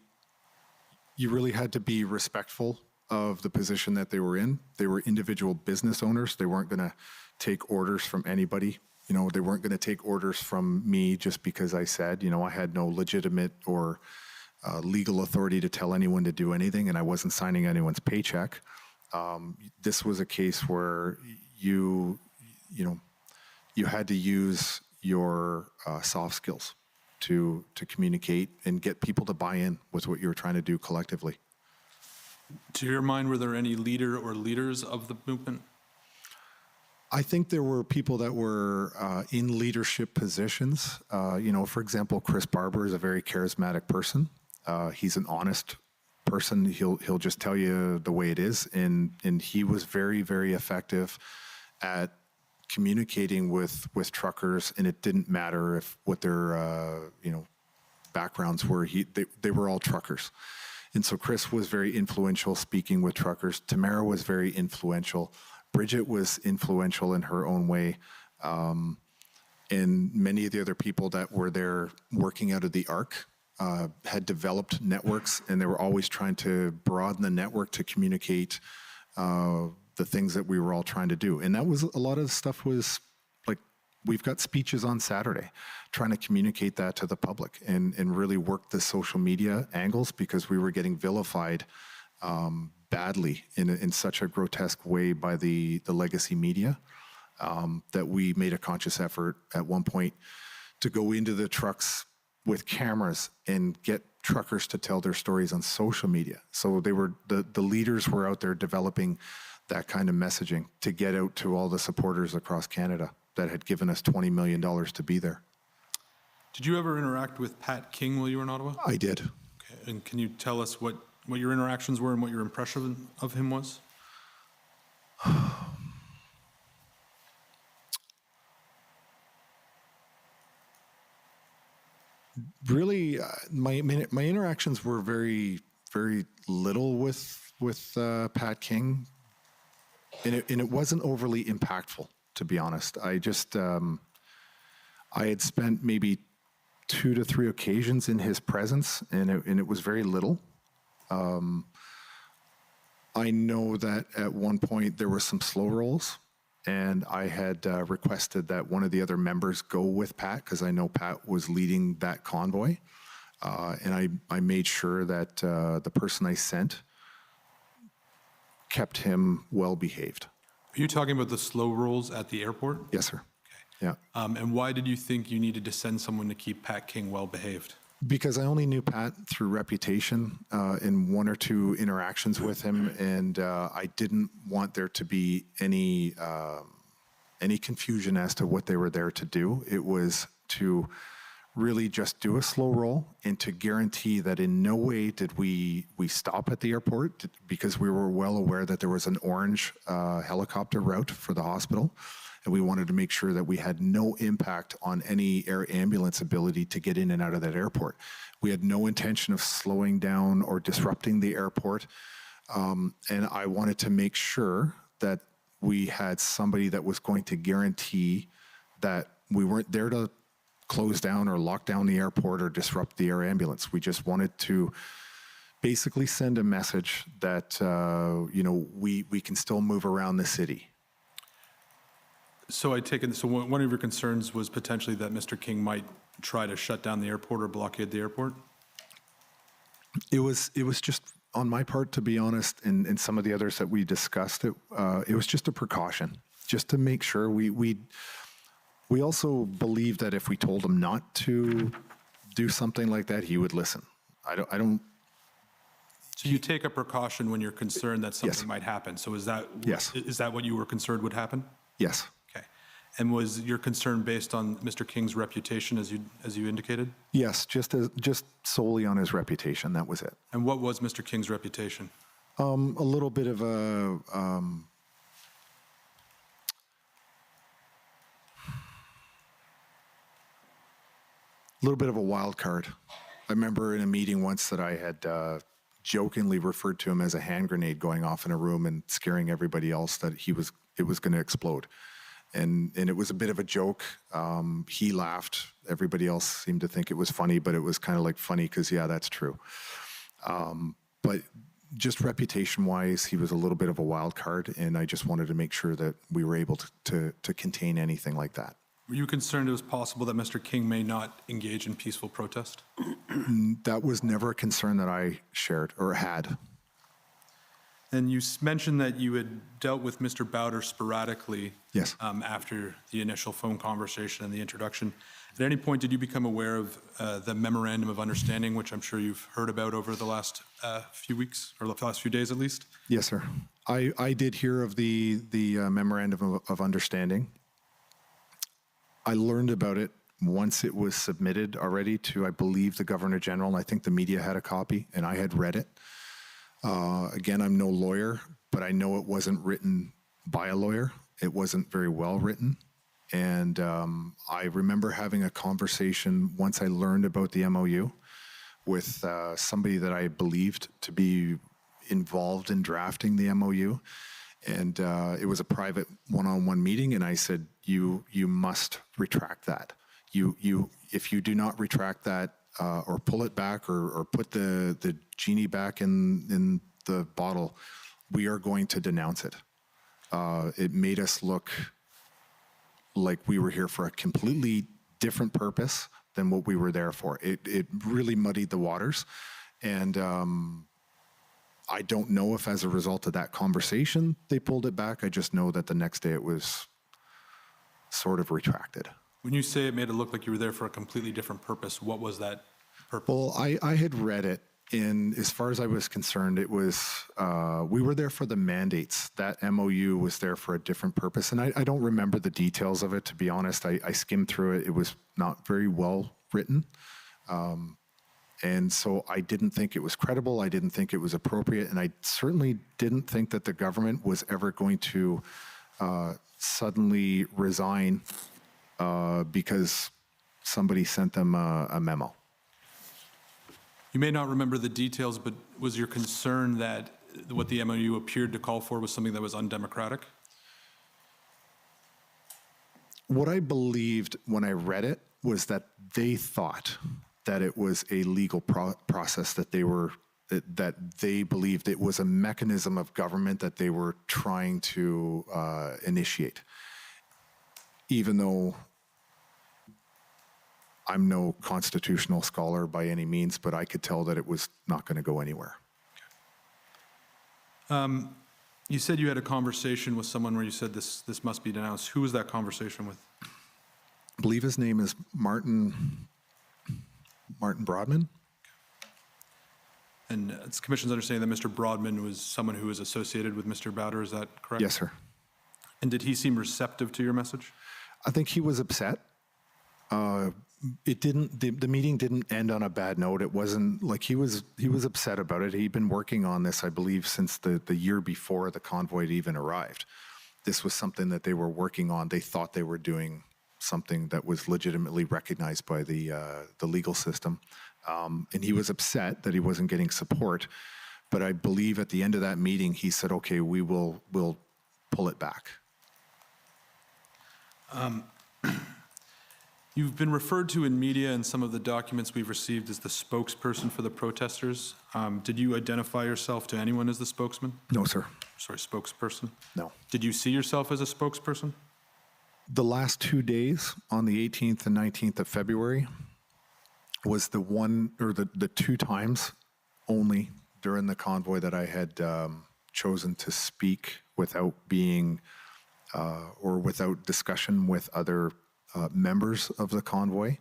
had to be respectful of the position that they were in. They were individual business owners. They weren't going to take orders from anybody. You know, they weren't going to take orders from me just because I said, you know, I had no legitimate or legal authority to tell anyone to do anything, and I wasn't signing anyone's paycheck. This was a case where you had to use your soft skills to communicate and get people to buy in with what you were trying to do collectively. To your mind, were there any leader or leaders of the movement? I think there were people that were in leadership positions. For example, Chris Barber is a very charismatic person. He's an honest person. He'll just tell you the way it is, and he was very, very effective at communicating with truckers, and it didn't matter what their backgrounds were. They were all truckers. And so Chris was very influential speaking with truckers. Tamara was very influential. Bridget was influential in her own way. And many of the other people that were there working out of the ARC had developed networks, and they were always trying to broaden the network to communicate the things that we were all trying to do. And that was, a lot of the stuff was like, we've got speeches on Saturday trying to communicate that to the public and really work the social media angles, because we were getting vilified badly in such a grotesque way by the legacy media that we made a conscious effort at one point to go into the trucks with cameras and get truckers to tell their stories on social media. So they were, the leaders were out there developing that kind of messaging to get out to all the supporters across Canada that had given us $20 million to be there. Did you ever interact with Pat King while you were in Ottawa? I did. Okay. And can you tell us what your interactions were and what your impression of him was? Really, my interactions were very, very little with Pat King, and it wasn't overly impactful, to be honest. I just I had spent maybe 2 to 3 occasions in his presence, and it was very little. I know that at one point there were some slow rolls, and I had requested that one of the other members go with Pat, because I know Pat was leading that convoy. And I made sure that the person I sent kept him well behaved. Are you talking about the slow rolls at the airport? Yes, sir. Okay. Yeah. And why did you think you needed to send someone to keep Pat King well behaved? Because I only knew Pat through reputation in 1 or 2 interactions with him, and I didn't want there to be any confusion as to what they were there to do. It was to really just do a slow roll and to guarantee that in no way did we stop at the airport, because we were well aware that there was an orange helicopter route for the hospital. And we wanted to make sure that we had no impact on any air ambulance ability to get in and out of that airport. We had no intention of slowing down or disrupting the airport. And I wanted to make sure that we had somebody that was going to guarantee that we weren't there to close down or lock down the airport or disrupt the air ambulance. We just wanted to basically send a message that, we can still move around the city. So I take it, so one of your concerns was potentially that Mr. King might try to shut down the airport or blockade the airport? It was just, on my part, to be honest, and some of the others that we discussed, it was just a precaution, just to make sure. We also believed that if we told him not to do something like that, he would listen. I don't. So you take a precaution when you're concerned that something might happen. So is that is that what you were concerned would happen? Yes. Okay. And was your concern based on Mr. King's reputation, as you indicated? Yes, just solely on his reputation. That was it. And what was Mr. King's reputation? A little bit of a wild card. I remember in a meeting once that I had jokingly referred to him as a hand grenade going off in a room and scaring everybody else that it was going to explode. And it was a bit of a joke. He laughed. Everybody else seemed to think it was funny, but it was kind of like funny because, yeah, that's true. But just reputation-wise, he was a little bit of a wild card, and I just wanted to make sure that we were able to contain anything like that. Were you concerned it was possible that Mr. King may not engage in peaceful protest? That was never a concern that I shared or had. And you mentioned that you had dealt with Mr. Bowder sporadically. Yes. After the initial phone conversation and the introduction. At any point, did you become aware of the memorandum of understanding, which I'm sure you've heard about over the last few weeks, or the last few days at least? Yes, sir. I did hear of the memorandum of understanding. I learned about it once it was submitted already to, I believe, the Governor General, and I think the media had a copy, and I had read it. Again, I'm no lawyer, but I know it wasn't written by a lawyer. It wasn't very well written. And I remember having a conversation once I learned about the MOU with somebody that I believed to be involved in drafting the MOU. And it was a private one-on-one meeting, and I said, you must retract that. If you do not retract that or pull it back or put the genie back in the bottle, we are going to denounce it. It made us look like we were here for a completely different purpose than what we were there for. It really muddied the waters. And I don't know if as a result of that conversation, they pulled it back. I just know that the next day it was sort of retracted. When you say it made it look like you were there for a completely different purpose, what was that purpose? Well, I had read it, and as far as I was concerned, it was, we were there for the mandates. That MOU was there for a different purpose, and I don't remember the details of it, to be honest. I skimmed through it. It was not very well written. And so I didn't think it was credible. I didn't think it was appropriate. And I certainly didn't think that the government was ever going to suddenly resign because somebody sent them a memo. You may not remember the details, but was your concern that what the MOU appeared to call for was something that was undemocratic? What I believed when I read it was that they thought that it was a legal process, that they believed it was a mechanism of government that they were trying to initiate. Even though I'm no constitutional scholar by any means, but I could tell that it was not going to go anywhere. You said you had a conversation with someone where you said this must be denounced. Who was that conversation with? I believe his name is Martin Broadman. And it's the Commission's understanding that Mr. Broadman was someone who was associated with Mr. Bowder, is that correct? Yes, sir. And did he seem receptive to your message? I think he was upset. The meeting didn't end on a bad note. It wasn't like he was upset about it. He'd been working on this, I believe, since the year before the convoy had even arrived. This was something that they were working on. They thought they were doing something that was legitimately recognized by the legal system. And he was upset that he wasn't getting support. But I believe at the end of that meeting, he said, okay, we'll pull it back. You've been referred to in media and some of the documents we've received as the spokesperson for the protesters. Did you identify yourself to anyone as the spokesman? No, sir. Sorry, spokesperson? No. Did you see yourself as a spokesperson? The last 2 days, on the 18th and 19th of February, was the two times only during the convoy that I had chosen to speak without being or without discussion with other members of the convoy.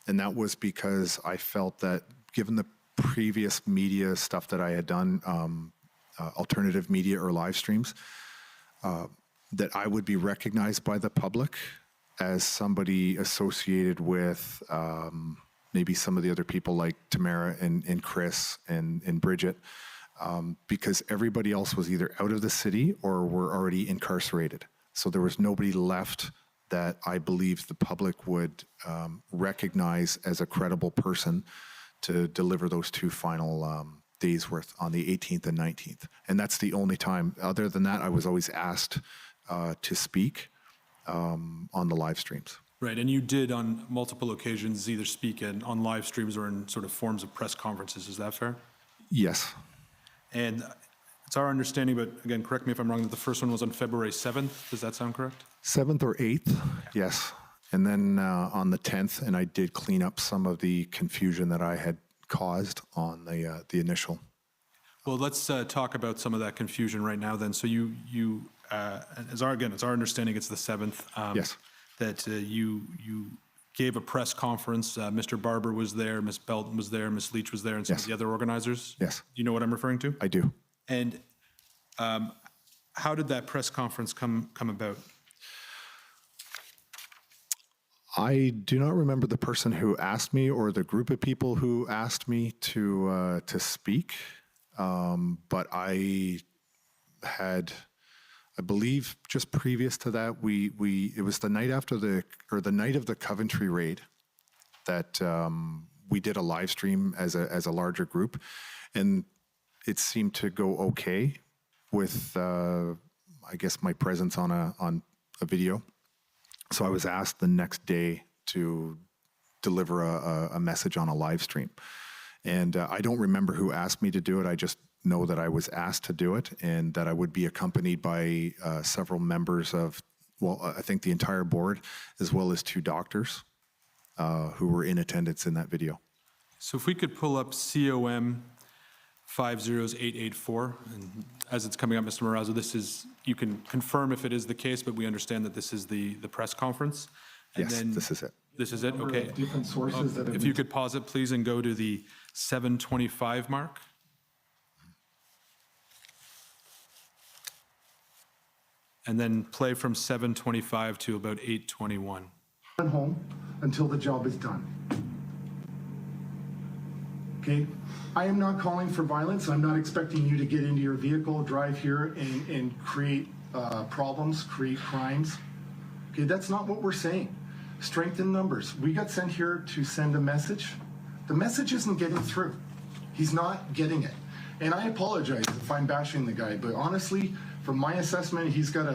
And that was because I felt that given the previous media stuff that I had done, alternative media or live streams, that I would be recognized by the public as somebody associated with maybe some of the other people like Tamara and Chris and Bridget, because everybody else was either out of the city or were already incarcerated. So there was nobody left that I believed the public would recognize as a credible person to deliver those two final days worth on the 18th and 19th. And that's the only time. Other than that, I was always asked to speak on the live streams. Right, and you did on multiple occasions either speak on live streams or in sort of forms of press conferences. Is that fair? Yes. And it's our understanding, but again, correct me if I'm wrong, that the first one was on February 7th. Does that sound correct? 7th or 8th, yes. And then on the 10th, and I did clean up some of the confusion that I had caused on the initial. Well, let's talk about some of that confusion right now then. So it's our understanding it's the 7th. Yes. That you gave a press conference. Mr. Barber was there, Ms. Belton was there, Ms. Leach was there, and some of the other organizers. Yes. Do you know what I'm referring to? I do. And how did that press conference come about? I do not remember the person who asked me or the group of people who asked me to speak, but I believe just previous to that, it was the night after the night of the Coventry raid that we did a live stream as a larger group, and it seemed to go okay with I guess my presence on a video. So I was asked the next day to deliver a message on a live stream, and I don't remember who asked me to do it. I just know that I was asked to do it and that I would be accompanied by several members of, I think the entire board, as well as 2 doctors who were in attendance in that video. So if we could pull up COM 50884, and as it's coming up, Mr. Marazzo, you can confirm if it is the case, but we understand that this is the press conference. And yes, this is it. This is it, okay. Different sources that have if you could pause it, please, and go to the 7:25 mark. And then play from 7:25 to about 8:21. Home until the job is done. Okay? I am not calling for violence. I'm not expecting you to get into your vehicle, drive here, and create problems, create crimes. Okay, that's not what we're saying. Strength in numbers. We got sent here to send a message. The message isn't getting through. He's not getting it. And I apologize if I'm bashing the guy, but honestly, from my assessment, he's got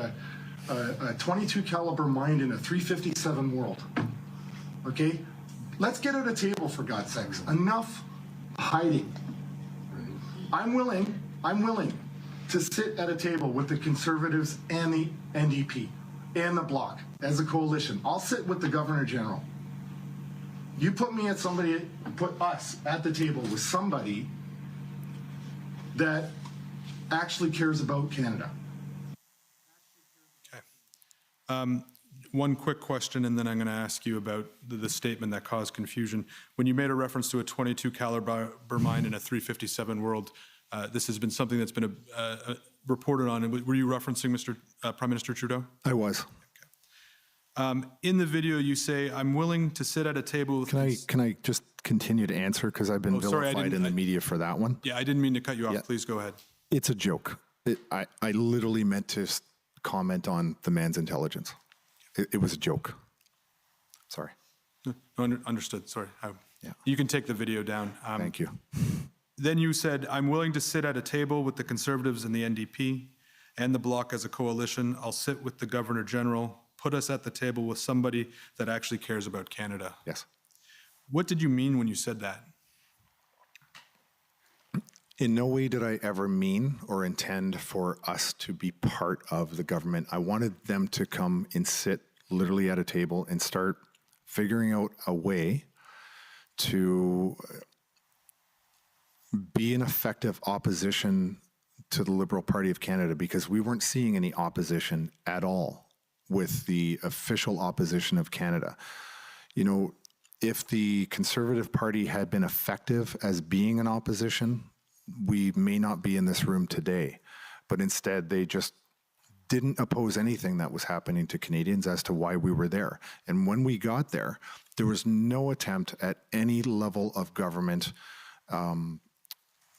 a 22 caliber mind in a 357 world. Okay? Let's get at a table, for God's sakes. Enough hiding. I'm willing to sit at a table with the Conservatives and the NDP and the Bloc as a coalition. I'll sit with the Governor General. You put us at the table with somebody that actually cares about Canada. Okay. One quick question, and then I'm going to ask you about the statement that caused confusion. When you made a reference to a 22 caliber mine in a 357 world, this has been something that's been reported on. Were you referencing Mr. Prime Minister Trudeau? I was. Okay. In the video, you say, "I'm willing to sit at a table." With Can I just continue to answer, because I've been vilified in the media for that one? Yeah, I didn't mean to cut you off. Yeah. Please go ahead. It's a joke. I literally meant to comment on the man's intelligence. It was a joke. Sorry. No, understood. Sorry. Yeah. You can take the video down. Thank you. Then you said, "I'm willing to sit at a table with the Conservatives and the NDP and the Bloc as a coalition. I'll sit with the Governor General. Put us at the table with somebody that actually cares about Canada." Yes. What did you mean when you said that? In no way did I ever mean or intend for us to be part of the government. I wanted them to come and sit literally at a table and start figuring out a way to be an effective opposition to the Liberal Party of Canada, because we weren't seeing any opposition at all with the official opposition of Canada. You know, if the Conservative Party had been effective as being an opposition, we may not be in this room today. But instead, they just didn't oppose anything that was happening to Canadians as to why we were there. And when we got there, there was no attempt at any level of government,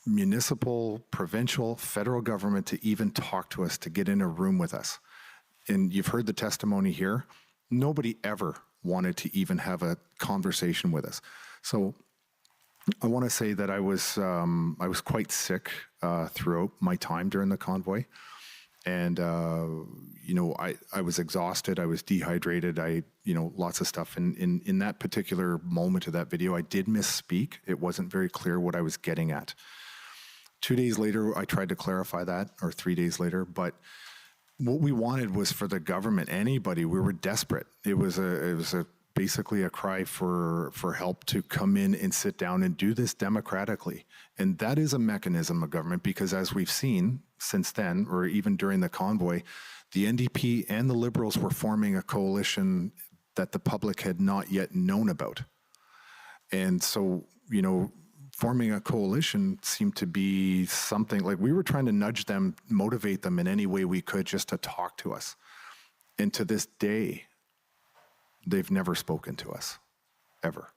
municipal, provincial, federal government, to even talk to us, to get in a room with us. And you've heard the testimony here. Nobody ever wanted to even have a conversation with us. So I want to say that I was quite sick throughout my time during the convoy, and I was exhausted. I was dehydrated. Lots of stuff. And in that particular moment of that video, I did misspeak. It wasn't very clear what I was getting at. 2 days later, I tried to clarify that, or 3 days later, but what we wanted was for the government, anybody, we were desperate. It was basically a cry for help to come in and sit down and do this democratically. And that is a mechanism of government, because as we've seen since then, or even during the convoy, the NDP and the Liberals were forming a coalition that the public had not yet known about. And so, forming a coalition seemed to be something like we were trying to nudge them, motivate them in any way we could just to talk to us. And to this day, they've never spoken to us, ever.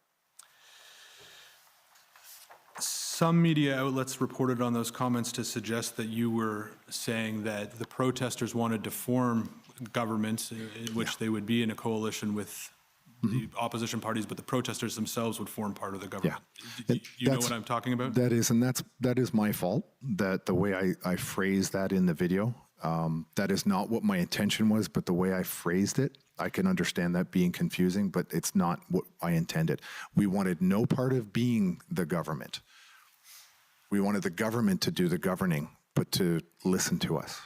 Some media outlets reported on those comments to suggest that you were saying that the protesters wanted to form government in which they would be in a coalition with the opposition parties, but the protesters themselves would form part of the government. You know what I'm talking about? That is my fault, that the way I phrased that in the video. That is not what my intention was, but the way I phrased it, I can understand that being confusing, but it's not what I intended. We wanted no part of being the government. We wanted the government to do the governing, but to listen to us.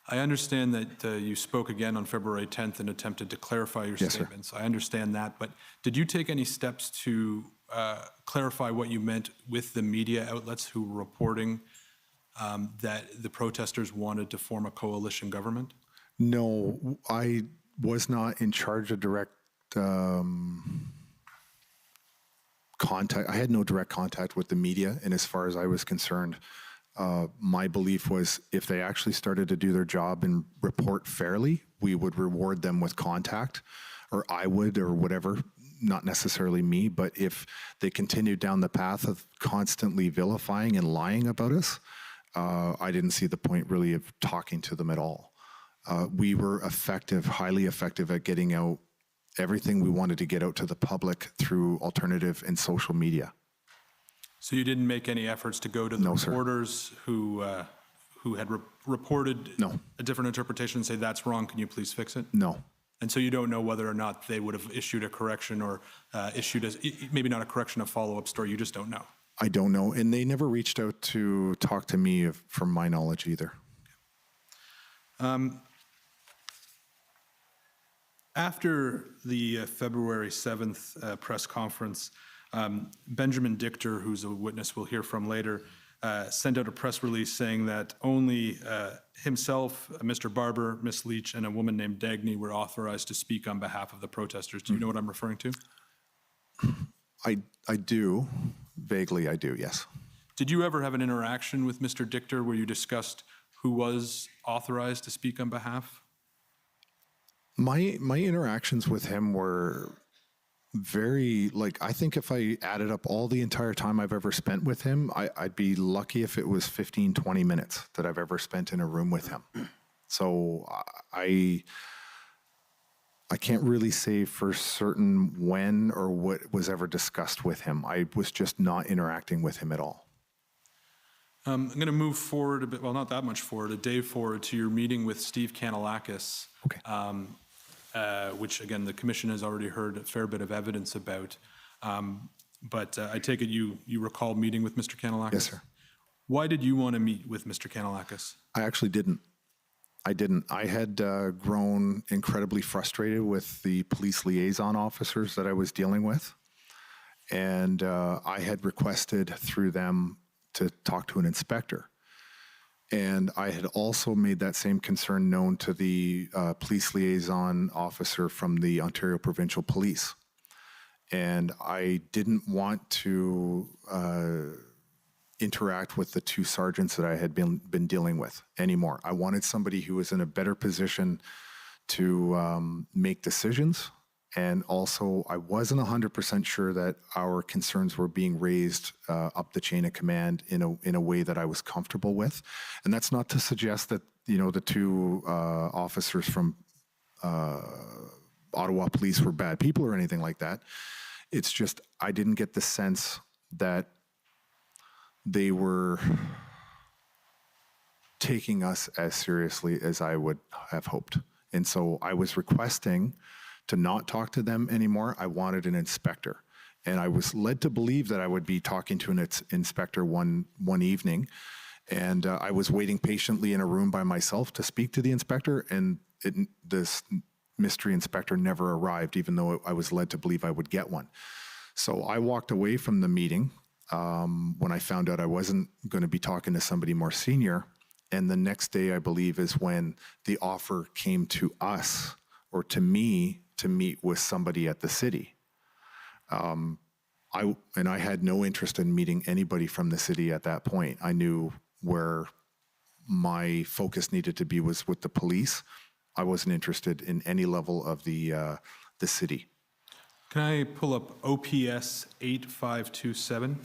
I understand that you spoke again on February 10th and attempted to clarify your statements. I understand that, but did you take any steps to clarify what you meant with the media outlets who were reporting that the protesters wanted to form a coalition government? No, I was not in charge of direct contact. I had no direct contact with the media, and as far as I was concerned, my belief was if they actually started to do their job and report fairly, we would reward them with contact, or I would, or whatever, not necessarily me, but if they continued down the path of constantly vilifying and lying about us, I didn't see the point really of talking to them at all. We were effective, highly effective at getting out everything we wanted to get out to the public through alternative and social media. So you didn't make any efforts to go to the reporters who had reported a different interpretation and say, that's wrong, can you please fix it? No. And so you don't know whether or not they would have issued a correction or maybe not a correction, a follow-up story, you just don't know. I don't know, and they never reached out to talk to me from my knowledge either. After the February 7th press conference, Benjamin Dichter, who's a witness we'll hear from later, sent out a press release saying that only himself, Mr. Barber, Ms. Leach, and a woman named Dagny were authorized to speak on behalf of the protesters. Do you know what I'm referring to? I do. Vaguely, I do, yes. Did you ever have an interaction with Mr. Dichter where you discussed who was authorized to speak on behalf? My interactions with him were very, I think if I added up all the entire time I've ever spent with him, I'd be lucky if it was 15, 20 minutes that I've ever spent in a room with him. So I can't really say for certain when or what was ever discussed with him. I was just not interacting with him at all. I'm going to move forward a bit, well, not that much forward, a day forward to your meeting with Steve Kanellakis, which, again, the commission has already heard a fair bit of evidence about. But I take it you recall meeting with Mr. Kanellakis? Yes, sir. Why did you want to meet with Mr. Kanellakis? I actually didn't. I had grown incredibly frustrated with the police liaison officers that I was dealing with. And I had requested through them to talk to an inspector. And I had also made that same concern known to the police liaison officer from the Ontario Provincial Police. And I didn't want to interact with the two sergeants that I had been dealing with anymore. I wanted somebody who was in a better position to make decisions. And also, I wasn't 100% sure that our concerns were being raised up the chain of command in a way that I was comfortable with. And that's not to suggest that, the two officers from Ottawa Police were bad people or anything like that. It's just I didn't get the sense that they were taking us as seriously as I would have hoped. And so I was requesting to not talk to them anymore. I wanted an inspector. And I was led to believe that I would be talking to an inspector one evening. And I was waiting patiently in a room by myself to speak to the inspector. And this mystery inspector never arrived, even though I was led to believe I would get one. So I walked away from the meeting when I found out I wasn't going to be talking to somebody more senior. And the next day, I believe, is when the offer came to us, or to me, to meet with somebody at the city. I had no interest in meeting anybody from the city at that point. I knew where my focus needed to be was with the police. I wasn't interested in any level of the city. Can I pull up OPS 8527?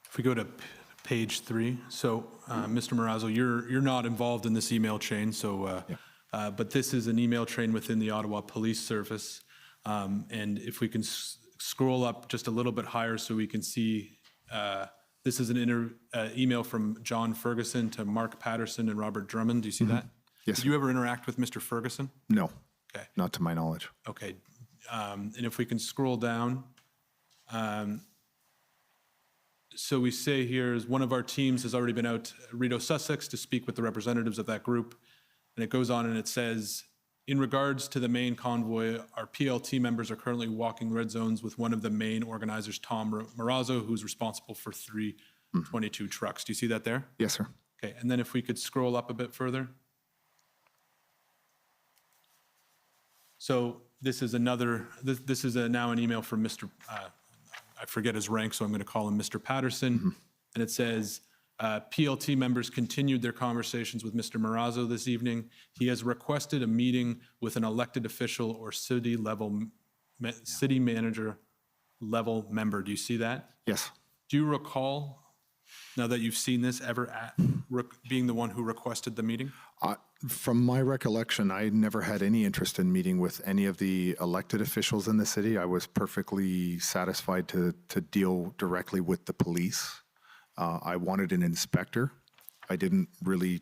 If we go to page 3, so Mr. Marazzo, you're not involved in this email chain, so but this is an email chain within the Ottawa Police Service, and if we can scroll up just a little bit higher so we can see, this is an email from John Ferguson to Mark Patterson and Robert Drummond. Do you see that? Yes. Did you ever interact with Mr. Ferguson? No. Okay. Not to my knowledge. Okay, and if we can scroll down. So we say here is one of our teams has already been out to Rideau, Sussex to speak with the representatives of that group. And it goes on and it says, in regards to the main convoy, our PLT members are currently walking red zones with one of the main organizers, Tom Marazzo, who's responsible for 322 trucks. Do you see that there? Yes, sir. Okay, and then if we could scroll up a bit further. So this is another, this is now an email from Mr. I forget his rank, so I'm going to call him Mr. Patterson. And it says, PLT members continued their conversations with Mr. Marazzo this evening. He has requested a meeting with an elected official or city manager level member. Do you see that? Yes. Do you recall, now that you've seen this, ever being the one who requested the meeting? From my recollection, I never had any interest in meeting with any of the elected officials in the city. I was perfectly satisfied to deal directly with the police. I wanted an inspector. I didn't really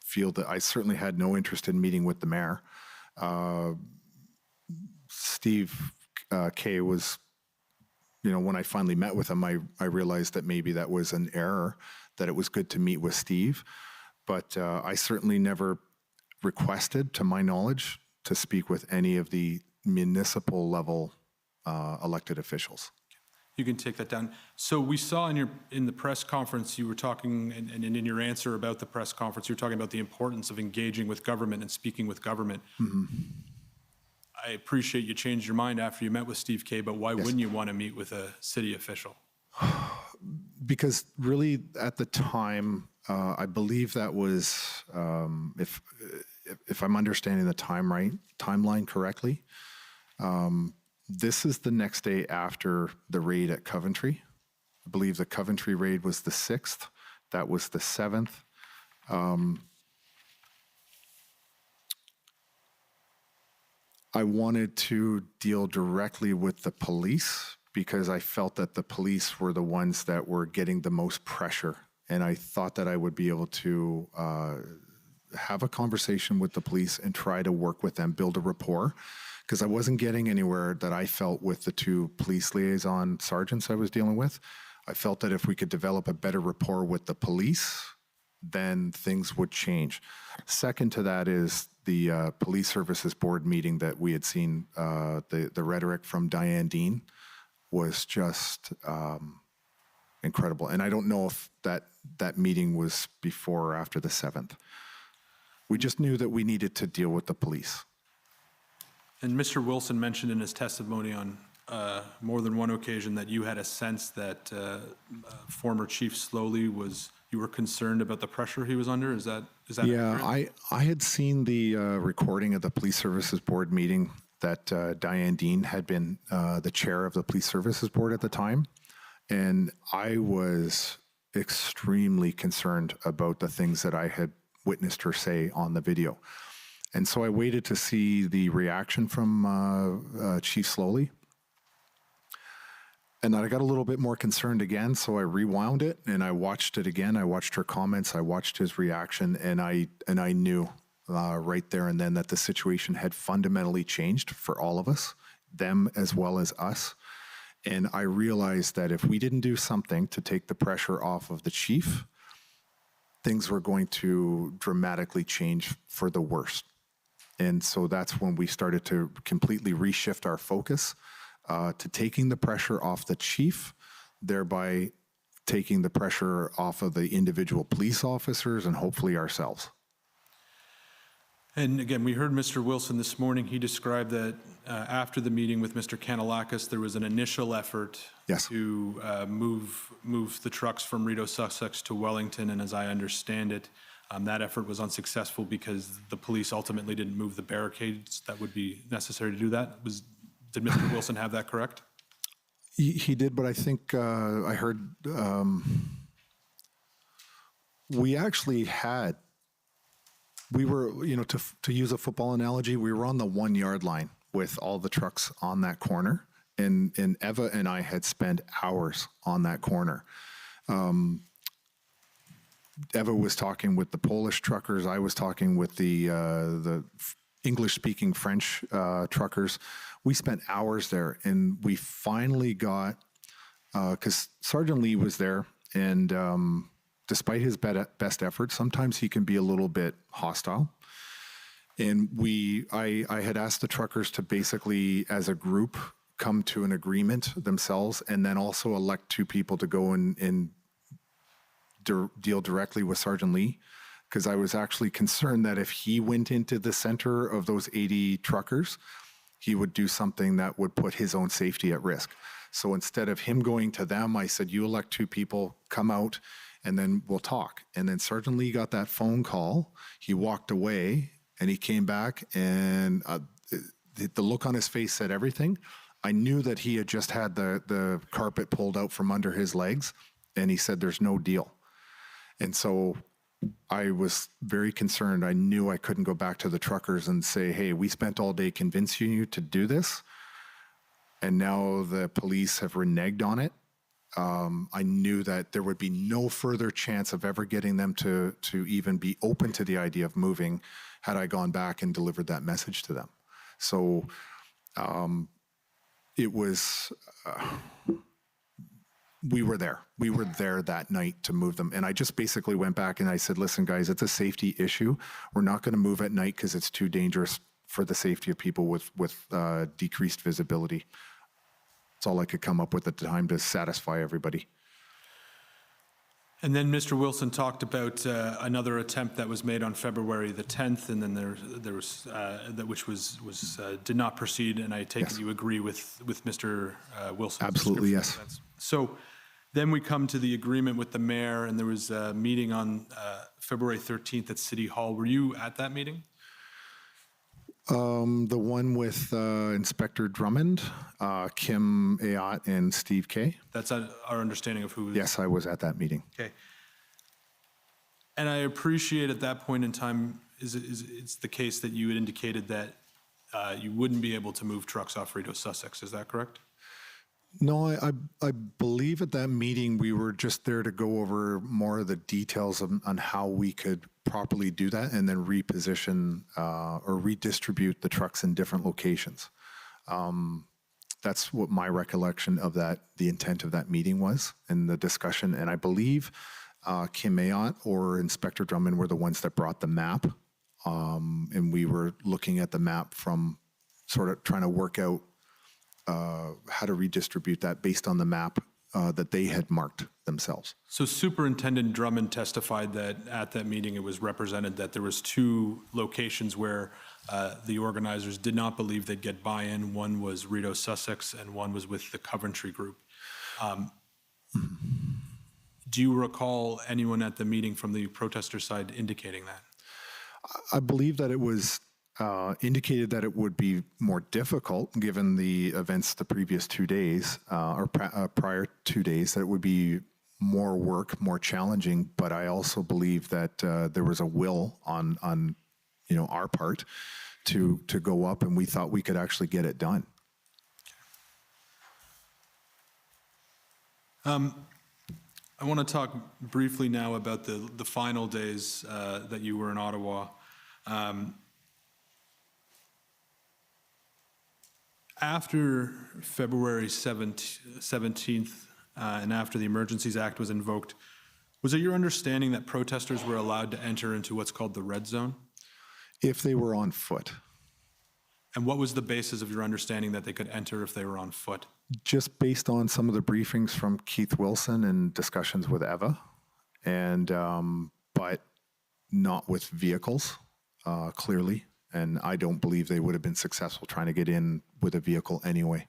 feel that, I certainly had no interest in meeting with the mayor. Steve Kay was, when I finally met with him, I realized that maybe that was an error, that it was good to meet with Steve. But I certainly never requested, to my knowledge, to speak with any of the municipal level elected officials. You can take that down. So we saw in the press conference, you were talking, and in your answer about the press conference, you were talking about the importance of engaging with government and speaking with government. I appreciate you changed your mind after you met with Steve Kay, but why wouldn't you want to meet with a city official? Because really, at the time, I believe that was, if I'm understanding the timeline correctly, this is the next day after the raid at Coventry. I believe the Coventry raid was the 6th. That was the 7th. I wanted to deal directly with the police because I felt that the police were the ones that were getting the most pressure. And I thought that I would be able to have a conversation with the police and try to work with them, build a rapport, because I wasn't getting anywhere that I felt with the two police liaison sergeants I was dealing with. I felt that if we could develop a better rapport with the police, then things would change. Second to that is the Police Services Board meeting that we had seen. The rhetoric from Diane Dean was just incredible. And I don't know if that meeting was before or after the 7th. We just knew that we needed to deal with the police. And Mr. Wilson mentioned in his testimony on more than one occasion that you had a sense that former Chief Slowly you were concerned about the pressure he was under. Is that yeah, accurate? I had seen the recording of the Police Services Board meeting that Diane Dean had been the chair of the Police Services Board at the time. And I was extremely concerned about the things that I had witnessed her say on the video. And so I waited to see the reaction from Chief Slowly. And then I got a little bit more concerned again, so I rewound it and I watched it again. I watched her comments, I watched his reaction, and I knew right there and then that the situation had fundamentally changed for all of us, them as well as us. And I realized that if we didn't do something to take the pressure off of the chief, things were going to dramatically change for the worse. And so that's when we started to completely reshift our focus to taking the pressure off the chief, thereby taking the pressure off of the individual police officers and hopefully ourselves. And again, we heard Mr. Wilson this morning. He described that after the meeting with Mr. Kanalakis, there was an initial effort to move the trucks from Rideau, Sussex to Wellington. And as I understand it, that effort was unsuccessful because the police ultimately didn't move the barricades that would be necessary to do that. Did Mr. Wilson have that correct? He did, but I think I heard we actually had. We were, to use a football analogy, we were on the 1 yard line with all the trucks on that corner, and Eva and I had spent hours on that corner. Eva was talking with the Polish truckers. I was talking with the English-speaking French truckers. We spent hours there, and we finally got, because Sergeant Lee was there, and despite his best efforts, sometimes he can be a little bit hostile. And I had asked the truckers to basically, as a group, come to an agreement themselves, and then also elect 2 people to go and deal directly with Sergeant Lee, because I was actually concerned that if he went into the center of those 80 truckers, he would do something that would put his own safety at risk. So instead of him going to them, I said, you elect 2 people, come out, and then we'll talk. And then Sergeant Lee got that phone call. He walked away, and he came back, and the look on his face said everything. I knew that he had just had the carpet pulled out from under his legs, and he said, there's no deal. And so I was very concerned. I knew I couldn't go back to the truckers and say, hey, we spent all day convincing you to do this, and now the police have reneged on it. I knew that there would be no further chance of ever getting them to even be open to the idea of moving had I gone back and delivered that message to them. So it was, we were there. We were there that night to move them. And I just basically went back and I said, listen, guys, it's a safety issue. We're not going to move at night because it's too dangerous for the safety of people with decreased visibility. That's all I could come up with at the time to satisfy everybody. And then Mr. Wilson talked about another attempt that was made on February the 10th, and then there was that which was did not proceed. And I take it you agree with Mr. Wilson. Absolutely, yes. So then we come to the agreement with the mayor, and there was a meeting on February 13th at City Hall. Were you at that meeting? The one with Inspector Drummond, Kim Ayotte, and Steve Kay. That's our understanding of who. Yes, I was at that meeting. Okay. And I appreciate at that point in time, it's the case that you had indicated that you wouldn't be able to move trucks off Rideau, Sussex. Is that correct? No, I believe at that meeting we were just there to go over more of the details on how we could properly do that and then reposition or redistribute the trucks in different locations. That's what my recollection of that, the intent of that meeting was in the discussion. And I believe Kim Ayotte or Inspector Drummond were the ones that brought the map. And we were looking at the map from sort of trying to work out how to redistribute that based on the map that they had marked themselves. So Superintendent Drummond testified that at that meeting it was represented that there was 2 locations where the organizers did not believe they'd get buy-in. One was Rideau, Sussex, and one was with the Coventry group. Do you recall anyone at the meeting from the protester side indicating that? I believe that it was indicated that it would be more difficult given the events the previous 2 days or prior 2 days, that it would be more work, more challenging, but I also believe that there was a will on our part to go up, and we thought we could actually get it done. I want to talk briefly now about the final days that you were in Ottawa. After February 17th and after the Emergencies Act was invoked, was it your understanding that protesters were allowed to enter into what's called the red zone? If they were on foot. And what was the basis of your understanding that they could enter if they were on foot? Just based on some of the briefings from Keith Wilson and discussions with Eva, and but not with vehicles, clearly. And I don't believe they would have been successful trying to get in with a vehicle anyway.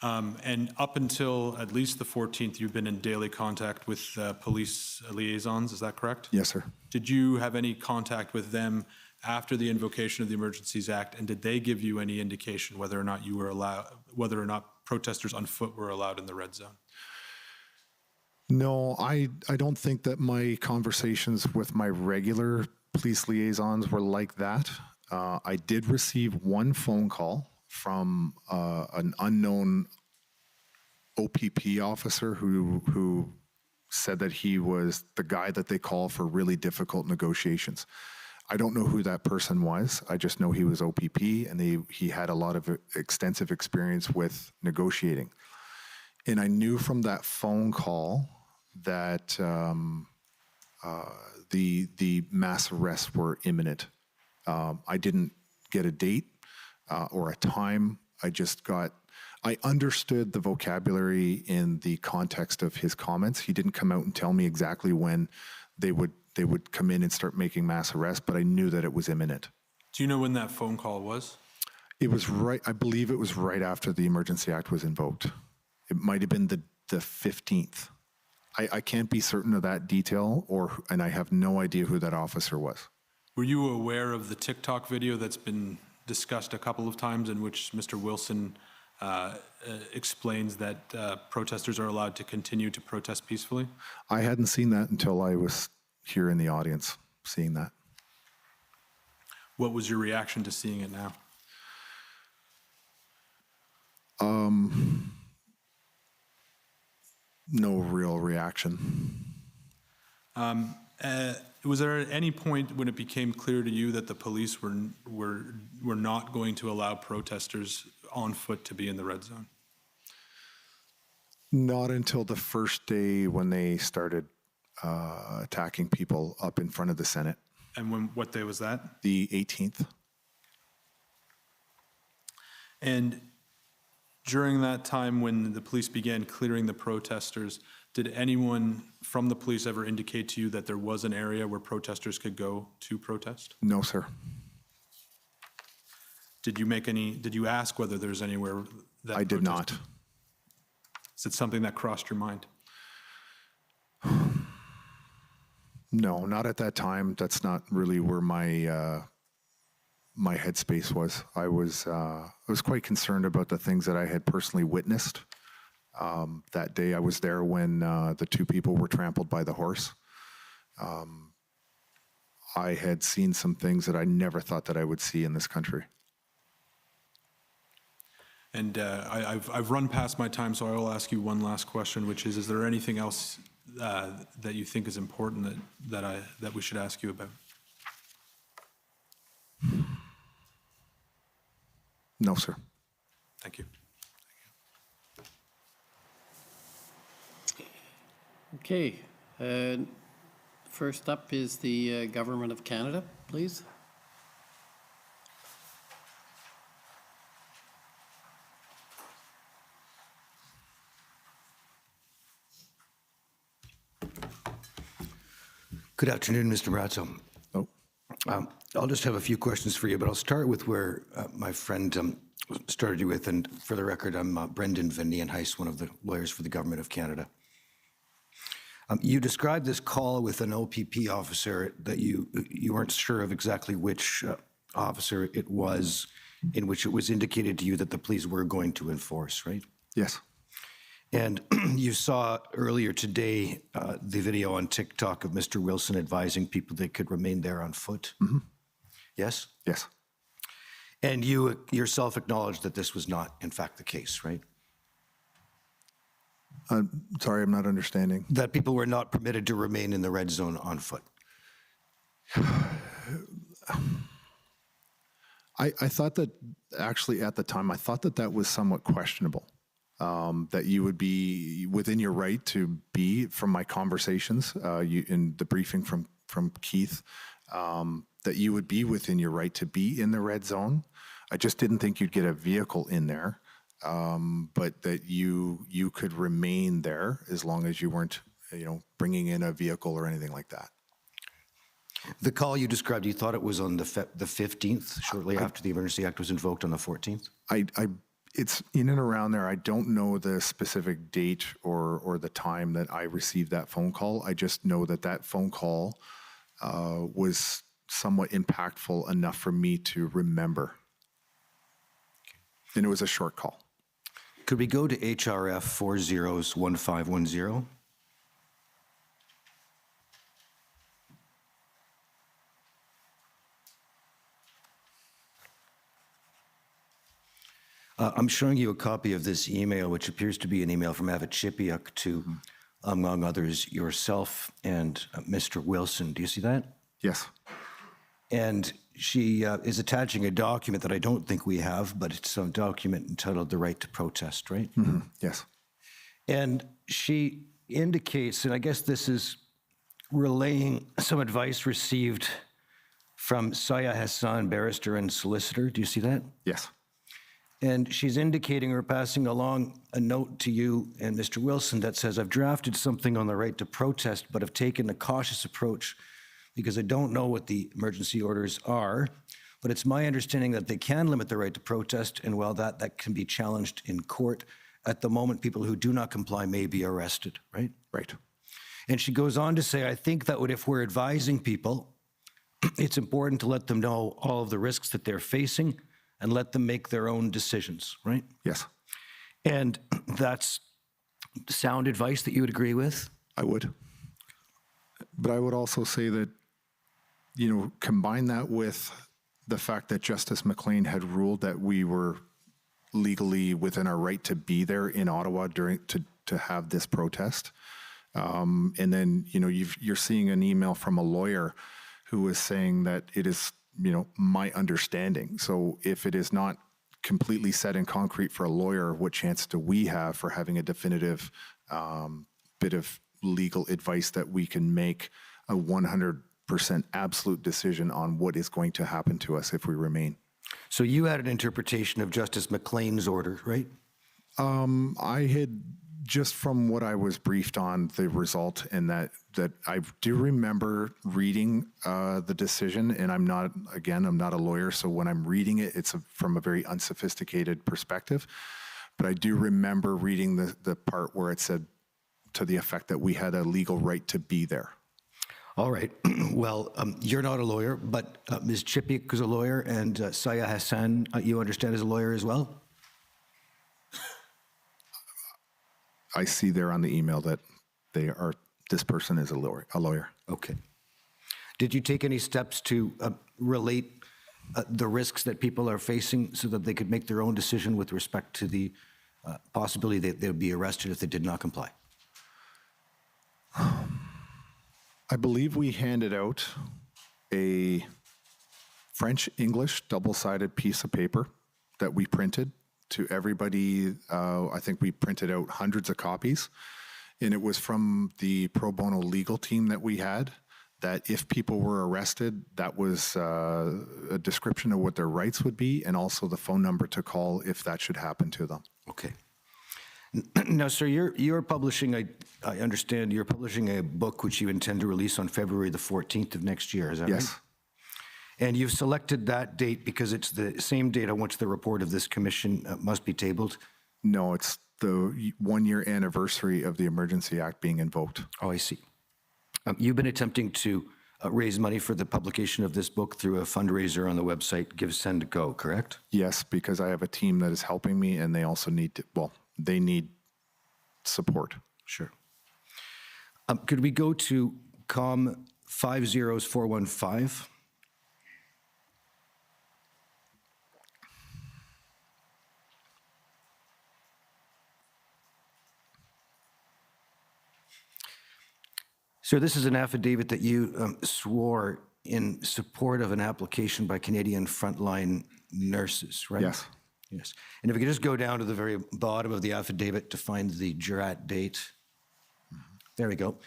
And up until at least the 14th, you've been in daily contact with police liaisons, is that correct? Yes, sir. Did you have any contact with them after the invocation of the Emergencies Act, and did they give you any indication whether or not you were allowed, whether or not protesters on foot were allowed in the red zone? No, I don't think that my conversations with my regular police liaisons were like that. I did receive one phone call from an unknown OPP officer who said that he was the guy that they call for really difficult negotiations. I don't know who that person was. I just know he was OPP, and he had a lot of extensive experience with negotiating. And I knew from that phone call that the mass arrests were imminent. I didn't get a date or a time. I understood the vocabulary in the context of his comments. He didn't come out and tell me exactly when they would come in and start making mass arrests, but I knew that it was imminent. Do you know when that phone call was? It was I believe it was right after the Emergency Act was invoked. It might have been the 15th. I can't be certain of that detail, and I have no idea who that officer was. Were you aware of the TikTok video that's been discussed a couple of times in which Mr. Wilson explains that protesters are allowed to continue to protest peacefully? I hadn't seen that until I was here in the audience seeing that. What was your reaction to seeing it now? No real reaction. Was there at any point when it became clear to you that the police were not going to allow protesters on foot to be in the red zone? Not until the first day when they started attacking people up in front of the Senate. And what day was that? The 18th. And during that time when the police began clearing the protesters, did anyone from the police ever indicate to you that there was an area where protesters could go to protest? No, sir. Did you ask whether there's anywhere that I did not. Is it something that crossed your mind? No, not at that time. That's not really where my my headspace was. I was quite concerned about the things that I had personally witnessed. That day I was there when the two people were trampled by the horse. I had seen some things that I never thought that I would see in this country. And I've run past my time, so I will ask you one last question, which is there anything else that you think is important that we should ask you about? No, sir. Thank you. Okay. First up is the Government of Canada, please. Good afternoon, Mr. Marazzo. I'll just have a few questions for you, but I'll start with where my friend started you with. And for the record, I'm Brendan Van Nienhuis, one of the lawyers for the Government of Canada. You described this call with an OPP officer that you weren't sure of exactly which officer it was, in which it was indicated to you that the police were going to enforce, right? Yes. And you saw earlier today the video on TikTok of Mr. Wilson advising people they could remain there on foot. Mm-hmm. Yes? Yes. And you yourself acknowledged that this was not, in fact, the case, right? Sorry, I'm not understanding. That people were not permitted to remain in the red zone on foot. I thought that actually at the time, I thought that that was somewhat questionable. That you would be within your right to be, from my conversations in the briefing from Keith, that you would be within your right to be in the red zone. I just didn't think you'd get a vehicle in there, but that you could remain there as long as you weren't, bringing in a vehicle or anything like that. The call you described, you thought it was on the 15th, shortly after the Emergency Act was invoked on the 14th? It's in and around there. I don't know the specific date or the time that I received that phone call. I just know that that phone call was somewhat impactful enough for me to remember. And it was a short call. Could we go to HRF 401510? I'm showing you a copy of this email, which appears to be an email from Avid Chipiuk to, among others, yourself and Mr. Wilson. Do you see that? Yes. And she is attaching a document that I don't think we have, but it's a document entitled The Right to Protest, right? Mm-hmm. Yes. And she indicates, and I guess this is relaying some advice received from Saya Hassan, barrister and solicitor. Do you see that? Yes. And she's indicating or passing along a note to you and Mr. Wilson that says, I've drafted something on the right to protest, but have taken a cautious approach because I don't know what the emergency orders are. But it's my understanding that they can limit the right to protest, and while that can be challenged in court, at the moment, people who do not comply may be arrested, right? Right. And she goes on to say, I think that if we're advising people, it's important to let them know all of the risks that they're facing and let them make their own decisions, right? Yes. And that's sound advice that you would agree with? I would. But I would also say that, combine that with the fact that Justice McLean had ruled that we were legally within our right to be there in Ottawa to have this protest. And then, you're seeing an email from a lawyer who is saying that it is, my understanding. So if it is not completely set in concrete for a lawyer, what chance do we have for having a definitive bit of legal advice that we can make a 100% absolute decision on what is going to happen to us if we remain? So you had an interpretation of Justice McLean's order, right? I had, just from what I was briefed on, the result, and that I do remember reading the decision, and I'm not a lawyer, so when I'm reading it, it's from a very unsophisticated perspective. But I do remember reading the part where it said to the effect that we had a legal right to be there. All right. Well, you're not a lawyer, but Ms. Chipiuk is a lawyer, and Saya Hassan, you understand, is a lawyer as well? I see there on the email that this person is a lawyer. Okay. Did you take any steps to relate the risks that people are facing so that they could make their own decision with respect to the possibility that they would be arrested if they did not comply? I believe we handed out a French-English double-sided piece of paper that we printed to everybody. I think we printed out hundreds of copies, and it was from the pro bono legal team that we had, that if people were arrested, that was a description of what their rights would be, and also the phone number to call if that should happen to them. Okay. Now, sir, you're publishing, I understand you're publishing a book which you intend to release on February the 14th of next year, is that right? Yes. And you've selected that date because it's the same date on which the report of this commission must be tabled? No, it's the 1-year anniversary of the Emergency Act being invoked. Oh, I see. You've been attempting to raise money for the publication of this book through a fundraiser on the website Give, Send, Go, correct? Yes, because I have a team that is helping me, and they also need to, they need support. Sure. Could we go to COM 50415? Sir, this is an affidavit that you swore in support of an application by Canadian frontline nurses, right? Yes. Yes. And if we could just go down to the very bottom of the affidavit to find the jurat date. There we go.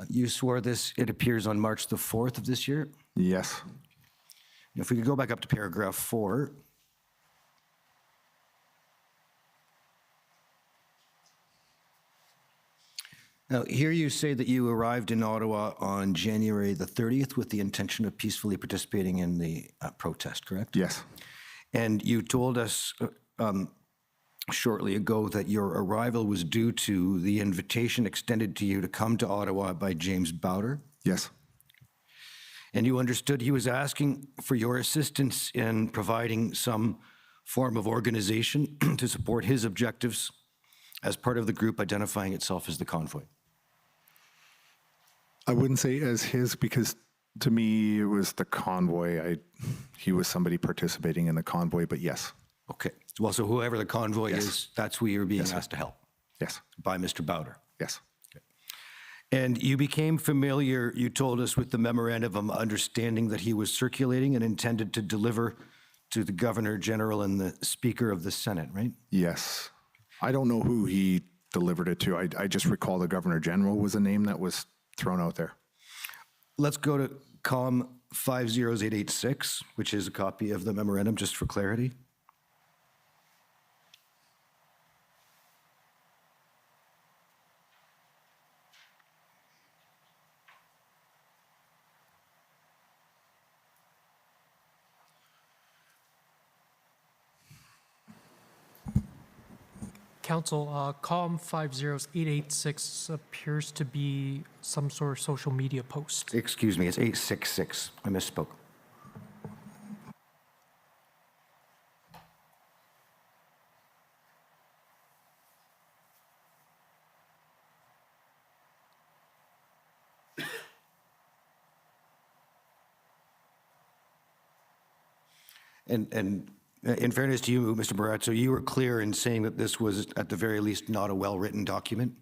You swore this, it appears on March the 4th of this year? Yes. If we could go back up to paragraph 4. Now, here you say that you arrived in Ottawa on January the 30th with the intention of peacefully participating in the protest, correct? Yes. And you told us shortly ago that your arrival was due to the invitation extended to you to come to Ottawa by James Bowder? Yes. And you understood he was asking for your assistance in providing some form of organization to support his objectives as part of the group identifying itself as the Convoy? I wouldn't say as his, because to me it was the Convoy. He was somebody participating in the Convoy, but yes. Okay. Well, so whoever the Convoy is, that's who you're being asked to help? Yes. By Mr. Bowder? Yes. Okay. And you became familiar, you told us, with the memorandum of understanding that he was circulating and intended to deliver to the Governor General and the Speaker of the Senate, right? Yes. I don't know who he delivered it to. I just recall the Governor General was a name that was thrown out there. Let's go to COM 50886, which is a copy of the memorandum, just for clarity. Council, COM 50886 appears to be some sort of social media post. Excuse me, it's 866. I misspoke. And in fairness to you, Mr. Marazzo, you were clear in saying that this was, at the very least, not a well-written document?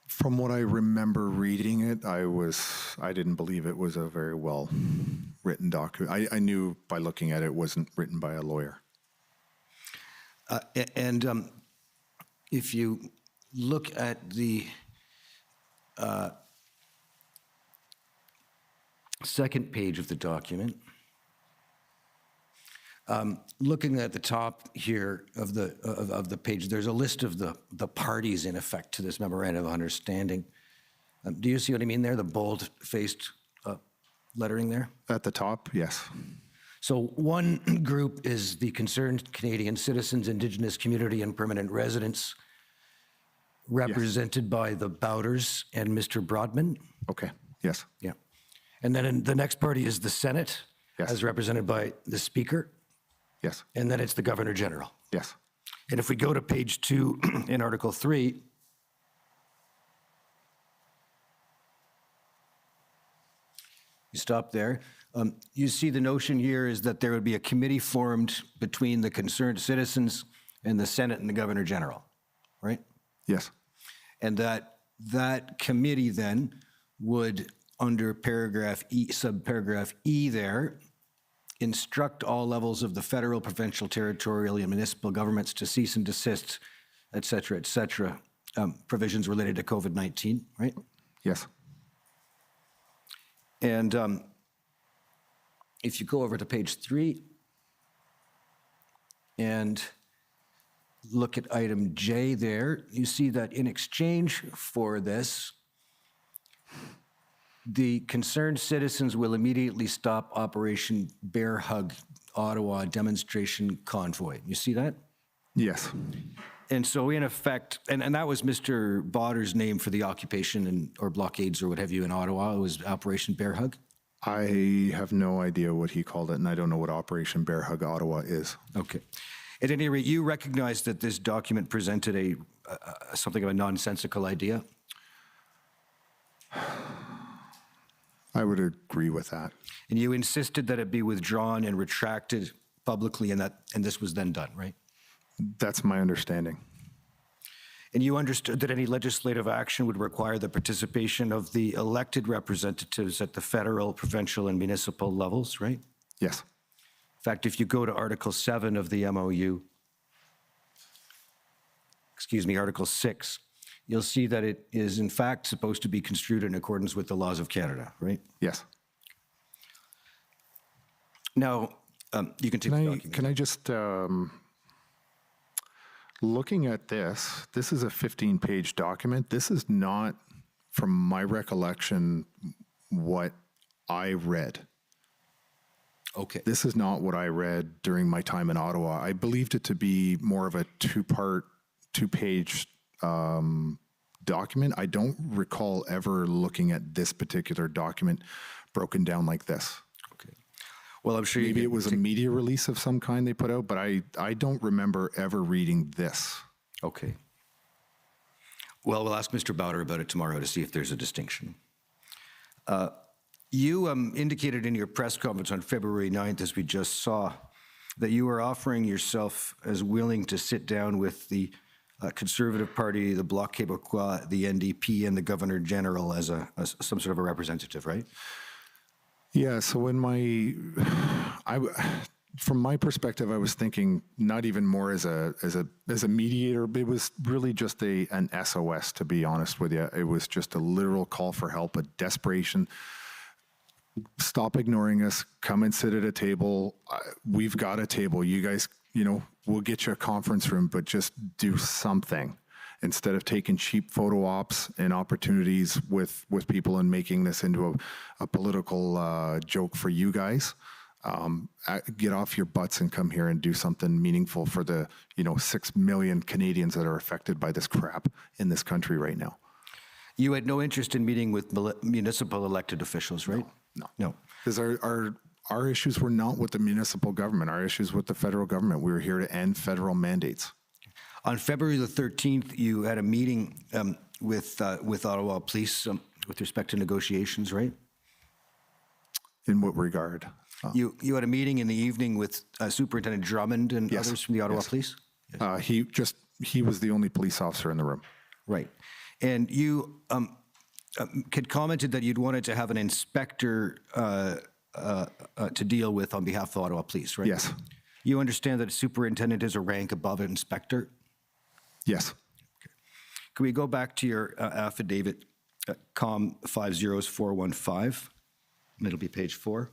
From what I remember reading it, I didn't believe it was a very well-written document. I knew by looking at it, it wasn't written by a lawyer. If you look at the second page of the document, looking at the top here of the page, there's a list of the parties in effect to this memorandum of understanding. Do you see what I mean there? The bold-faced lettering there? At the top, yes. So one group is the Concerned Canadian Citizens, Indigenous Community, and Permanent Residents, represented by the Bowders and Mr. Broadman. Okay, yes. Yeah. And then the next party is the Senate, yes, as represented by the Speaker. Yes. And then it's the Governor General. Yes. And if we go to page 2 in Article 3, you stop there. You see the notion here is that there would be a committee formed between the concerned citizens and the Senate and the Governor General, right? Yes. And that committee then would, under paragraph E, subparagraph E there, instruct all levels of the federal, provincial, territorial, and municipal governments to cease and desist, et cetera, provisions related to COVID-19, right? Yes. And if you go over to page 3 and look at item J there, you see that in exchange for this, the concerned citizens will immediately stop Operation Bear Hug Ottawa demonstration convoy. You see that? Yes. And so in effect, and that was Mr. Bowder's name for the occupation or blockades or what have you in Ottawa. It was Operation Bear Hug? I have no idea what he called it, and I don't know what Operation Bear Hug Ottawa is. Okay. At any rate, you recognize that this document presented something of a nonsensical idea? I would agree with that. And you insisted that it be withdrawn and retracted publicly, and this was then done, right? That's my understanding. And you understood that any legislative action would require the participation of the elected representatives at the federal, provincial, and municipal levels, right? Yes. In fact, if you go to Article 7 of the MOU, Article 6, you'll see that it is in fact supposed to be construed in accordance with the laws of Canada, right? Yes. Now, you can take the document. Can I just, looking at this is a 15-page document. This is not, from my recollection, what I read. Okay. This is not what I read during my time in Ottawa. I believed it to be more of a two-page document. I don't recall ever looking at this particular document broken down like this. Okay. Well, I'm sure maybe it was a media release of some kind they put out, but I don't remember ever reading this. Okay. Well, we'll ask Mr. Bowder about it tomorrow to see if there's a distinction. You indicated in your press conference on February 9th, as we just saw, that you were offering yourself as willing to sit down with the Conservative Party, the Bloc Québécois, the NDP, and the Governor General as some sort of a representative, right? Yeah, so from my perspective, I was thinking not even more as a mediator, but it was really just an SOS, to be honest with you. It was just a literal call for help, a desperation. Stop ignoring us, come and sit at a table. We've got a table. You guys, we'll get you a conference room, but just do something instead of taking cheap photo ops and opportunities with people and making this into a political joke for you guys. Get off your butts and come here and do something meaningful for the 6 million Canadians that are affected by this crap in this country right now. You had no interest in meeting with municipal elected officials, right? No. Because our issues were not with the municipal government. Our issues with the federal government. We were here to end federal mandates. On February the 13th, you had a meeting with Ottawa Police with respect to negotiations, right? In what regard? You had a meeting in the evening with Superintendent Drummond and others from the Ottawa Police? Yes. He was the only police officer in the room. Right. And you had commented that you'd wanted to have an inspector to deal with on behalf of Ottawa Police, right? Yes. You understand that a superintendent is a rank above an inspector? Yes. Okay. Can we go back to your affidavit, COM 50415? It'll be page 4.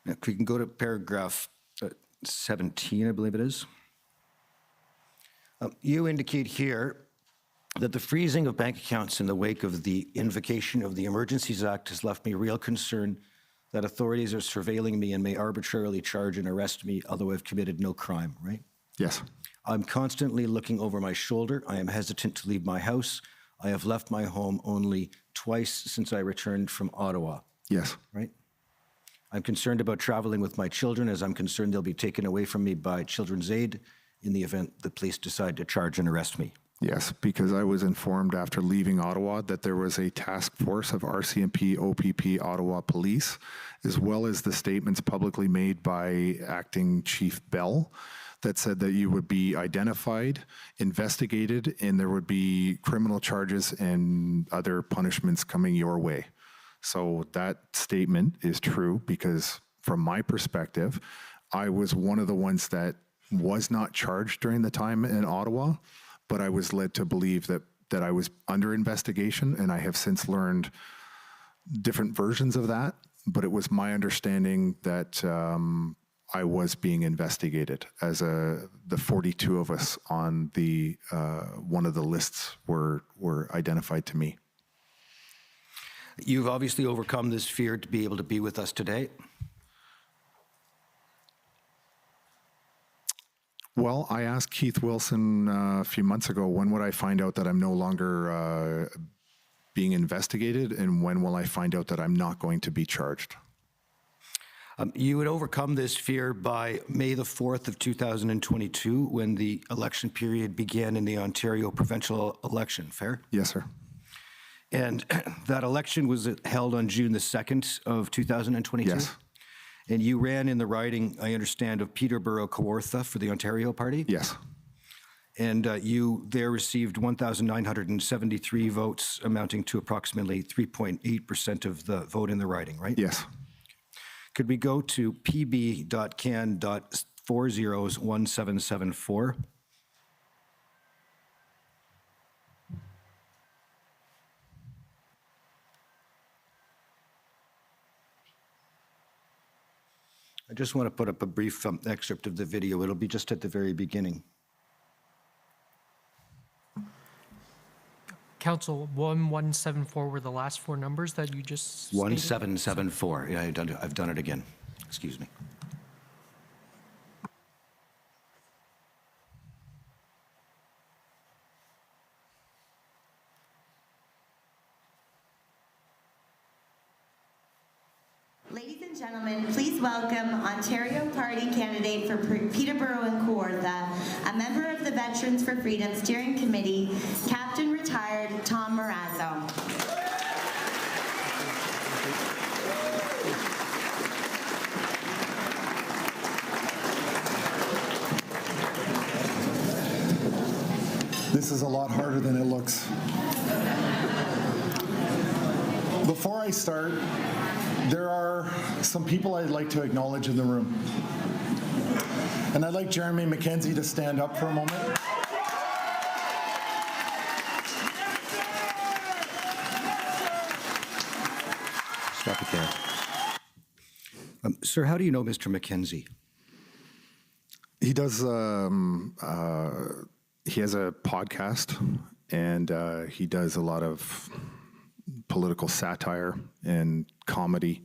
Now, we can go to paragraph 17, I believe it is. You indicate here that the freezing of bank accounts in the wake of the invocation of the Emergencies Act has left me real concern that authorities are surveilling me and may arbitrarily charge and arrest me, although I've committed no crime, right? Yes. I'm constantly looking over my shoulder. I am hesitant to leave my house. I have left my home only twice since I returned from Ottawa. Yes. Right? I'm concerned about traveling with my children, as I'm concerned they'll be taken away from me by Children's Aid in the event the police decide to charge and arrest me. Yes, because I was informed after leaving Ottawa that there was a task force of RCMP, OPP, Ottawa Police, as well as the statements publicly made by Acting Chief Bell that said that you would be identified, investigated, and there would be criminal charges and other punishments coming your way. So that statement is true because from my perspective, I was one of the ones that was not charged during the time in Ottawa, but I was led to believe that I was under investigation, and I have since learned different versions of that, but it was my understanding that I was being investigated as the 42 of us on the one of the lists were identified to me. You've obviously overcome this fear to be able to be with us today. Well, I asked Keith Wilson a few months ago, when would I find out that I'm no longer being investigated, and when will I find out that I'm not going to be charged? You would overcome this fear by May the 4th of 2022 when the election period began in the Ontario provincial election, fair? Yes, sir. And that election was held on June the 2nd of 2022? Yes. And you ran in the riding, I understand, of Peterborough Kawartha for the Ontario Party? Yes. And you there received 1,973 votes, amounting to approximately 3.8% of the vote in the riding, right? Yes. Could we go to pb.can.401774? I just want to put up a brief excerpt of the video. It'll be just at the very beginning. Council, 1174 were the last four numbers that you just stated? 1774. Yeah, I've done it again. Excuse me. Ladies and gentlemen, please welcome Ontario Party candidate for Peterborough and Kawartha, a member of the Veterans for Freedom Steering Committee, Captain Retired Tom Marazzo. This is a lot harder than it looks. Before I start, there are some people I'd like to acknowledge in the room. And I'd like Jeremy McKenzie to stand up for a moment. Stop it there. Sir, how do you know Mr. McKenzie? He does, he has a podcast, and he does a lot of political satire and comedy.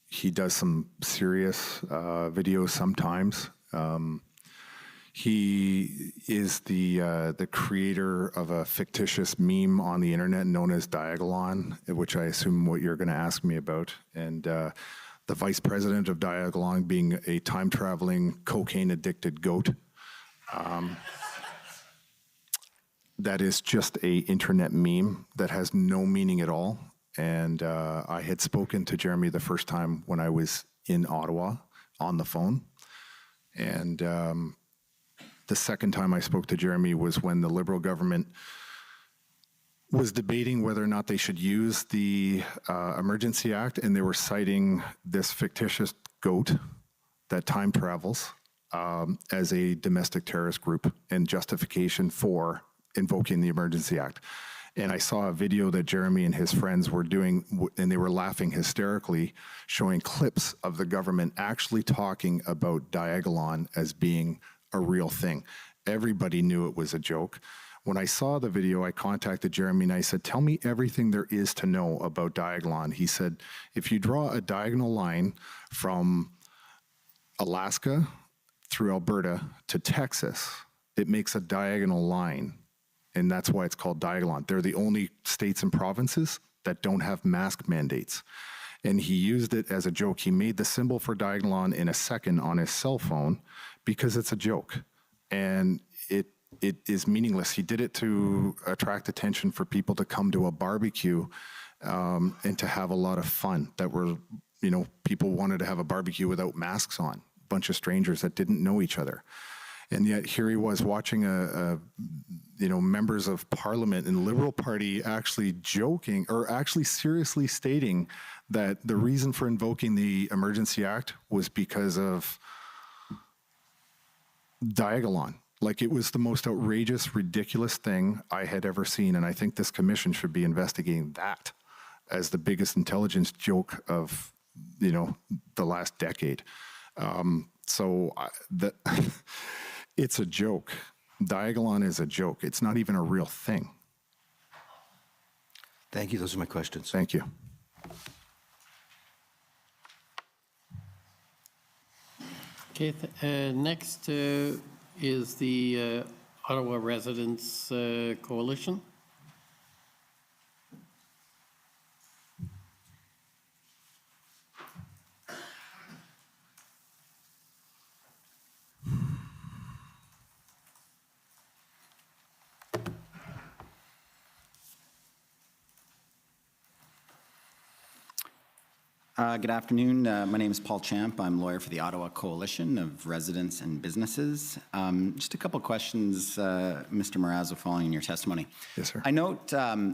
He does some serious videos sometimes. He is the creator of a fictitious meme on the internet known as Diagolon, which I assume what you're going to ask me about. And the vice president of Diagolon being a time-traveling, cocaine-addicted goat. That is just a internet meme that has no meaning at all. And I had spoken to Jeremy the first time when I was in Ottawa on the phone. And the second time I spoke to Jeremy was when the Liberal government was debating whether or not they should use the Emergency Act, and they were citing this fictitious goat that time travels as a domestic terrorist group and justification for invoking the Emergency Act. And I saw a video that Jeremy and his friends were doing, and they were laughing hysterically, showing clips of the government actually talking about Diagolon as being a real thing. Everybody knew it was a joke. When I saw the video, I contacted Jeremy and I said, tell me everything there is to know about Diagolon. He said, if you draw a diagonal line from Alaska through Alberta to Texas, it makes a diagonal line. And that's why it's called Diagolon. They're the only states and provinces that don't have mask mandates. And he used it as a joke. He made the symbol for Diagolon in a second on his cell phone because it's a joke. And it is meaningless. He did it to attract attention for people to come to a barbecue and to have a lot of fun. That were, you know, people wanted to have a barbecue without masks on. A bunch of strangers that didn't know each other. And yet here he was watching members of parliament in the Liberal Party actually joking or actually seriously stating that the reason for invoking the Emergency Act was because of Diagolon. Like, it was the most outrageous, ridiculous thing I had ever seen. And I think this commission should be investigating that as the biggest intelligence joke of, the last decade. It's a joke. Diagolon is a joke. It's not even a real thing. Thank you. Those are my questions. Thank you. Okay, next is the Ottawa Residents Coalition. Good afternoon. My name is Paul Champ. I'm lawyer for the Ottawa Coalition of Residents and Businesses. Just a couple of questions, Mr. Marazzo, following your testimony. Yes, sir. I note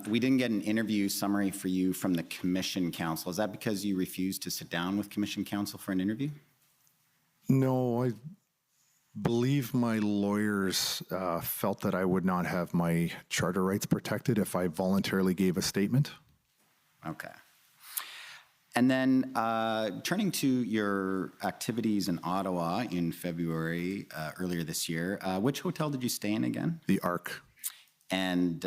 we didn't get an interview summary for you from the Commission Council. Is that because you refused to sit down with Commission Council for an interview? No, I believe my lawyers felt that I would not have my charter rights protected if I voluntarily gave a statement. Okay. And then turning to your activities in Ottawa in February, earlier this year, which hotel did you stay in again? The Arc. And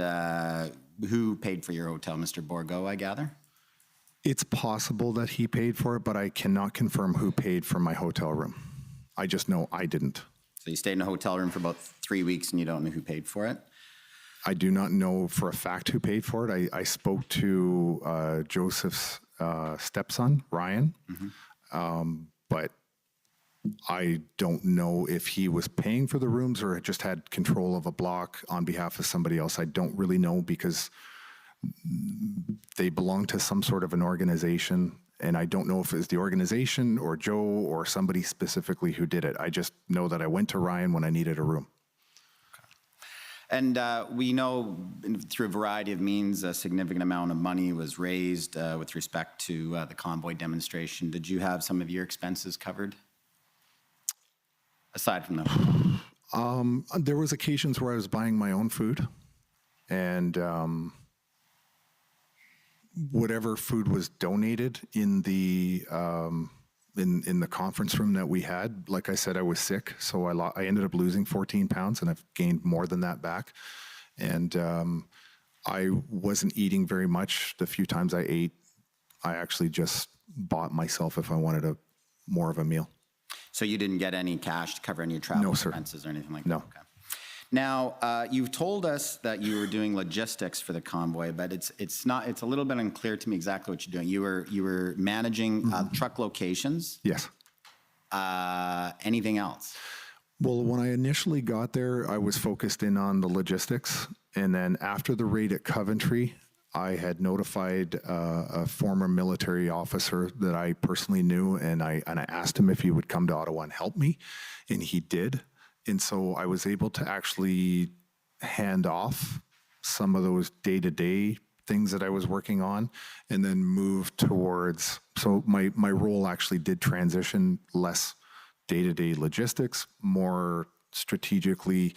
who paid for your hotel? Mr. Bourgault, I gather? It's possible that he paid for it, but I cannot confirm who paid for my hotel room. I just know I didn't. So you stayed in a hotel room for about 3 weeks and you don't know who paid for it? I do not know for a fact who paid for it. I spoke to Joseph's stepson, Ryan, but I don't know if he was paying for the rooms or just had control of a block on behalf of somebody else. I don't really know because they belong to some sort of an organization, and I don't know if it was the organization or Joe or somebody specifically who did it. I just know that I went to Ryan when I needed a room. And we know through a variety of means a significant amount of money was raised with respect to the Convoy demonstration. Did you have some of your expenses covered? Aside from that? There was occasions where I was buying my own food, and whatever food was donated in the in the conference room that we had, like I said, I was sick, so I ended up losing 14 pounds, and I've gained more than that back. And I wasn't eating very much. The few times I ate, I actually just bought myself if I wanted more of a meal. So you didn't get any cash to cover any travel expenses or anything like that? No. Okay. Now, you've told us that you were doing logistics for the convoy, but it's a little bit unclear to me exactly what you're doing. You were managing truck locations. Yes. Anything else? Well, when I initially got there, I was focused in on the logistics, and then after the raid at Coventry, I had notified a former military officer that I personally knew, and I asked him if he would come to Ottawa and help me, and he did. And so I was able to actually hand off some of those day-to-day things that I was working on and then move towards, so my role actually did transition less day-to-day logistics, more strategically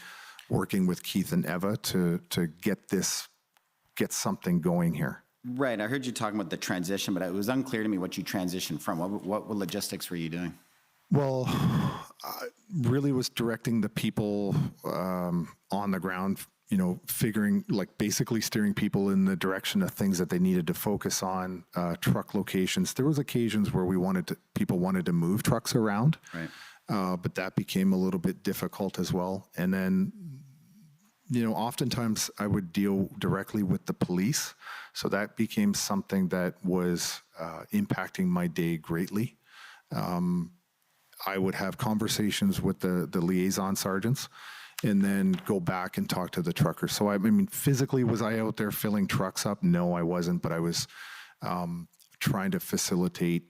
working with Keith and Eva to get something going here. Right. I heard you talking about the transition, but it was unclear to me what you transitioned from. What logistics were you doing? Well, I really was directing the people on the ground, figuring, like basically steering people in the direction of things that they needed to focus on, truck locations. There was occasions where people wanted to move trucks around, right. But that became a little bit difficult as well. And then, oftentimes I would deal directly with the police. So that became something that was impacting my day greatly. I would have conversations with the liaison sergeants and then go back and talk to the truckers. So, I mean, physically, was I out there filling trucks up? No, I wasn't, but I was trying to facilitate,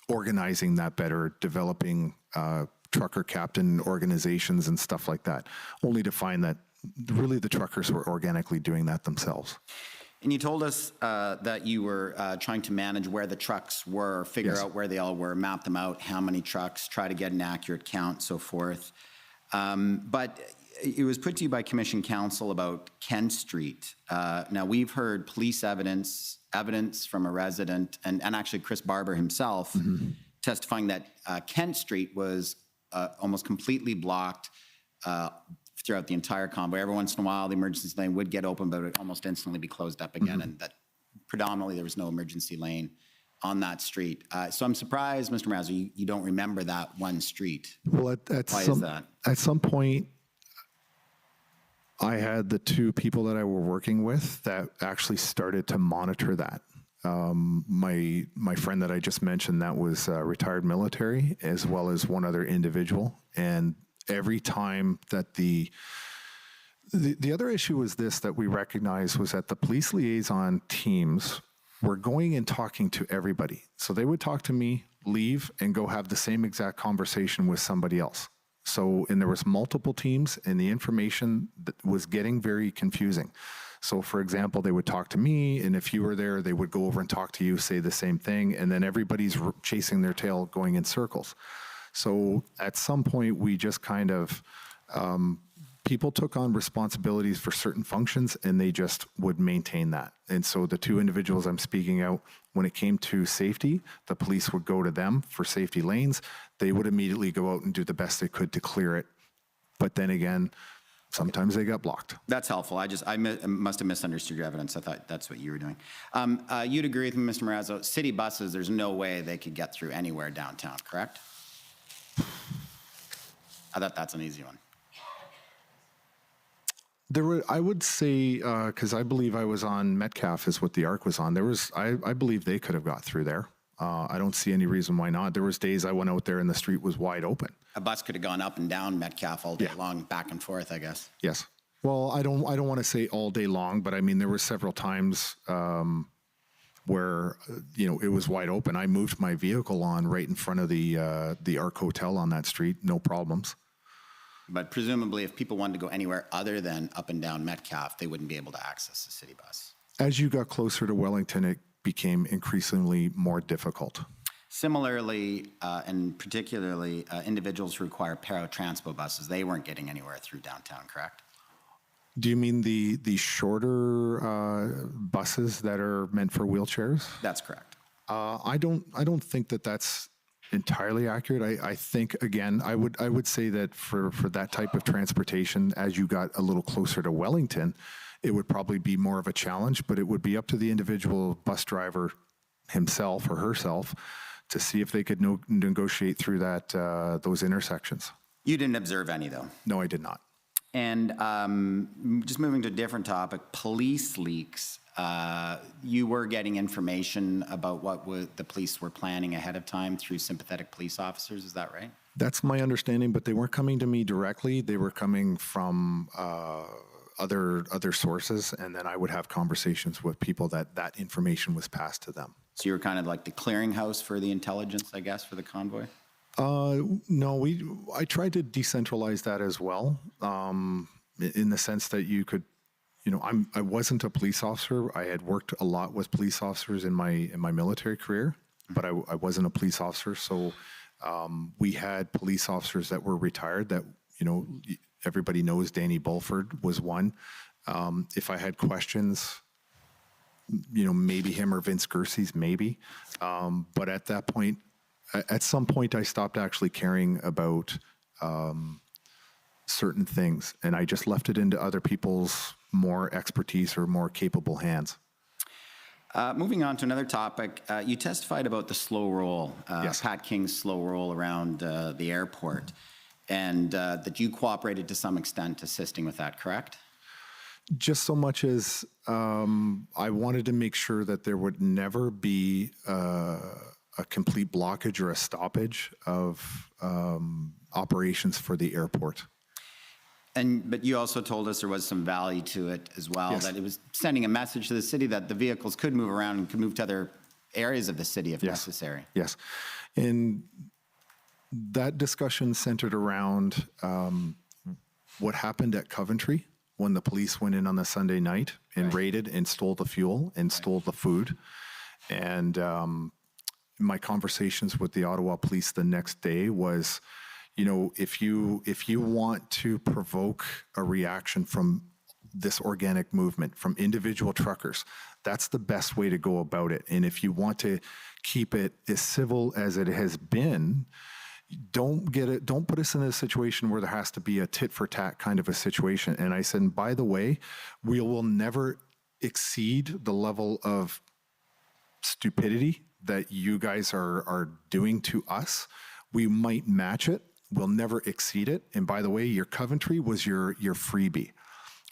organizing that better, developing trucker captain organizations and stuff like that, only to find that really the truckers were organically doing that themselves. And you told us that you were trying to manage where the trucks were, figure out where they all were, map them out, how many trucks, try to get an accurate count, so forth. But it was put to you by Commission Council about Kent Street. Now, we've heard police evidence from a resident, and actually Chris Barber himself, testifying that Kent Street was almost completely blocked throughout the entire convoy. Every once in a while, the emergency lane would get open, but it would almost instantly be closed up again, and that predominantly there was no emergency lane on that street. So I'm surprised, Mr. Marazzo, you don't remember that one street. Well, why is that? At some point, I had the two people that I were working with that actually started to monitor that. My friend that I just mentioned, that was retired military, as well as one other individual. And every time that the other issue was this that we recognized was that the police liaison teams were going and talking to everybody. So they would talk to me, leave, and go have the same exact conversation with somebody else. So, and there was multiple teams, and the information that was getting very confusing. So, for example, they would talk to me, and if you were there, they would go over and talk to you, say the same thing, and then everybody's chasing their tail, going in circles. So, at some point, we just kind of, people took on responsibilities for certain functions, and they just would maintain that. And so, the two individuals I'm speaking out, when it came to safety, the police would go to them for safety lanes. They would immediately go out and do the best they could to clear it. But then again, sometimes they got blocked. That's helpful. I must have misunderstood your evidence. I thought that's what you were doing. You'd agree with me, Mr. Marazzo, city buses, there's no way they could get through anywhere downtown, correct? I thought that's an easy one. There were, I would say, because I believe I was on Metcalf is what the ARC was on. There was, I believe they could have got through there. I don't see any reason why not. There was days I went out there and the street was wide open. A bus could have gone up and down Metcalf all day long, back and forth, I guess. Yes. Well, I don't want to say all day long, but I mean, there were several times where, it was wide open. I moved my vehicle on right in front of the ARC Hotel on that street, no problems. But presumably, if people wanted to go anywhere other than up and down Metcalf, they wouldn't be able to access the city bus. As you got closer to Wellington, it became increasingly more difficult. Similarly, and particularly individuals who require paratranspo buses, they weren't getting anywhere through downtown, correct? Do you mean the shorter buses that are meant for wheelchairs? That's correct. I don't think that that's entirely accurate. I think, again, I would say that for that type of transportation, as you got a little closer to Wellington, it would probably be more of a challenge, but it would be up to the individual bus driver himself or herself to see if they could negotiate through that those intersections. You didn't observe any, though? No, I did not. And just moving to a different topic, police leaks. You were getting information about what the police were planning ahead of time through sympathetic police officers, is that right? That's my understanding, but they weren't coming to me directly. They were coming from other sources, and then I would have conversations with people that information was passed to them. So you were kind of like the clearinghouse for the intelligence, I guess, for the convoy? No, I tried to decentralize that as well, in the sense that you could, I wasn't a police officer. I had worked a lot with police officers in my military career, but I wasn't a police officer. So we had police officers that were retired that, everybody knows Danny Bulford was one. If I had questions, maybe him or Vince Gersey's, maybe. But at that point, at some point, I stopped actually caring about certain things, and I just left it into other people's more expertise or more capable hands. Moving on to another topic, you testified about the slow roll, Yes. Pat King's slow roll around the airport, and that you cooperated to some extent assisting with that, correct? Just so much as I wanted to make sure that there would never be a complete blockage or a stoppage of operations for the airport. But you also told us there was some value to it as well, Yes. that it was sending a message to the city that the vehicles could move around and could move to other areas of the city if necessary. Yes. And that discussion centered around what happened at Coventry when the police went in on the Sunday night and raided and stole the fuel and stole the food. And my conversations with the Ottawa police the next day was, if you want to provoke a reaction from this organic movement, from individual truckers, that's the best way to go about it. And if you want to keep it as civil as it has been, don't put us in a situation where there has to be a tit for tat kind of a situation. And I said, by the way, we will never exceed the level of stupidity that you guys are doing to us. We might match it. We'll never exceed it. And by the way, your Coventry was your freebie.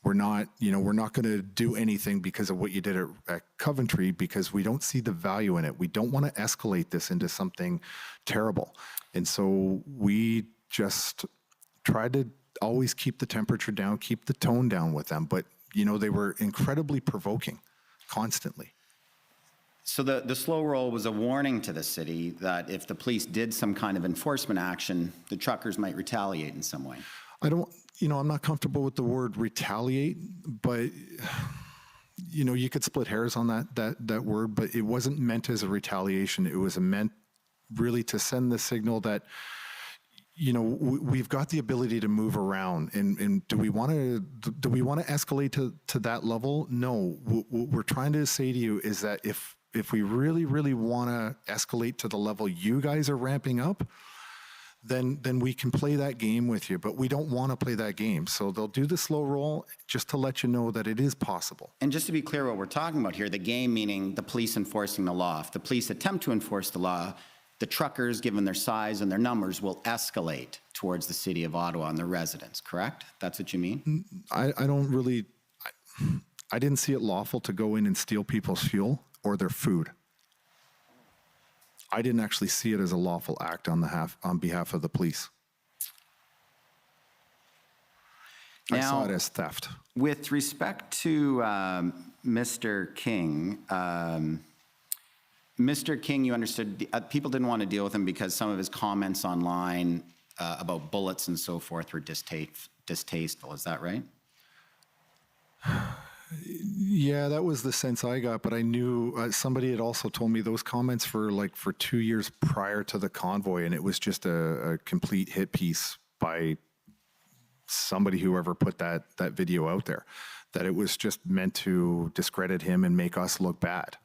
We're not going to do anything because of what you did at Coventry, because we don't see the value in it. We don't want to escalate this into something terrible. And so we just tried to always keep the temperature down, keep the tone down with them. But, they were incredibly provoking constantly. So the slow roll was a warning to the city that if the police did some kind of enforcement action, the truckers might retaliate in some way. I'm not comfortable with the word retaliate, but you could split hairs on that word, but it wasn't meant as a retaliation. It was meant really to send the signal that, we've got the ability to move around, and do we want to escalate to that level? No. What we're trying to say to you is that if we really, really want to escalate to the level you guys are ramping up, then we can play that game with you, but we don't want to play that game. So they'll do the slow roll just to let you know that it is possible. And just to be clear what we're talking about here, the game meaning the police enforcing the law. If the police attempt to enforce the law, the truckers, given their size and their numbers, will escalate towards the city of Ottawa and their residents, correct? That's what you mean? I didn't see it lawful to go in and steal people's fuel or their food. I didn't actually see it as a lawful act on behalf of the police. I saw it as theft. With respect to Mr. King, you understood people didn't want to deal with him because some of his comments online about bullets and so forth were distasteful. Is that right? Yeah, that was the sense I got, but I knew somebody had also told me those comments for 2 years prior to the convoy, and it was just a complete hit piece by somebody, whoever put that video out there, that it was just meant to discredit him and make us look bad.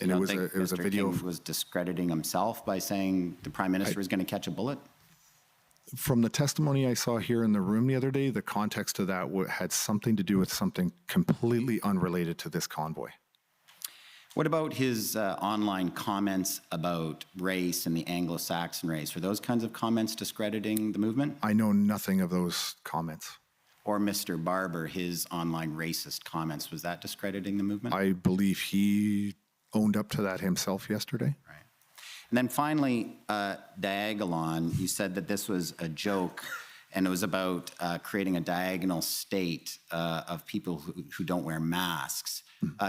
And it was a video. King was discrediting himself by saying the Prime Minister was going to catch a bullet? From the testimony I saw here in the room the other day, the context of that had something to do with something completely unrelated to this convoy. What about his online comments about race and the Anglo-Saxon race? Were those kinds of comments discrediting the movement? I know nothing of those comments. Or Mr. Barber, his online racist comments, was that discrediting the movement? I believe he owned up to that himself yesterday. Right. And then finally, Diagolon, you said that this was a joke and it was about creating a diagonal state of people who don't wear masks.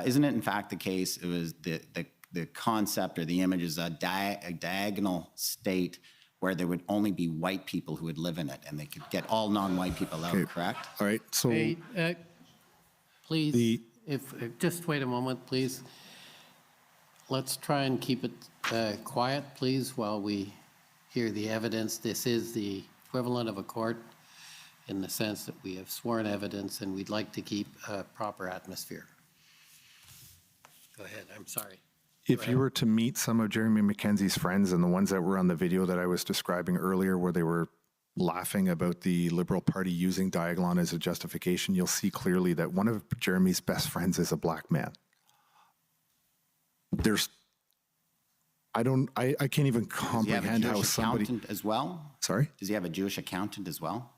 Isn't it in fact the case, it was the concept or the image is a diagonal state where there would only be white people who would live in it and they could get all non-white people out, correct? All right, so... Hey, please, just wait a moment, please. Let's try and keep it quiet, please, while we hear the evidence. This is the equivalent of a court in the sense that we have sworn evidence and we'd like to keep a proper atmosphere. Go ahead, I'm sorry. If you were to meet some of Jeremy McKenzie's friends and the ones that were on the video that I was describing earlier where they were laughing about the Liberal Party using Diagolon as a justification, you'll see clearly that one of Jeremy's best friends is a black man. I can't even comprehend how somebody... Does he have a Jewish accountant as well? Sorry? Does he have a Jewish accountant as well?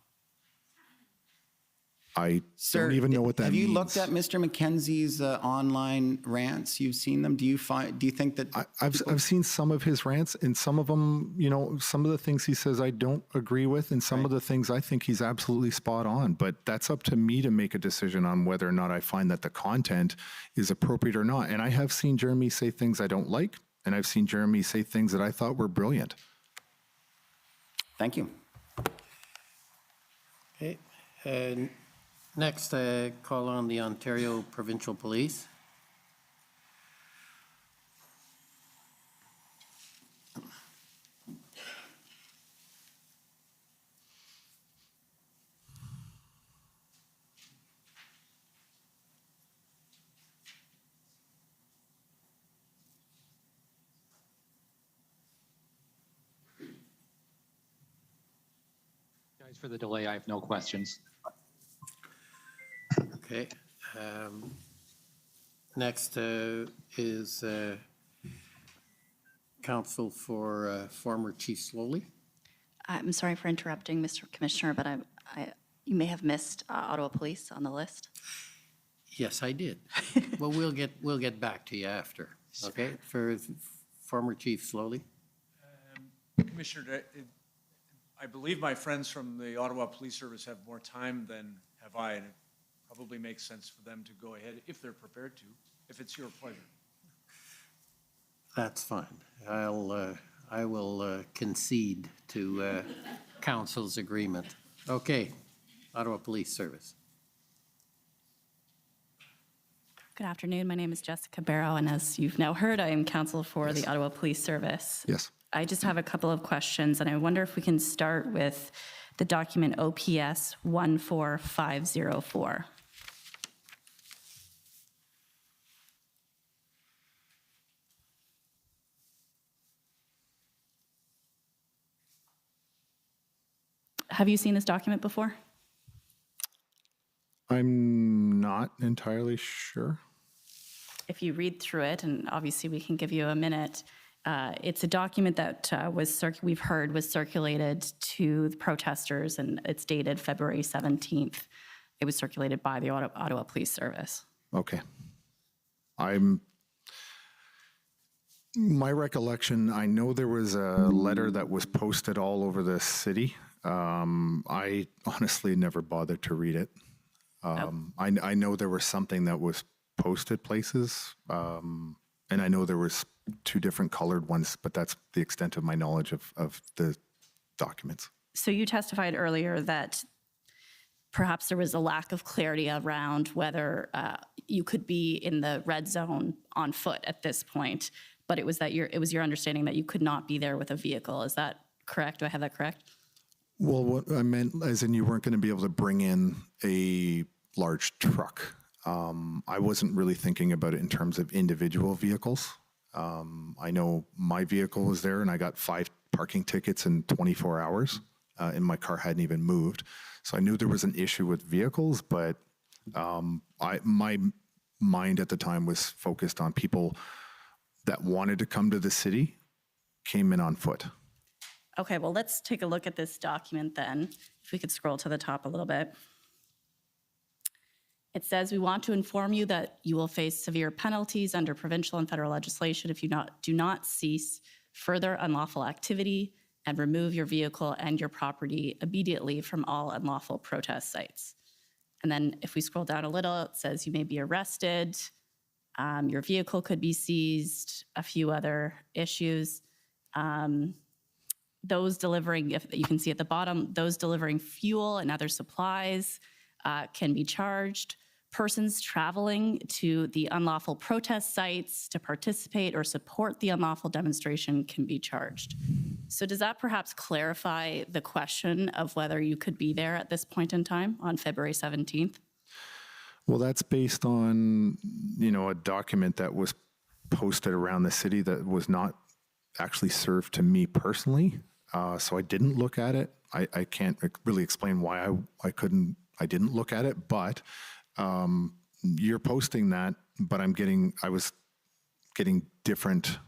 I don't even know what that means. Have you looked at Mr. McKenzie's online rants? You've seen them? Do you think that... I've seen some of his rants, and some of them, some of the things he says I don't agree with, and some of the things I think he's absolutely spot on. But that's up to me to make a decision on whether or not I find that the content is appropriate or not. And I have seen Jeremy say things I don't like, and I've seen Jeremy say things that I thought were brilliant. Thank you. Okay. Next, call on the Ontario Provincial Police. Guys, for the delay, I have no questions. Okay. Next is counsel for former Chief Slowly. I'm sorry for interrupting, Mr. Commissioner, but you may have missed Ottawa Police on the list. Yes, I did. Well, we'll get back to you after. Okay, for former Chief Slowly. Commissioner, I believe my friends from the Ottawa Police Service have more time than have I, and it probably makes sense for them to go ahead if they're prepared to, if it's your pleasure. That's fine. I will concede to council's agreement. Okay, Ottawa Police Service. Good afternoon. My name is Jessica Barrow, and as you've now heard, I am counsel for the Ottawa Police Service. Yes. I just have a couple of questions, and I wonder if we can start with the document OPS 14504. Have you seen this document before? I'm not entirely sure. If you read through it, and obviously we can give you a minute, it's a document that we've heard was circulated to the protesters, and it's dated February 17th. It was circulated by the Ottawa Police Service. Okay. My recollection, I know there was a letter that was posted all over the city. I honestly never bothered to read it. I know there was something that was posted places, and I know there was 2 different colored ones, but that's the extent of my knowledge of the documents. So you testified earlier that perhaps there was a lack of clarity around whether you could be in the red zone on foot at this point, but it was your understanding that you could not be there with a vehicle. Is that correct? Do I have that correct? Well, what I meant, as in you weren't going to be able to bring in a large truck. I wasn't really thinking about it in terms of individual vehicles. I know my vehicle was there, and I got 5 parking tickets in 24 hours, and my car hadn't even moved. So I knew there was an issue with vehicles, but my mind at the time was focused on people that wanted to come to the city, came in on foot. Okay, well, let's take a look at this document then. If we could scroll to the top a little bit. It says, we want to inform you that you will face severe penalties under provincial and federal legislation if you do not cease further unlawful activity and remove your vehicle and your property immediately from all unlawful protest sites. And then if we scroll down a little, it says you may be arrested, your vehicle could be seized, a few other issues. Those delivering, if you can see at the bottom, those delivering fuel and other supplies can be charged. Persons traveling to the unlawful protest sites to participate or support the unlawful demonstration can be charged. So does that perhaps clarify the question of whether you could be there at this point in time on February 17th? Well, that's based on, a document that was posted around the city that was not actually served to me personally. So I didn't look at it. I can't really explain why I didn't look at it, but you're posting that, but I was getting different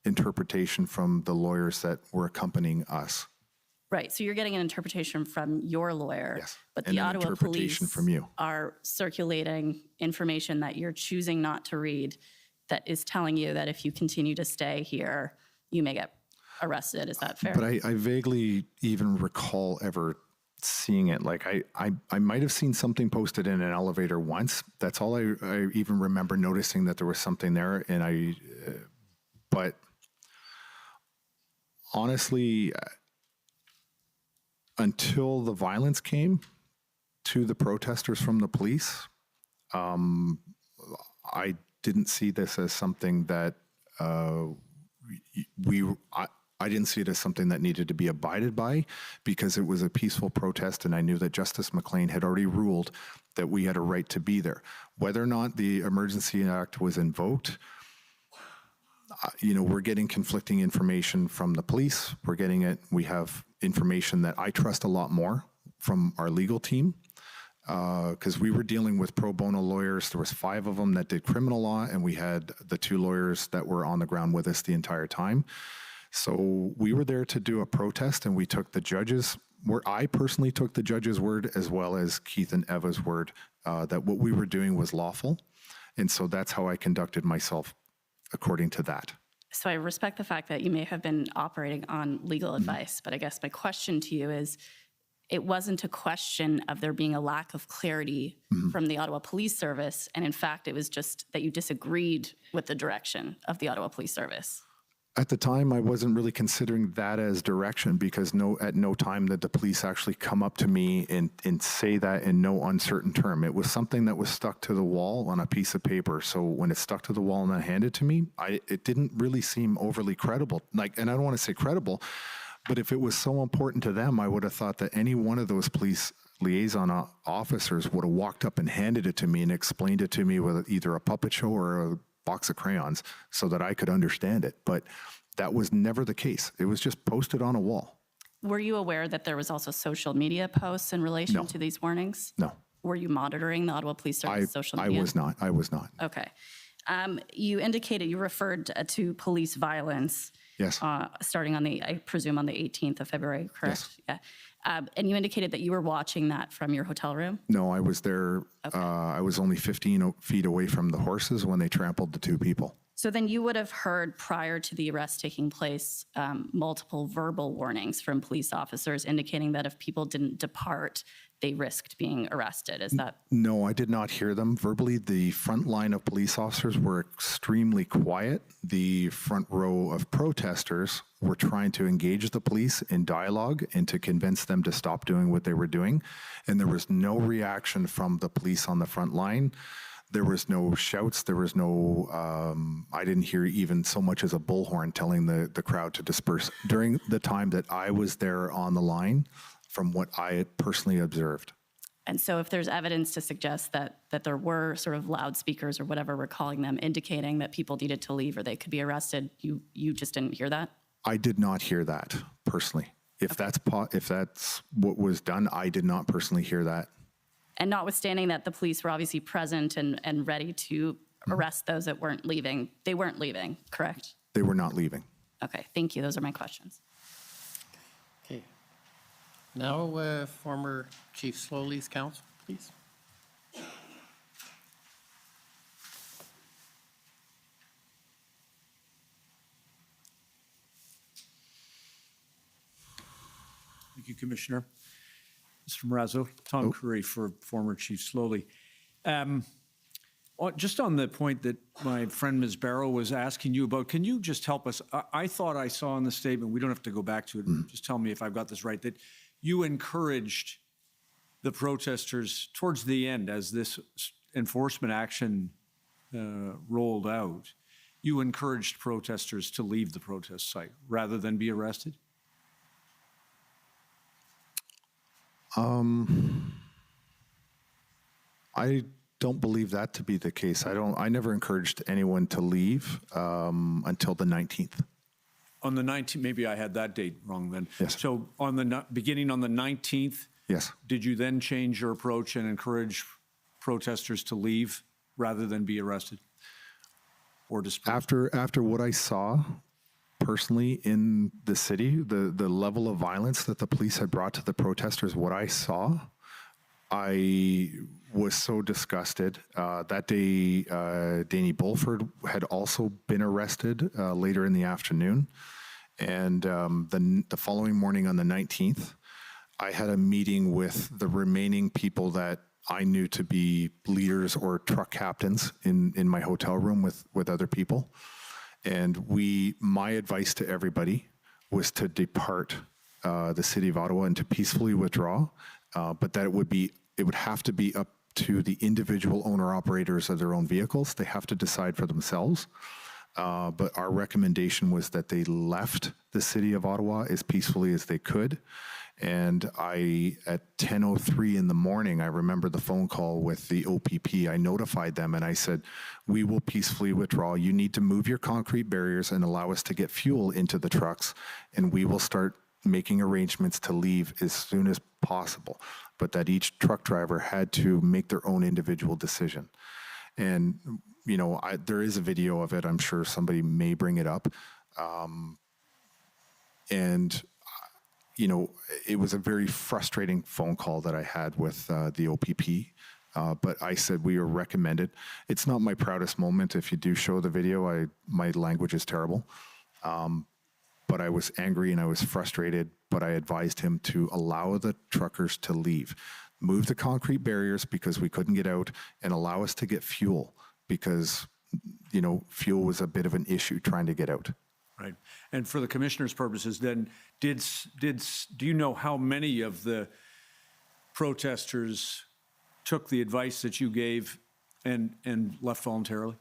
interpretation from the lawyers that were accompanying us. Right, so you're getting an interpretation from your lawyer, yes, but and the an Ottawa interpretation police from you are circulating information that you're choosing not to read that is telling you that if you continue to stay here, you may get arrested. Is that fair? But I vaguely even recall ever seeing it. Like I might have seen something posted in an elevator once. That's all I even remember noticing, that there was something there. And but honestly, until the violence came to the protesters from the police, I didn't see this as something that I didn't see it as something that needed to be abided by, because it was a peaceful protest, and I knew that Justice McLean had already ruled that we had a right to be there. Whether or not the Emergency Act was invoked, we're getting conflicting information from the police. We have information that I trust a lot more from our legal team, because we were dealing with pro bono lawyers. There was 5 of them that did criminal law, and we had the 2 lawyers that were on the ground with us the entire time. So we were there to do a protest, and we took the judges' word. I personally took the judge's word, as well as Keith and Eva's word, that what we were doing was lawful. And so that's how I conducted myself according to that. So I respect the fact that you may have been operating on legal advice, but I guess my question to you is, it wasn't a question of there being a lack of clarity from the Ottawa Police Service, and in fact, it was just that you disagreed with the direction of the Ottawa Police Service. At the time, I wasn't really considering that as direction because at no time did the police actually come up to me and say that in no uncertain term. It was something that was stuck to the wall on a piece of paper. So when it stuck to the wall and then handed to me, it didn't really seem overly credible. And I don't want to say credible, but if it was so important to them, I would have thought that any one of those police liaison officers would have walked up and handed it to me and explained it to me with either a puppet show or a box of crayons so that I could understand it. But that was never the case. It was just posted on a wall. Were you aware that there was also social media posts in relation to these warnings? No. Were you monitoring the Ottawa Police Service social media? I was not. Okay. You indicated you referred to police violence. Yes. Starting on I presume on the 18th of February, correct? Yes. Yeah. And you indicated that you were watching that from your hotel room? No, I was there. Okay. I was only 15 feet away from the horses when they trampled the two people. So then you would have heard prior to the arrest taking place multiple verbal warnings from police officers indicating that if people didn't depart, they risked being arrested. Is that? No, I did not hear them verbally. The front line of police officers were extremely quiet. The front row of protesters were trying to engage the police in dialogue and to convince them to stop doing what they were doing. And there was no reaction from the police on the front line. There was no shouts. There was no, I didn't hear even so much as a bullhorn telling the crowd to disperse during the time that I was there on the line from what I had personally observed. And so if there's evidence to suggest that there were sort of loudspeakers or whatever we're calling them indicating that people needed to leave or they could be arrested, you just didn't hear that? I did not hear that personally. If that's what was done, I did not personally hear that. And notwithstanding that the police were obviously present and ready to arrest those that weren't leaving, they weren't leaving, correct? They were not leaving. Okay, thank you. Those are my questions. Okay. Now, former Chief Slowly's counsel, please. Thank you, Commissioner. Mr. Marazzo, Tom Curry for former Chief Slowly. Just on the point that my friend Ms. Barrow was asking you about, can you just help us? I thought I saw in the statement, we don't have to go back to it, just tell me if I've got this right, that you encouraged the protesters towards the end as this enforcement action rolled out, you encouraged protesters to leave the protest site rather than be arrested? I don't believe that to be the case. I never encouraged anyone to leave until the 19th. On the 19th, maybe I had that date wrong then. Yes. So on the beginning on the 19th, yes. Did you then change your approach and encourage protesters to leave rather than be arrested or dispersed? After what I saw personally in the city, the level of violence that the police had brought to the protesters, what I saw, I was so disgusted. That day, Danny Bulford had also been arrested later in the afternoon. And the following morning on the 19th, I had a meeting with the remaining people that I knew to be leaders or truck captains in my hotel room with other people. And my advice to everybody was to depart the city of Ottawa and to peacefully withdraw, but that it would have to be up to the individual owner-operators of their own vehicles. They have to decide for themselves. But our recommendation was that they left the city of Ottawa as peacefully as they could. And at 10:03 in the morning, I remember the phone call with the OPP. I notified them and I said, we will peacefully withdraw. You need to move your concrete barriers and allow us to get fuel into the trucks. And we will start making arrangements to leave as soon as possible. But that each truck driver had to make their own individual decision. And, there is a video of it. I'm sure somebody may bring it up. It was a very frustrating phone call that I had with the OPP. But I said we are recommended. It's not my proudest moment. If you do show the video, my language is terrible. But I was angry and I was frustrated, but I advised him to allow the truckers to leave. Move the concrete barriers because we couldn't get out, and allow us to get fuel because, fuel was a bit of an issue trying to get out. Right. And for the commissioner's purposes, then, do you know how many of the protesters took the advice that you gave and left voluntarily?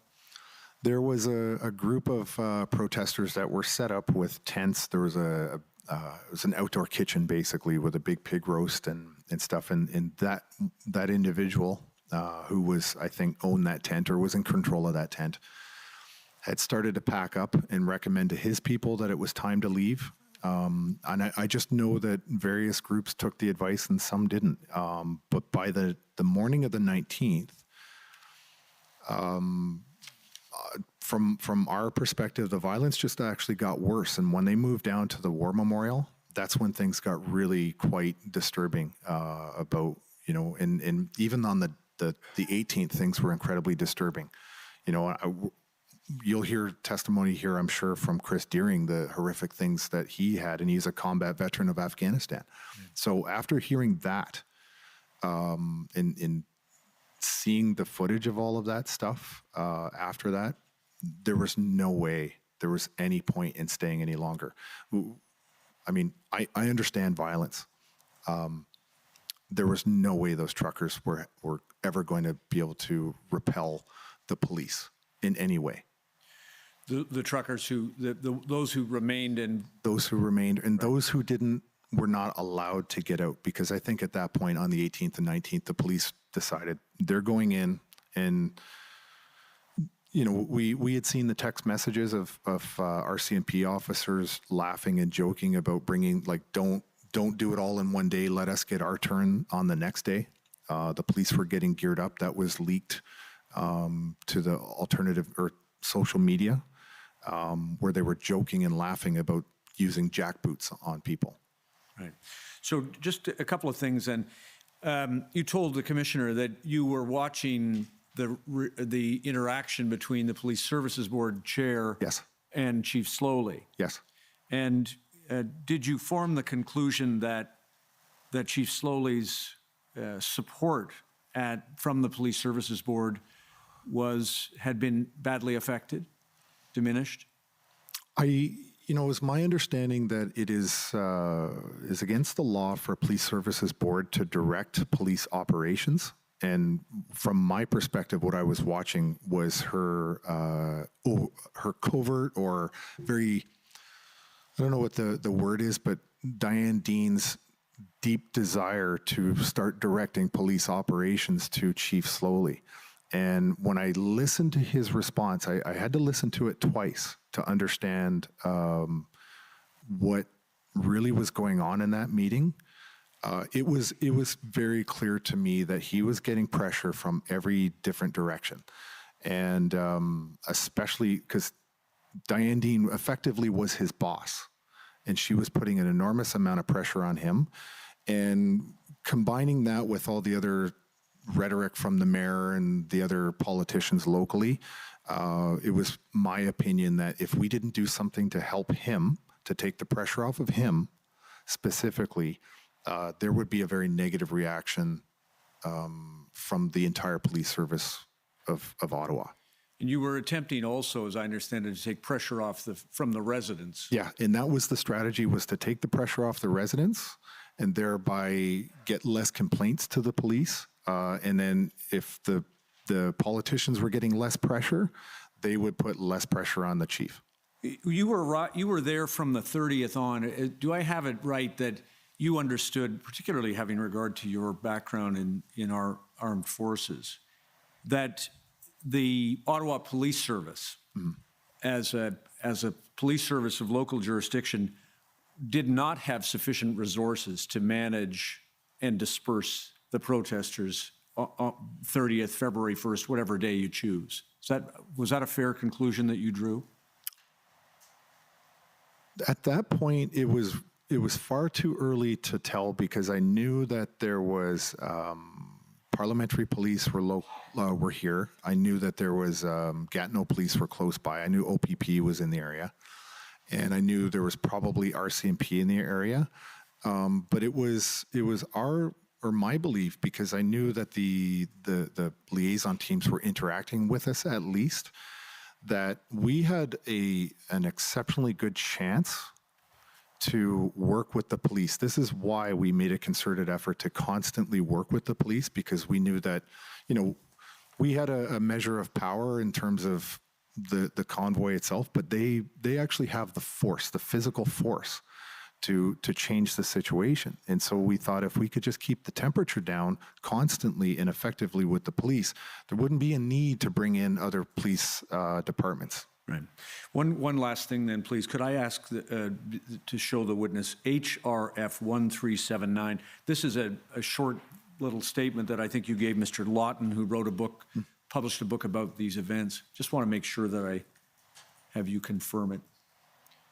There was a group of protesters that were set up with tents. There was it was an outdoor kitchen basically with a big pig roast and stuff. And that individual who was, I think, owned that tent or was in control of that tent had started to pack up and recommend to his people that it was time to leave. And I just know that various groups took the advice and some didn't. But by the morning of the 19th, from our perspective, the violence just actually got worse. And when they moved down to the war memorial, that's when things got really quite disturbing about, you know, and even on the 18th, things were incredibly disturbing. You know, you'll hear testimony here, I'm sure, from Chris Deering, the horrific things that he had, and he's a combat veteran of Afghanistan. So after hearing that, in seeing the footage of all of that stuff, after that, there was no way there was any point in staying any longer. I mean, I understand violence. There was no way those truckers were ever going to be able to repel the police in any way. The truckers those who remained and those who didn't were not allowed to get out, because I think at that point on the 18th and 19th, the police decided they're going in. And, you know, we had seen the text messages of RCMP officers laughing and joking about bringing, like, don't do it all in one day. Let us get our turn on the next day. The police were getting geared up. That was leaked to the alternative or social media, where they were joking and laughing about using jackboots on people. Right. So just a couple of things then. You told the commissioner that you were watching the interaction between the Police Services Board chair and Chief Slowly. Yes. And did you form the conclusion that Chief Slowly's support from the Police Services Board had been badly affected, diminished? You know, it was my understanding that it is against the law for a Police Services Board to direct police operations. And from my perspective, what I was watching was her covert or very, I don't know what the word is, but Diane Dean's deep desire to start directing police operations to Chief Slowly. And when I listened to his response, I had to listen to it twice to understand what really was going on in that meeting. It was very clear to me that he was getting pressure from every different direction. And especially because Diane Dean effectively was his boss, and she was putting an enormous amount of pressure on him. And combining that with all the other rhetoric from the mayor and the other politicians locally, it was my opinion that if we didn't do something to help him, to take the pressure off of him specifically, there would be a very negative reaction from the entire police service of Ottawa. And you were attempting also, as I understand it, to take pressure off from the residents. Yeah, and that was the strategy, was to take the pressure off the residents and thereby get less complaints to the police. And then if the politicians were getting less pressure, they would put less pressure on the chief. You were there from the 30th on. Do I have it right that you understood, particularly having regard to your background in our armed forces, that the Ottawa Police Service, as a police service of local jurisdiction, did not have sufficient resources to manage and disperse the protesters 30th, February 1st, whatever day you choose? Was that a fair conclusion that you drew? At that point, it was far too early to tell, because I knew that there was parliamentary police were here. I knew that there was Gatineau police were close by. I knew OPP was in the area, and I knew there was probably RCMP in the area. But it was my belief, because I knew that the liaison teams were interacting with us at least, that we had an exceptionally good chance to work with the police. This is why we made a concerted effort to constantly work with the police, because we knew that, we had a measure of power in terms of the convoy itself, but they actually have the force, the physical force to change the situation. And so we thought if we could just keep the temperature down constantly and effectively with the police, there wouldn't be a need to bring in other police departments. Right. One last thing then, please. Could I ask to show the witness HRF 1379? This is a short little statement that I think you gave Mr. Lawton, who wrote a book, published a book about these events. Just want to make sure that I have you confirm it.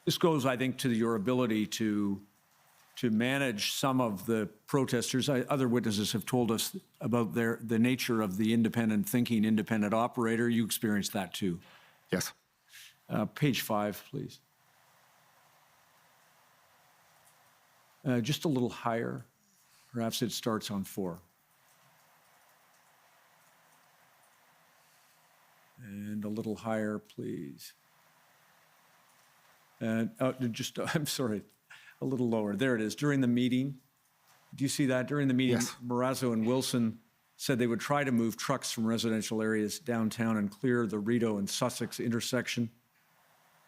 This goes, I think, to your ability to manage some of the protesters. Other witnesses have told us about the nature of the independent thinking, independent operator. You experienced that too. Yes. Page 5, please. Just a little higher. Perhaps it starts on 4. And a little higher, please. And I'm sorry, a little lower. There it is. During the meeting, do you see that? During the meeting, Yes. Marazzo and Wilson said they would try to move trucks from residential areas downtown and clear the Rideau and Sussex intersection.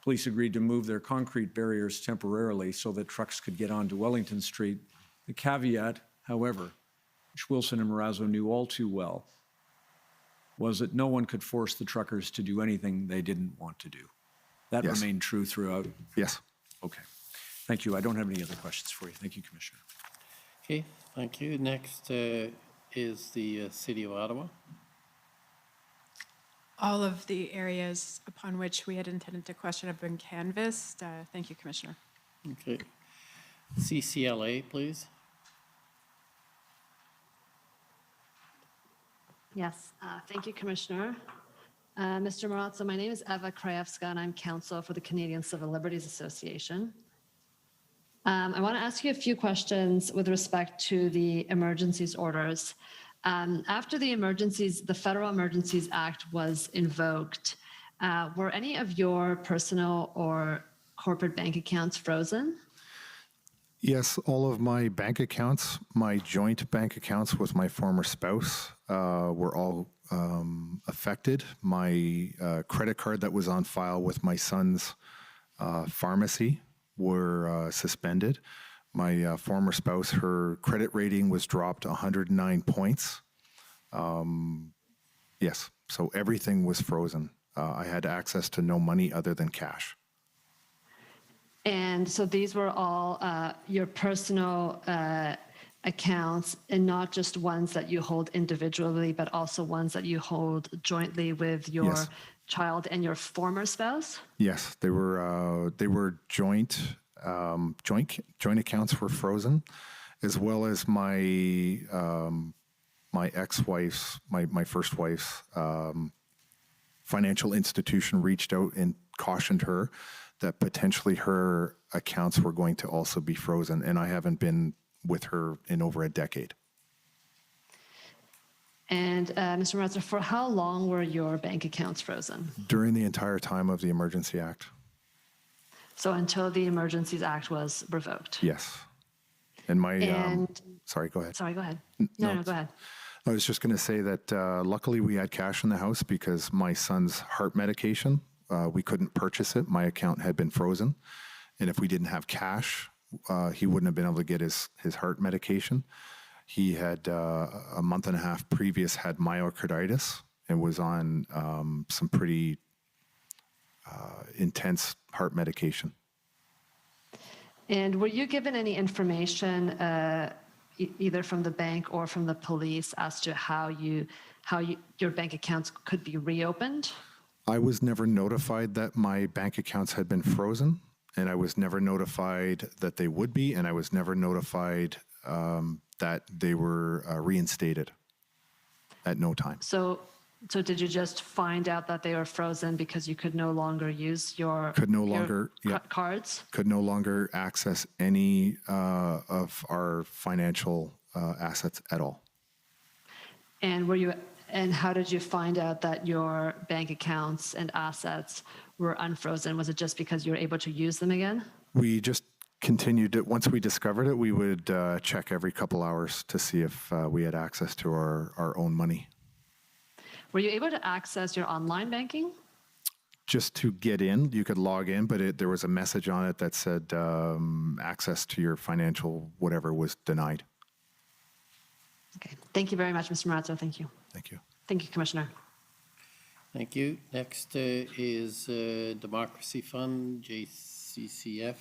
Police agreed to move their concrete barriers temporarily so that trucks could get onto Wellington Street. The caveat, however, which Wilson and Marazzo knew all too well, was that no one could force the truckers to do anything they didn't want to do. That Yes. remained true throughout? Yes. Okay. Thank you. I don't have any other questions for you. Thank you, Commissioner. Okay, thank you. Next is the City of Ottawa. All of the areas upon which we had intended to question have been canvassed. Thank you, Commissioner. Okay. CCLA, please. Yes, thank you, Commissioner. Mr. Marazzo, my name is Eva Krajewska, and I'm counsel for the Canadian Civil Liberties Association. I want to ask you a few questions with respect to the emergencies orders. After the Federal Emergencies Act was invoked, were any of your personal or corporate bank accounts frozen? Yes, all of my bank accounts, my joint bank accounts with my former spouse, were all affected. My credit card that was on file with my son's pharmacy were suspended. My former spouse, her credit rating was dropped 109 points. Yes, so everything was frozen. I had access to no money other than cash. And so these were all your personal accounts, and not just ones that you hold individually, but also ones that you hold jointly with your Yes. child and your former spouse? Yes, they were joint accounts were frozen, as well as my my ex-wife's, my first wife's financial institution reached out and cautioned her that potentially her accounts were going to also be frozen, and I haven't been with her in over a decade. And Mr. Marazzo, for how long were your bank accounts frozen? During the entire time of the Emergency Act. So until the Emergencies Act was revoked? Yes. And my, And- sorry, go ahead. Sorry, go ahead. No, No, go ahead. I was just going to say that luckily we had cash in the house because my son's heart medication, we couldn't purchase it. My account had been frozen. And if we didn't have cash, he wouldn't have been able to get his heart medication. He had a month and a half previous had myocarditis and was on some pretty intense heart medication. And were you given any information, either from the bank or from the police, as to how your bank accounts could be reopened? I was never notified that my bank accounts had been frozen, and I was never notified that they would be, and I was never notified that they were reinstated at no time. So did you just find out that they were frozen because you could no longer use your cards? Could no longer access any of our financial assets at all. And were you And how did you find out that your bank accounts and assets were unfrozen? Was it just because you were able to use them again? We just continued it. Once we discovered it, we would check every couple hours to see if we had access to our own money. Were you able to access your online banking? Just to get in, you could log in, but there was a message on it that said access to your financial whatever was denied. Okay. Thank you very much, Mr. Marazzo. Thank you. Thank you. Thank you, Commissioner. Thank you. Next is Democracy Fund, JCCF.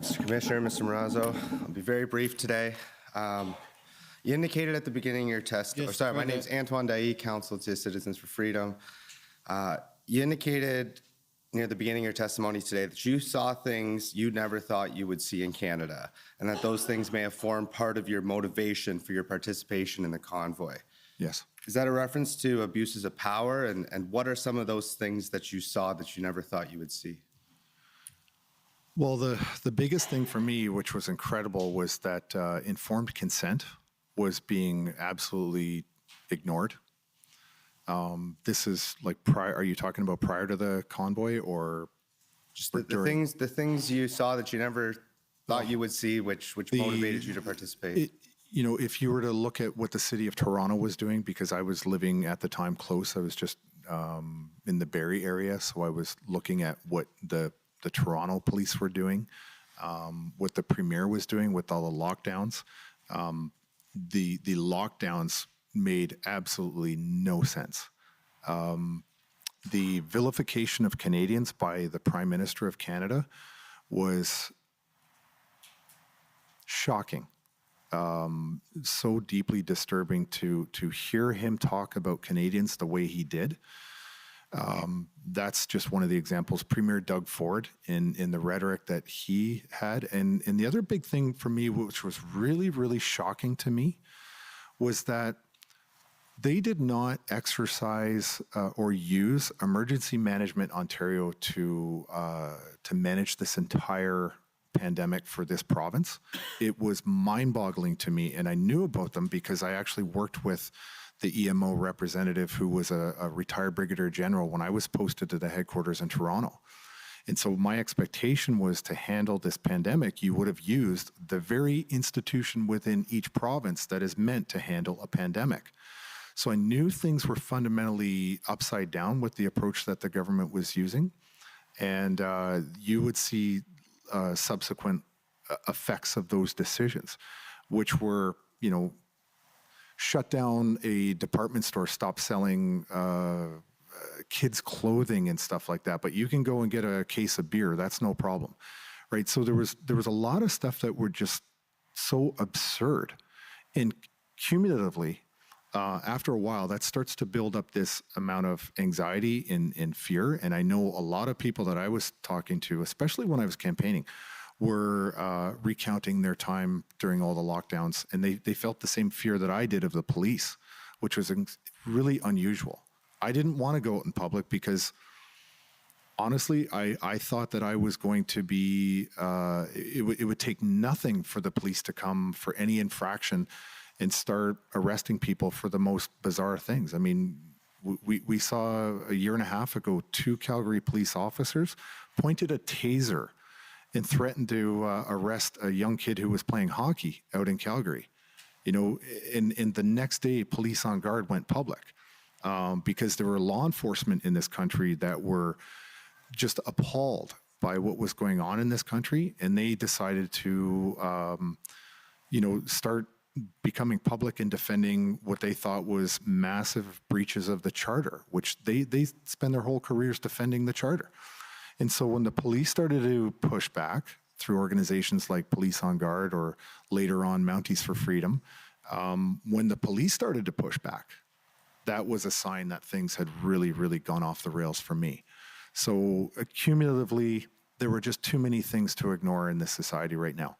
Mr. Commissioner, Mr. Marazzo, I'll be very brief today. You indicated at the beginning of your my name is Antoine Dailly, Counsel to Citizens for Freedom. You indicated near the beginning of your testimony today that you saw things you never thought you would see in Canada, and that those things may have formed part of your motivation for your participation in the convoy. Yes. Is that a reference to abuses of power, and what are some of those things that you saw that you never thought you would see? Well, the biggest thing for me, which was incredible, was that informed consent was being absolutely ignored. This is like prior. Are you talking about prior to the convoy, or just the things you saw that you never thought you would see, which motivated you to participate? If you were to look at what the city of Toronto was doing, because I was living at the time close, I was just in the Barrie area, so I was looking at what the Toronto police were doing, what the premier was doing with all the lockdowns. The lockdowns made absolutely no sense. The vilification of Canadians by the Prime Minister of Canada was shocking. So deeply disturbing to hear him talk about Canadians the way he did. That's just one of the examples. Premier Doug Ford in the rhetoric that he had. And the other big thing for me, which was really, really shocking to me, was that they did not exercise or use Emergency Management Ontario to manage this entire pandemic for this province. It was mind-boggling to me, and I knew about them because I actually worked with the EMO representative who was a retired brigadier general when I was posted to the headquarters in Toronto. And so my expectation was to handle this pandemic, you would have used the very institution within each province that is meant to handle a pandemic. So I knew things were fundamentally upside down with the approach that the government was using. And you would see subsequent effects of those decisions, which were, shut down a department store, stop selling kids' clothing and stuff like that. But you can go and get a case of beer. That's no problem, right? So there was a lot of stuff that were just so absurd. And cumulatively, after a while, that starts to build up this amount of anxiety and fear. And I know a lot of people that I was talking to, especially when I was campaigning, were recounting their time during all the lockdowns, and they felt the same fear that I did of the police, which was really unusual. I didn't want to go out in public because, honestly, I thought that I was going to be, it would take nothing for the police to come for any infraction and start arresting people for the most bizarre things. I mean, we saw a year and a half ago, 2 Calgary police officers pointed a taser and threatened to arrest a young kid who was playing hockey out in Calgary. And the next day, police on guard went public because there were law enforcement in this country that were just appalled by what was going on in this country. And they decided to, start becoming public and defending what they thought was massive breaches of the charter, which they spend their whole careers defending the charter. And so when the police started to push back through organizations like Police on Guard or later on Mounties for Freedom, when the police started to push back, that was a sign that things had really, really gone off the rails for me. So cumulatively, there were just too many things to ignore in this society right now.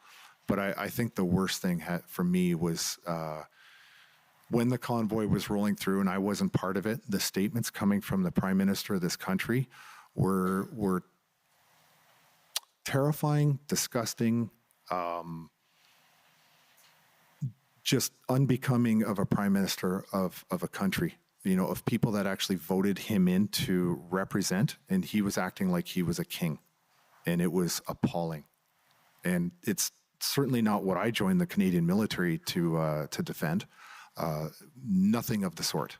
But I think the worst thing for me was when the convoy was rolling through and I wasn't part of it, the statements coming from the Prime Minister of this country were terrifying, disgusting, just unbecoming of a Prime Minister of a country, you know, of people that actually voted him in to represent, and he was acting like he was a king, and it was appalling. And it's certainly not what I joined the Canadian military to defend. Nothing of the sort.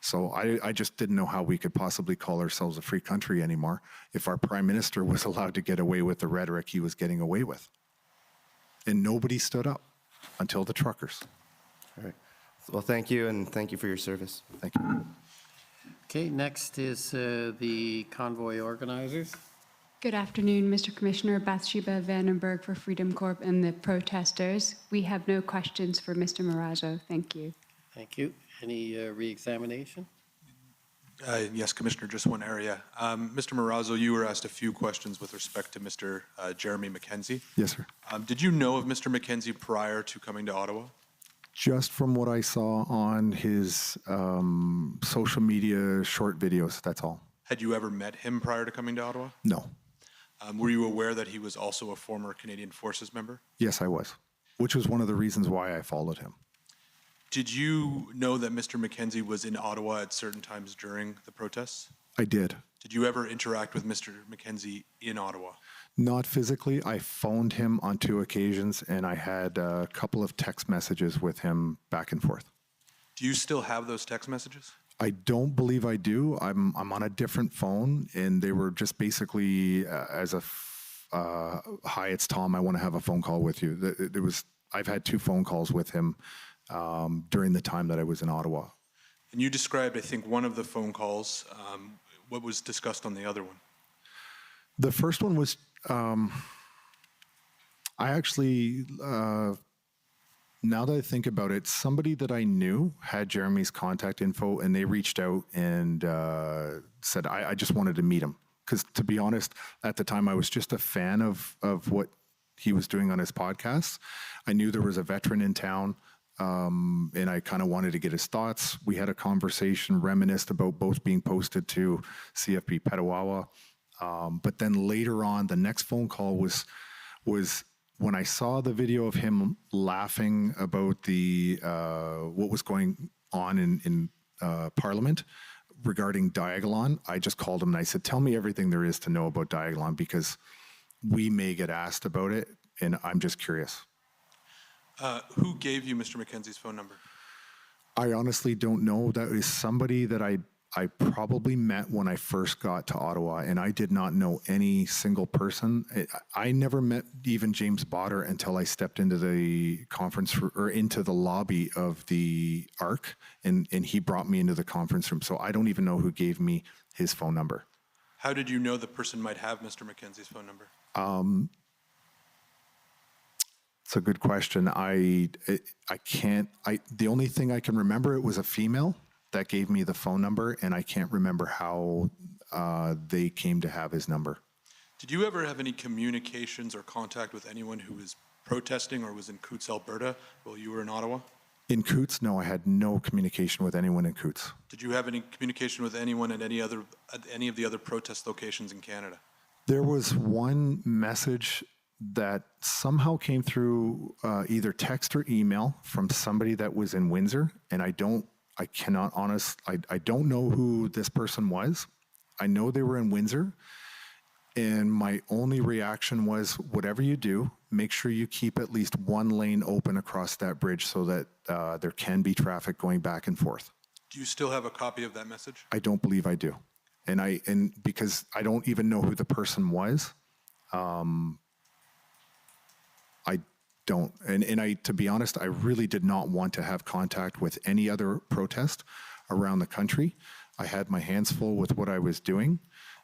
So I just didn't know how we could possibly call ourselves a free country anymore if our Prime Minister was allowed to get away with the rhetoric he was getting away with. And nobody stood up until the truckers. All right. Well, thank you, and thank you for your service. Thank you. Okay, next is the convoy organizers. Good afternoon, Mr. Commissioner. Bathsheba Vandenberg for Freedom Corp and the protesters. We have no questions for Mr. Marazzo. Thank you. Thank you. Any re-examination? Yes, Commissioner, just one area. Mr. Marazzo, you were asked a few questions with respect to Mr. Jeremy McKenzie. Yes, sir. Did you know of Mr. McKenzie prior to coming to Ottawa? Just from what I saw on his social media short videos, that's all. Had you ever met him prior to coming to Ottawa? No. Were you aware that he was also a former Canadian Forces member? Yes, I was, which was one of the reasons why I followed him. Did you know that Mr. McKenzie was in Ottawa at certain times during the protests? I did. Did you ever interact with Mr. McKenzie in Ottawa? Not physically. I phoned him on 2 occasions, and I had a couple of text messages with him back and forth. Do you still have those text messages? I don't believe I do. I'm on a different phone, and they were just basically hi, it's Tom. I want to have a phone call with you. I've had 2 phone calls with him during the time that I was in Ottawa. And you described, I think, one of the phone calls. What was discussed on the other one? The first one was, I actually, now that I think about it, somebody that I knew had Jeremy's contact info, and they reached out and said, I just wanted to meet him. Because to be honest, at the time, I was just a fan of what he was doing on his podcasts. I knew there was a veteran in town, and I kind of wanted to get his thoughts. We had a conversation, reminisced about both being posted to CFP Petawawa. But then later on, the next phone call was when I saw the video of him laughing about the what was going on in Parliament regarding Diagolon. I just called him and I said, tell me everything there is to know about Diagolon, because we may get asked about it, and I'm just curious. Who gave you Mr. McKenzie's phone number? I honestly don't know. That is somebody that I probably met when I first got to Ottawa, and I did not know any single person. I never met even James Botter until I stepped into the conference or into the lobby of the ARC, and he brought me into the conference room. So I don't even know who gave me his phone number. How did you know the person might have Mr. McKenzie's phone number? It's a good question. The only thing I can remember, it was a female that gave me the phone number, and I can't remember how they came to have his number. Did you ever have any communications or contact with anyone who was protesting or was in Coutts, Alberta, while you were in Ottawa? In Coutts, no, I had no communication with anyone in Coutts. Did you have any communication with anyone at any of the other protest locations in Canada? There was one message that somehow came through either text or email from somebody that was in Windsor, and I don't know who this person was. I know they were in Windsor, and my only reaction was, whatever you do, make sure you keep at least one lane open across that bridge so that there can be traffic going back and forth. Do you still have a copy of that message? I don't believe I do. And because I don't even know who the person was, I don't. And to be honest, I really did not want to have contact with any other protest around the country. I had my hands full with what I was doing.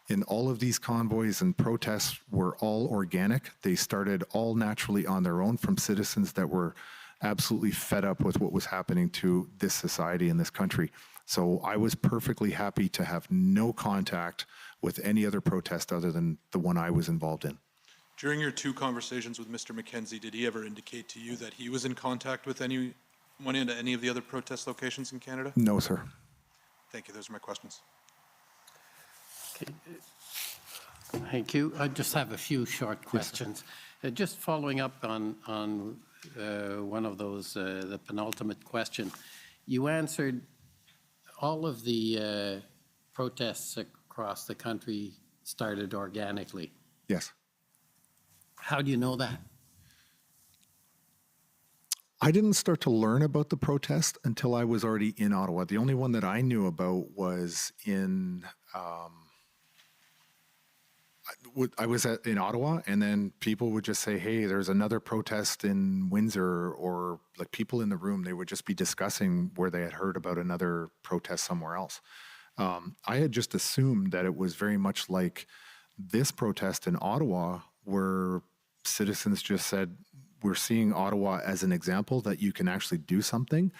And all of these convoys and protests were all organic. They started all naturally on their own from citizens that were absolutely fed up with what was happening to this society and this country. So I was perfectly happy to have no contact with any other protest other than the one I was involved in. During your 2 conversations with Mr. McKenzie, did he ever indicate to you that he was in contact with any Went into any of the other protest locations in Canada? No, sir. Thank you. Those are my questions. Thank you. I just have a few short questions. Just following up on one of those, the penultimate question. You answered all of the protests across the country started organically. Yes. How do you know that? I didn't start to learn about the protest until I was already in Ottawa. The only one that I knew about was in I was in Ottawa, and then people would just say, hey, there's another protest in Windsor, or like people in the room, they would just be discussing where they had heard about another protest somewhere else. I had just assumed that it was very much like this protest in Ottawa, where citizens just said, we're seeing Ottawa as an example that you can actually do something.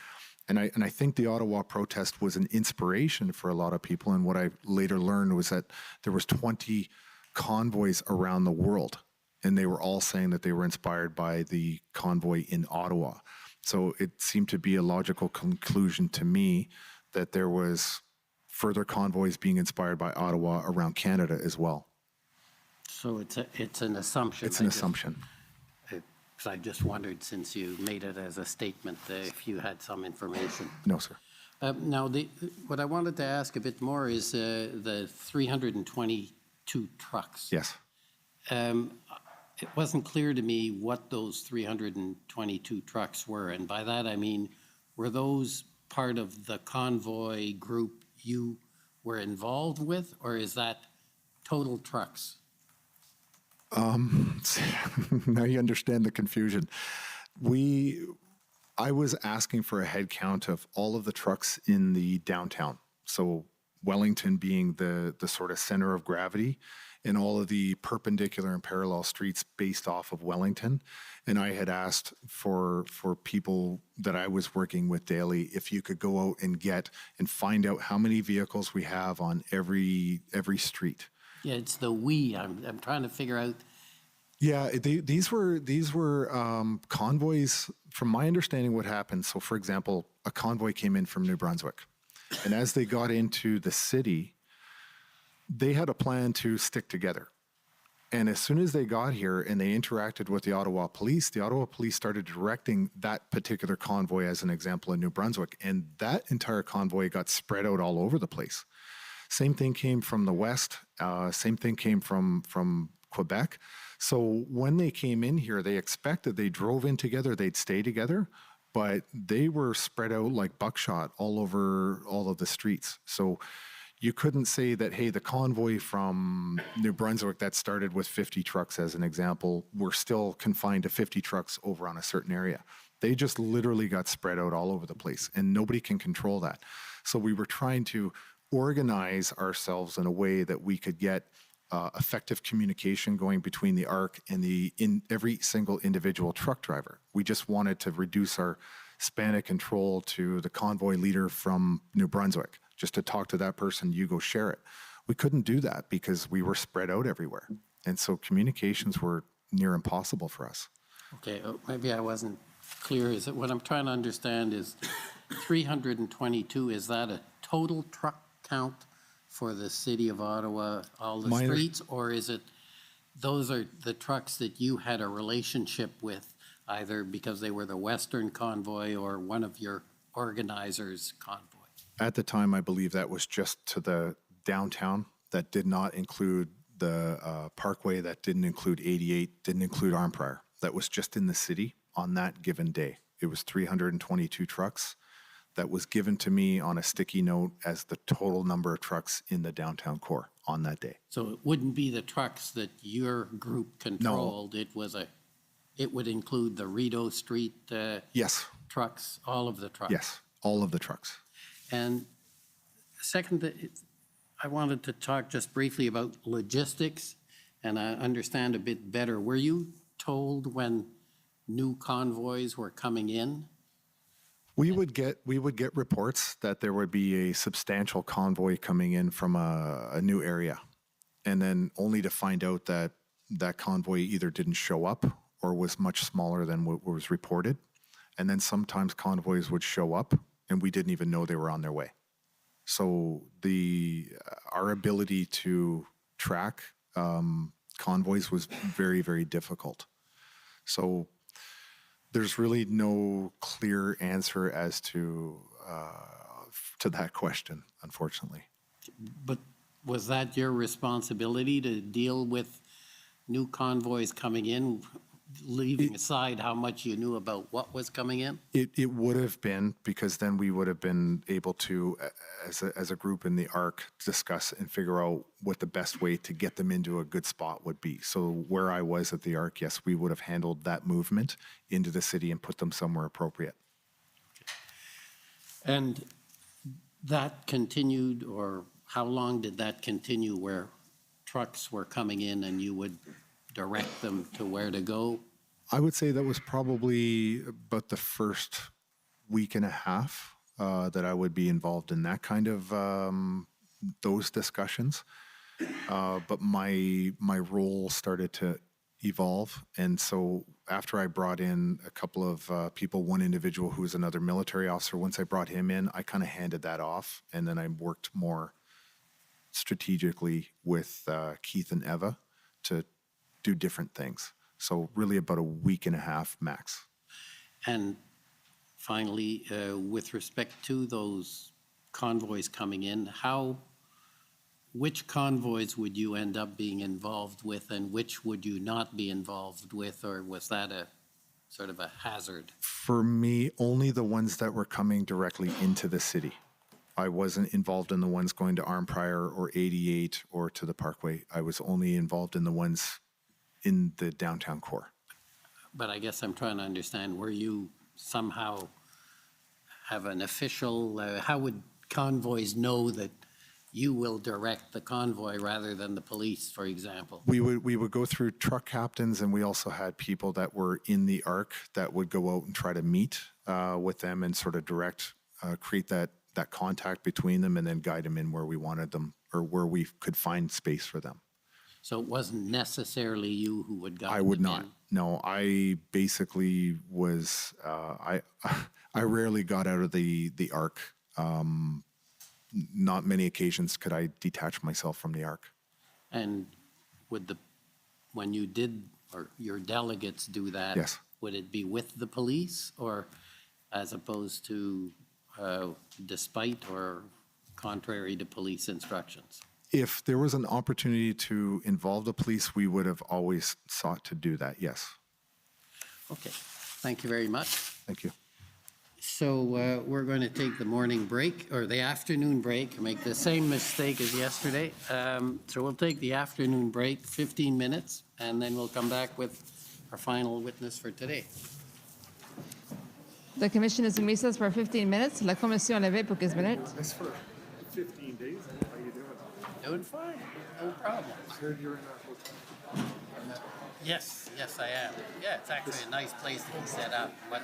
And I think the Ottawa protest was an inspiration for a lot of people. And what I later learned was that there was 20 convoys around the world, and they were all saying that they were inspired by the convoy in Ottawa. So it seemed to be a logical conclusion to me that there was further convoys being inspired by Ottawa around Canada as well. So it's an assumption. It's an assumption. I just wondered, since you made it as a statement, if you had some information. No, sir. Now, what I wanted to ask a bit more is the 322 trucks. Yes. It wasn't clear to me what those 322 trucks were. And by that, I mean, were those part of the convoy group you were involved with, or is that total trucks? Now you understand the confusion. I was asking for a head count of all of the trucks in the downtown. So Wellington being the sort of center of gravity, and all of the perpendicular and parallel streets based off of Wellington. And I had asked for people that I was working with daily, if you could go out and find out how many vehicles we have on every street. Yeah, it's the we. I'm trying to figure out. Yeah, these were convoys. From my understanding, what happened. So, for example, a convoy came in from New Brunswick, and as they got into the city, they had a plan to stick together. And as soon as they got here and they interacted with the Ottawa police started directing that particular convoy, as an example, in New Brunswick, and that entire convoy got spread out all over the place. Same thing came from the west. Same thing came from Quebec. So when they came in here, they drove in together, they'd stay together, but they were spread out like buckshot all over all of the streets. So you couldn't say that, hey, the convoy from New Brunswick that started with 50 trucks, as an example, were still confined to 50 trucks over on a certain area. They just literally got spread out all over the place, and nobody can control that. So we were trying to organize ourselves in a way that we could get effective communication going between the ARC and every single individual truck driver. We just wanted to reduce our span of control to the convoy leader from New Brunswick, just to talk to that person, you go share it. We couldn't do that because we were spread out everywhere. And so communications were near impossible for us. Okay, maybe I wasn't clear. Is it what I'm trying to understand is 322, is that a total truck count for the city of Ottawa, all the streets, or is it those are the trucks that you had a relationship with, either because they were the Western convoy or one of your organizers' convoy? At the time, I believe that was just to the downtown. That did not include the Parkway, that didn't include 88, didn't include Arnprior. That was just in the city on that given day. It was 322 trucks. That was given to me on a sticky note as the total number of trucks in the downtown core on that day. So it wouldn't be the trucks that your group controlled. No. It would include the Rideau Street yes. trucks, all of the trucks. Yes, all of the trucks. And second, I wanted to talk just briefly about logistics, and I understand a bit better. Were you told when new convoys were coming in? We would get reports that there would be a substantial convoy coming in from a new area, and then only to find out that that convoy either didn't show up or was much smaller than what was reported. And then sometimes convoys would show up and we didn't even know they were on their way. So our ability to track convoys was very, very difficult. So there's really no clear answer as to that question, unfortunately. But was that your responsibility to deal with new convoys coming in, leaving aside how much you knew about what was coming in? It would have been, because then we would have been able to, as a group in the ARC, discuss and figure out what the best way to get them into a good spot would be. So where I was at the ARC, yes, we would have handled that movement into the city and put them somewhere appropriate. And that continued, or how long did that continue, where trucks were coming in and you would direct them to where to go? I would say that was probably about the first week and a half that I would be involved in that kind of those discussions. But my role started to evolve. And so after I brought in a couple of people, one individual who was another military officer, once I brought him in, I kind of handed that off. And then I worked more strategically with Keith and Eva to do different things. So really about a week and a half max. And finally, with respect to those convoys coming in, which convoys would you end up being involved with and which would you not be involved with, or was that a sort of a hazard? For me, only the ones that were coming directly into the city. I wasn't involved in the ones going to Arnprior or 88 or to the Parkway. I was only involved in the ones in the downtown core. But I guess I'm trying to understand, were you somehow have an official, how would convoys know that you will direct the convoy rather than the police, for example? We would go through truck captains, and we also had people that were in the ARC that would go out and try to meet with them and sort of direct, create that contact between them and then guide them in where we wanted them or where we could find space for them. So it wasn't necessarily you who would guide them? I would not. No, I basically was, I rarely got out of the ARC. Not many occasions could I detach myself from the ARC. And when you did, or your delegates do that, Yes. would it be with the police, or as opposed to despite or contrary to police instructions? If there was an opportunity to involve the police, we would have always sought to do that, yes. Okay, thank you very much. Thank you. So we're going to take the morning break, or the afternoon break, make the same mistake as yesterday. So we'll take the afternoon break, 15 minutes, and then we'll come back with our final witness for today. The commission is in recess for 15 minutes. La commission est levée pour 15 minutes. That's for 15 days. How you doing? Doing fine, no problem. I heard you're in a hotel. Yes, I am. Yeah, it's actually a nice place to be set up. Much.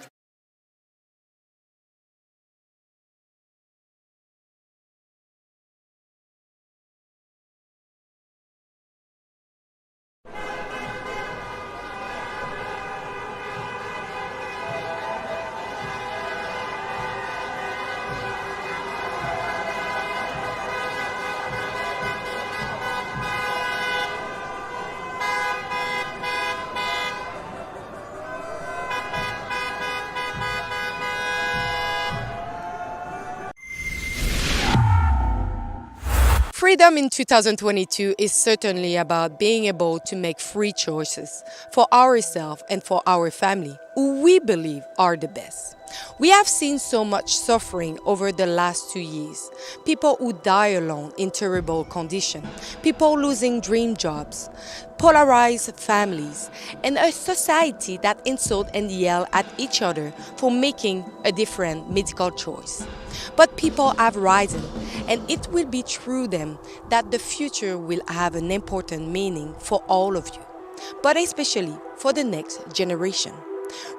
Freedom in 2022 is certainly about being able to make free choices for ourselves and for our family, who we believe are the best. We have seen so much suffering over the last 2 years. People who die alone in terrible conditions, people losing dream jobs, polarized families, and a society that insult and yell at each other for making a different medical choice. But people have risen, and it will be through them that the future will have an important meaning for all of you, but especially for the next generation.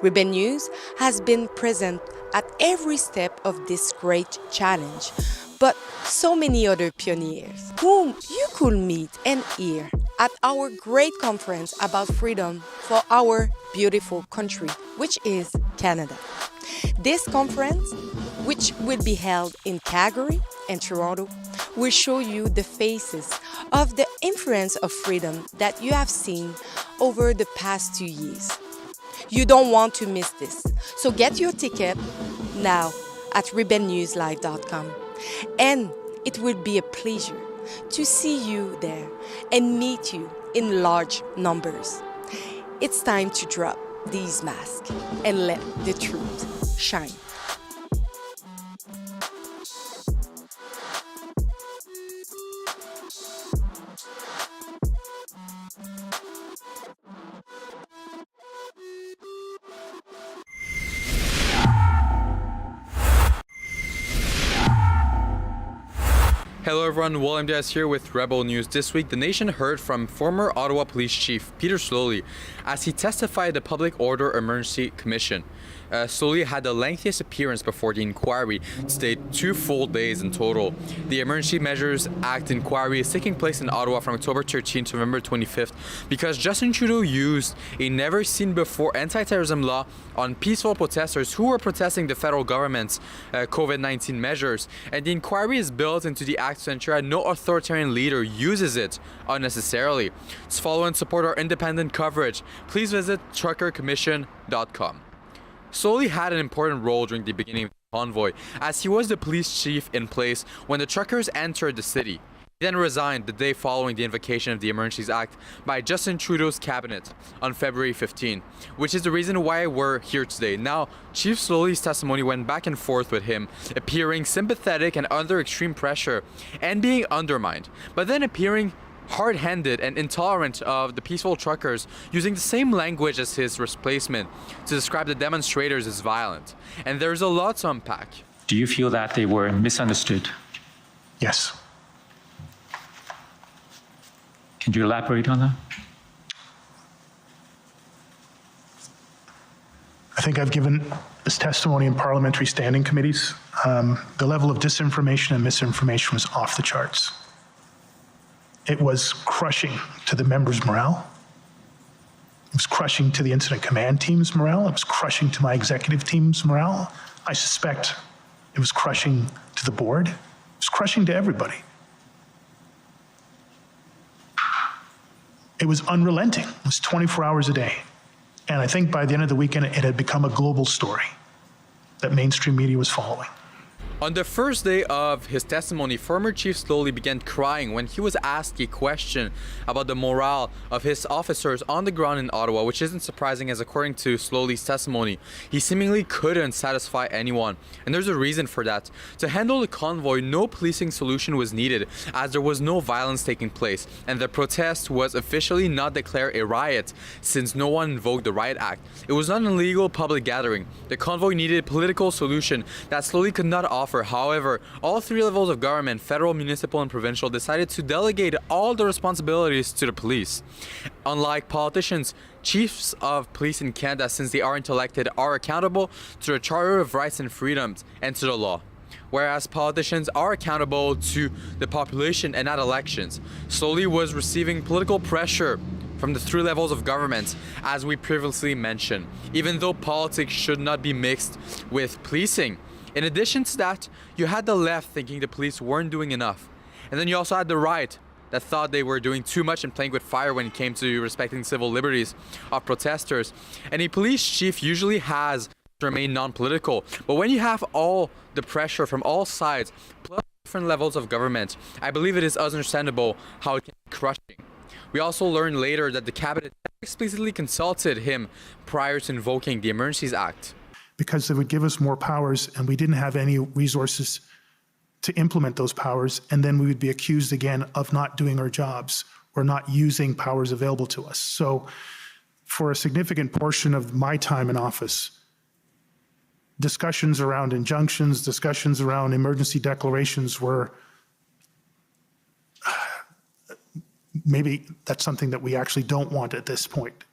Rebel News has been present at every step of this great challenge, but so many other pioneers whom you could meet and hear at our great conference about freedom for our beautiful country, which is Canada. This conference, which will be held in Calgary and Toronto, will show you the faces of the influence of freedom that you have seen over the past 2 years. You don't want to miss this, so get your ticket now at ribbonnewslive.com. And it will be a pleasure to see you there and meet you in large numbers. It's time to drop these masks and let the truth shine. Hello everyone, William Diaz here with Rebel News. This week, the nation heard from former Ottawa Police Chief Peter Sloly as he testified at the Public Order Emergency Commission. Sloly had the lengthiest appearance before the inquiry, stayed 2 full days in total. The Emergency Measures Act inquiry is taking place in Ottawa from October 13th to November 25th because Justin Trudeau used a never-seen-before anti-terrorism law on peaceful protesters who were protesting the federal government's COVID-19 measures. And the inquiry is built into the act to ensure that no authoritarian leader uses it unnecessarily. To follow and support our independent coverage, please visit truckercommission.com. Sloly had an important role during the beginning of the convoy, as he was the police chief in place when the truckers entered the city. He then resigned the day following the invocation of the Emergencies Act by Justin Trudeau's cabinet on February 15, which is the reason why we're here today. Now, Chief Sloly's testimony went back and forth with him, appearing sympathetic and under extreme pressure and being undermined, but then appearing hard-handed and intolerant of the peaceful truckers, using the same language as his replacement to describe the demonstrators as violent. And there's a lot to unpack. Do you feel that they were misunderstood? Yes. Can you elaborate on that? I think I've given this testimony in parliamentary standing committees. The level of disinformation and misinformation was off the charts. It was crushing to the members' morale. It was crushing to the incident command team's morale. It was crushing to my executive team's morale. I suspect it was crushing to the board. It was crushing to everybody. It was unrelenting. It was 24 hours a day. And I think by the end of the weekend, it had become a global story that mainstream media was following. On the first day of his testimony, former Chief Sloly began crying when he was asked a question about the morale of his officers on the ground in Ottawa, which isn't surprising as according to Sloly's testimony, he seemingly couldn't satisfy anyone. And there's a reason for that. To handle the convoy, no policing solution was needed as there was no violence taking place, and the protest was officially not declared a riot since no one invoked the Riot Act. It was not an illegal public gathering. The convoy needed a political solution that Sloly could not offer. However, all 3 levels of government, federal, municipal, and provincial, decided to delegate all the responsibilities to the police. Unlike politicians, chiefs of police in Canada, since they aren't elected, are accountable to the Charter of Rights and Freedoms and to the law, whereas politicians are accountable to the population and not elections. Sloly was receiving political pressure from the 3 levels of government, as we previously mentioned, even though politics should not be mixed with policing. In addition to that, you had the left thinking the police weren't doing enough. And then you also had the right that thought they were doing too much and playing with fire when it came to respecting civil liberties of protesters. And a police chief usually has to remain non-political. But when you have all the pressure from all sides, plus different levels of government, I believe it is understandable how it can be crushing. We also learned later that the cabinet explicitly consulted him prior to invoking the Emergencies Act. Because they would give us more powers and we didn't have any resources to implement those powers, and then we would be accused again of not doing our jobs or not using powers available to us. So for a significant portion of my time in office, discussions around injunctions, discussions around emergency declarations were, maybe that's something that we actually don't want at this point.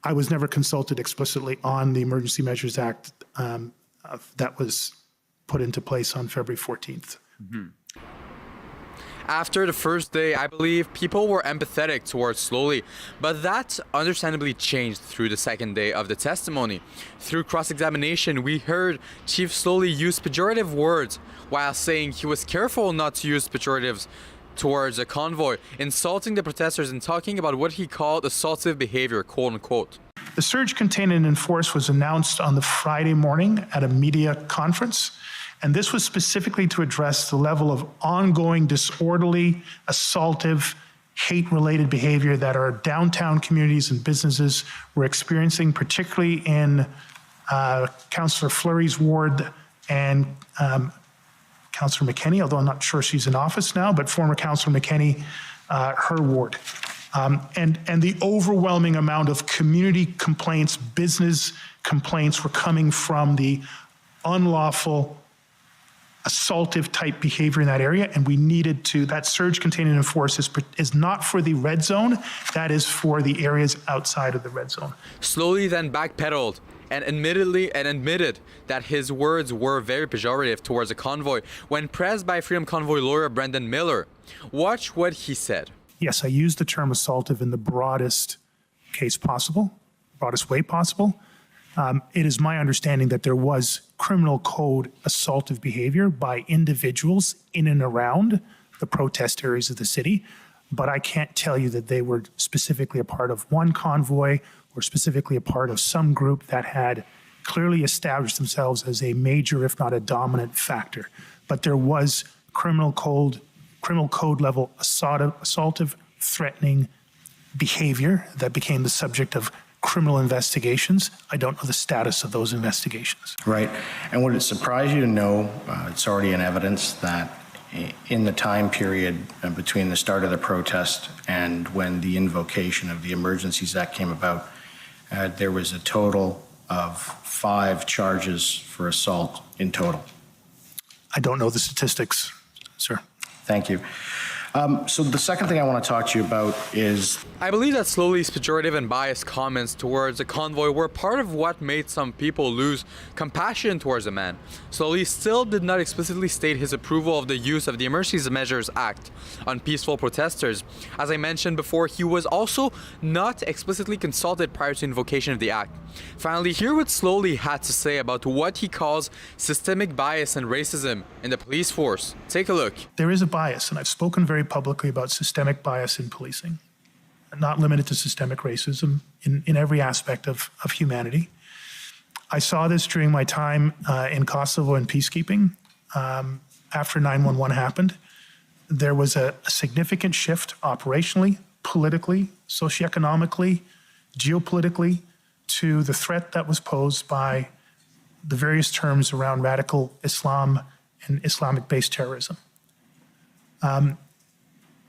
I was never consulted explicitly on the Emergency Measures Act that was put into place on February 14th. Mm-hmm. After the first day, I believe people were empathetic towards Slowly, but that understandably changed through the second day of the testimony. Through cross-examination, we heard Chief Slowly use pejorative words while saying he was careful not to use pejoratives towards a convoy, insulting the protesters and talking about what he called assaultive behavior, quote unquote. The surge contained and enforced was announced on the Friday morning at a media conference, and this was specifically to address the level of ongoing disorderly, assaultive, hate-related behavior that our downtown communities and businesses were experiencing, particularly in Councillor Fleury's ward and Councillor McKenney, although I'm not sure she's in office now, but former Councillor McKenney, her ward. And the overwhelming amount of community complaints, business complaints were coming from the unlawful, assaultive type behavior in that area, and we needed to, that surge contain and enforce is not for the red zone, that is for the areas outside of the red zone. Slowly then backpedaled and admitted that his words were very pejorative towards a convoy when pressed by Freedom Convoy lawyer Brendan Miller. Watch what he said. Yes, I used the term assaultive in the broadest case possible, broadest way possible. It is my understanding that there was criminal code assaultive behavior by individuals in and around the protest areas of the city, but I can't tell you that they were specifically a part of one convoy or specifically a part of some group that had clearly established themselves as a major, if not a dominant factor. But there was criminal code level assaultive, threatening behavior that became the subject of criminal investigations. I don't know the status of those investigations. Right. And would it surprise you to know, it's already in evidence, that in the time period between the start of the protest and when the invocation of the Emergencies Act came about, there was a total of 5 charges for assault in total? I don't know the statistics, sir. Thank you. So the second thing I want to talk to you about is... I believe that Slowly's pejorative and biased comments towards the convoy were part of what made some people lose compassion towards the man. Slowly still did not explicitly state his approval of the use of the Emergency Measures Act on peaceful protesters. As I mentioned before, he was also not explicitly consulted prior to invocation of the act. Finally, hear what Slowly had to say about what he calls systemic bias and racism in the police force. Take a look. There is a bias, and I've spoken very publicly about systemic bias in policing, not limited to systemic racism in every aspect of humanity. I saw this during my time in Kosovo in peacekeeping. After 9/11 happened, there was a significant shift operationally, politically, socioeconomically, geopolitically, to the threat that was posed by the various terms around radical Islam and Islamic-based terrorism.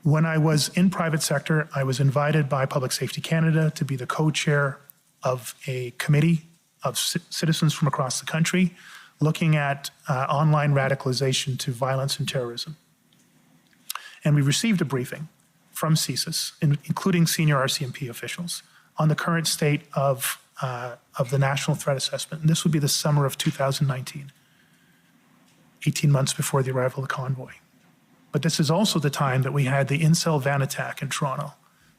When I was in private sector, I was invited by Public Safety Canada to be the co-chair of a committee of citizens from across the country looking at online radicalization to violence and terrorism. And we received a briefing from CSIS, including senior RCMP officials, on the current state of the National Threat Assessment. And this would be the summer of 2019, 18 months before the arrival of the convoy. But this is also the time that we had the incel van attack in Toronto.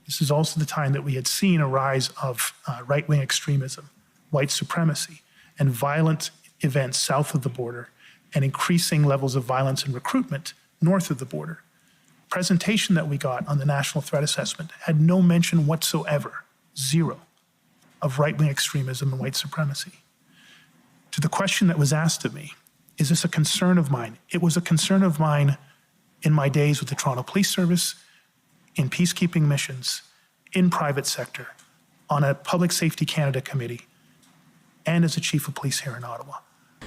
This is also the time that we had seen a rise of right-wing extremism, white supremacy, and violent events south of the border, and increasing levels of violence and recruitment north of the border. Presentation that we got on the National Threat Assessment had no mention whatsoever, zero, of right-wing extremism and white supremacy. To the question that was asked of me, is this a concern of mine? It was a concern of mine in my days with the Toronto Police Service, in peacekeeping missions, in private sector, on a Public Safety Canada committee, and as a chief of police here in Ottawa.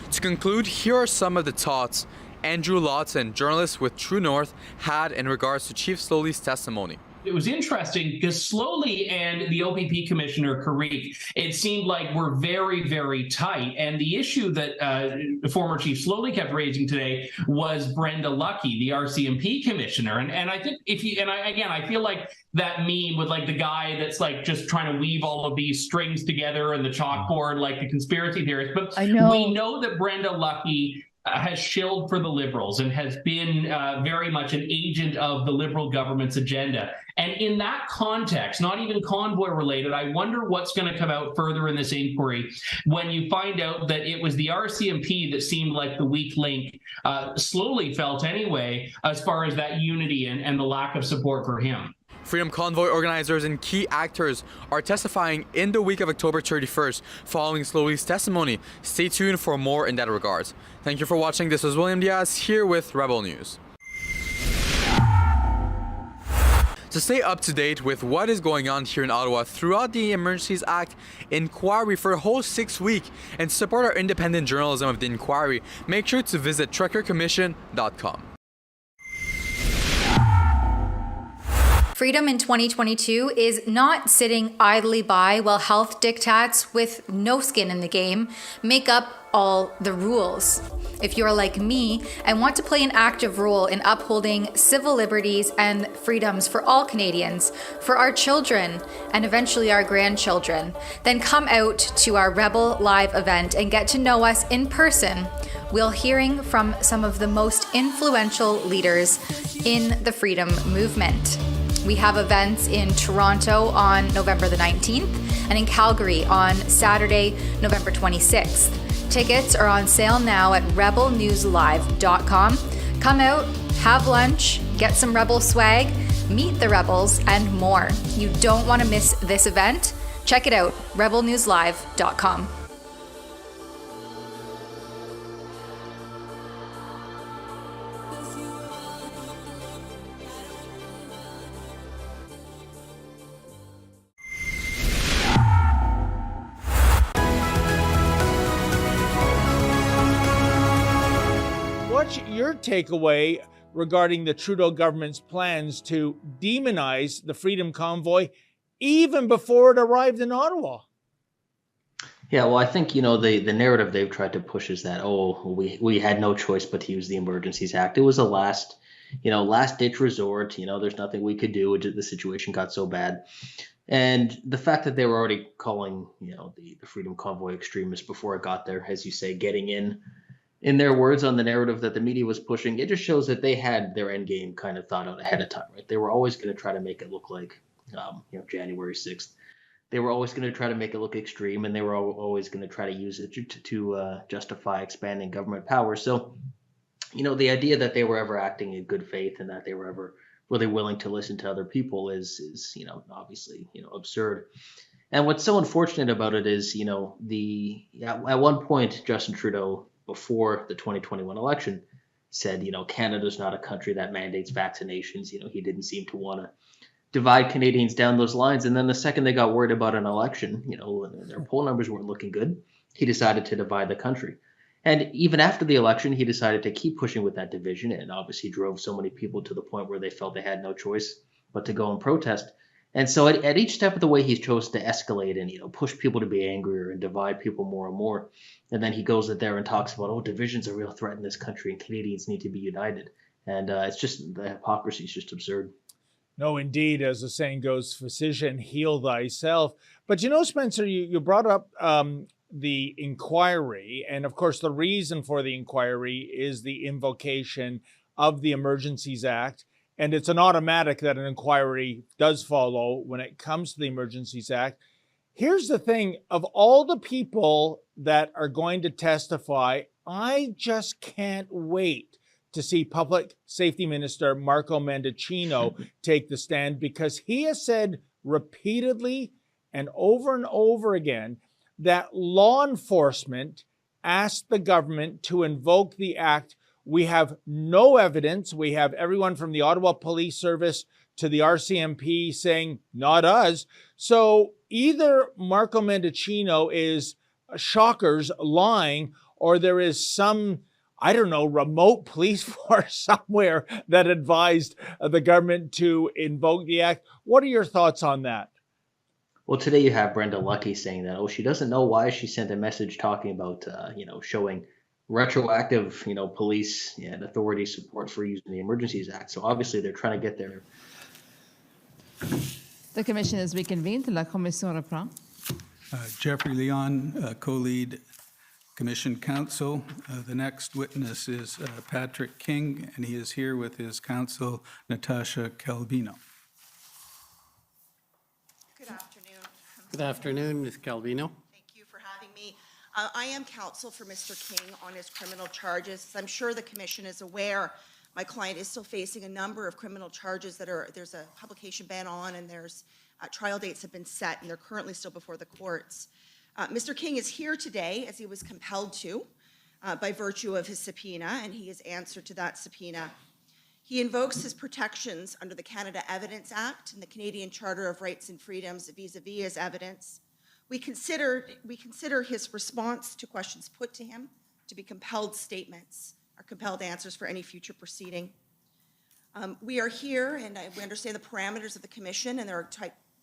To conclude, here are some of the thoughts Andrew Lawton, journalist with True North, had in regards to Chief Slowly's testimony. It was interesting because Slowly and the OPP Commissioner Carrick, it seemed like we're very, very tight. And the issue that former Chief Slowly kept raising today was Brenda Lucki, the RCMP Commissioner. And I think I feel like that meme with like the guy that's like just trying to weave all of these strings together and the chalkboard, like the conspiracy theorists. But we know that Brenda Lucki has shilled for the Liberals and has been very much an agent of the Liberal government's agenda. And in that context, not even Convoy related, I wonder what's going to come out further in this inquiry when you find out that it was the RCMP that seemed like the weak link, slowly felt anyway, as far as that unity and the lack of support for him. Freedom Convoy organizers and key actors are testifying in the week of October 31st following Slowly's testimony. Stay tuned for more in that regard. Thank you for watching. This is William Diaz here with Rebel News. To stay up to date with what is going on here in Ottawa throughout the Emergencies Act inquiry for a whole 6 weeks and support our independent journalism of the inquiry, make sure to visit truckercommission.com. Freedom in 2022 is not sitting idly by while health diktats with no skin in the game make up all the rules. If you're like me and want to play an active role in upholding civil liberties and freedoms for all Canadians, for our children, and eventually our grandchildren, then come out to our Rebel Live event and get to know us in person. We'll hearing from some of the most influential leaders in the freedom movement. We have events in Toronto on November the 19th and in Calgary on Saturday, November 26th. Tickets are on sale now at rebelnewslive.com. Come out, have lunch, get some Rebel swag, meet the Rebels, and more. You don't want to miss this event. Check it out, rebelnewslive.com. What's your takeaway regarding the Trudeau government's plans to demonize the Freedom Convoy even before it arrived in Ottawa? Yeah, well, I think, the narrative they've tried to push is that, we had no choice but to use the Emergencies Act. It was a last ditch resort. There's nothing we could do. The situation got so bad. And the fact that they were already calling, the Freedom Convoy extremists before it got there, as you say, getting in their words, on the narrative that the media was pushing, it just shows that they had their end game kind of thought out ahead of time, right? They were always going to try to make it look like, January 6th. They were always going to try to make it look extreme, and they were always going to try to use it to justify expanding government power. So, the idea that they were ever acting in good faith and that they were ever really willing to listen to other people is obviously, absurd. And what's so unfortunate about it is, at one point, Justin Trudeau, before the 2021 election, said, Canada's not a country that mandates vaccinations. He didn't seem to want to divide Canadians down those lines. And then the second they got worried about an election, and their poll numbers weren't looking good, he decided to divide the country. And even after the election, he decided to keep pushing with that division, and obviously drove so many people to the point where they felt they had no choice but to go and protest. And so at each step of the way, he's chosen to escalate and, push people to be angrier and divide people more and more. And then he goes in there and talks about, division's a real threat in this country and Canadians need to be united. And it's just, the hypocrisy is just absurd. No, indeed, as the saying goes, physician, heal thyself. But Spencer, you brought up the inquiry. And of course, the reason for the inquiry is the invocation of the Emergencies Act. And it's an automatic that an inquiry does follow when it comes to the Emergencies Act. Here's the thing, of all the people that are going to testify, I just can't wait to see Public Safety Minister Marco Mendicino take the stand, because he has said repeatedly and over again that law enforcement asked the government to invoke the act. We have no evidence. We have everyone from the Ottawa Police Service to the RCMP saying, not us. So either Marco Mendicino is, shockers, lying, or there is some, remote police force somewhere that advised the government to invoke the act. What are your thoughts on that? Well, today you have Brenda Lucki saying that, she doesn't know why she sent a message talking about, showing retroactive, police and authority support for using the Emergencies Act. So obviously they're trying to get there. The commission is reconvened. La commission reprend. Jeffrey Leon, co-lead. Commission counsel. The next witness is Patrick King, and he is here with his counsel, Natasha Calvino. Good afternoon. Good afternoon, Ms. Calvino. Thank you for having me. I am counsel for Mr. King on his criminal charges. As I'm sure the commission is aware, my client is still facing a number of criminal charges there's a publication ban on, and there's trial dates have been set, and they're currently still before the courts. Mr. King is here today as he was compelled to by virtue of his subpoena, and he has answered to that subpoena. He invokes his protections under the Canada Evidence Act and the Canadian Charter of Rights and Freedoms vis-a-vis his evidence. We consider his response to questions put to him to be compelled statements or compelled answers for any future proceeding. We are here, and we understand the parameters of the commission, and there are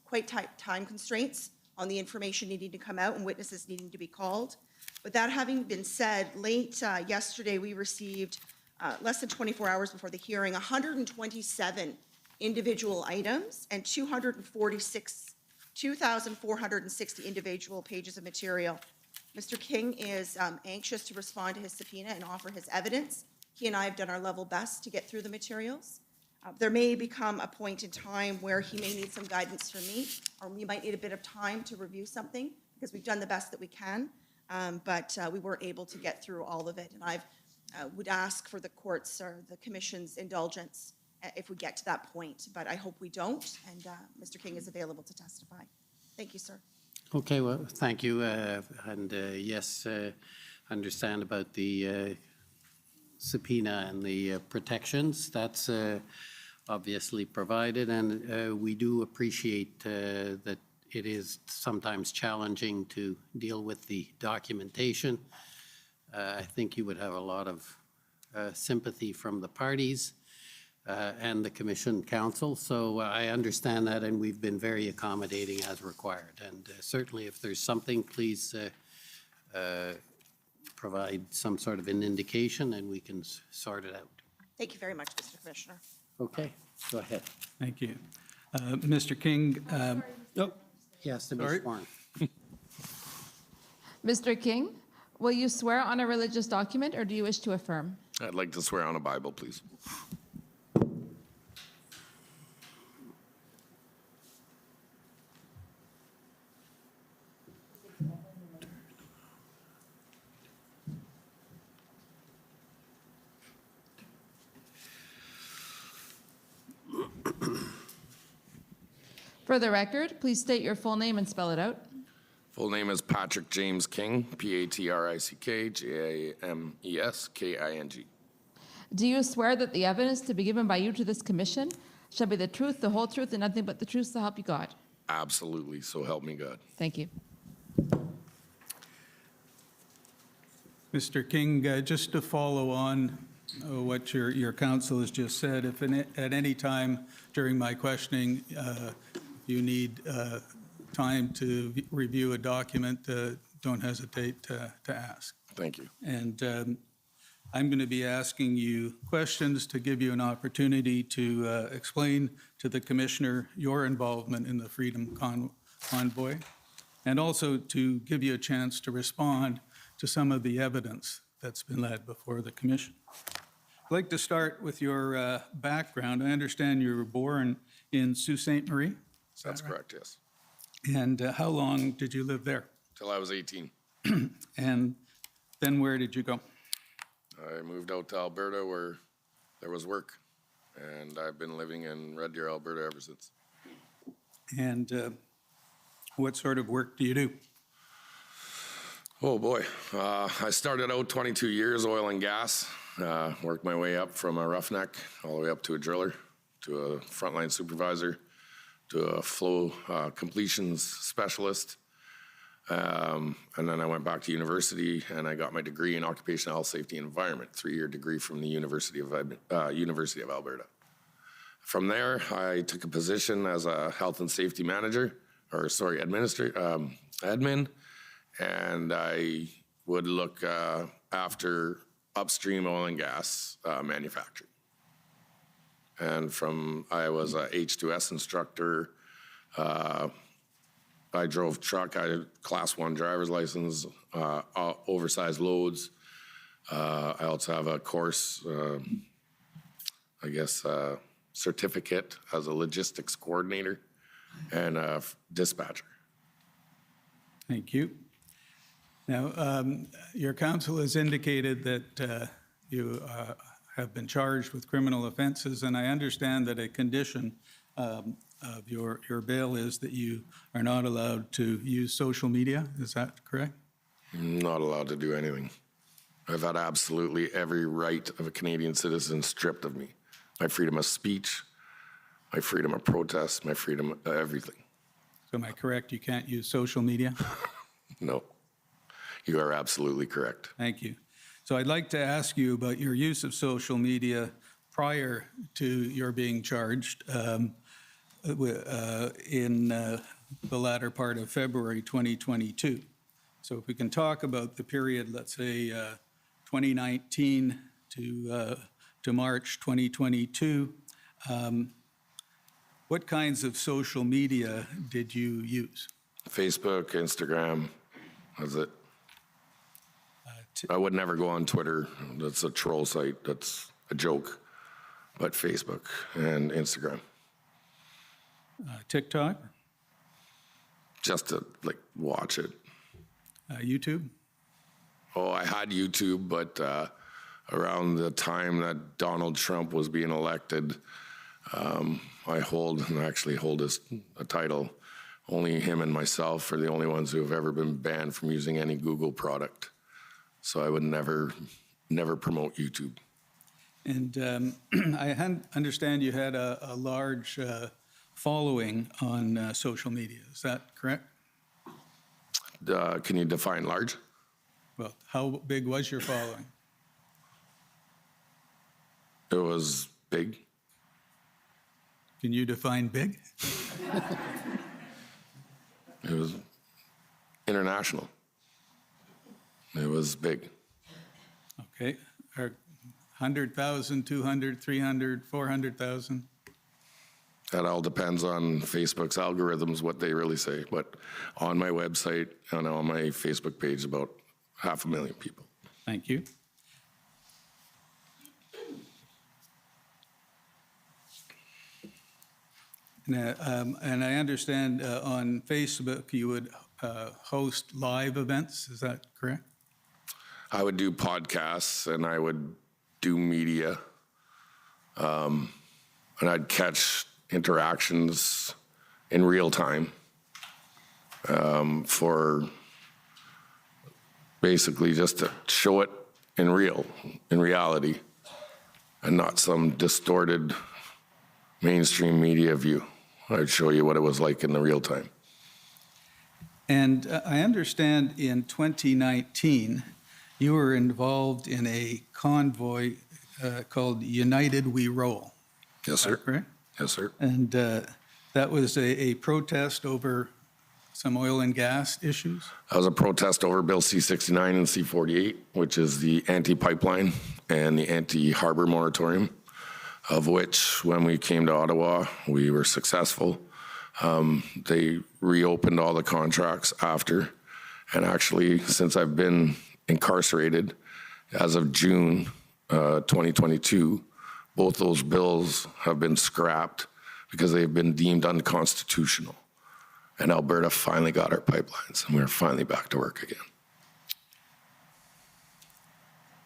quite tight time constraints on the information needing to come out and witnesses needing to be called. But that having been said, late yesterday we received, less than 24 hours before the hearing, 127 individual items and 2,460 individual pages of material. Mr. King is anxious to respond to his subpoena and offer his evidence. He and I have done our level best to get through the materials. There may become a point in time where he may need some guidance from me, or we might need a bit of time to review something, because we've done the best that we can, but we weren't able to get through all of it. And I would ask for the court's or the commission's indulgence if we get to that point, but I hope we don't, and Mr. King is available to testify. Thank you, sir. Okay, well, thank you. Yes, understand about the subpoena and the protections. That's obviously provided, and we do appreciate that it is sometimes challenging to deal with the documentation. I think you would have a lot of sympathy from the parties and the Commission Council, so I understand that, and we've been very accommodating as required. And certainly if there's something, please provide some sort of an indication and we can sort it out. Thank you very much, Mr. Commissioner. Okay, go ahead. Thank you. Mr. King. Yes, to be sworn. Mr. King, will you swear on a religious document or do you wish to affirm? I'd like to swear on a Bible, please. For the record, please state your full name and spell it out. Full name is Patrick James King, Patrick-James-King. Do you swear that the evidence to be given by you to this commission shall be the truth, the whole truth, and nothing but the truth, so help you God? Absolutely, so help me God. Thank you. Mr. King, just to follow on what your counsel has just said, if at any time during my questioning you need time to review a document, don't hesitate to ask. Thank you. And I'm going to be asking you questions to give you an opportunity to explain to the Commissioner your involvement in the Freedom Convoy, and also to give you a chance to respond to some of the evidence that's been led before the Commission. I'd like to start with your background. I understand you were born in Sault Ste. Marie. That's correct, yes. And how long did you live there? Till I was 18. And then where did you go? I moved out to Alberta where there was work, and I've been living in Red Deer, Alberta ever since. And what sort of work do you do? Oh boy, I started out 22 years oil and gas, worked my way up from a roughneck all the way up to a driller, to a frontline supervisor, to a flow completions specialist. And then I went back to university and I got my degree in occupational health, safety, and environment, 3-year degree from the University of Alberta. From there, I took a position as a health and safety manager, admin, and I would look after upstream oil and gas manufacturing. And I was a H2S instructor, I drove truck. I had class 1 driver's license, oversized loads. I also have a course, certificate as a logistics coordinator and a dispatcher. Thank you. Now, your counsel has indicated that you have been charged with criminal offenses, and I understand that a condition of your bail is that you are not allowed to use social media. Is that correct? I'm not allowed to do anything. I've had absolutely every right of a Canadian citizen stripped of me. My freedom of speech, my freedom of protest, my freedom of everything. So am I correct, you can't use social media? No, you are absolutely correct. Thank you. So I'd like to ask you about your use of social media prior to your being charged in the latter part of February 2022. So if we can talk about the period, let's say 2019 to March 2022, what kinds of social media did you use? Facebook, Instagram, that's it. I would never go on Twitter. That's a troll site. That's a joke. But Facebook and Instagram. TikTok? Just to watch it. YouTube? Oh, I had YouTube, but around the time that Donald Trump was being elected, I actually hold a title. Only him and myself are the only ones who have ever been banned from using any Google product. So I would never promote YouTube. And I understand you had a large following on social media. Is that correct? Can you define large? Well, how big was your following? It was big. Can you define big? It was international. It was big. Okay. 100,000, 200, 300, 400,000? That all depends on Facebook's algorithms, what they really say. But on my website and on my Facebook page, about 500,000 people. Thank you. And I understand on Facebook you would host live events. Is that correct? I would do podcasts and I would do media. And I'd catch interactions in real time for basically just to show it in reality, and not some distorted mainstream media view. I'd show you what it was like in the real time. And I understand in 2019, you were involved in a convoy called United We Roll. Yes, sir. Correct? Yes, sir. And that was a protest over some oil and gas issues? That was a protest over Bill C-69 and C-48, which is the anti-pipeline and the anti-harbor moratorium, of which, when we came to Ottawa, we were successful. They reopened all the contracts after, and actually, since I've been incarcerated, as of June 2022, both those bills have been scrapped because they've been deemed unconstitutional. And Alberta finally got our pipelines, and we're finally back to work again.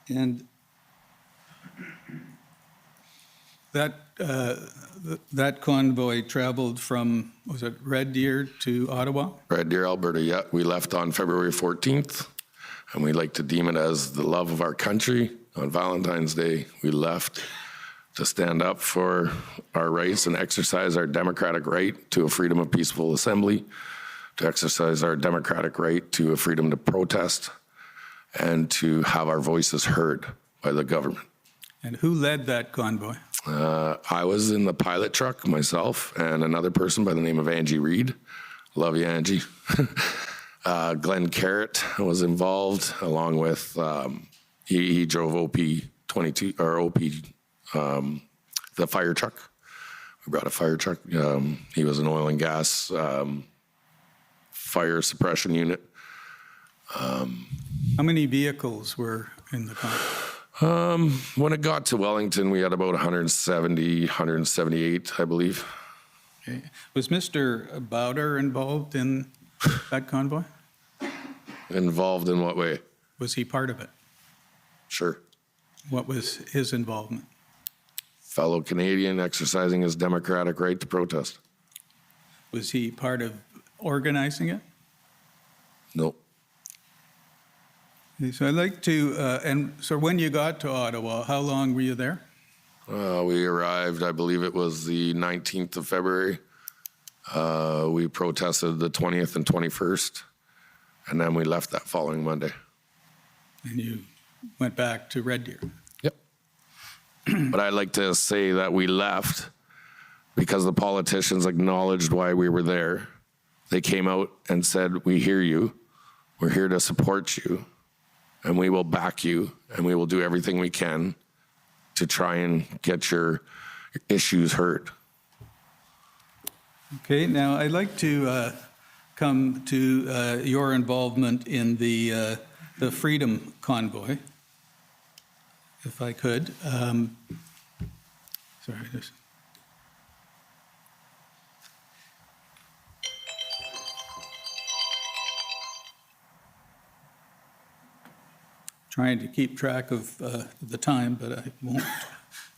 And that convoy traveled from, was it Red Deer to Ottawa? Red Deer, Alberta, yeah. We left on February 14th, and we like to deem it as the love of our country. On Valentine's Day, we left to stand up for our rights and exercise our democratic right to a freedom of peaceful assembly, to exercise our democratic right to a freedom to protest, and to have our voices heard by the government. And who led that convoy? I was in the pilot truck myself and another person by the name of Angie Reed. Love you, Angie. Glenn Carrott was involved, along with, he drove OP-22, or OP, the fire truck. We brought a fire truck. He was an oil and gas fire suppression unit. How many vehicles were in the convoy? When it got to Wellington, we had about 170, 178, I believe. Okay. Was Mr. Bowder involved in that convoy? Involved in what way? Was he part of it? Sure. What was his involvement? Fellow Canadian exercising his democratic right to protest. Was he part of organizing it? Nope. Okay, so I'd like to, and so when you got to Ottawa, how long were you there? We arrived, I believe it was the 19th of February. We protested the 20th and 21st, and then we left that following Monday. And you went back to Red Deer? Yep. But I'd like to say that we left because the politicians acknowledged why we were there. They came out and said, we hear you, we're here to support you, and we will back you, and we will do everything we can to try and get your issues heard. Okay, now I'd like to come to your involvement in the Freedom Convoy, if I could. Sorry, just. Trying to keep track of the time, but I won't.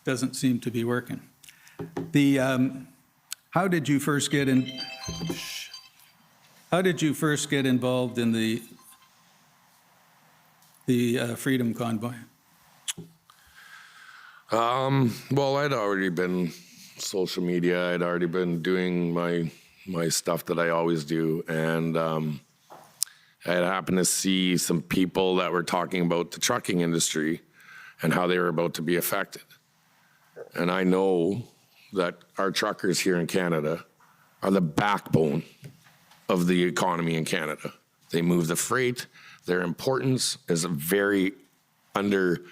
Doesn't seem to be working. How did you first get in? How did you first get involved in the Freedom Convoy? Well, I'd already been social media. I'd already been doing my stuff that I always do, and I had happened to see some people that were talking about the trucking industry and how they were about to be affected. And I know that our truckers here in Canada are the backbone of the economy in Canada. They move the freight. Their importance is very under,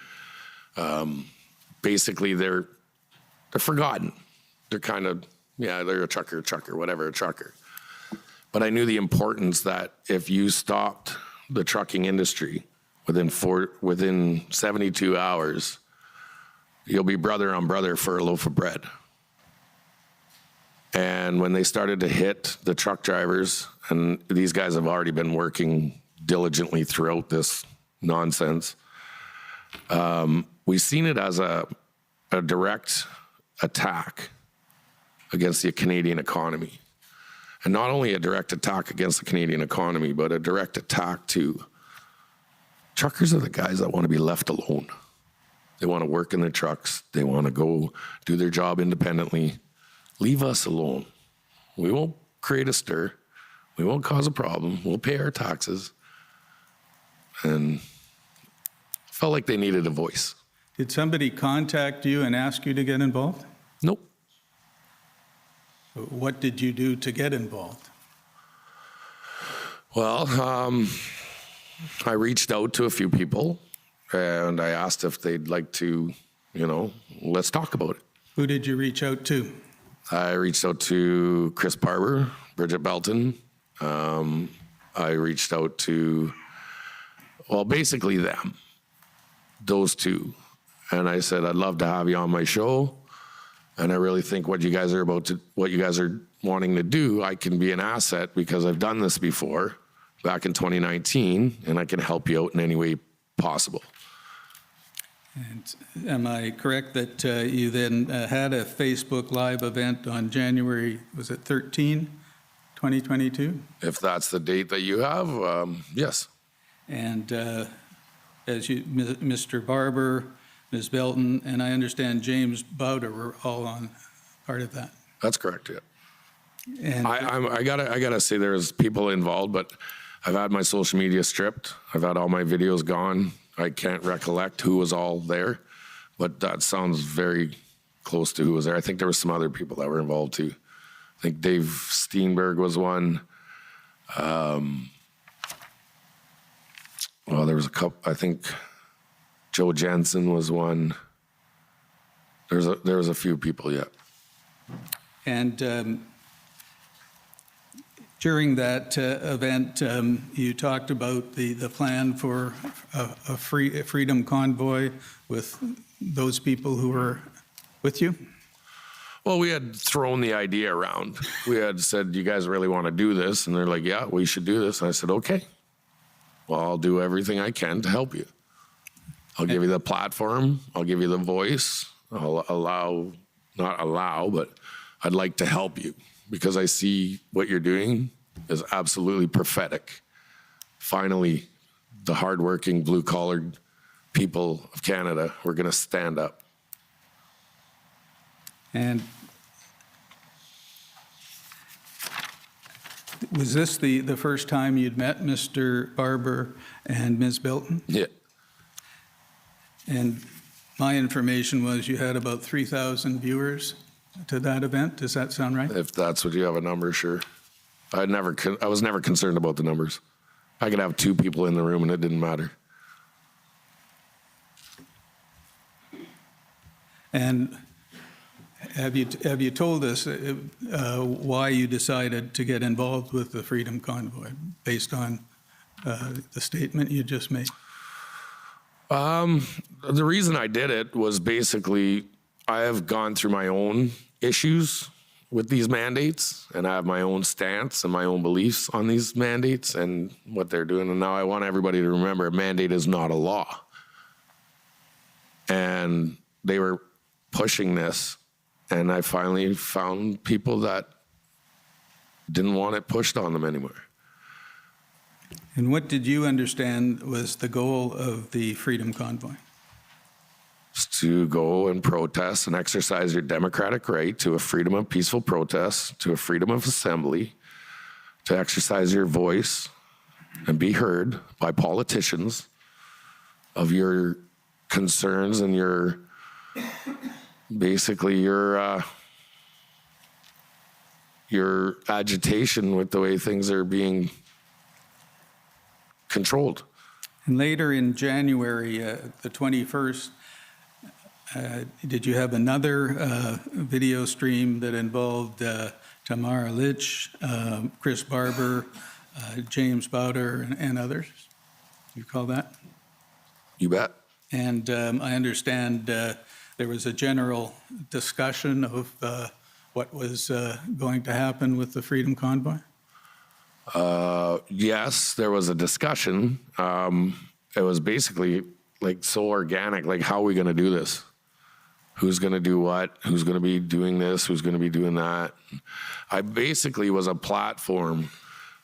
basically they're forgotten. They're kind of, yeah, they're a trucker, whatever, a trucker. But I knew the importance that if you stopped the trucking industry within 72 hours, you'll be brother on brother for a loaf of bread. And when they started to hit the truck drivers, and these guys have already been working diligently throughout this nonsense, we've seen it as a direct attack against the Canadian economy. And not only a direct attack against the Canadian economy, but a direct attack to truckers are the guys that want to be left alone. They want to work in their trucks. They want to go do their job independently. Leave us alone. We won't create a stir. We won't cause a problem. We'll pay our taxes. And felt like they needed a voice. Did somebody contact you and ask you to get involved? Nope. What did you do to get involved? Well, I reached out to a few people and I asked if they'd like to, let's talk about it. Who did you reach out to? I reached out to Chris Barber, Bridget Belton. I reached out to, well, basically them, those two. And I said, I'd love to have you on my show. And I really think what you guys are wanting to do, I can be an asset because I've done this before back in 2019, and I can help you out in any way possible. And am I correct that you then had a Facebook Live event on January, was it 13, 2022? If that's the date that you have, yes. And as you, Mr. Barber, Ms. Belton, and I understand James Bowder were all on part of that. That's correct, yeah. And I gotta say there's people involved, but I've had my social media stripped. I've had all my videos gone. I can't recollect who was all there, but that sounds very close to who was there. I think there were some other people that were involved too. I think Dave Steenberg was one. Well, there was a couple, I think Joe Jensen was one. There was a few people, yeah. And During that event, you talked about the plan for a freedom convoy with those people who were with you? Well, we had thrown the idea around. We had said, you guys really want to do this? And they're like, yeah, we should do this. And I said, okay, well, I'll do everything I can to help you. I'll give you the platform. I'll give you the voice. I'll not allow, but I'd like to help you because I see what you're doing is absolutely prophetic. Finally, the hardworking, blue-collared people of Canada, we're going to stand up. And was this the first time you'd met Mr. Barber and Ms. Bilton? Yeah. And my information was you had about 3,000 viewers to that event. Does that sound right? If that's what you have a number, sure. I was never concerned about the numbers. I could have 2 people in the room and it didn't matter. And have you told us why you decided to get involved with the Freedom Convoy based on the statement you just made? The reason I did it was basically I have gone through my own issues with these mandates, and I have my own stance and my own beliefs on these mandates and what they're doing. And now I want everybody to remember a mandate is not a law. And they were pushing this, and I finally found people that didn't want it pushed on them anymore. And what did you understand was the goal of the Freedom Convoy? To go and protest and exercise your democratic right to a freedom of peaceful protest, to a freedom of assembly, to exercise your voice and be heard by politicians of your concerns and your, basically your agitation with the way things are being controlled. And later in January, the 21st, did you have another video stream that involved Tamara Litch, Chris Barber, James Bowder, and others? You call that? You bet. And I understand there was a general discussion of what was going to happen with the Freedom Convoy? Yes, there was a discussion. It was basically like so organic, like how are we going to do this? Who's going to do what? Who's going to be doing this? Who's going to be doing that? I basically was a platform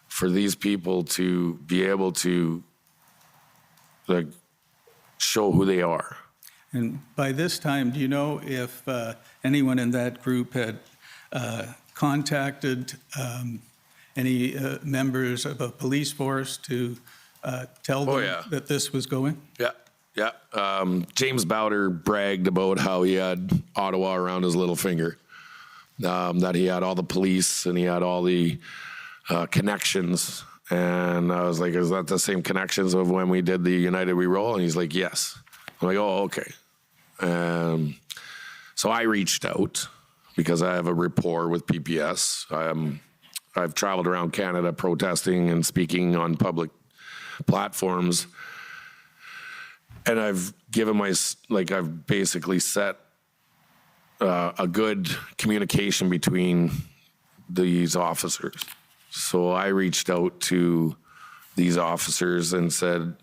for these people to be able to like show who they are. And by this time, do you know if anyone in that group had contacted any members of a police force to tell them that this was going? Yeah. Yeah, James Bowder bragged about how he had Ottawa around his little finger, that he had all the police and he had all the connections. And I was like, is that the same connections of when we did the United We Roll? And he's like, yes. I'm like, oh, okay. So I reached out because I have a rapport with PPS. I've traveled around Canada protesting and speaking on public platforms. And I've given I've basically set a good communication between these officers. So I reached out to these officers and said,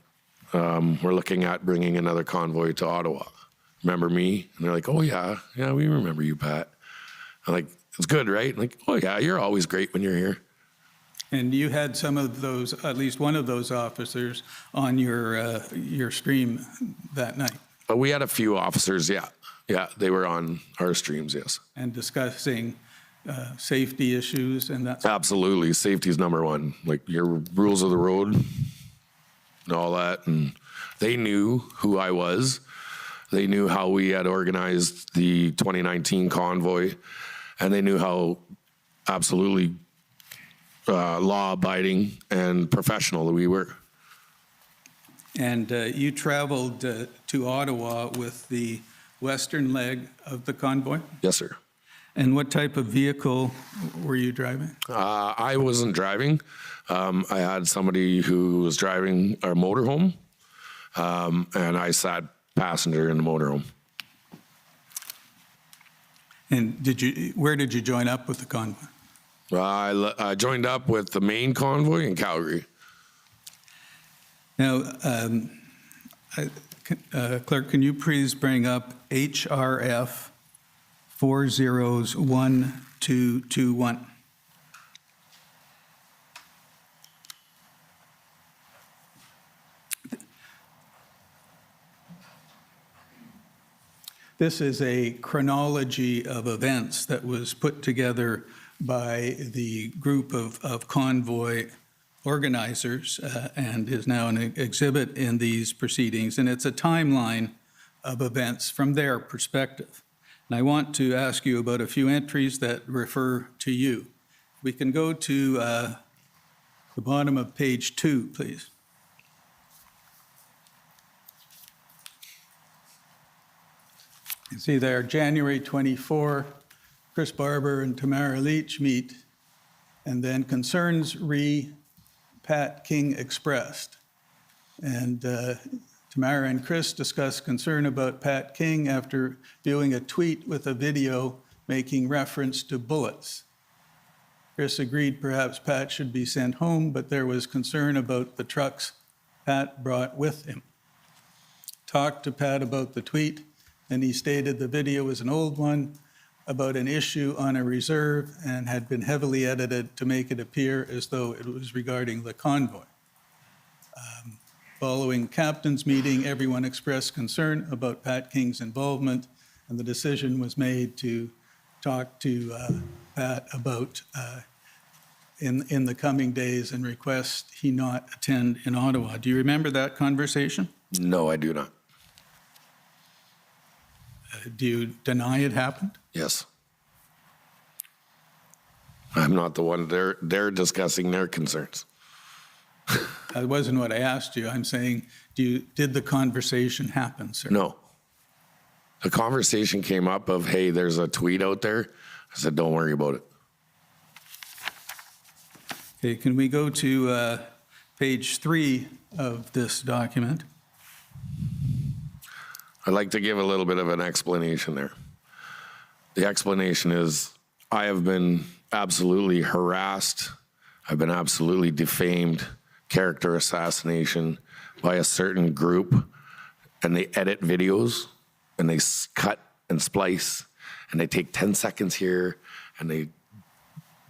we're looking at bringing another convoy to Ottawa. Remember me? And they're like, oh yeah, we remember you, Pat. I'm like, it's good, right? I'm like, oh yeah, you're always great when you're here. And you had some of those, at least one of those officers on your stream that night. But we had a few officers, yeah. Yeah, they were on our streams, yes. And discussing safety issues and that. Absolutely, safety is number one. Like your rules of the road and all that. And they knew who I was. They knew how we had organized the 2019 convoy. And they knew how absolutely law-abiding and professional that we were. And you traveled to Ottawa with the western leg of the convoy? Yes, sir. And what type of vehicle were you driving? I wasn't driving. I had somebody who was driving our motorhome, and I sat passenger in the motorhome. And where did you join up with the convoy? I joined up with the main convoy in Calgary. Now, Clerk, can you please bring up HRF 401221? This is a chronology of events that was put together by the group of convoy organizers and is now an exhibit in these proceedings. And it's a timeline of events from their perspective. And I want to ask you about a few entries that refer to you. We can go to the bottom of page 2, please. You see there, January 24, Chris Barber and Tamara Leach meet, and then concerns Pat King expressed. And Tamara and Chris discuss concern about Pat King after viewing a tweet with a video making reference to bullets. Chris agreed perhaps Pat should be sent home, but there was concern about the trucks Pat brought with him. Talked to Pat about the tweet, and he stated the video was an old one about an issue on a reserve and had been heavily edited to make it appear as though it was regarding the convoy. Following captain's meeting, everyone expressed concern about Pat King's involvement, and the decision was made to talk to Pat about in the coming days and request he not attend in Ottawa. Do you remember that conversation? No, I do not. Do you deny it happened? Yes. I'm not the one. They're discussing their concerns. That wasn't what I asked you. I'm saying, did the conversation happen, sir? No. The conversation came up of, hey, there's a tweet out there. I said, don't worry about it. Okay, can we go to page 3 of this document? I'd like to give a little bit of an explanation there. The explanation is I have been absolutely harassed. I've been absolutely defamed, character assassination by a certain group, and they edit videos and they cut and splice and they take 10 seconds here and they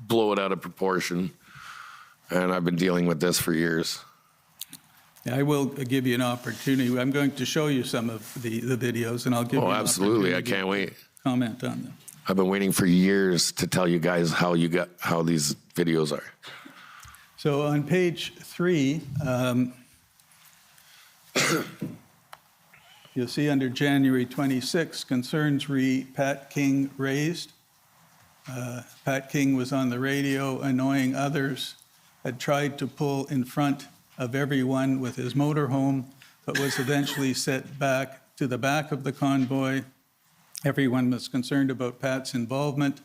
blow it out of proportion. And I've been dealing with this for years. I will give you an opportunity. I'm going to show you some of the videos, and I'll give you an absolutely. I opportunity can't wait. Comment on them. I've been waiting for years to tell you guys how these videos are. So on page 3, you'll see under January 26, concerns Pat King raised. Pat King was on the radio annoying others, had tried to pull in front of everyone with his motorhome, but was eventually set back to the back of the convoy. Everyone was concerned about Pat's involvement,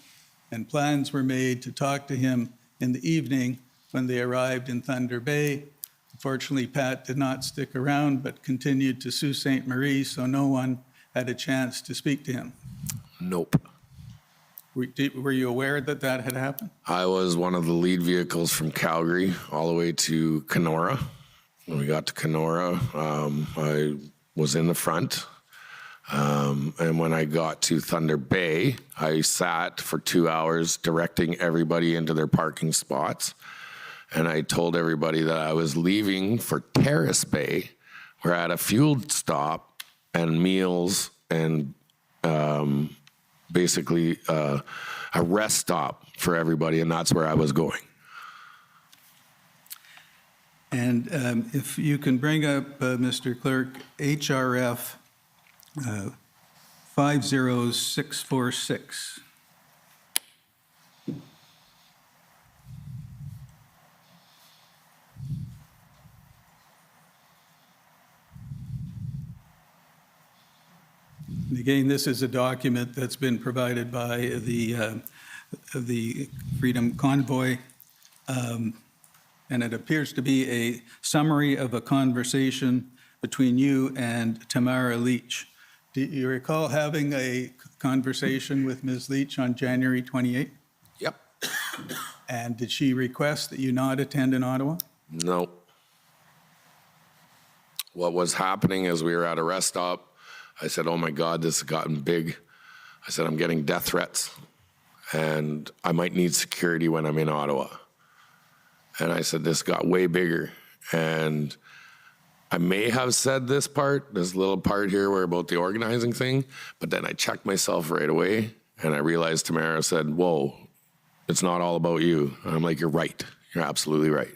and plans were made to talk to him in the evening when they arrived in Thunder Bay. Unfortunately, Pat did not stick around, but continued to Sault Ste. Marie, so no one had a chance to speak to him. Nope. Were you aware that that had happened? I was one of the lead vehicles from Calgary all the way to Kenora. When we got to Kenora, I was in the front. And when I got to Thunder Bay, I sat for 2 hours directing everybody into their parking spots. And I told everybody that I was leaving for Terrace Bay. We're at a fuel stop and meals and basically a rest stop for everybody, and that's where I was going. And if you can bring up, Mr. Clerk, HRF 50646. Again, this is a document that's been provided by the Freedom Convoy, and it appears to be a summary of a conversation between you and Tamara Leach. Do you recall having a conversation with Ms. Leach on January 28th? Yep. And did she request that you not attend in Ottawa? No. What was happening is we were at a rest stop. I said, oh my God, this has gotten big. I said, I'm getting death threats and I might need security when I'm in Ottawa. And I said, this got way bigger. And I may have said this little part here where about the organizing thing, but then I checked myself right away and I realized Tamara said, whoa, it's not all about you. And I'm like, you're right. You're absolutely right.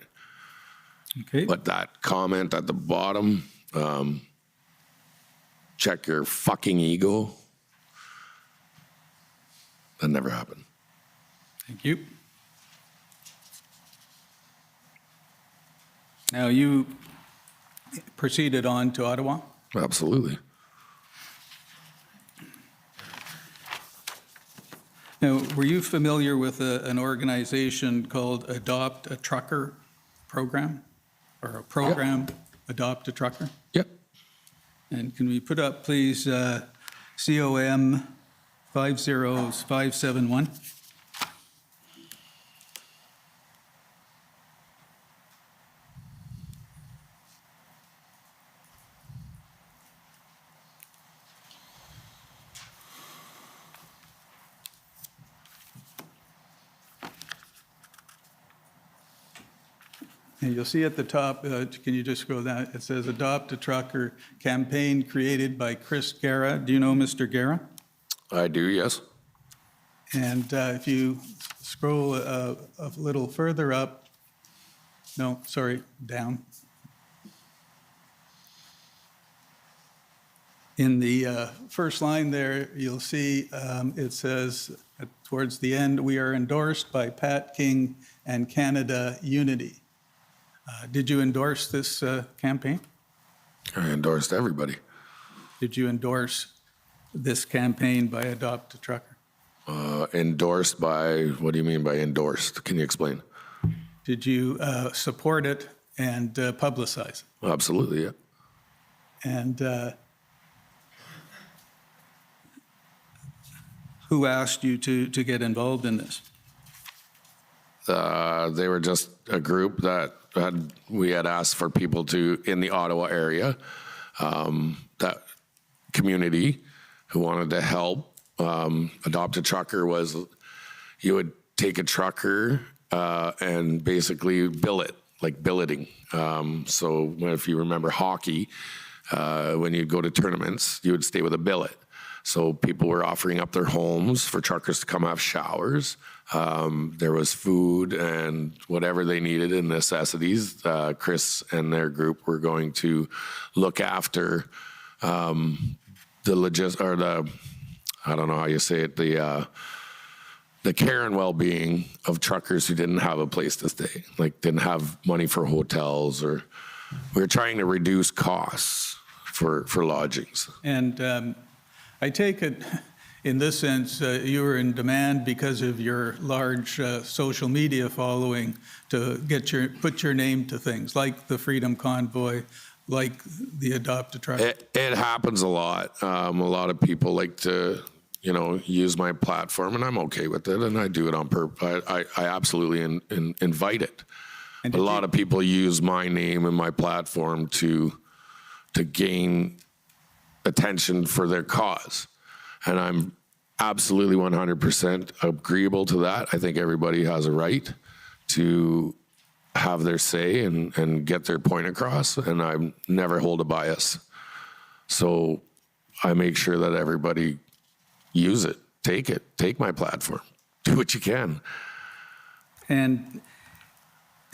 Okay. But that comment at the bottom, check your fucking ego, that never happened. Thank you. Now, you proceeded on to Ottawa? Absolutely. Now, were you familiar with an organization called Adopt a Trucker program? Or a program, Adopt a Trucker? Yep. And can we put up, please, COM 50571? And you'll see at the top, can you just go that? It says Adopt a Trucker campaign created by Chris Guerra. Do you know Mr. Guerra? I do, yes. And if you scroll a little further up, no, sorry, down. In the first line there, you'll see it says towards the end, we are endorsed by Pat King and Canada Unity. Did you endorse this campaign? I endorsed everybody. Did you endorse this campaign by Adopt a Trucker? Endorsed by, what do you mean by endorsed? Can you explain? Did you support it and publicize it? Absolutely, yeah. And who asked you to get involved in this? They were just a group that we had asked for people to, in the Ottawa area, that community who wanted to help. Adopt a Trucker was, you would take a trucker and basically bill it, like billeting. So if you remember hockey, when you'd go to tournaments, you would stay with a billet. So people were offering up their homes for truckers to come have showers. There was food and whatever they needed and necessities. Chris and their group were going to look after I don't know how you say it, the care and well-being of truckers who didn't have a place to stay, like didn't have money for hotels, or we were trying to reduce costs for lodgings. And I take it, in this sense, you were in demand because of your large social media following to put your name to things like the Freedom Convoy, like the Adopt a Trucker. It happens a lot. A lot of people like to, use my platform, and I'm okay with it, and I do it on purpose. I absolutely invite it. And a lot of people use my name and my platform to gain attention for their cause. And I'm absolutely 100% agreeable to that. I think everybody has a right to have their say and get their point across, and I never hold a bias. So I make sure that everybody use it, take my platform, do what you can. And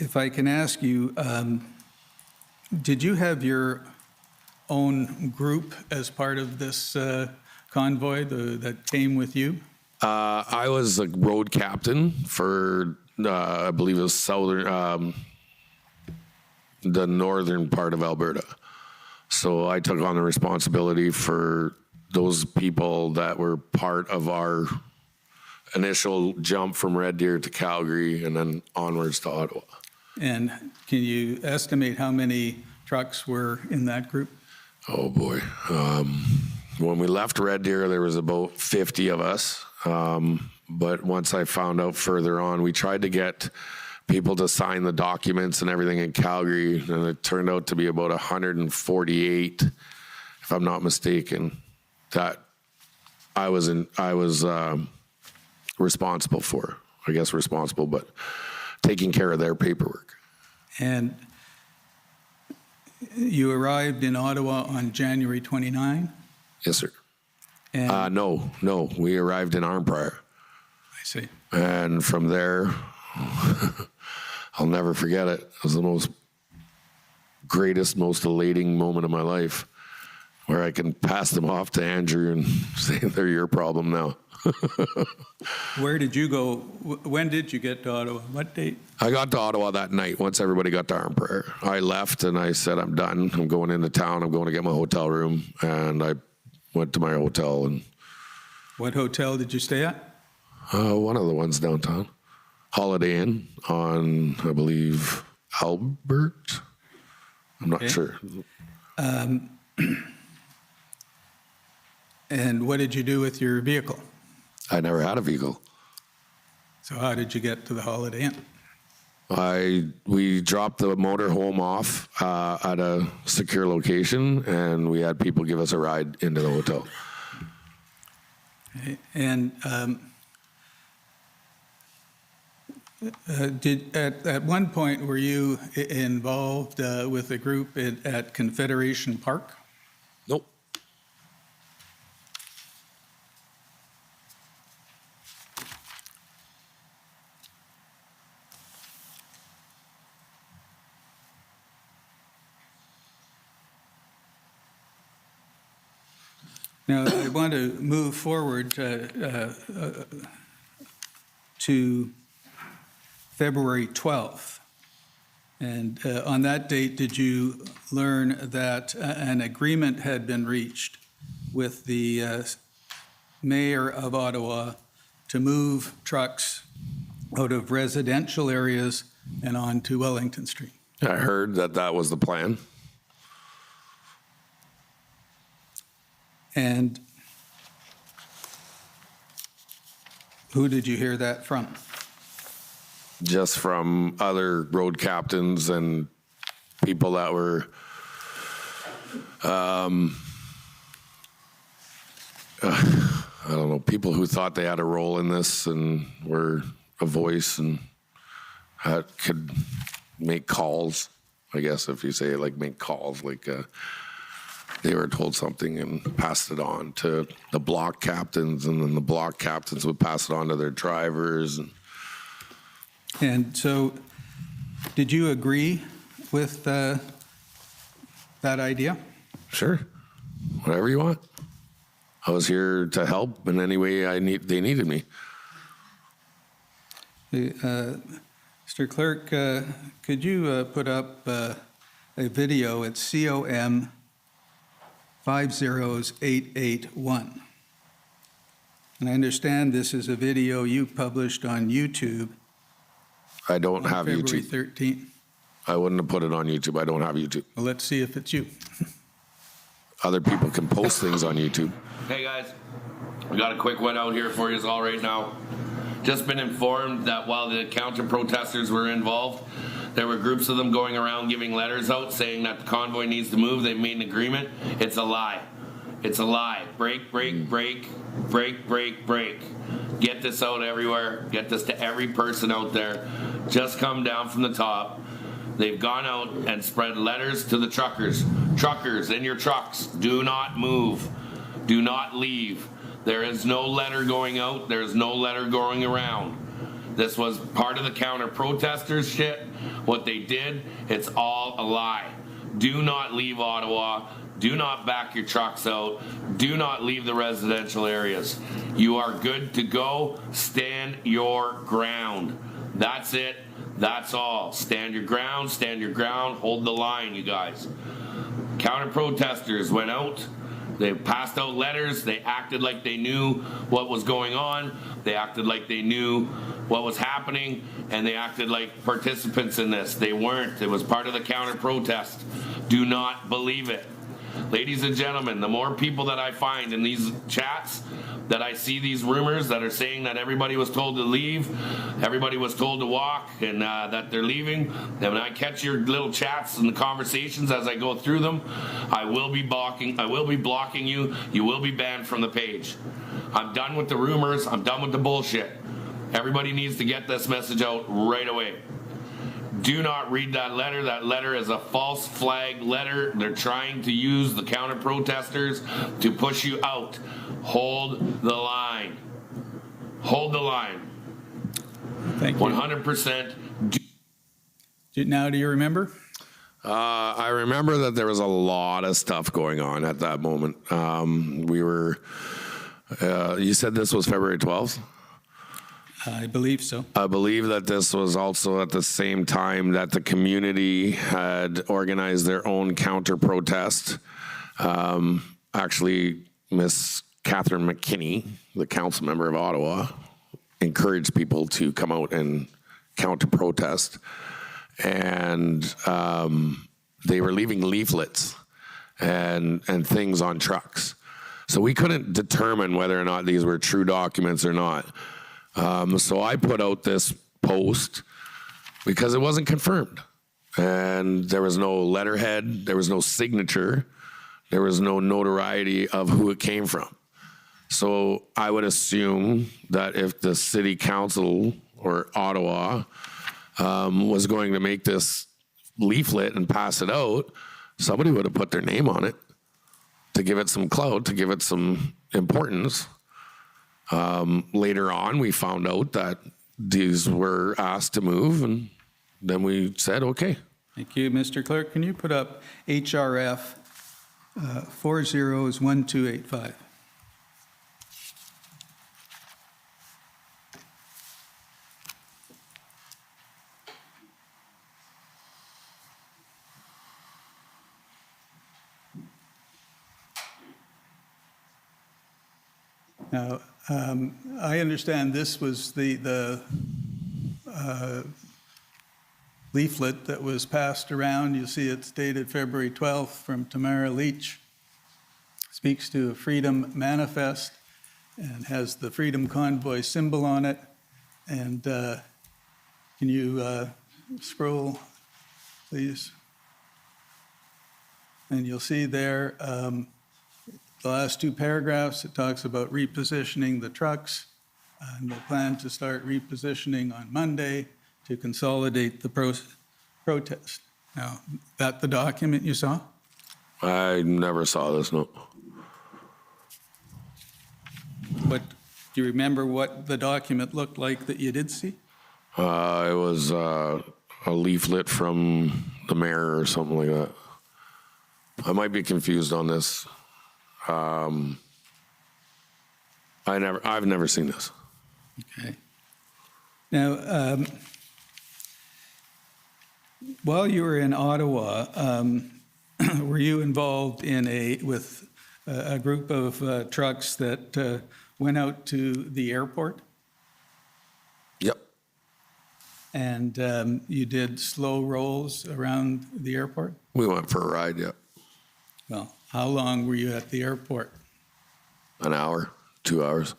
if I can ask you, did you have your own group as part of this convoy that came with you? I was a road captain for, I believe it was the northern part of Alberta. So I took on the responsibility for those people that were part of our initial jump from Red Deer to Calgary and then onwards to Ottawa. And can you estimate how many trucks were in that group? Oh boy. When we left Red Deer, there was about 50 of us. But once I found out further on, we tried to get people to sign the documents and everything in Calgary, and it turned out to be about 148, if I'm not mistaken, that I was responsible for. I guess responsible, but taking care of their paperwork. And you arrived in Ottawa on January 29? Yes, sir. And No, we arrived in Arnprior. I see. And from there, I'll never forget it. It was the most elating moment of my life, where I can pass them off to Andrew and say, they're your problem now. Where did you go? When did you get to Ottawa? What date? I got to Ottawa that night once everybody got to Arnprior. I left and I said, I'm done. I'm going into town. I'm going to get my hotel room. And I went to my hotel. And What hotel did you stay at? one of the ones downtown. Holiday Inn on, I believe, Albert. I'm not sure. And what did you do with your vehicle? I never had a vehicle. So how did you get to the Holiday Inn? We dropped the motor home off at a secure location, and we had people give us a ride into the hotel. Okay. And at one point, were you involved with a group at Confederation Park? Nope. Now, I want to move forward to February 12th. And on that date, did you learn that an agreement had been reached with the mayor of Ottawa to move trucks out of residential areas and onto Wellington Street? I heard that was the plan. And who did you hear that from? Just from other road captains and people that were I don't know, people who thought they had a role in this and were a voice and could make calls, I guess, if you say like make calls, like they were told something and passed it on to the block captains, and then the block captains would pass it on to their drivers. And so did you agree with that idea? Sure. Whatever you want. I was here to help in any way they needed me. Mr. Clerk, could you put up a video? It's COM 50881. And I understand this is a video you published on YouTube. I don't have February YouTube. 13th. I wouldn't have put it on YouTube. I don't have YouTube. Well, let's see if it's you. Other people can post things on YouTube. Hey guys, we got a quick one out here for you all right now. Just been informed that while the counter protesters were involved, there were groups of them going around giving letters out saying that the convoy needs to move. They've made an agreement. It's a lie. It's a lie. Break, break, break, break, break, break. Get this out everywhere. Get this to every person out there. Just come down from the top. They've gone out and spread letters to the truckers. Truckers, in your trucks, do not move. Do not leave. There is no letter going out. There is no letter going around. This was part of the counter protesters shit. What they did, it's all a lie. Do not leave Ottawa. Do not back your trucks out. Do not leave the residential areas. You are good to go. Stand your ground. That's it. That's all. Stand your ground. Stand your ground. Hold the line, you guys. Counter protesters went out They passed out letters. They acted like they knew what was going on. They acted like they knew what was happening, and they acted like participants in this. They weren't. It was part of the counter protest. Do not believe it. Ladies and gentlemen, the more people that I find in these chats, that I see these rumors that are saying that everybody was told to leave, everybody was told to walk, and that they're leaving, and when I catch your little chats and the conversations as I go through them, I will be blocking you. You will be banned from the page. I'm done with the rumors. I'm done with the bullshit. Everybody needs to get this message out right away. Do not read that letter. That letter is a false flag letter. They're trying to use the counter protesters to push you out. Hold the line. Hold the line. Thank you. 100%. Now, do you remember? I remember that there was a lot of stuff going on at that moment. We were, you said this was February 12th? I believe so. I believe that this was also at the same time that the community had organized their own counter protest. Actually, Miss Catherine McKinney, the council member of Ottawa, encouraged people to come out and counter protest. And they were leaving leaflets and things on trucks. So we couldn't determine whether or not these were true documents or not. So I put out this post because it wasn't confirmed. And there was no letterhead, there was no signature, there was no notoriety of who it came from. So I would assume that if the city council or Ottawa was going to make this leaflet and pass it out, somebody would have put their name on it to give it some clout, to give it some importance. Later on, we found out that these were asked to move, and then we said, okay. Thank you, Mr. Clerk. Can you put up HRF 401285? Now, I understand this was the leaflet that was passed around. You see it's dated February 12th from Tamara Leach. Speaks to a freedom manifest and has the Freedom Convoy symbol on it. And can you scroll, please? And you'll see there, the last two paragraphs, it talks about repositioning the trucks, and we'll plan to start repositioning on Monday to consolidate the protest. Now, that the document you saw? I never saw this, no. But do you remember what the document looked like that you did see? It was a leaflet from the mayor or something like that. I might be confused on this. I've never seen this. Okay. Now, while you were in Ottawa, were you involved with a group of trucks that went out to the airport? Yep. And you did slow rolls around the airport? We went for a ride, yep. Well, how long were you at the airport? An hour, 2 hours.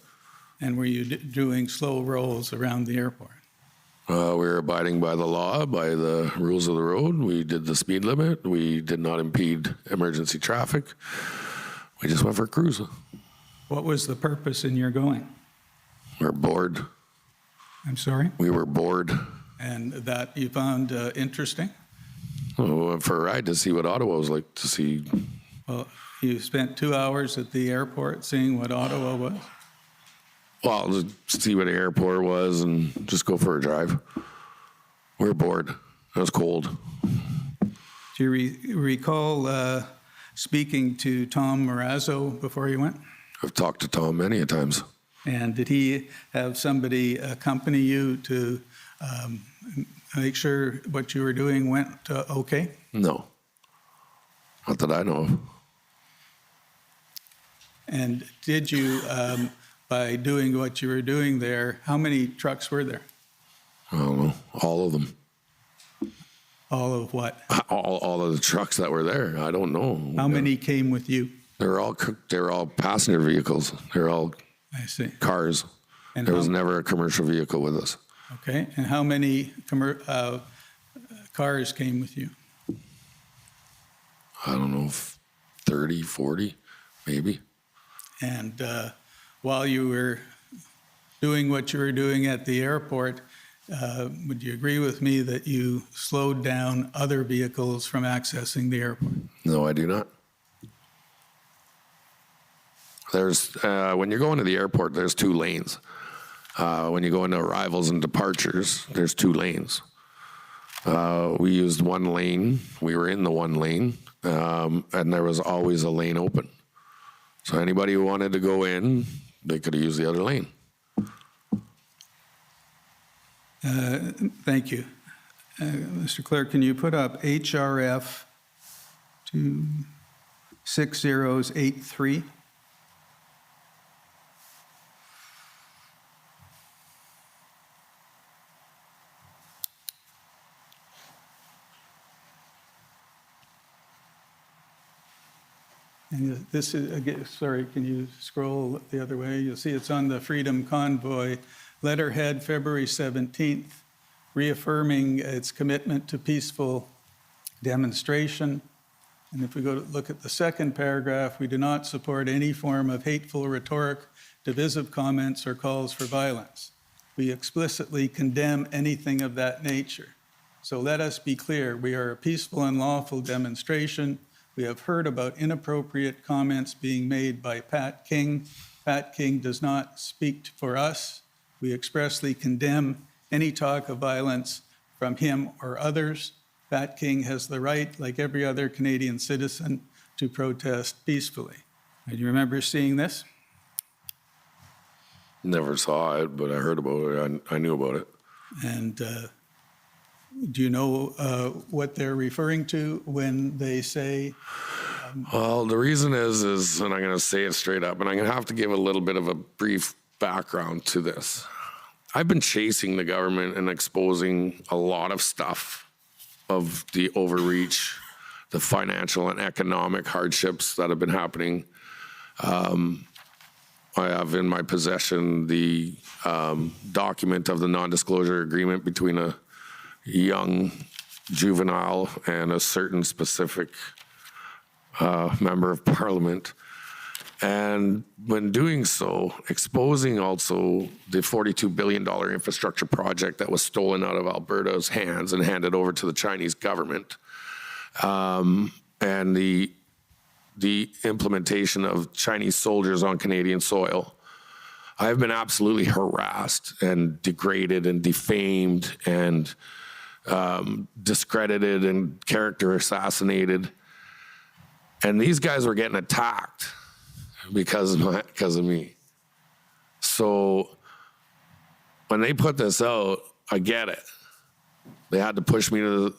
And were you doing slow rolls around the airport? We were abiding by the law, by the rules of the road. We did the speed limit. We did not impede emergency traffic. We just went for a cruise. What was the purpose in your going? We were bored. I'm sorry? We were bored. And that you found interesting? We went for a ride to see what Ottawa was like, to see. Well, you spent 2 hours at the airport seeing what Ottawa was? Well, to see what the airport was and just go for a drive. We were bored. It was cold. Do you recall speaking to Tom Marazzo before you went? I've talked to Tom many a times. And did he have somebody accompany you to make sure what you were doing went okay? No. Not that I know of. And did you, by doing what you were doing there, how many trucks were there? I don't know, all of them. All of what? All of the trucks that were there. I don't know. How many came with you? They're all passenger vehicles. They're all I see. cars. And There was never a commercial vehicle with us. Okay, and how many cars came with you? I don't know, 30, 40, maybe. And while you were doing what you were doing at the airport, would you agree with me that you slowed down other vehicles from accessing the airport? No, I do not. There's when you're going to the airport, there's 2 lanes. When you go into arrivals and departures, there's 2 lanes. We used 1 lane. We were in the 1 lane, and there was always a lane open. So anybody who wanted to go in, they could have used the other lane. Thank you. Mr. Clerk, can you put up HRF 26083? And this is, again, sorry, can you scroll the other way? You'll see it's on the Freedom Convoy letterhead, February 17th, reaffirming its commitment to peaceful demonstration. And if we go to look at the second paragraph, we do not support any form of hateful rhetoric, divisive comments, or calls for violence. We explicitly condemn anything of that nature. So let us be clear, we are a peaceful and lawful demonstration. We have heard about inappropriate comments being made by Pat King. Pat King does not speak for us. We expressly condemn any talk of violence from him or others. Pat King has the right, like every other Canadian citizen, to protest peacefully. Do you remember seeing this? Never saw it, but I heard about it. I knew about it. And do you know what they're referring to when they say? Well, the reason is, and I'm going to say it straight up, and I'm going to have to give a little bit of a brief background to this. I've been chasing the government and exposing a lot of stuff of the overreach, the financial and economic hardships that have been happening. I have in my possession the document of the non-disclosure agreement between a young juvenile and a certain specific member of parliament. And when doing so, exposing also the $42 billion infrastructure project that was stolen out of Alberta's hands and handed over to the Chinese government, and the implementation of Chinese soldiers on Canadian soil. I've been absolutely harassed and degraded and defamed and discredited and character assassinated. And these guys were getting attacked because of me. So when they put this out, I get it. They had to push me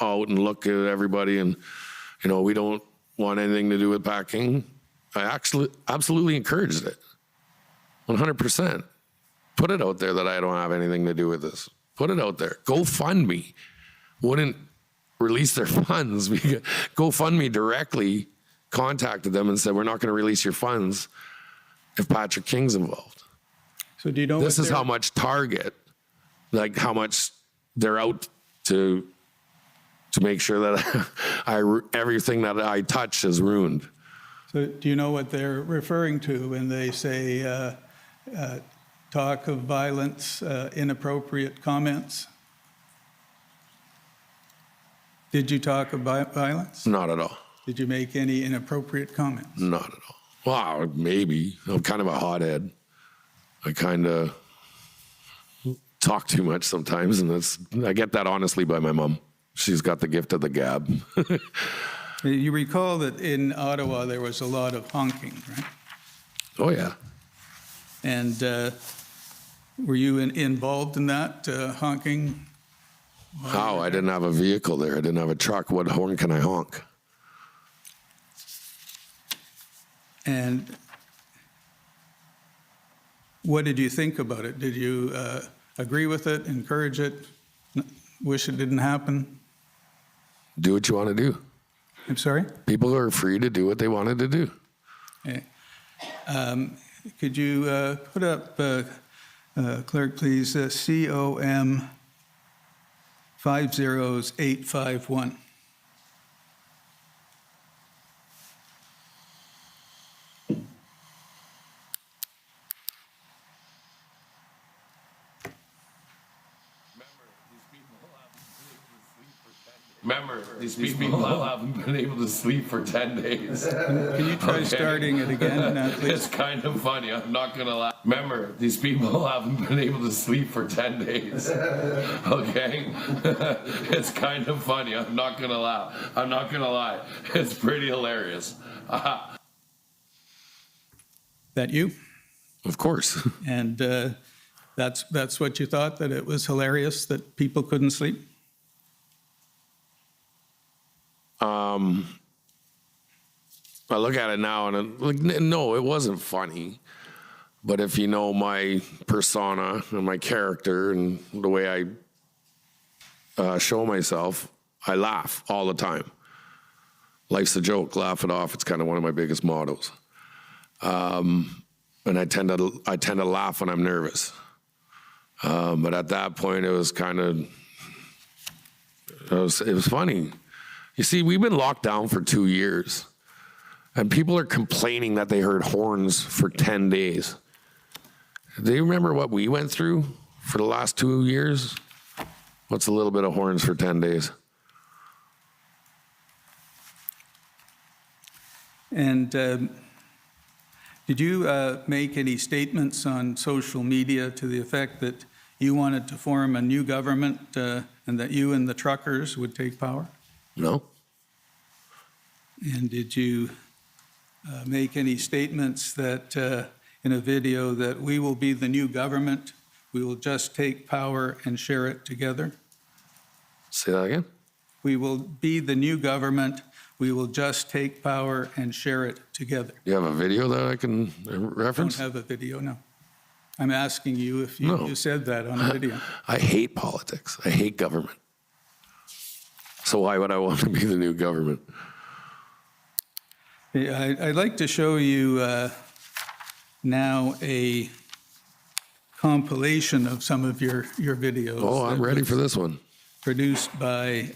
out and look at everybody and, we don't want anything to do with packing. I actually absolutely encouraged it. 100%. Put it out there that I don't have anything to do with this. Put it out there. GoFundMe wouldn't release their funds. GoFundMe directly contacted them and said, we're not going to release your funds if Patrick King's involved. So do you know this is how much Target, like how much they're out to make sure that everything that I touch is ruined. So do you know what they're referring to when they say talk of violence, inappropriate comments? Did you talk about violence? Not at all. Did you make any inappropriate comments? Not at all. Well, maybe. I'm kind of a hothead. I kind of talk too much sometimes, and I get that honestly by my mom. She's got the gift of the gab. You recall that in Ottawa there was a lot of honking, right? Oh, yeah. And were you involved in that honking? How? I didn't have a vehicle there. I didn't have a truck. What horn can I honk? And What did you think about it? Did you agree with it, encourage it, wish it didn't happen? Do what you want to do. I'm sorry? People are free to do what they wanted to do. Okay. Could you put up, clerk, please, COM 50851? Remember, these people haven't been able to sleep for 10 days. Can you try starting it again, please? It's kind of funny, I'm not gonna lie. Remember, these people haven't been able to sleep for 10 days. Okay? It's kind of funny, I'm not gonna lie. I'm not gonna lie. It's pretty hilarious. That you? Of course. And that's what you thought, that it was hilarious that people couldn't sleep? I look at it now and I'm like, no, it wasn't funny. But if you know my persona and my character and the way I show myself, I laugh all the time. Life's a joke, laugh it off. It's kind of one of my biggest mottos. And I tend to laugh when I'm nervous. But at that point, it was kind of, it was funny. You see, we've been locked down for 2 years, and people are complaining that they heard horns for 10 days. Do you remember what we went through for the last 2 years? What's a little bit of horns for 10 days? And did you make any statements on social media to the effect that you wanted to form a new government and that you and the truckers would take power? No. And did you make any statements that in a video that we will be the new government, we will just take power and share it together? Say that again? We will be the new government, we will just take power and share it together. You have a video that I can reference? I don't have a video, no. I'm asking you if you said that on a video. I hate politics. I hate government. So why would I want to be the new government? I'd like to show you now a compilation of some of your videos. Oh, I'm ready for this one. Produced by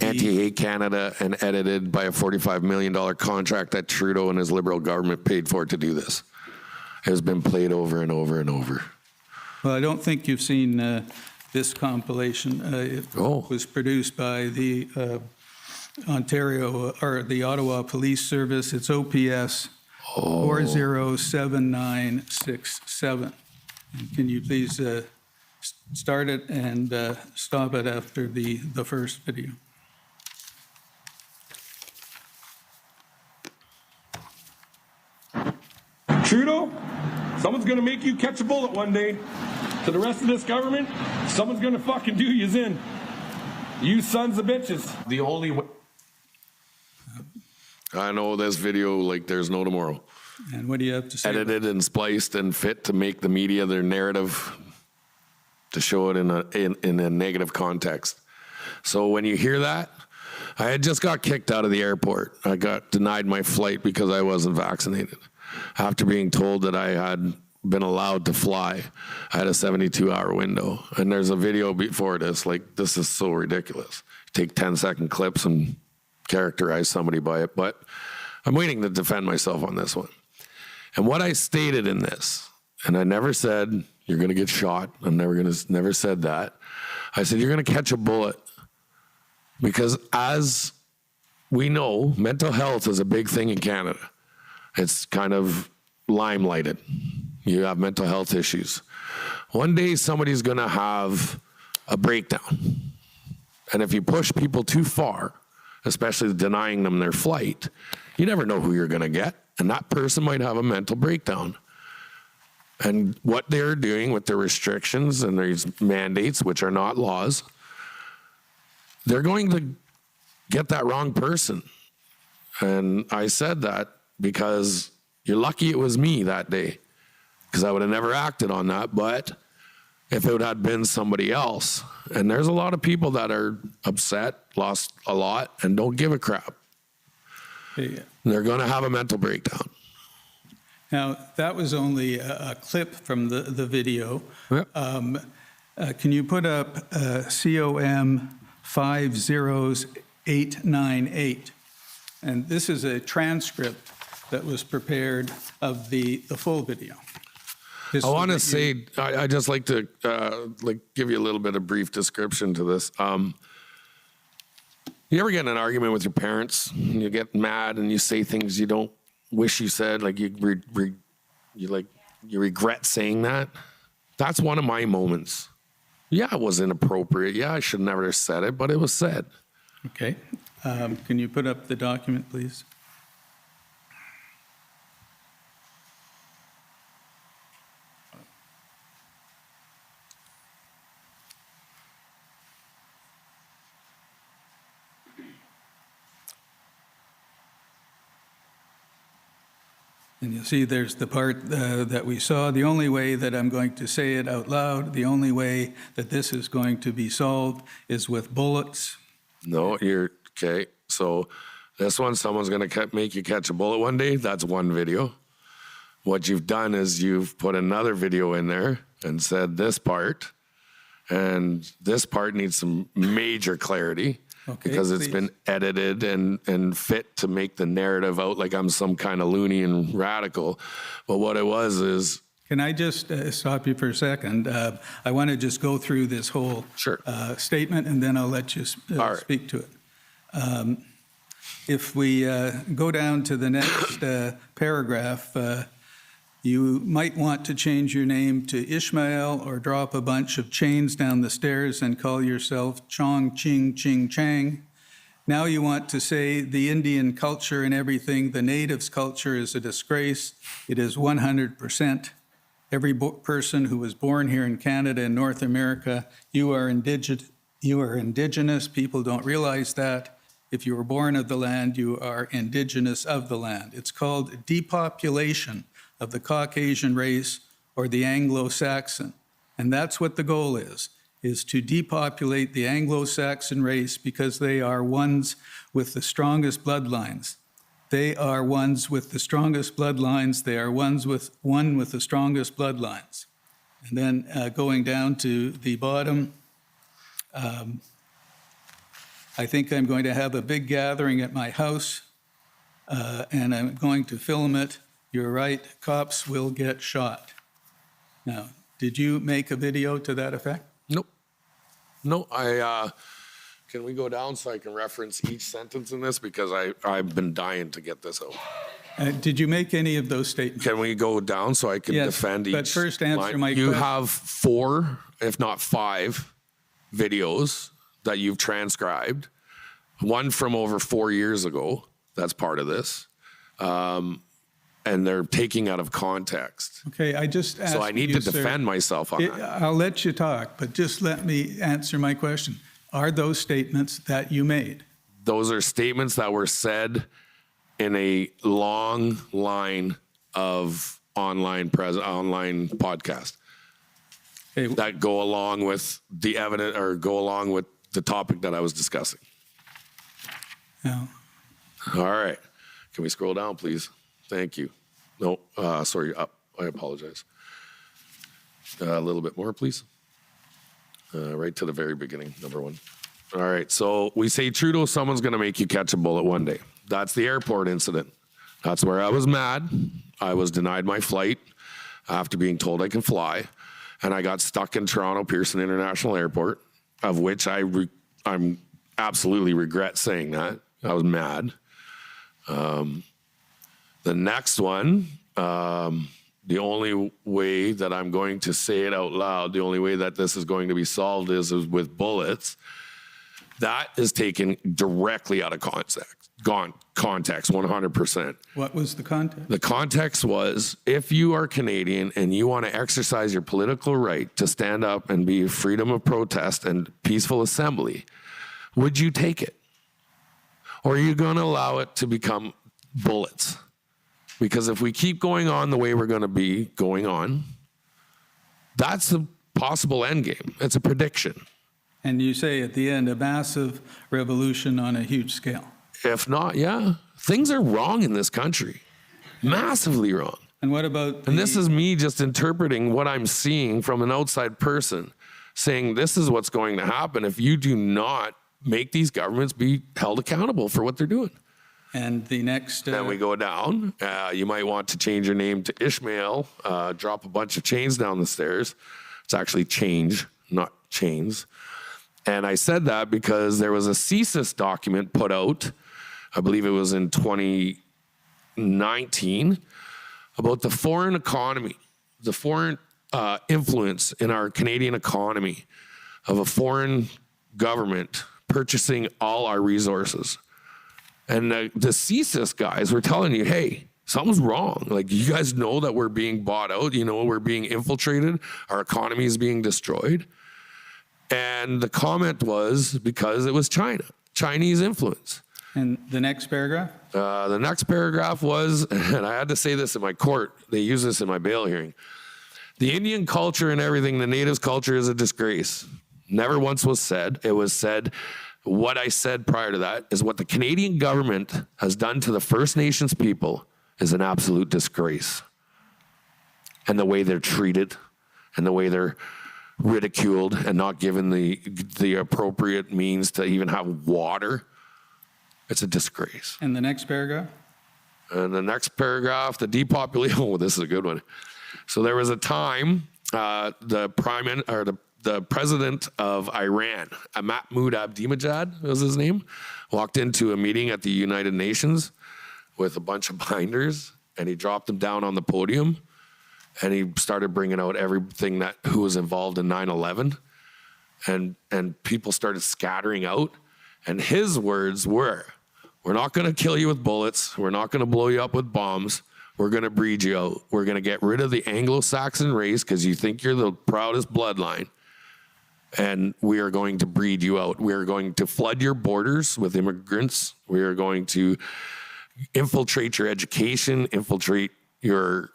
Anti-Hate Canada and edited by a $45 million contract that Trudeau and his Liberal government paid for to do this. It has been played over and over and over. Well, I don't think you've seen this compilation. It was produced by the Ontario, or the Ottawa Police Service. It's OPS 407967. And can you please start it and stop it after the first video? Trudeau, someone's gonna make you catch a bullet one day. To the rest of this government, someone's gonna fucking do yous in. You sons of bitches. The only way. I know this video like there's no tomorrow. And what do you have to say? Edited and spliced and fit to make the media their narrative, to show it in a negative context. So when you hear that, I had just got kicked out of the airport. I got denied my flight because I wasn't vaccinated. After being told that I had been allowed to fly, I had a 72-hour window. And there's a video before this, like, this is so ridiculous. Take 10-second clips and characterize somebody by it, but I'm waiting to defend myself on this one. And what I stated in this, and I never said, you're gonna get shot. I'm never said that. I said, you're gonna catch a bullet. Because as we know, mental health is a big thing in Canada. It's kind of limelighted. You have mental health issues. One day somebody's gonna have a breakdown. And if you push people too far, especially denying them their flight, you never know who you're gonna get. And that person might have a mental breakdown. And what they're doing with their restrictions and these mandates, which are not laws, they're going to get that wrong person. And I said that because you're lucky it was me that day. because I would have never acted on that. But if it had been somebody else, and there's a lot of people that are upset, lost a lot, and don't give a crap. They're going to have a mental breakdown. Now, that was only a clip from the video. Yep. Can you put up COM 50898? And this is a transcript that was prepared of the full video. I want to say, I just like to give you a little bit of brief description to this. You ever get in an argument with your parents, and you get mad and you say things you don't wish you said, like you regret saying that? That's one of my moments. Yeah, it was inappropriate. Yeah, I should never have said it, but it was said. Okay. Can you put up the document, please? And you'll see there's the part that we saw. The only way that I'm going to say it out loud, the only way that this is going to be solved is with bullets. No, you're okay. So this one, someone's going to make you catch a bullet one day. That's one video. What you've done is you've put another video in there and said this part, and this part needs some major clarity. Okay, because it's been edited and fit to make the narrative out like I'm some kind of loony and radical. But what it was is... Can I just stop you for a second? I want to just go through this whole statement, and then I'll let you speak to it. If we go down to the next paragraph, you might want to change your name to Ishmael or drop a bunch of chains down the stairs and call yourself Chong Ching Ching Chang. Now you want to say the Indian culture and everything, the natives' culture is a disgrace. It is 100%. Every person who was born here in Canada and North America, you are indigenous. People don't realize that. If you were born of the land, you are indigenous of the land. It's called depopulation of the Caucasian race or the Anglo-Saxon. And that's what the goal is to depopulate the Anglo-Saxon race because they are ones with the strongest bloodlines. They are ones with the strongest bloodlines. They are one with the strongest bloodlines. And then going down to the bottom, I think I'm going to have a big gathering at my house, and I'm going to film it. You're right, cops will get shot. Now, did you make a video to that effect? Nope. No, can we go down so I can reference each sentence in this? Because I've been dying to get this out. Did you make any of those statements? Can we go down so I can defend each? But first answer my question. You question. have 4, if not 5, videos that you've transcribed. One from over 4 years ago. That's part of this. And they're taking out of context. Okay, I just asked you, so I need to defend myself on that. I'll let you talk, but just let me answer my question. Are those statements that you made? Those are statements that were said in a long line of online podcast that go along with the evidence or go along with the topic that I was discussing. No. All right. Can we scroll down, please? Thank you. No, sorry, up. I apologize. A little bit more, please. Right to the very beginning, number 1. All right, so we say, Trudeau, someone's going to make you catch a bullet one day. That's the airport incident. That's where I was mad. I was denied my flight after being told I can fly, and I got stuck in Toronto Pearson International Airport, of which I'm absolutely regret saying that. I was mad. The next one, the only way that I'm going to say it out loud, the only way that this is going to be solved is with bullets. That is taken directly out of context, 100%. What was the context? The context was, if you are Canadian and you want to exercise your political right to stand up and be freedom of protest and peaceful assembly, would you take it? Or are you going to allow it to become bullets? Because if we keep going on the way we're going to be going on, that's the possible end game. It's a prediction. And you say at the end, a massive revolution on a huge scale. If not, yeah, things are wrong in this country, massively wrong. And what about? And this is me just interpreting what I'm seeing from an outside person, saying this is what's going to happen if you do not make these governments be held accountable for what they're doing. And the next. Then we go down. You might want to change your name to Ishmael, drop a bunch of chains down the stairs. It's actually change, not chains. And I said that because there was a CSIS document put out, I believe it was in 2019, about the foreign economy, the foreign influence in our Canadian economy of a foreign government purchasing all our resources. And the CSIS guys were telling you, hey, something's wrong. Like, you guys know that we're being bought out. You know, we're being infiltrated. Our economy is being destroyed. And the comment was because it was China, Chinese influence. And the next paragraph? The next paragraph was, and I had to say this in my court, they use this in my bail hearing. The Indian culture and everything, the natives' culture is a disgrace. Never once was said. It was said, what I said prior to that is what the Canadian government has done to the First Nations people is an absolute disgrace. And the way they're treated and the way they're ridiculed and not given the appropriate means to even have water, it's a disgrace. And the next paragraph? And the next paragraph, the depopulation, oh, this is a good one. So there was a time the president of Iran, Mahmoud Ahmadinejad was his name, walked into a meeting at the United Nations with a bunch of binders, and he dropped them down on the podium, and he started bringing out everything who was involved in 9/11, and people started scattering out, and his words were, we're not going to kill you with bullets, we're not going to blow you up with bombs, we're going to breed you out, we're going to get rid of the Anglo-Saxon race because you think you're the proudest bloodline, and we are going to breed you out. We are going to flood your borders with immigrants. We are going to infiltrate your education, infiltrate your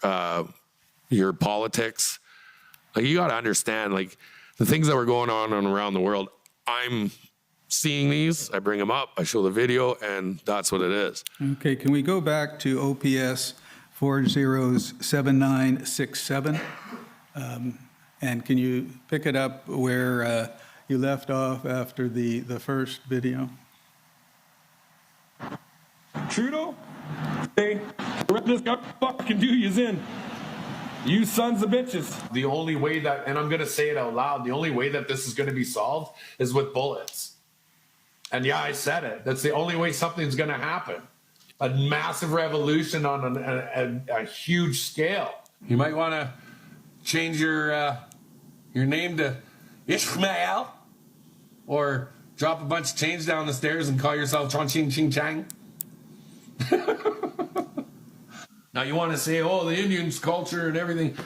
politics. Like, you got to understand, like, the things that were going on around the world, I'm seeing these, I bring them up, I show the video, and that's what it is. Okay, can we go back to OPS 407967? And can you pick it up where you left off after the first video? Trudeau, hey, this guy fucking do you's in. You sons of bitches. The only way that, and I'm going to say it out loud, the only way that this is going to be solved is with bullets. And yeah, I said it. That's the only way something's going to happen. A massive revolution on a huge scale. You might want to change your name to Ishmael, or drop a bunch of chains down the stairs and call yourself Chong Ching Ching Chang. Now you want to say, oh, the Indians' culture and everything.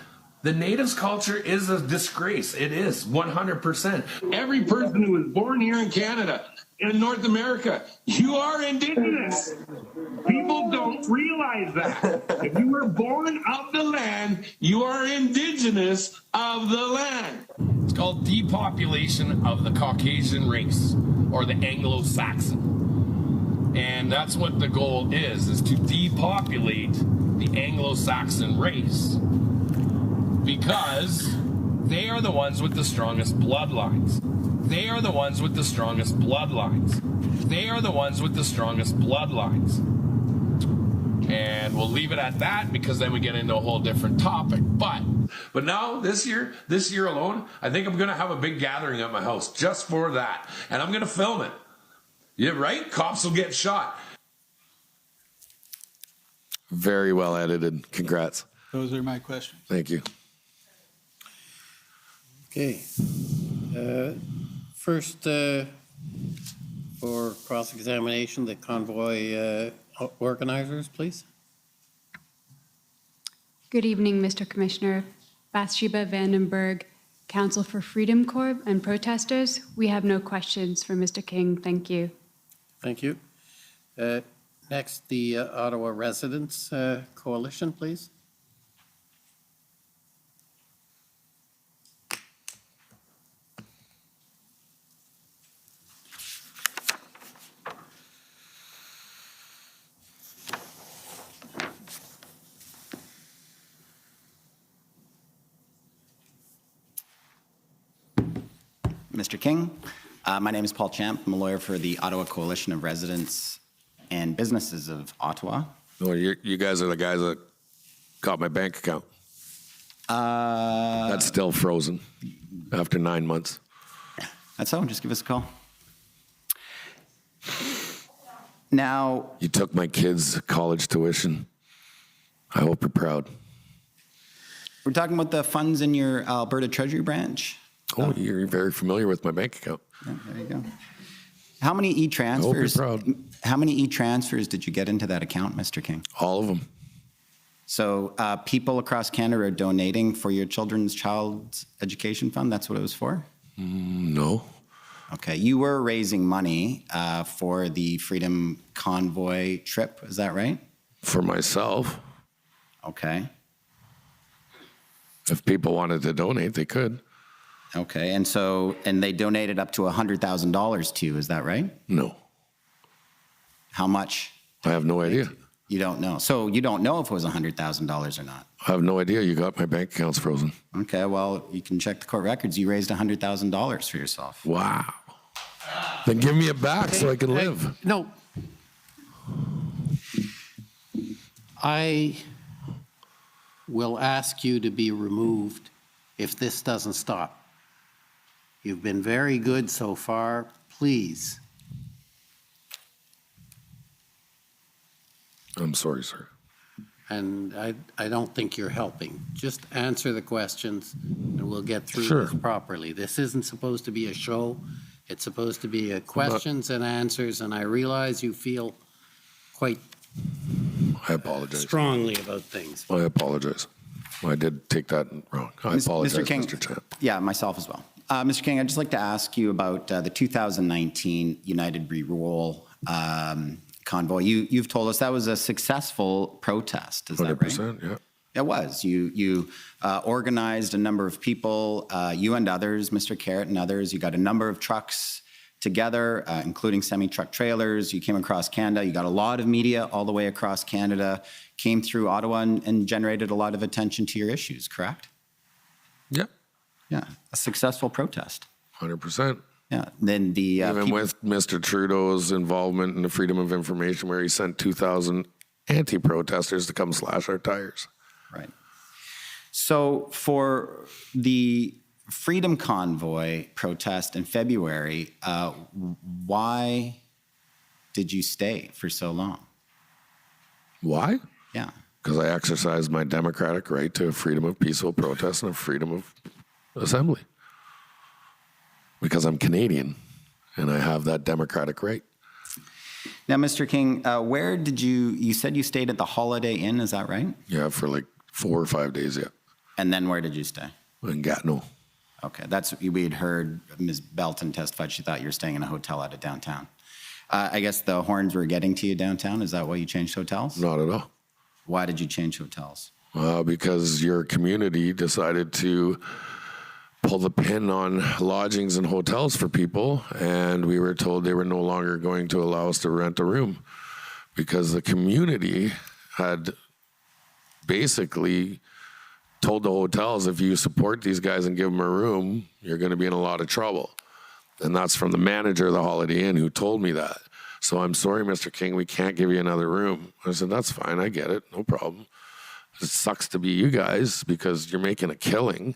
The natives' culture is a disgrace. It is 100%. Every person who was born here in Canada, in North America, you are Indigenous. People don't realize that. If you were born of the land, you are Indigenous of the land. It's called depopulation of the Caucasian race, or the Anglo-Saxon. And that's what the goal is to depopulate the Anglo-Saxon race. Because they are the ones with the strongest bloodlines. They are the ones with the strongest bloodlines. They are the ones with the strongest bloodlines. And we'll leave it at that, because then we get into a whole different topic. But now, this year alone, I think I'm going to have a big gathering at my house just for that. And I'm going to film it. Yeah, right? Cops will get shot. Very well edited. Congrats. Those are my questions. Thank you. Okay. First, for cross-examination, the Convoy organizers, please. Good evening, Mr. Commissioner. Bathsheba Vandenberg, Council for Freedom Corp and protesters. We have no questions for Mr. King. Thank you. Thank you. Next, the Ottawa Residents Coalition, please. Mr. King, my name is Paul Champ. I'm a lawyer for the Ottawa Coalition of Residents and Businesses of Ottawa. Well, you guys are the guys that got my bank account. That's still frozen after 9 months. That's all. Just give us a call. Now, You took my kids' college tuition. I hope you're proud. we're talking about the funds in your Alberta Treasury branch. Oh, you're very familiar with my bank account. Yeah, there you go. How many I hope you're e-transfers? proud. How many e-transfers did you get into that account, Mr. King? All of them. So people across Canada are donating for your children's child's education fund. That's what it was for? No. Okay. You were raising money for the Freedom Convoy trip. Is that right? For myself. Okay. If people wanted to donate, they could. Okay. And they donated up to $100,000 to you. Is that right? No. How much? I have no idea. You don't know. So you don't know if it was $100,000 or not. I have no idea. You got my bank accounts frozen. Okay. Well, you can check the court records. You raised $100,000 for yourself. Wow. Then give me it back so I can live. No. I will ask you to be removed if this doesn't stop. You've been very good so far. Please. I'm sorry, sir. And I don't think you're helping. Just answer the questions and we'll get through Sure. this properly. This isn't supposed to be a show. It's supposed to be a questions and answers, and I realize you feel quite I apologize. strongly about things. I apologize. I did take that wrong. I apologize, Mr. King, Mr. Champ. Yeah, myself as well. Mr. King, I'd just like to ask you about the 2019 United Re-Roll convoy. You've told us that was a successful protest. Is that right? 100%, yeah. It was. You organized a number of people, you and others, Mr. Carrot and others. You got a number of trucks together, including semi-truck trailers. You came across Canada. You got a lot of media all the way across Canada, came through Ottawa and generated a lot of attention to your issues, correct? Yeah. Yeah, a successful protest. 100%. Yeah, then the Even with Mr. Trudeau's involvement in the Freedom of Information, where he sent 2,000 anti-protesters to come slash our tires. Right. So for the Freedom Convoy protest in February, why did you stay for so long? Why? Yeah. Because I exercised my democratic right to freedom of peaceful protest and a freedom of assembly. Because I'm Canadian and I have that democratic right. Now, Mr. King, where did you said you stayed at the Holiday Inn, is that right? Yeah, for like 4 or 5 days, yeah. And then where did you stay? In Gatineau. Okay, that's we had heard Ms. Belton testified she thought you were staying in a hotel out of downtown. I guess the horns were getting to you downtown. Is that why you changed hotels? Not at all. Why did you change hotels? Because your community decided to pull the pin on lodgings and hotels for people, and we were told they were no longer going to allow us to rent a room because the community had basically told the hotels, if you support these guys and give them a room, you're going to be in a lot of trouble. And that's from the manager of the Holiday Inn who told me that. So I'm sorry, Mr. King, we can't give you another room. I said, that's fine, I get it, no problem. It sucks to be you guys because you're making a killing.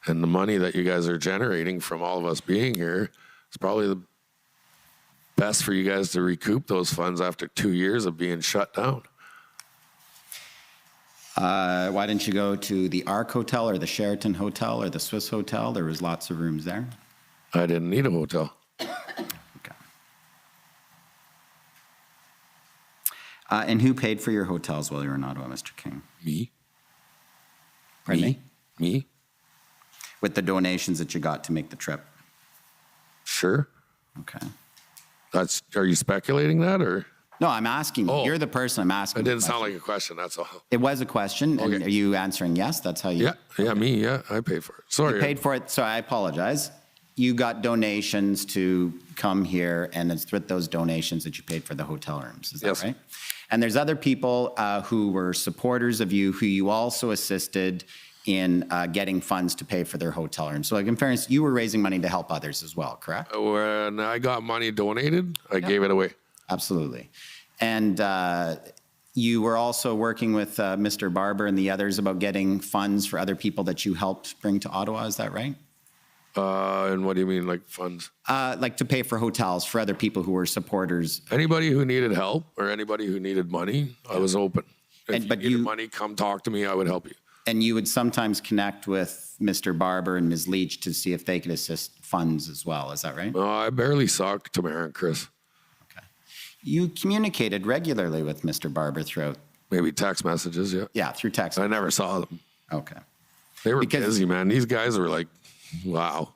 And the money that you guys are generating from all of us being here is probably the best for you guys to recoup those funds after 2 years of being shut down. Why didn't you go to the Ark Hotel or the Sheraton Hotel or the Swiss Hotel? There was lots of rooms there. I didn't need a hotel. Okay. And who paid for your hotels while you were in Ottawa, Mr. King? Me. Pardon me? Me. With the donations that you got to make the trip? Sure. Okay. Are you speculating that or? No, I'm asking you. Oh. You're the person I'm asking. It the didn't sound question. like a question, that's all. It was a question, and Okay. are you answering yes? That's how you... Yeah, I paid for it. Sorry. You paid for it, so I apologize. You got donations to come here, and it's with those donations that you paid for the hotel rooms. Is that Yes. right? And there's other people who were supporters of you, who you also assisted in getting funds to pay for their hotel rooms. So, like, in fairness, you were raising money to help others as well, correct? When I got money donated, I gave it away. Absolutely. And you were also working with Mr. Barber and the others about getting funds for other people that you helped bring to Ottawa, is that right? And what do you mean, like funds? Like to pay for hotels for other people who were supporters. Anybody who needed help or anybody who needed money, I was open. If you needed money, come talk to me, I would help you. And you would sometimes connect with Mr. Barber and Ms. Leach to see if they could assist funds as well, is that right? I barely saw Tamara and Chris. You communicated regularly with Mr. Barber throughout... Maybe text messages, yeah. Yeah, through text. I never saw them. Okay. They were busy, man. These guys were like, wow.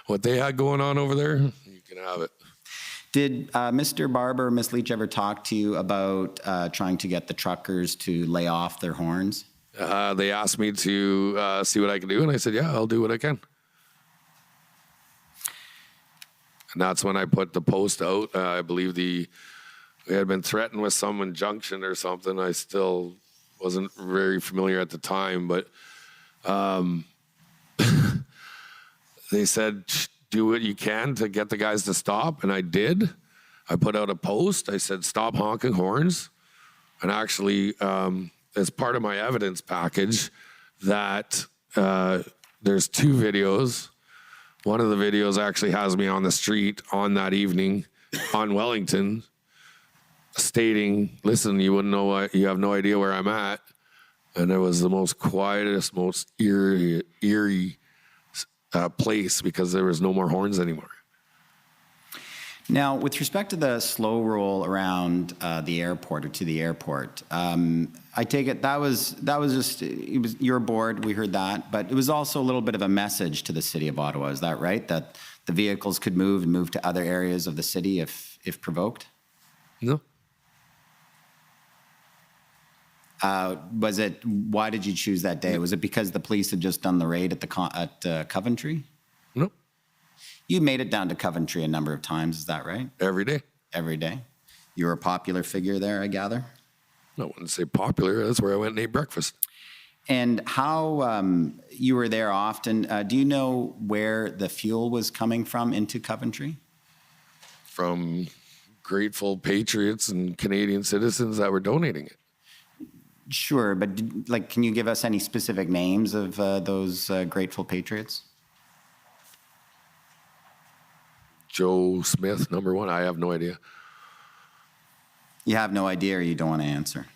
What they had going on over there, you can have it. Did Mr. Barber or Ms. Leach ever talk to you about trying to get the truckers to lay off their horns? They asked me to see what I can do, and I said, yeah, I'll do what I can. And that's when I put the post out. I believe we had been threatened with some injunction or something. I still wasn't very familiar at the time, but they said, do what you can to get the guys to stop, and I did. I put out a post. I said, stop honking horns. And actually, as part of my evidence package, that there's 2 videos. One of the videos actually has me on the street on that evening on Wellington stating, listen, you wouldn't know what, you have no idea where I'm at. And it was the most quietest, most eerie place because there was no more horns anymore. Now, with respect to the slow roll around the airport or to the airport, I take it that was just, it was your board, we heard that, but it was also a little bit of a message to the city of Ottawa, is that right? That the vehicles could move and move to other areas of the city if provoked? No. Why did you choose that day? Was it because the police had just done the raid at Coventry? No. You made it down to Coventry a number of times, is that right? Every day. Every day. You were a popular figure there, I gather? I wouldn't say popular. That's where I went and ate breakfast. And how you were there often. Do you know where the fuel was coming from into Coventry? From grateful patriots and Canadian citizens that were donating it. Sure, but can you give us any specific names of those grateful patriots? Joe Smith, number 1. I have no idea. You have no idea, or you don't want to answer?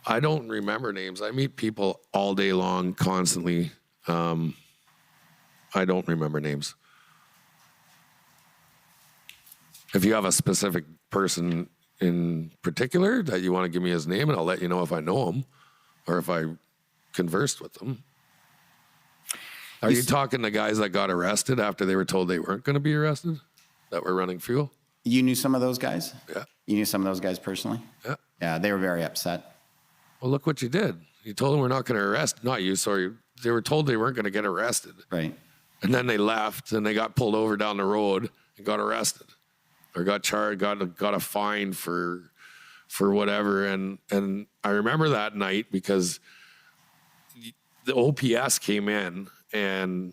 I don't remember names. I meet people all day long, constantly. I don't remember names. If you have a specific person in particular that you want to give me his name, and I'll let you know if I know him or if I conversed with them. Are you talking the guys that got arrested after they were told they weren't going to be arrested, that were running fuel? You knew some of those guys? Yeah. You knew some of those guys personally? Yeah. Yeah, they were very upset. Well, look what you did. You told them we're not going to arrest. Not you, sorry. They were told they weren't going to get arrested. Right. And then they left and they got pulled over down the road and got arrested. Or got charged, got a fine for whatever. And I remember that night because the OPS came in and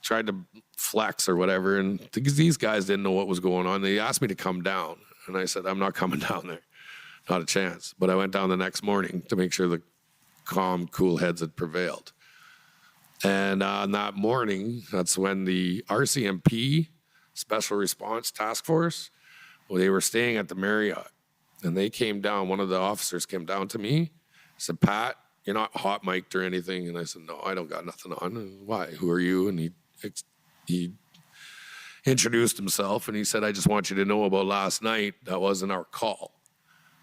tried to flex or whatever. And because these guys didn't know what was going on, they asked me to come down. And I said, I'm not coming down there. Not a chance. But I went down the next morning to make sure the calm, cool heads had prevailed. And on that morning, that's when the RCMP, Special Response Task Force, they were staying at the Marriott. And they came down, one of the officers came down to me, said, Pat, you're not hot mic'd or anything. And I said, no, I don't got nothing on. And, why? Who are you? And he introduced himself and he said, I just want you to know about last night. That wasn't our call.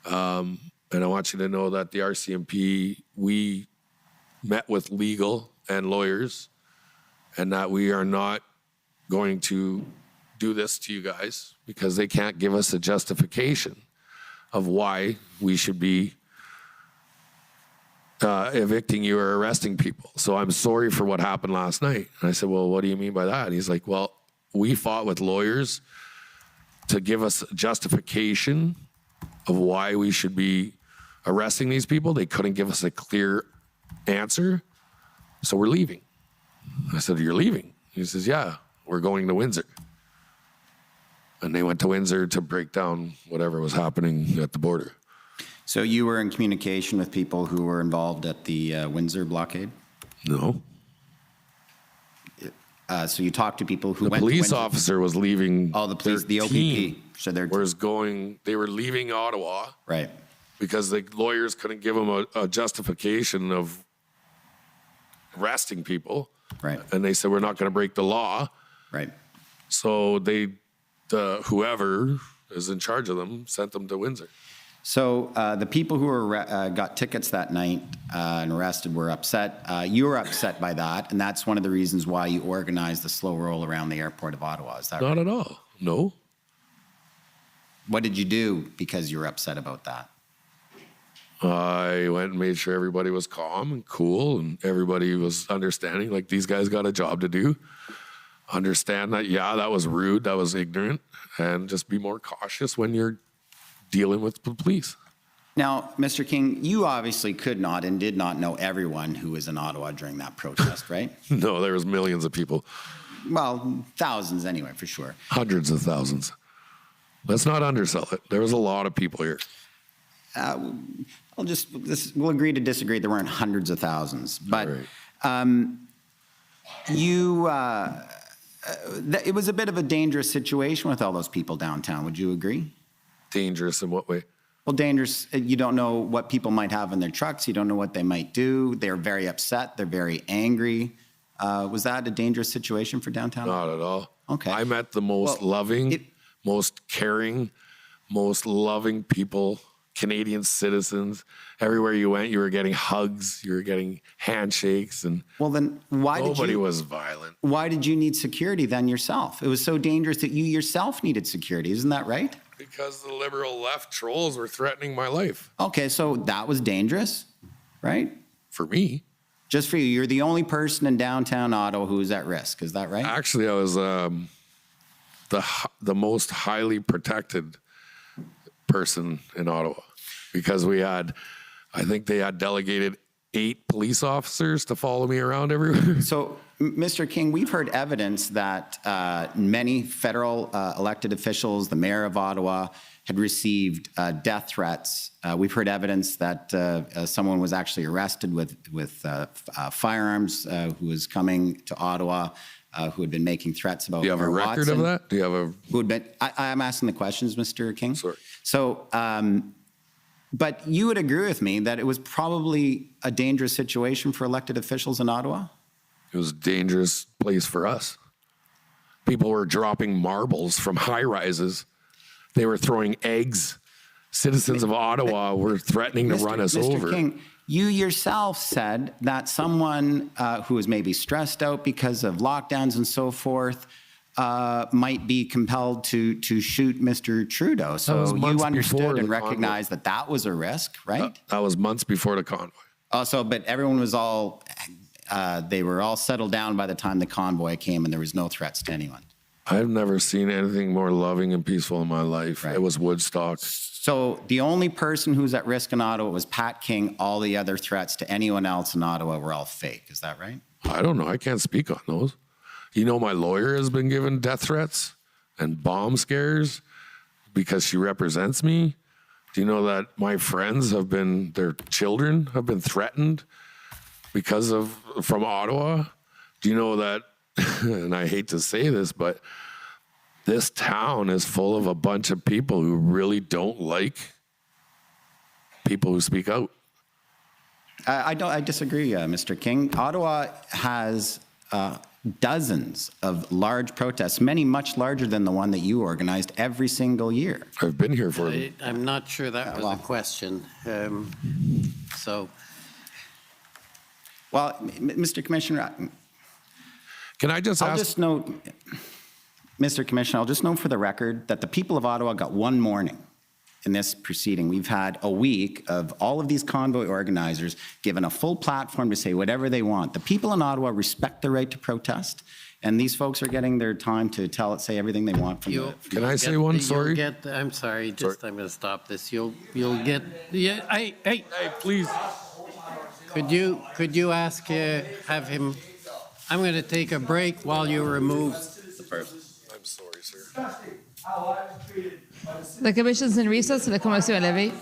And I want you to know that the RCMP, we met with legal and lawyers and that we are not going to do this to you guys because they can't give us a justification of why we should be evicting you or arresting people. So I'm sorry for what happened last night. And I said, well, what do you mean by that? And he's like, well, we fought with lawyers to give us justification of why we should be arresting these people. They couldn't give us a clear answer. So we're leaving. I said, you're leaving? He says, yeah, we're going to Windsor. And they went to Windsor to break down whatever was happening at the border. So you were in communication with people who were involved at the Windsor blockade? No. So you talked to people who The went to police Windsor? officer was leaving. Oh, the police, the OPP. Team So they're they were leaving Ottawa. Right. Because the lawyers couldn't give them a justification of arresting people. Right. And they said, we're not going to break the law. Right. So whoever is in charge of them sent them to Windsor. So the people who were got tickets that night and arrested were upset. You were upset by that, and that's one of the reasons why you organized the slow roll around the airport of Ottawa. Is that Not right? at all. No. What did you do because you were upset about that? I went and made sure everybody was calm and cool and everybody was understanding, like these guys got a job to do. Understand that, yeah, that was rude, that was ignorant, and just be more cautious when you're dealing with the police. Now, Mr. King, you obviously could not and did not know everyone who was in Ottawa during that protest, right? No, there was millions of people. Well, thousands anyway, for sure. Hundreds of thousands. Let's not undersell it. There was a lot of people here. We'll agree to disagree. There weren't hundreds of thousands, but it was a bit of a dangerous situation with all those people downtown. Would you agree? Dangerous in what way? Well, dangerous. You don't know what people might have in their trucks. You don't know what they might do. They're very upset. They're very angry. Was that a dangerous situation for downtown? Not at all. Okay. I met the most loving, most caring, most loving people, Canadian citizens. Everywhere you went, you were getting hugs, you were getting handshakes, and well, then nobody was violent. Why did you need security then yourself? It was so dangerous that you yourself needed security. Isn't that right? Because the liberal left trolls were threatening my life. Okay, so that was dangerous, right? For me. Just for you. You're the only person in downtown Ottawa who's at risk. Is that right? Actually, I was the most highly protected person in Ottawa because I think they had delegated 8 police officers to follow me around everywhere. So, Mr. King, we've heard evidence that many federal elected officials, the mayor of Ottawa, had received death threats. We've heard evidence that someone was actually arrested with firearms who was coming to Ottawa, who had been making threats about. Do you have a record of that? Do you have a? Who had been? I'm asking the questions, Mr. King. Sorry. So, but you would agree with me that it was probably a dangerous situation for elected officials in Ottawa? It was a dangerous place for us. People were dropping marbles from high rises. They were throwing eggs. Citizens of Ottawa were threatening to run us over. Mr. King, you yourself said that someone who was maybe stressed out because of lockdowns and so forth might be compelled to shoot Mr. Trudeau. So you understood and recognized that that was a risk, right? That was months before the convoy. Also, but everyone was they were all settled down by the time the convoy came and there was no threats to anyone. I've never seen anything more loving and peaceful in my life. Right. It was Woodstock. So the only person who's at risk in Ottawa was Pat King. All the other threats to anyone else in Ottawa were all fake. Is that right? I don't know. I can't speak on those. You know, my lawyer has been given death threats and bomb scares because she represents me. Do you know that my friends their children have been threatened from Ottawa? Do you know that, and I hate to say this, but this town is full of a bunch of people who really don't like people who speak out. I disagree, Mr. King. Ottawa has dozens of large protests, many much larger than the one that you organized every single year. I've been here for them. I'm not sure that was a question. Well, Mr. Commissioner, can I just I'll ask? just note. Mr. Commissioner, I'll just note for the record that the people of Ottawa got one morning in this proceeding. We've had a week of all of these convoy organizers given a full platform to say whatever they want. The people in Ottawa respect the right to protest, and these folks are getting their time to say everything they want from the. Can I say one? Sorry. I'm sorry. Just I'm going to stop this. You'll get. Yeah. Hey, please. Could you ask have him? I'm going to take a break while you remove the person. I'm sorry, sir. The commission's in recess. La commission est levée.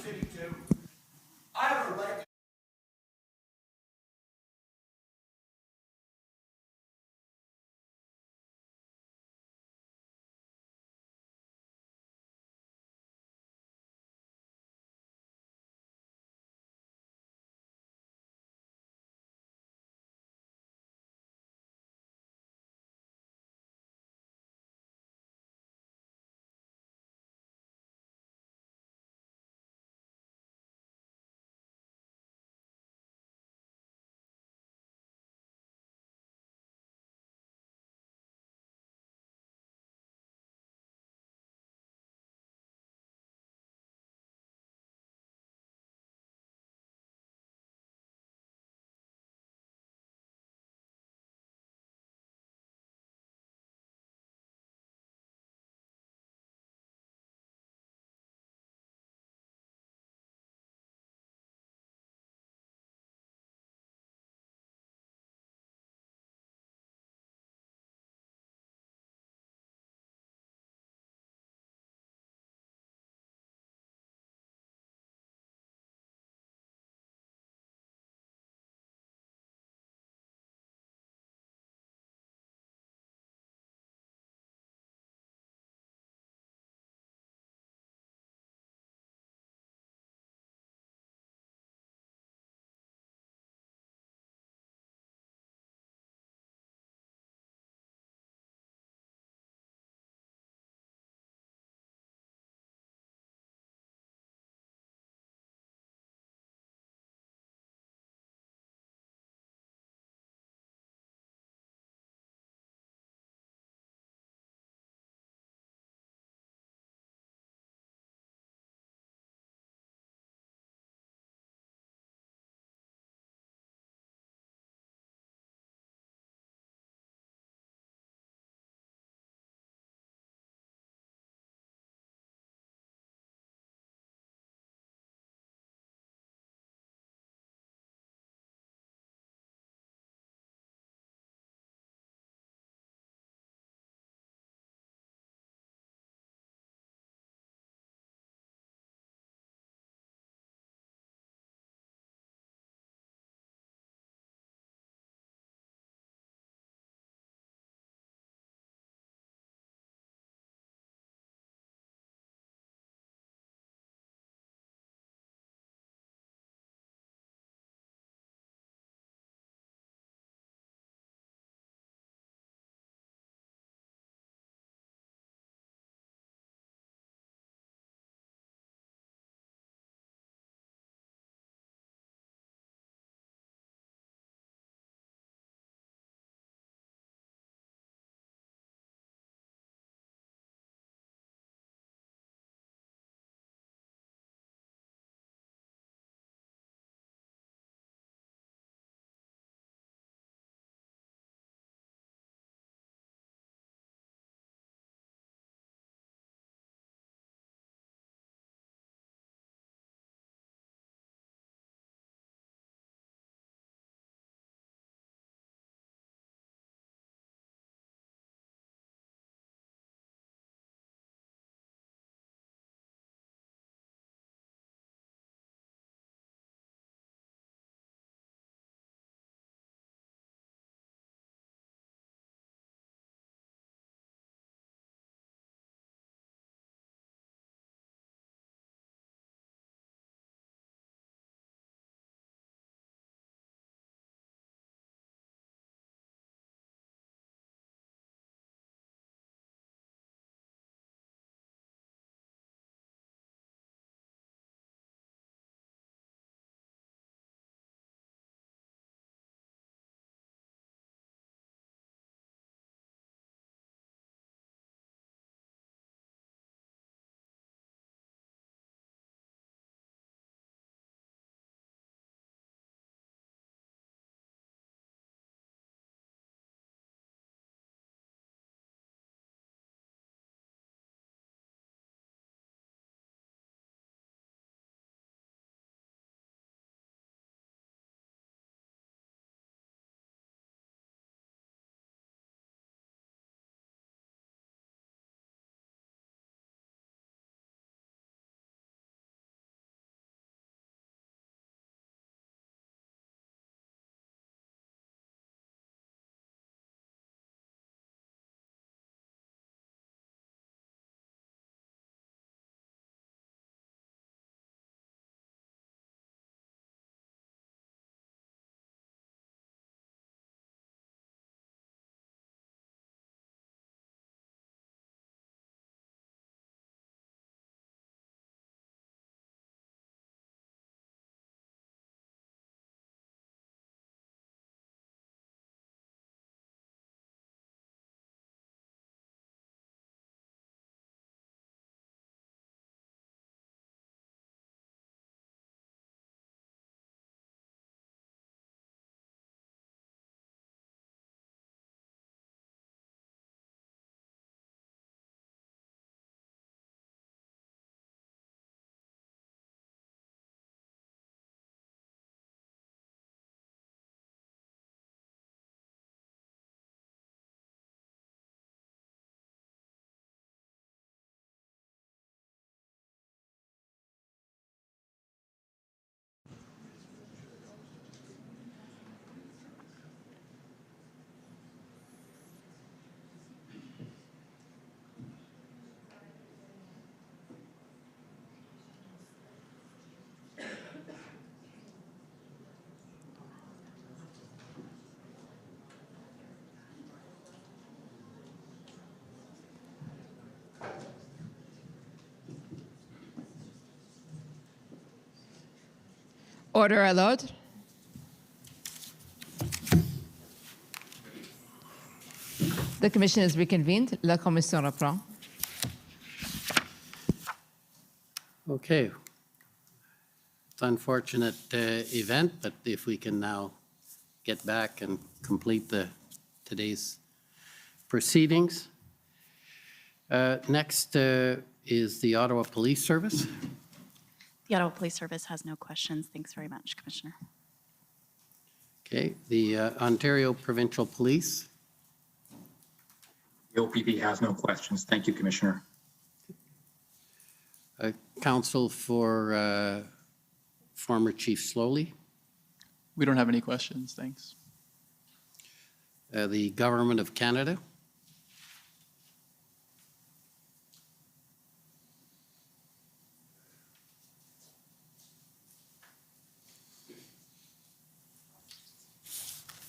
Order allowed. The commission is reconvened. La commission reprend. Okay. It's an unfortunate event, but if we can now get back and complete today's proceedings. Next is the Ottawa Police Service. The Ottawa Police Service has no questions. Thanks very much, Commissioner. Okay, the Ontario Provincial Police. The OPP has no questions. Thank you, Commissioner. Counsel for former Chief Slowly. We don't have any questions, thanks. The Government of Canada.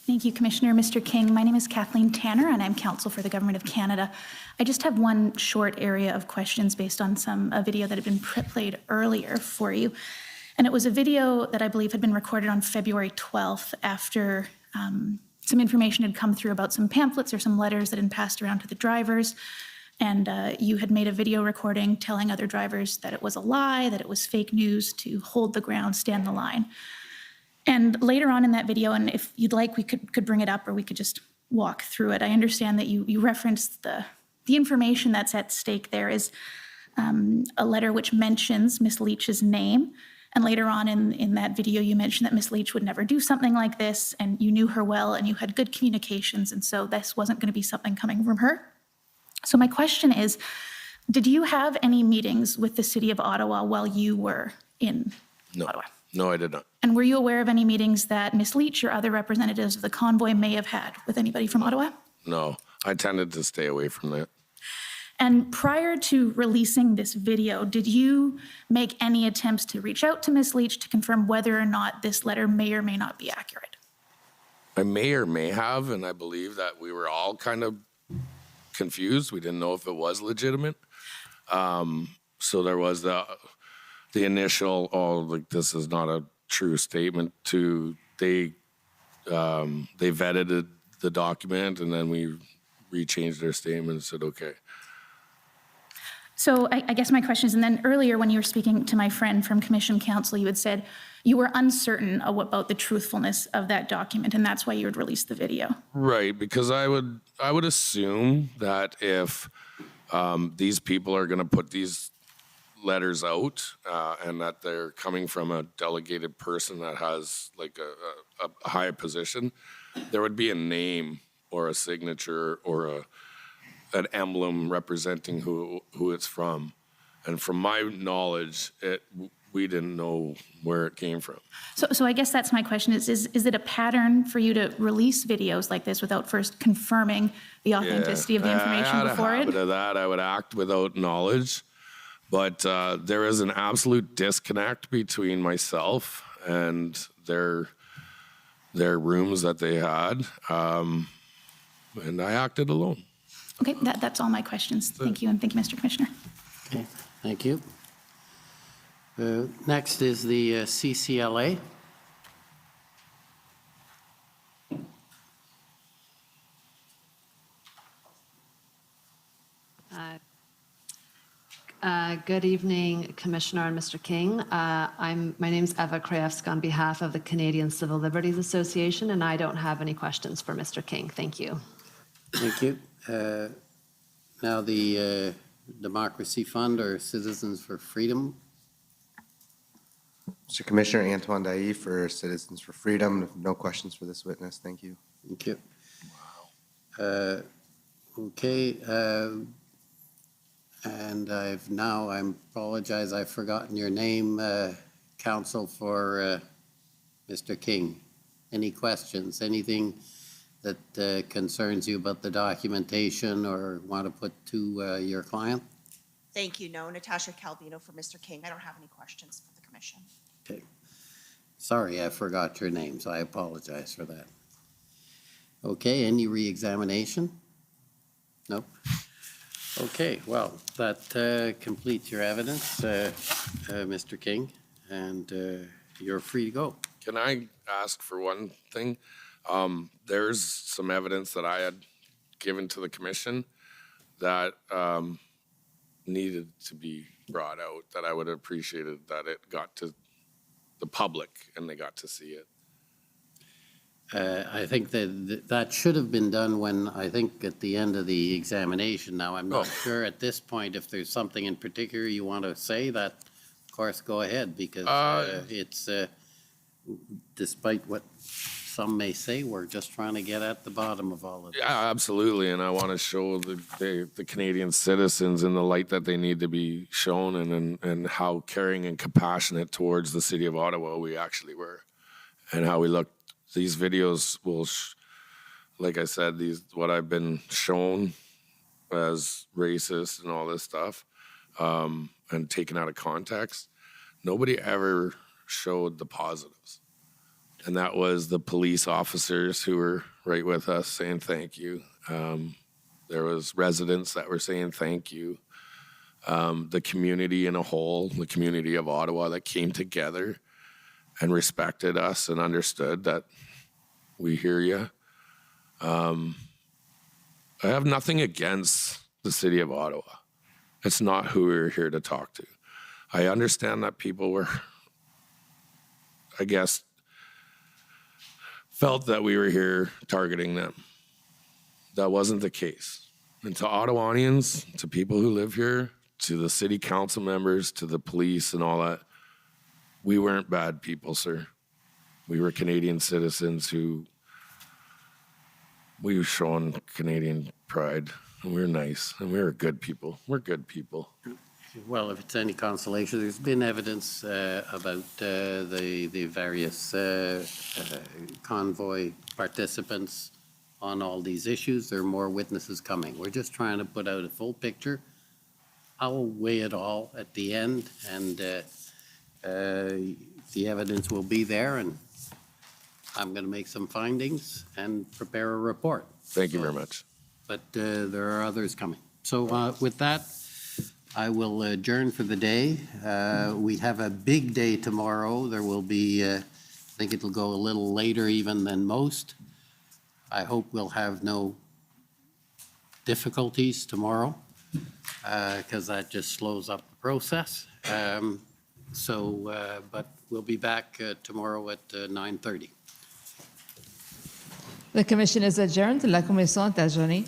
Thank you, Commissioner. Mr. King, my name is Kathleen Tanner, and I'm counsel for the Government of Canada. I just have one short area of questions based on a video that had been played earlier for you. And it was a video that I believe had been recorded on February 12th after some information had come through about some pamphlets or some letters that had passed around to the drivers. And you had made a video recording telling other drivers that it was a lie, that it was fake news, to hold the ground, stand the line. And later on in that video, and if you'd like, we could bring it up or we could just walk through it. I understand that you referenced the information that's at stake there is a letter which mentions Miss Leach's name. And later on in that video, you mentioned that Miss Leach would never do something like this, and you knew her well, and you had good communications, and so this wasn't going to be something coming from her. So my question is, did you have any meetings with the City of Ottawa while you were in Ottawa? No, I did not. And were you aware of any meetings that Ms. Leach or other representatives of the Convoy may have had with anybody from Ottawa? No, I tended to stay away from that. And prior to releasing this video, did you make any attempts to reach out to Ms. Leach to confirm whether or not this letter may or may not be accurate? I may or may have, and I believe that we were all kind of confused. We didn't know if it was legitimate. So there was the initial, oh, like this is not a true statement, to they vetted the document, and then we rechanged their statement and said, okay. So I guess my question is, and then earlier when you were speaking to my friend from Commission Counsel, you had said you were uncertain about the truthfulness of that document, and that's why you would release the video. Right, because I would assume that if these people are going to put these letters out and that they're coming from a delegated person that has like a high position, there would be a name or a signature or an emblem representing who it's from. And from my knowledge, we didn't know where it came from. So I guess that's my question is it a pattern for you to release videos like this without first confirming the authenticity of the information before I had a it? habit of that. I would act without knowledge. But there is an absolute disconnect between myself and their rooms that they had. And I acted alone. Okay, that's all my questions. Thank you, and thank you, Mr. Commissioner. Okay, thank you. Next is the CCLA. Good evening, Commissioner and Mr. King. My name's Eva Krajewska on behalf of the Canadian Civil Liberties Association, and I don't have any questions for Mr. King. Thank you. Thank you. Now the Democracy Fund or Citizens for Freedom. Mr. Commissioner, Antoine Dailly for Citizens for Freedom. No questions for this witness. Thank you. Thank you. Okay. And I apologize, I've forgotten your name, counsel for Mr. King. Any questions, anything that concerns you about the documentation or want to put to your client? Thank you. No, Natasha Calvino for Mr. King. I don't have any questions for the commission. Okay. Sorry, I forgot your name, so I apologize for that. Okay, any re-examination? Nope. Okay, well, that completes your evidence, Mr. King, and you're free to go. Can I ask for one thing? There's some evidence that I had given to the commission that needed to be brought out, that I would have appreciated that it got to the public and they got to see it. I think that should have been done when, I think, at the end of the examination. Now, I'm not sure at this point if there's something in particular you want to say, that, of course, go ahead, because it's, despite what some may say, we're just trying to get at the bottom of all of this. Yeah, absolutely, and I want to show the Canadian citizens in the light that they need to be shown, and how caring and compassionate towards the city of Ottawa we actually were, and how we looked. These videos will, like I said, what I've been shown as racist and all this stuff, and taken out of context. Nobody ever showed the positives. And that was the police officers who were right with us saying thank you. There was residents that were saying thank you. The community in a whole, the community of Ottawa that came together and respected us and understood that we hear you. I have nothing against the city of Ottawa. It's not who we're here to talk to. I understand that people were, I guess, felt that we were here targeting them. That wasn't the case. And to Ottawanians, to people who live here, to the city council members, to the police and all that, we weren't bad people, sir. We were Canadian citizens who, we were showing Canadian pride, and we were nice, and we were good people. We're good people. Well, if it's any consolation, there's been evidence about the various convoy participants on all these issues. There are more witnesses coming. We're just trying to put out a full picture. I'll weigh it all at the end, and the evidence will be there, and I'm going to make some findings and prepare a report. Thank you very much. But there are others coming. So with that, I will adjourn for the day. We have a big day tomorrow. There will be, I think it'll go a little later even than most. I hope we'll have no difficulties tomorrow, because that just slows up the process. But we'll be back tomorrow at 9:30. The commission is adjourned. La commission est adjournée.